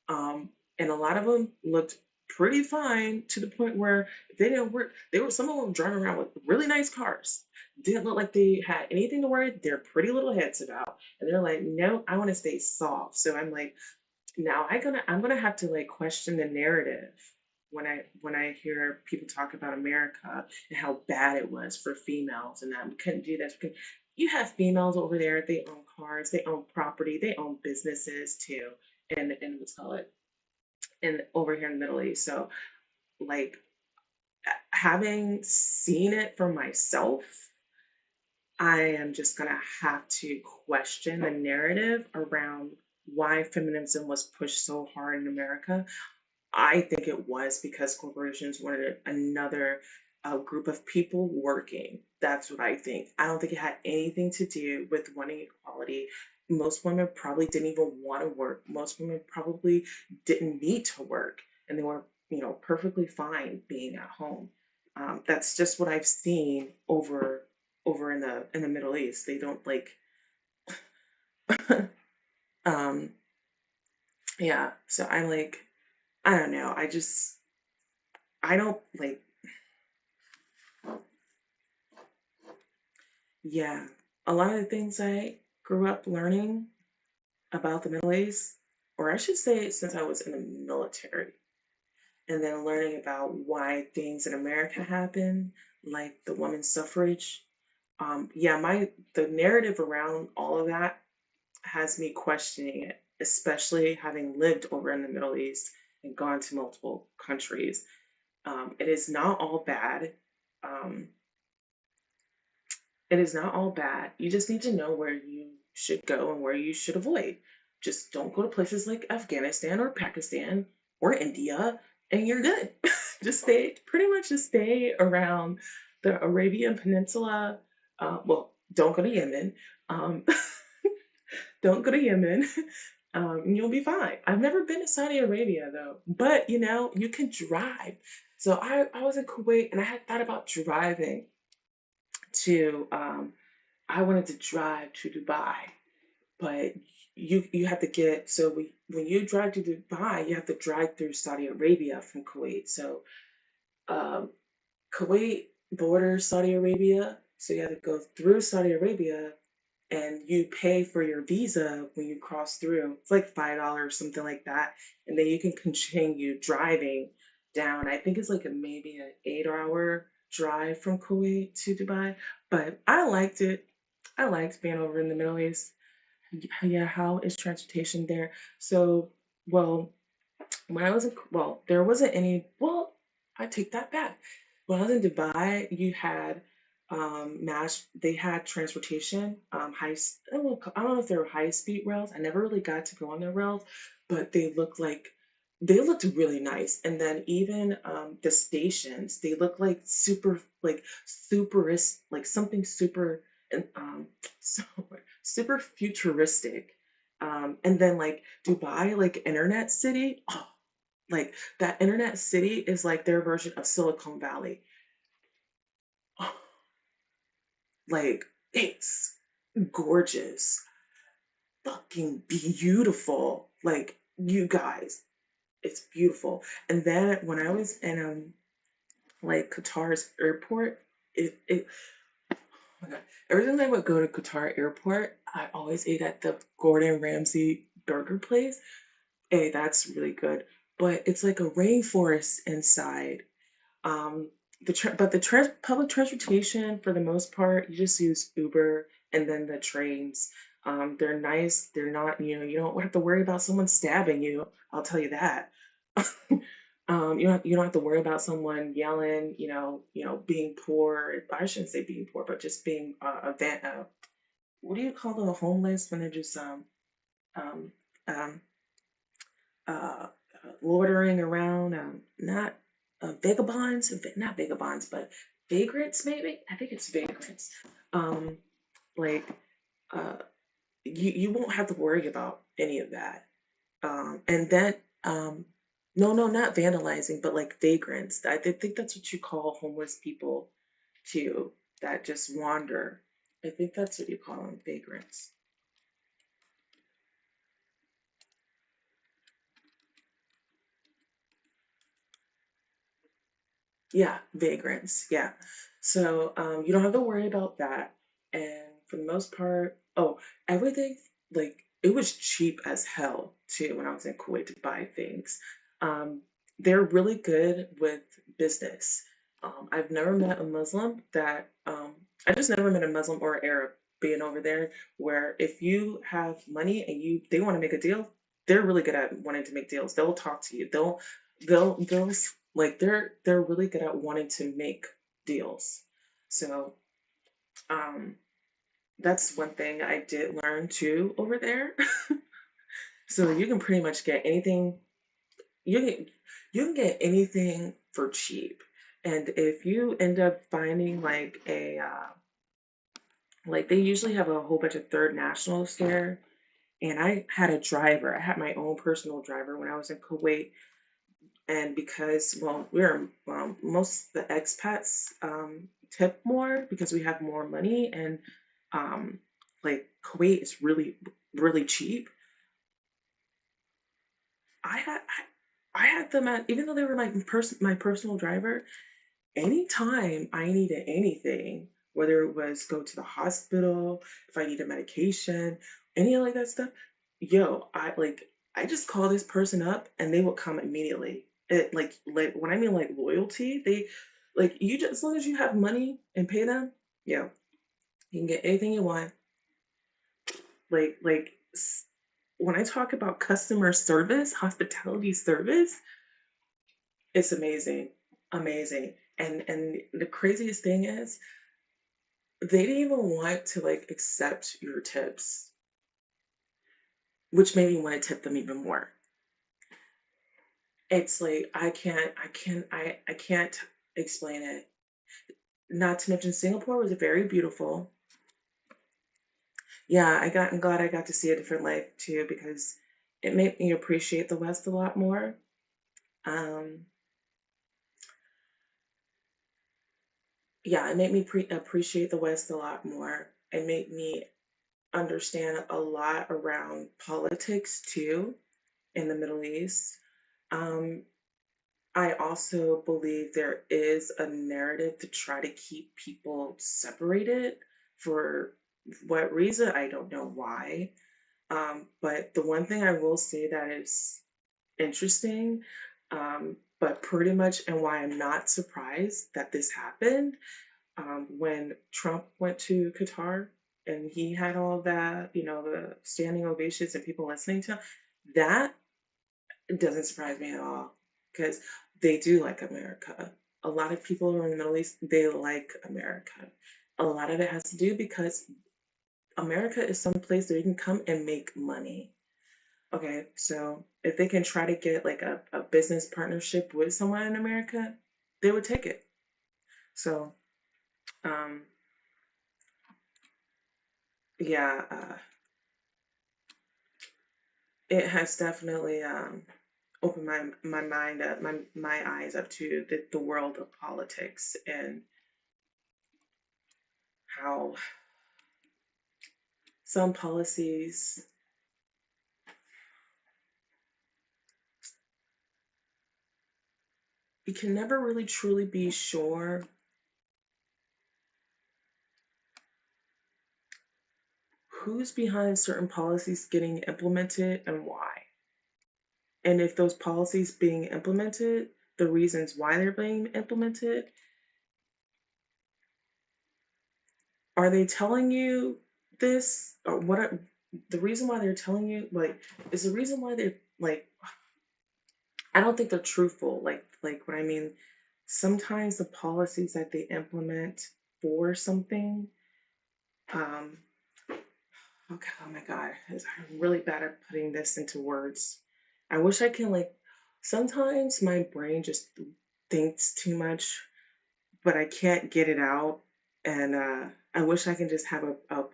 And a lot of them looked pretty fine to the point where if they didn't work, they were some of them driving around with really nice cars. Didn't look like they had anything to worry their pretty little heads about. And they're like, no, I want to stay soft. So I'm like, now I'm gonna have to like question the narrative when I hear people talk about America and how bad it was for females and that we couldn't do this. You have females over there, they own cars, they own property, they own businesses too, and what's call it, and over here in the Middle East. So like having seen it for myself, I am just gonna have to question the narrative around why feminism was pushed so hard in America. I think it was because corporations wanted another group of people working. That's what I think. I don't think it had anything to do with wanting equality. Most women probably didn't even want to work. Most women probably didn't need to work, and they were, perfectly fine being at home. That's just what I've seen over in the Middle East. They don't like, um, yeah. So I'm like, I don't know. I don't like, yeah. A lot of the things I grew up learning about the Middle East, or I should say, since I was in the military, and then learning about why things in America happen, like the women's suffrage. Yeah, the narrative around all of that has me questioning it, especially having lived over in the Middle East and gone to multiple countries. It is not all bad. Um, it is not all bad. You just need to know where you should go and where you should avoid. Just don't go to places like Afghanistan or Pakistan or India, and you're good. Just stay around the Arabian Peninsula. Well, don't go to Yemen. Um, don't go to Yemen. And you'll be fine. I've never been to Saudi Arabia though, but you can drive. So I was in Kuwait and I had thought about driving to, I wanted to drive to Dubai, but you have to get, so when you drive to Dubai, you have to drive through Saudi Arabia from Kuwait. So um, Kuwait borders Saudi Arabia, so you have to go through Saudi Arabia and you pay for your visa when you cross through. It's like $5, something like that, and then you can continue driving down. I think it's like maybe an 8-hour drive from Kuwait to Dubai, but I liked it. I liked being over in the Middle East. Yeah, how is transportation there? So, well, when I was in, well, there wasn't any, well, I take that back. When I was in Dubai, you had they had transportation, I don't know if they were high speed rails. I never really got to go on their rails, but they looked really nice. And then even the stations, they look like like something super and so super futuristic. And then like Dubai, like Internet City, oh, like that Internet City is like their version of Silicon Valley. Oh, like it's gorgeous, fucking beautiful. Like you guys, it's beautiful. And then when I was in like Qatar's airport, it oh my God. Every time I would go to Qatar airport, I always ate at the Gordon Ramsay burger place. Hey, that's really good. But it's like a rainforest inside. Um, but the public transportation, for the most part, you just use Uber and then the trains. They're nice. They're not, you don't have to worry about someone stabbing you. I'll tell you that. You don't have to worry about someone yelling, being poor. I shouldn't say being poor, but just being what do you call the homeless when they're just um, um, uh, loitering around, not vagabonds, not vagabonds, but vagrants, maybe. I think it's vagrants. Um, like you won't have to worry about any of that. And then no, no, not vandalizing, but like vagrants. Think that's what you call homeless people too, that just wander. I think that's what you call them, vagrants. Yeah, vagrants. Yeah. So you don't have to worry about that. And for the most part, oh, everything, like it was cheap as hell too when I was in Kuwait to buy things. Um, they're really good with business. I've never met a Muslim that I just never met a Muslim or Arab being over there where if you have money and they want to make a deal, they're really good at wanting to make deals. They'll talk to you. They'll like they're really good at wanting to make deals. So um that's one thing I did learn too over there. So you can pretty much get anything. You can get anything for cheap. And if you end up finding like a like they usually have a whole bunch of third nationals there, and I had a driver. I had my own personal driver when I was in Kuwait. And because, well, most of the expats tip more because we have more money, and um, like Kuwait is really, really cheap. I had I had them at, even though they were my personal driver. Anytime I needed anything, whether it was go to the hospital, if I needed medication, any like that stuff, I just call this person up and they will come immediately. It like when I mean like loyalty, they like you just as long as you have money and pay them, yo, you can get anything you want. When I talk about customer service, hospitality service, it's amazing, amazing. And the craziest thing is they didn't even want to like accept your tips, which made me want to tip them even more. It's like I can't explain it. Not to mention Singapore was very beautiful. Yeah, I'm glad I got to see a different life too because it made me appreciate the West a lot more. Um, yeah, it made me appreciate the West a lot more. It made me understand a lot around politics too in the Middle East. Um, I also believe there is a narrative to try to keep people separated for what reason, I don't know why. But the one thing I will say that is interesting, but pretty much, and why I'm not surprised that this happened, when Trump went to Qatar and he had all that, the standing ovations and people listening to him, that doesn't surprise me at all because they do like America. A lot of people in the Middle East, they like America. A lot of it has to do because America is some place that you can come and make money. Okay, so if they can try to get like a business partnership with someone in America, they would take it. So, um, yeah, it has definitely opened my mind up, my eyes up to the world of politics and how some policies you can never really truly be sure who's behind certain policies getting implemented and why. And if those policies being implemented, the reasons why they're being implemented, are they telling you this or the reason why they're telling you like is the reason why they're like I don't think they're truthful. Like what I mean, sometimes the policies that they implement for something, um, okay, oh my God, I'm really bad at putting this into words. I wish I can like sometimes my brain just thinks too much, but I can't get it out. And I wish I can just have a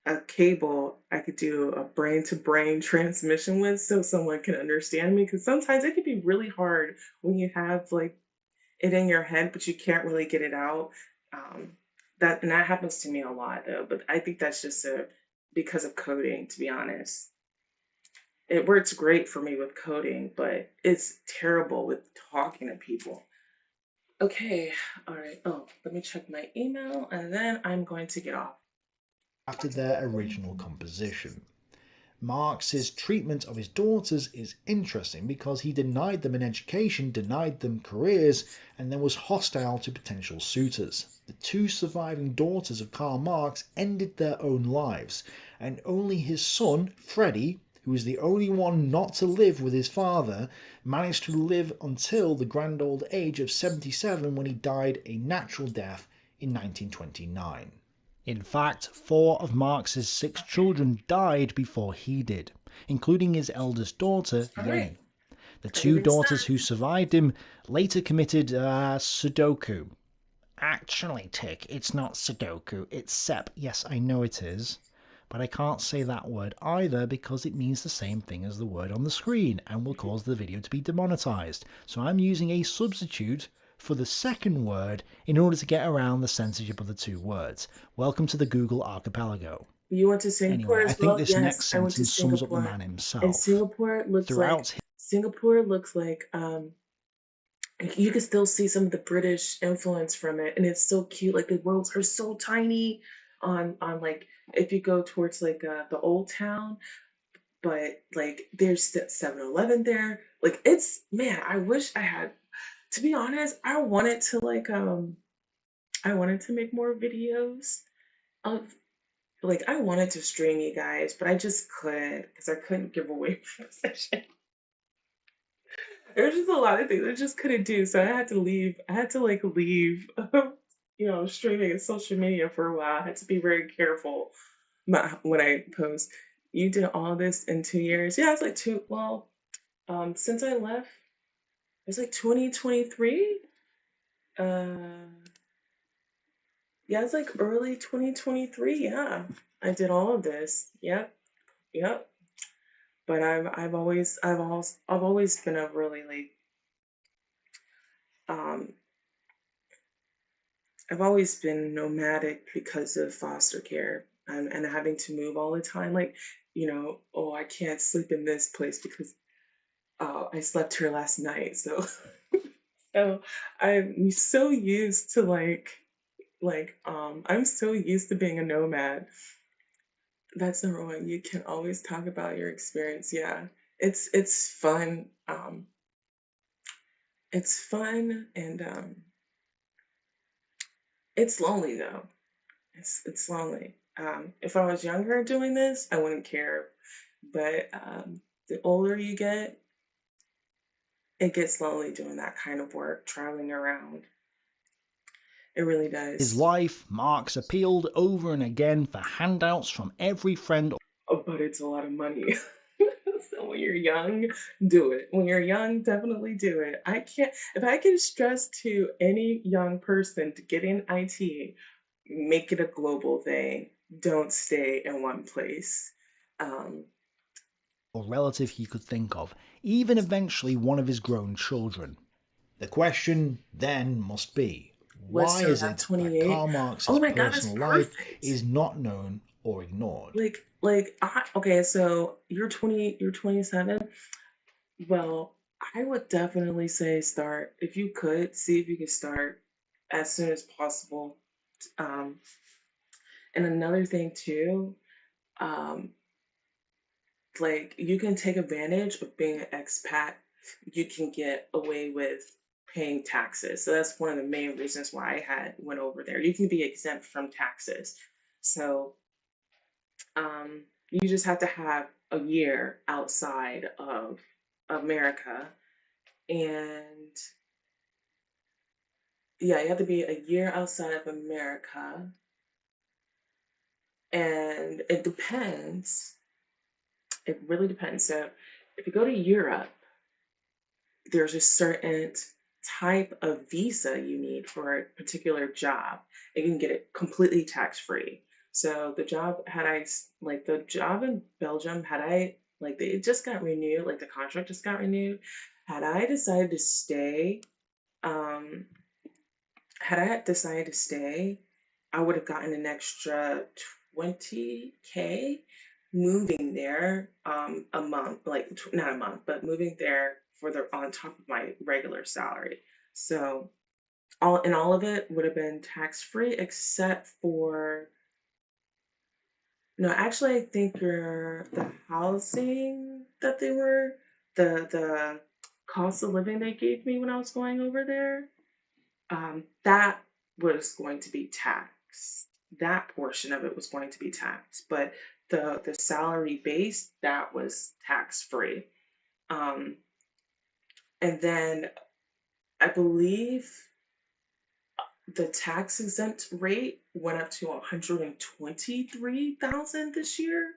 a cable I could do a brain to brain transmission with so someone can understand me. Because sometimes it can be really hard when you have like it in your head, but you can't really get it out. Um, that happens to me a lot though. But I think that's just because of coding, to be honest. It works great for me with coding, but it's terrible with talking to people. Okay, all right. Oh, let me check my email and then I'm going to get off. After their original composition. Marx's treatment of his daughters is interesting because he denied them an education, denied them careers, and then was hostile to potential suitors. The two surviving daughters of Karl Marx ended their own lives, and only his son, Freddie, who was the only one not to live with his father, managed to live until the grand old age of 77 when he died a natural death in 1929. In fact, 4 of Marx's 6 children died before he did, including his eldest daughter, Jenny. The 2 daughters who survived him later committed Sudoku. Actually, Tick, it's not Sudoku, it's Sep. Yes, I know it is. But I can't say that word either because it means the same thing as the word on the screen and will cause the video to be demonetized. So I'm using a substitute for the second word in order to get around the censorship of the 2 words. Welcome to the Google archipelago. You went to Singapore Anyway, as I think well? this Yes, next I went to sentence sums up the Singapore. man himself. And Singapore looks Throughout like you can still see some of the British influence from it, and it's so cute. Like the roads are so tiny on like if you go towards like the old town, but like there's 7-Eleven there. Like it's man, I wish I had. To be honest, I wanted to make more videos of like I wanted to stream you guys, but I just couldn't because I couldn't give away my possession. There was just a lot of things I just couldn't do, so I had to leave. I had to like leave, streaming and social media for a while. I had to be very careful when I post. You did all this in 2 years? Yeah, it's like two. Well, since I left, it was like 2023. Yeah, it's like early 2023. Yeah, I did all of this. Yep, yep. But I've always been a really like um I've always been nomadic because of foster care and having to move all the time. Like, oh, I can't sleep in this place because I slept here last night. So, so I'm so used to I'm so used to being a nomad. That's number one. You can always talk about your experience. Yeah, it's fun. It's fun and it's lonely though. It's lonely. If I was younger doing this, I wouldn't care. But the older you get, it gets lonely doing that kind of work, traveling around. It really does. His life, Marx appealed over and again for handouts from every friend. Oh, but it's a lot of money. So when you're young, do it. When you're young, definitely do it. If I can stress to any young person to get in IT, make it a global thing. Don't stay in one place. Or relative he could think of, even eventually one of his grown children. The question then must be, why is it that Karl Marx's personal life is not known or ignored? Okay, so you're 20, you're 27. Well, I would definitely say start, if you could, see if you could start as soon as possible. And another thing too, like you can take advantage of being an expat. You can get away with paying taxes. So that's one of the main reasons why I went over there. You can be exempt from taxes. So you just have to have a year outside of America. And yeah, you have to be a year outside of America. And it depends. It really depends. So if you go to Europe, there's a certain type of visa you need for a particular job, and you can get it completely tax-free. So the job like the job in Belgium, had I like it just got renewed, like the contract just got renewed. Had I decided to stay, um, had I decided to stay, I would have gotten an extra 20K moving there a month, like not a month, but moving there for the on top of my regular salary. So all of it would have been tax free except for no, actually I think the housing that they were the cost of living they gave me when I was going over there, that was going to be taxed. That portion of it was going to be taxed, but the salary base, that was tax free. Um, and then I believe the tax exempt rate went up to 123,000 this year.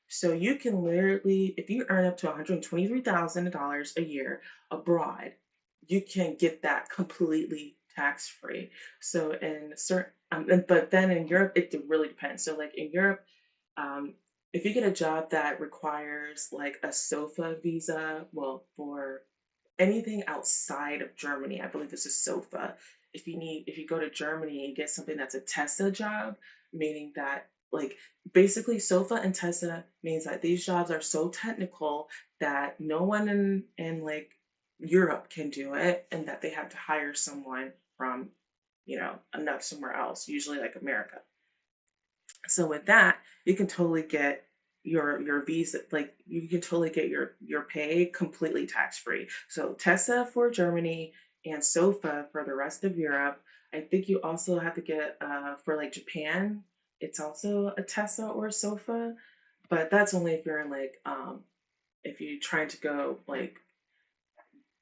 So you can literally, if you earn up to $123,000 a year abroad, you can get that completely tax free. So in certain, but then in Europe, it really depends. So like in Europe, um, if you get a job that requires like a SOFA visa, well, for anything outside of Germany, I believe this is SOFA. If you go to Germany and get something that's a TESA job, meaning that like basically SOFA and TESA means that these jobs are so technical that no one in like Europe can do it, and that they have to hire someone from, enough somewhere else, usually like America. So with that, you can totally get your visa, like you can totally get your pay completely tax free. So TESA for Germany and SOFA for the rest of Europe. I think you also have to get for like Japan, it's also a TESA or a SOFA, but that's only if you're in like if you're trying to go like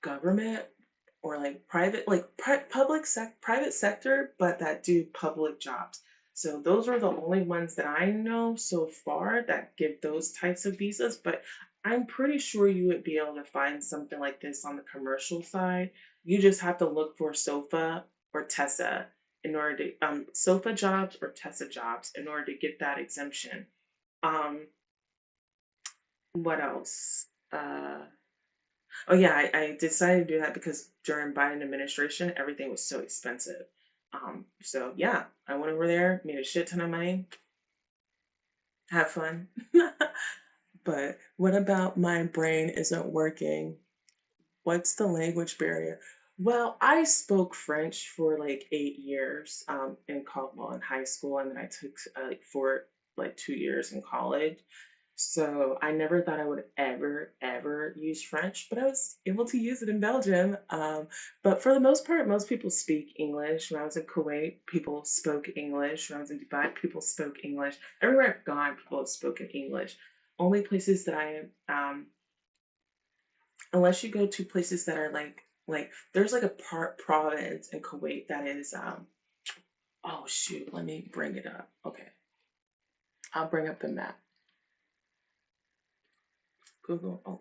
government or like private, like private sector, but that do public jobs. So those are the only ones that I know so far that give those types of visas, but I'm pretty sure you would be able to find something like this on the commercial side. You just have to look for SOFA or TESA in order to SOFA jobs or TESA jobs in order to get that exemption. Um, what else? Oh yeah, I decided to do that because during Biden administration, everything was so expensive. So yeah, I went over there, made a shit ton of money, have fun. But what about my brain isn't working? What's the language barrier? Well, I spoke French for like 8 years in high school, and then I took for like 2 years in college. So I never thought I would ever use French, but I was able to use it in Belgium. But for the most part, most people speak English. When I was in Kuwait, people spoke English. When I was in Dubai, people spoke English. Everywhere I've gone, people have spoken English. Only places that unless you go to places that are like there's like a province in Kuwait that is oh shoot, let me bring it up. Okay, I'll bring up the map. Google. Oh.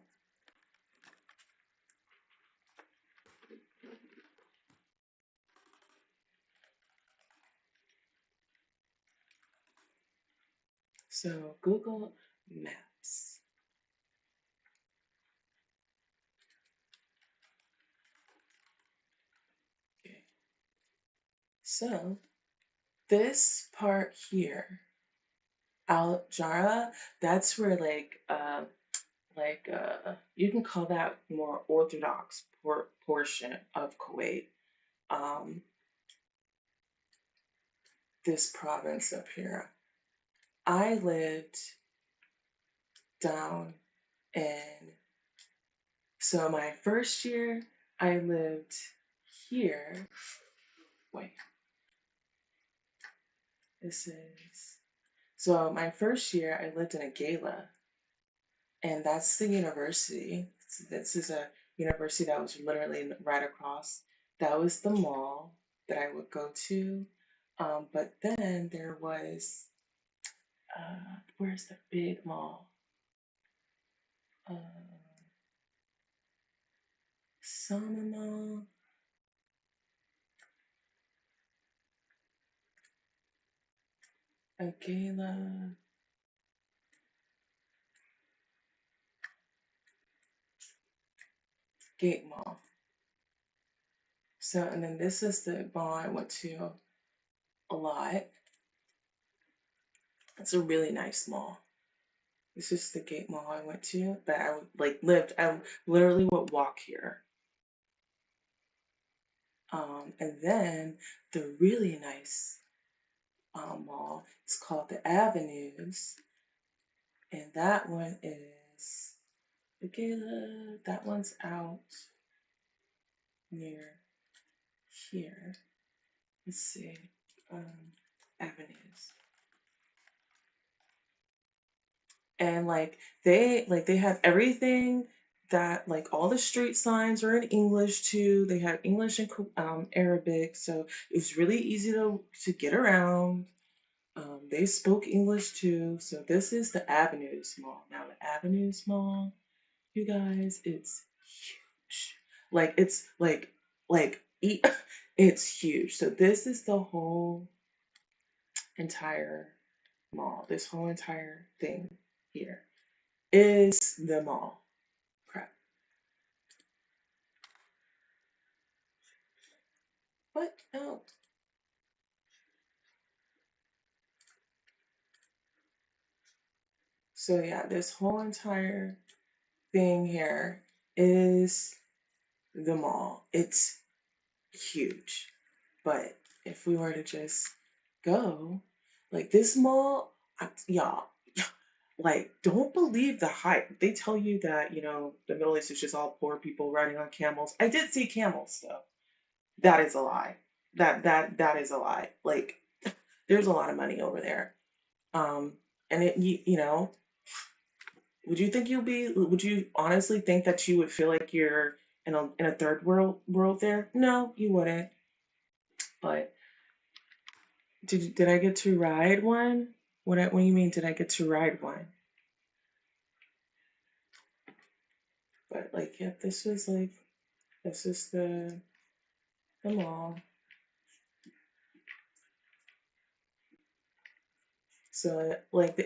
So Google Maps. Okay. So this part here, Al Jara, that's where you can call that more orthodox portion of Kuwait. Um, this province up here. I lived down in, so my first year I lived here. Wait, so my first year I lived in a gala, and that's the university. This is a university that was literally right across. That was the mall that I would go to. But then there was, where's the big mall? Sama Mall. Agala Gate Mall. So, and then this is the mall I went to a lot. It's a really nice mall. This is the Gate Mall I went to, but I literally would walk here. And then the really nice mall is called the Avenues, and that one is that one's out near here. Let's see, Avenues. And they have everything that, like, all the street signs are in English too. They have English and Arabic, so it was really easy to get around. They spoke English too. So this is the Avenues Mall. Now the Avenues Mall, you guys, it's huge. Like it's it's huge. So this is the whole entire mall. This whole entire thing here is the mall. Crap. What? No. So yeah, this whole entire thing here is the mall. It's huge. But if we were to just go, like this mall, y'all, like, don't believe the hype. They tell you that, the Middle East is just all poor people riding on camels. I did see camels though. That is a lie. That is a lie. Like, there's a lot of money over there. And would you honestly think that you would feel like you're in a third world there? No, you wouldn't. But did I get to ride one? What do you mean, did I get to ride one? But like, yeah, this is the mall. So like the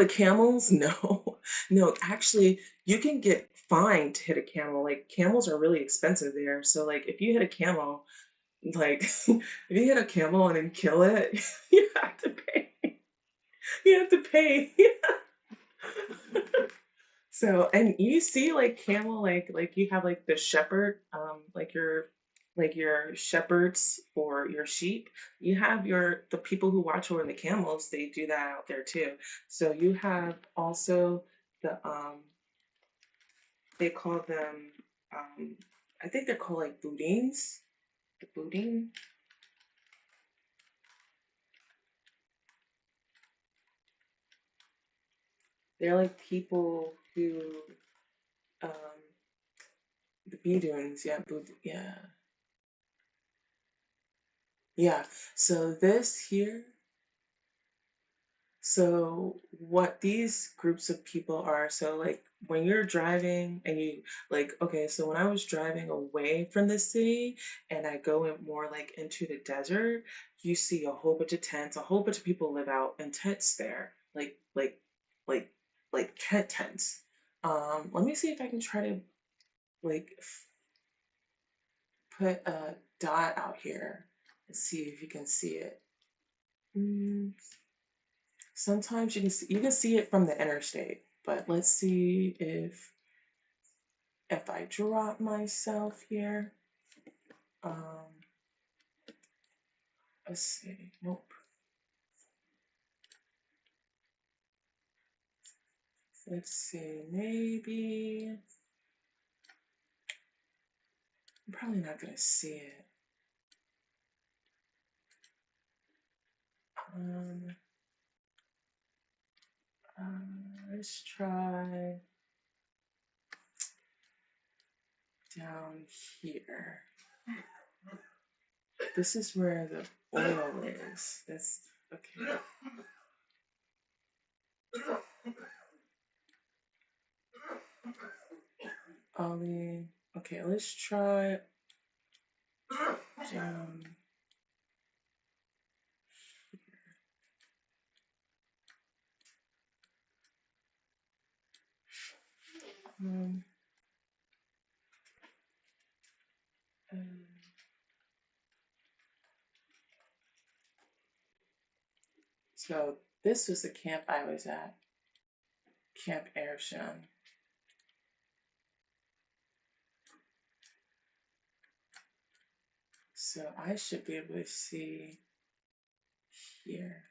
camels? No. No, actually you can get fined to hit a camel. Like camels are really expensive there. So like if you hit a camel, like if you hit a camel and then kill it, you have to pay. You have to pay. So, and you see like camel, like you have like the shepherd, like your shepherds for your sheep. You have the people who watch over the camels, they do that out there too. So you have also the they call them I think they're called like boudins. The boudin. They're like people who the Bedouins, yeah, yeah. Yeah, so this here, so what these groups of people are, so like when you're driving and okay, so when I was driving away from the city and I go in more like into the desert, you see a whole bunch of tents, a whole bunch of people live out in tents there, like tent tents. Let me see if I can try to like put a dot out here and see if you can see it. Sometimes you can see it from the interstate, but let's see if I drop myself here. Let's see. Nope. Let's see. Maybe I'm probably not gonna see it. Let's try down here. This is where the oil is. That's okay. Ollie. Okay, let's try down. Um, so this was the camp I was at, Camp Airshun. So I should be able to see here.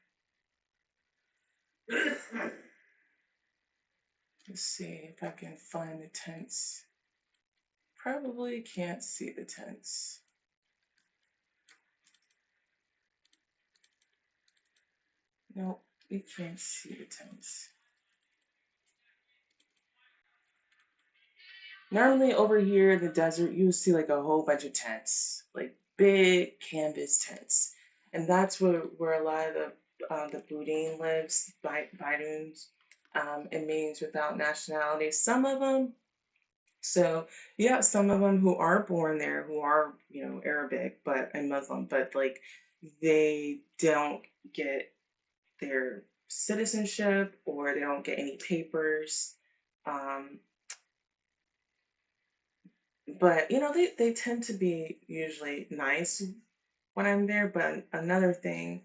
Let's see if I can find the tents. Probably can't see the tents. Nope, we can't see the tents. Normally over here in the desert, you see like a whole bunch of tents, like big canvas tents. And that's where a lot of the Boudin lives, Baiduns. It means without nationality. Some of them, so you have some of them who are born there, who are, you know, Arabic, and Muslim, but like they don't get their citizenship or they don't get any papers. But you know, they tend to be usually nice when I'm there. But another thing,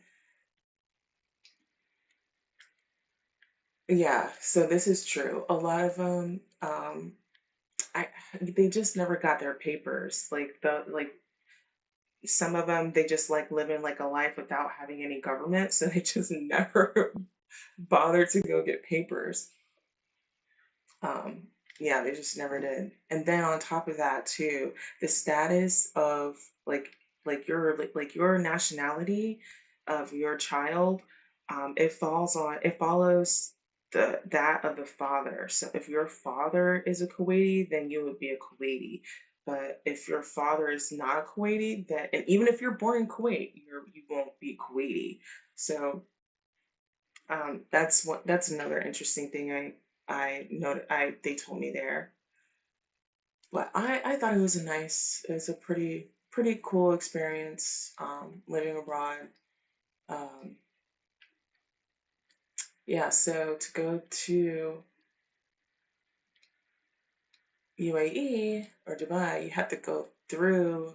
yeah, so this is true. A lot of them, they just never got their papers. Like some of them, they just like living like a life without having any government, so they just never bothered to go get papers. Um, yeah, they just never did. And then on top of that too, the status of like like your nationality of your child, it follows that of the father. So if your father is a Kuwaiti, then you would be a Kuwaiti. But if your father is not a Kuwaiti, then and even if you're born in Kuwait, you won't be Kuwaiti. So that's another interesting thing they told me there. But I thought it was a pretty cool experience living abroad. Um, yeah, so to go to UAE or Dubai, you have to go through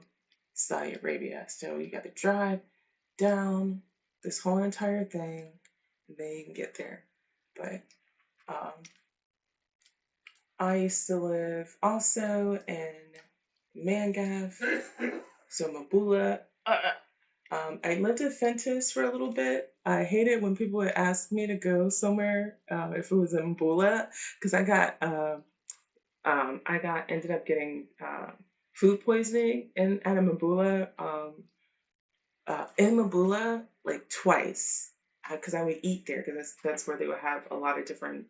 Saudi Arabia. So you got to drive down this whole entire thing, and then you can get there. But um, I used to live also in Mangav, so Mabula. I lived in Fentis for a little bit. I hated when people would ask me to go somewhere if it was in Mabula, because ended up getting food poisoning at a Mabula in Mabula like twice because I would eat there because that's where they would have a lot of different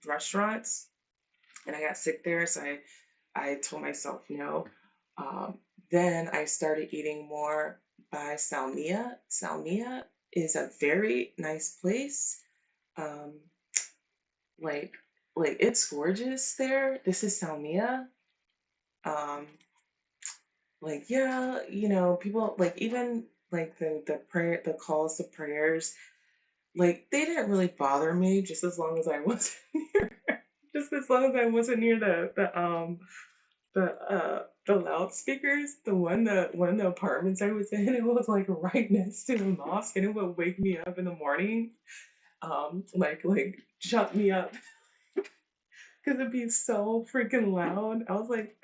restaurants, and I got sick there, so I told myself no. Then I started eating more by Salmiya. Salmiya is a very nice place. Um, like it's gorgeous there. This is Salmiya. Um, like yeah, you know, people like even like the calls to prayers, like they didn't really bother me just as long as I wasn't near just as long as I wasn't near the loudspeakers. One of the apartments I was in, it was like right next to the mosque, and it would wake me up in the morning, like shut me up because it'd be so freaking loud. I was like,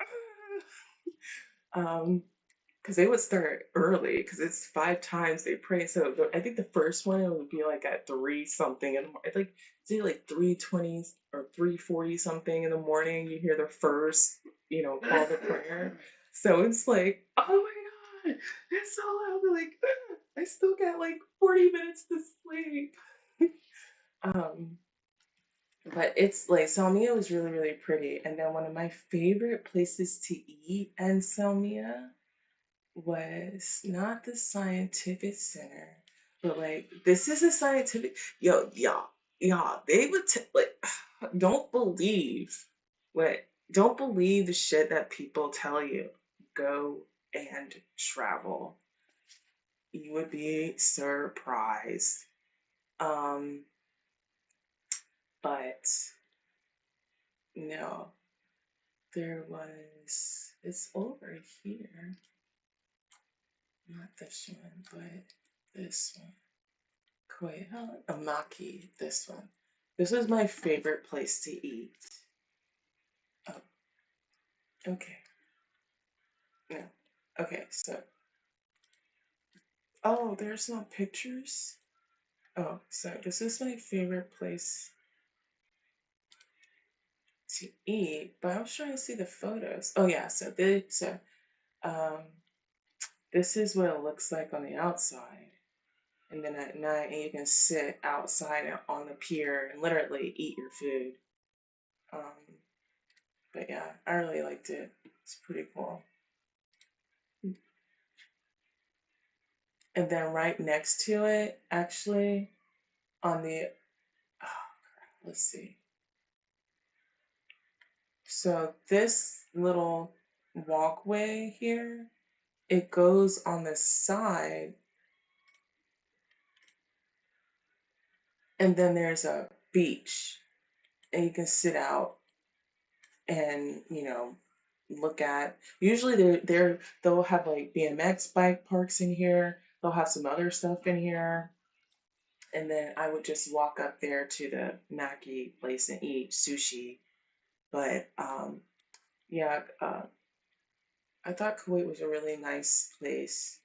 because they would start early because it's 5 times they pray. So I think the first one it would be like at 3 something in the morning. Like say like 3:20 or 3:40 something in the morning. You hear the first, you know, call to prayer. So it's like, oh my god, it's so loud. They're like, I still got like 40 minutes to sleep. But it's like Salmiya was really, really pretty. And then one of my favorite places to eat in Salmiya was not the scientific center, but like this is a scientific y'all they would like don't believe the shit that people tell you. Go and travel. You would be surprised. But no. there was, it's over here. Not this one, but this one. Kuwait, Amaki, this one. This was my favorite place to eat. Oh, okay. No. Okay, so. Oh, there's no pictures? Oh, so this is my favorite place to eat, but I was trying to see the photos. Oh yeah, so um this is what it looks like on the outside. And then at night you can sit outside on the pier and literally eat your food. But yeah, I really liked it. It's pretty cool. And then right next to it, actually, on the, let's see. So this little walkway here, it goes on the side, and then there's a beach, and you can sit out and, you know, look at. Usually they'll have like BMX bike parks in here. They'll have some other stuff in here. And then I would just walk up there to the Maki place and eat sushi. But yeah, I thought Kuwait was a really nice place.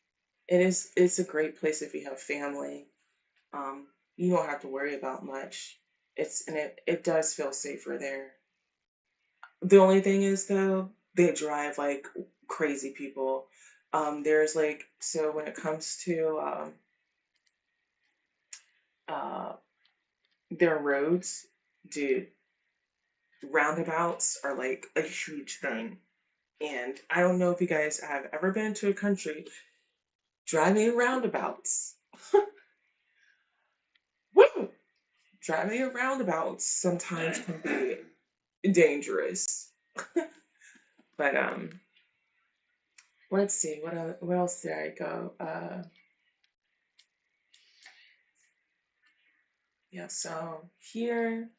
It's a great place if you have family. You don't have to worry about much. It does feel safer there. The only thing is though, they drive like crazy people. There's like, so when it comes to their roads, dude, roundabouts are like a huge thing. And I don't know if you guys have ever been to a country driving roundabouts. Woo! Driving a roundabouts sometimes can be dangerous. But let's see, what else did I go? Yeah, so here,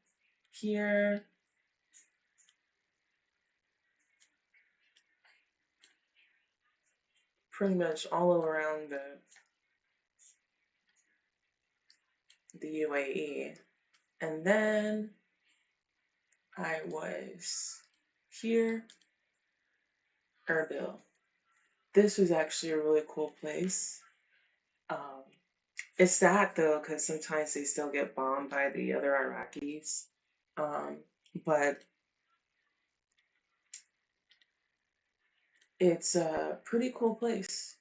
pretty much all around the UAE. And then I was here, Erbil. This was actually a really cool place. It's sad though, because sometimes they still get bombed by the other Iraqis. But it's a pretty cool place.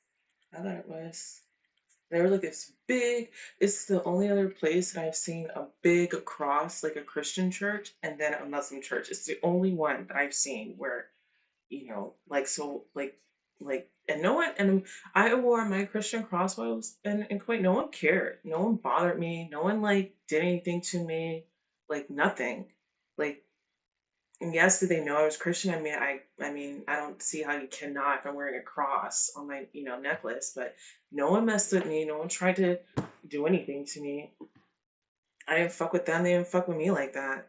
I thought it was. They were like this big, it's the only other place that I've seen a big cross, like a Christian church, and then a Muslim church. It's the only one that I've seen where, you know, like, so, and no one, and I wore my Christian cross while I was in Kuwait. No one cared. No one bothered me. No one, like, did anything to me. Like, nothing. Like, and yes, did they know I was Christian? I mean, I don't see how you cannot if I'm wearing a cross on my, you know, necklace. But no one messed with me. No one tried to do anything to me. I didn't fuck with them. They didn't fuck with me like that.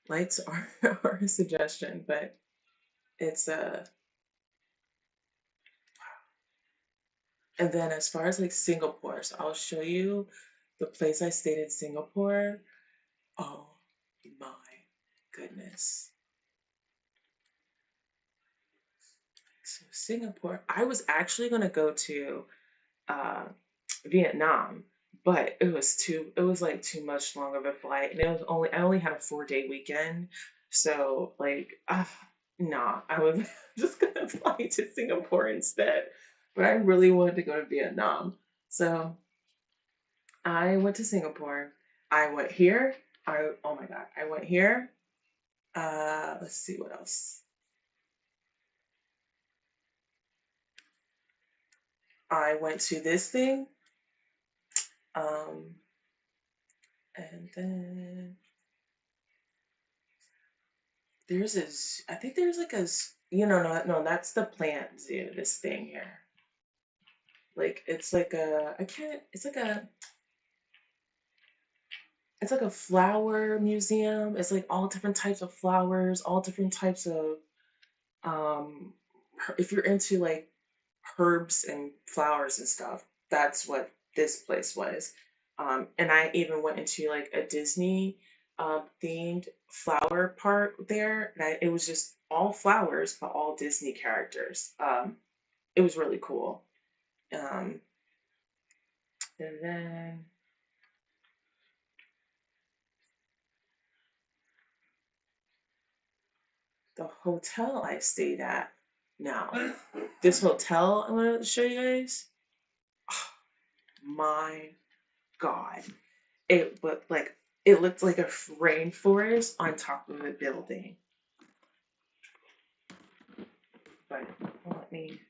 Lights are a suggestion, but it's And then as far as like Singapore, so I'll show you the place I stayed in Singapore. Oh my goodness. So Singapore, I was actually gonna go to Vietnam, but it was like too much long of a flight, and I only had a 4-day weekend, so like, nah, I was just gonna fly to Singapore instead, but I really wanted to go to Vietnam, so I went to Singapore. I went here. Oh my god, I went here. Let's see what else. I went to this thing. And then I think there's like no, that's the plant zoo, this thing here. Like, it's like it's like a flower museum. It's like all different types of flowers, all different types of If you're into like herbs and flowers and stuff, that's what this place was. And I even went into like a Disney themed flower park there. And it was just all flowers, but all Disney characters. It was really cool. And then the hotel I stayed at. Now, this hotel I'm gonna show you guys. Oh, my God, it looked like a rainforest on top of a building. But let me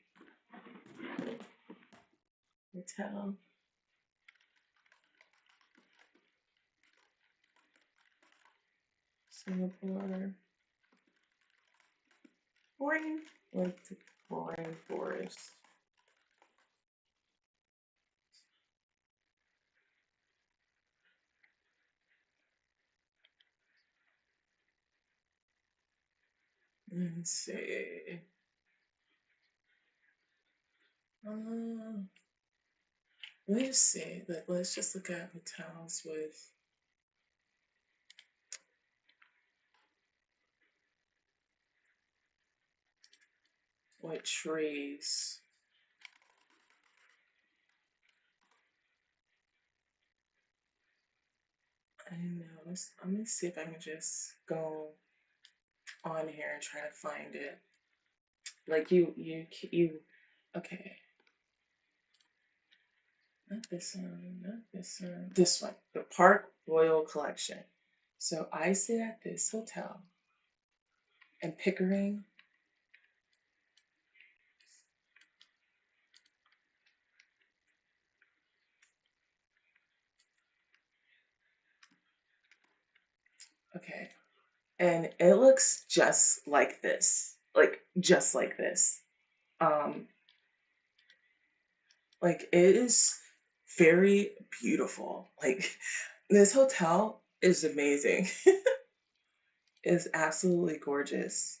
hotel. Singapore. Rainforest. Let's see. Let's see. Let's just look at hotels with what trees. I know. I'm gonna see if I can just go on here and try to find it. Like you. Okay. Not this one. Not this one. This one. The Park Royal Collection. So I stayed at this hotel in Pickering. Okay. And it looks just like this. Like just like this. Like it is very beautiful. Like this hotel is amazing. It's absolutely gorgeous.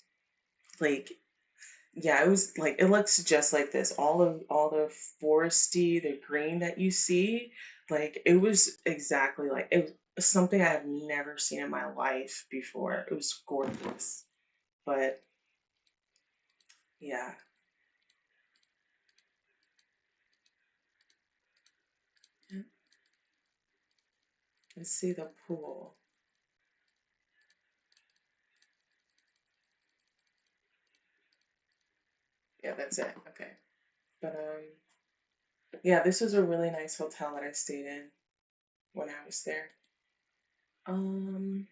Like yeah, it was like it looks just like this. All the foresty, the green that you see, like it was exactly like it was something I have never seen in my life before. It was gorgeous. But yeah. Let's see the pool. Yeah, that's it. Okay. But yeah, this was a really nice hotel that I stayed in when I was there. All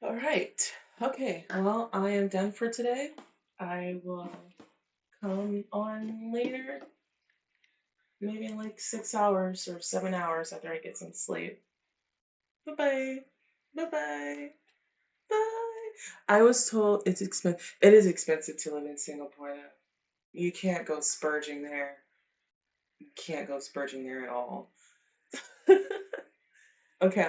right. Okay. Well, I am done for today. I will come on later, maybe in like 6 hours or 7 hours after I get some sleep. Bye-bye. Bye-bye. Bye. I was told it's expensive. It is expensive to live in Singapore, though. You can't go spurging there. You can't go spurging there at all. Okay.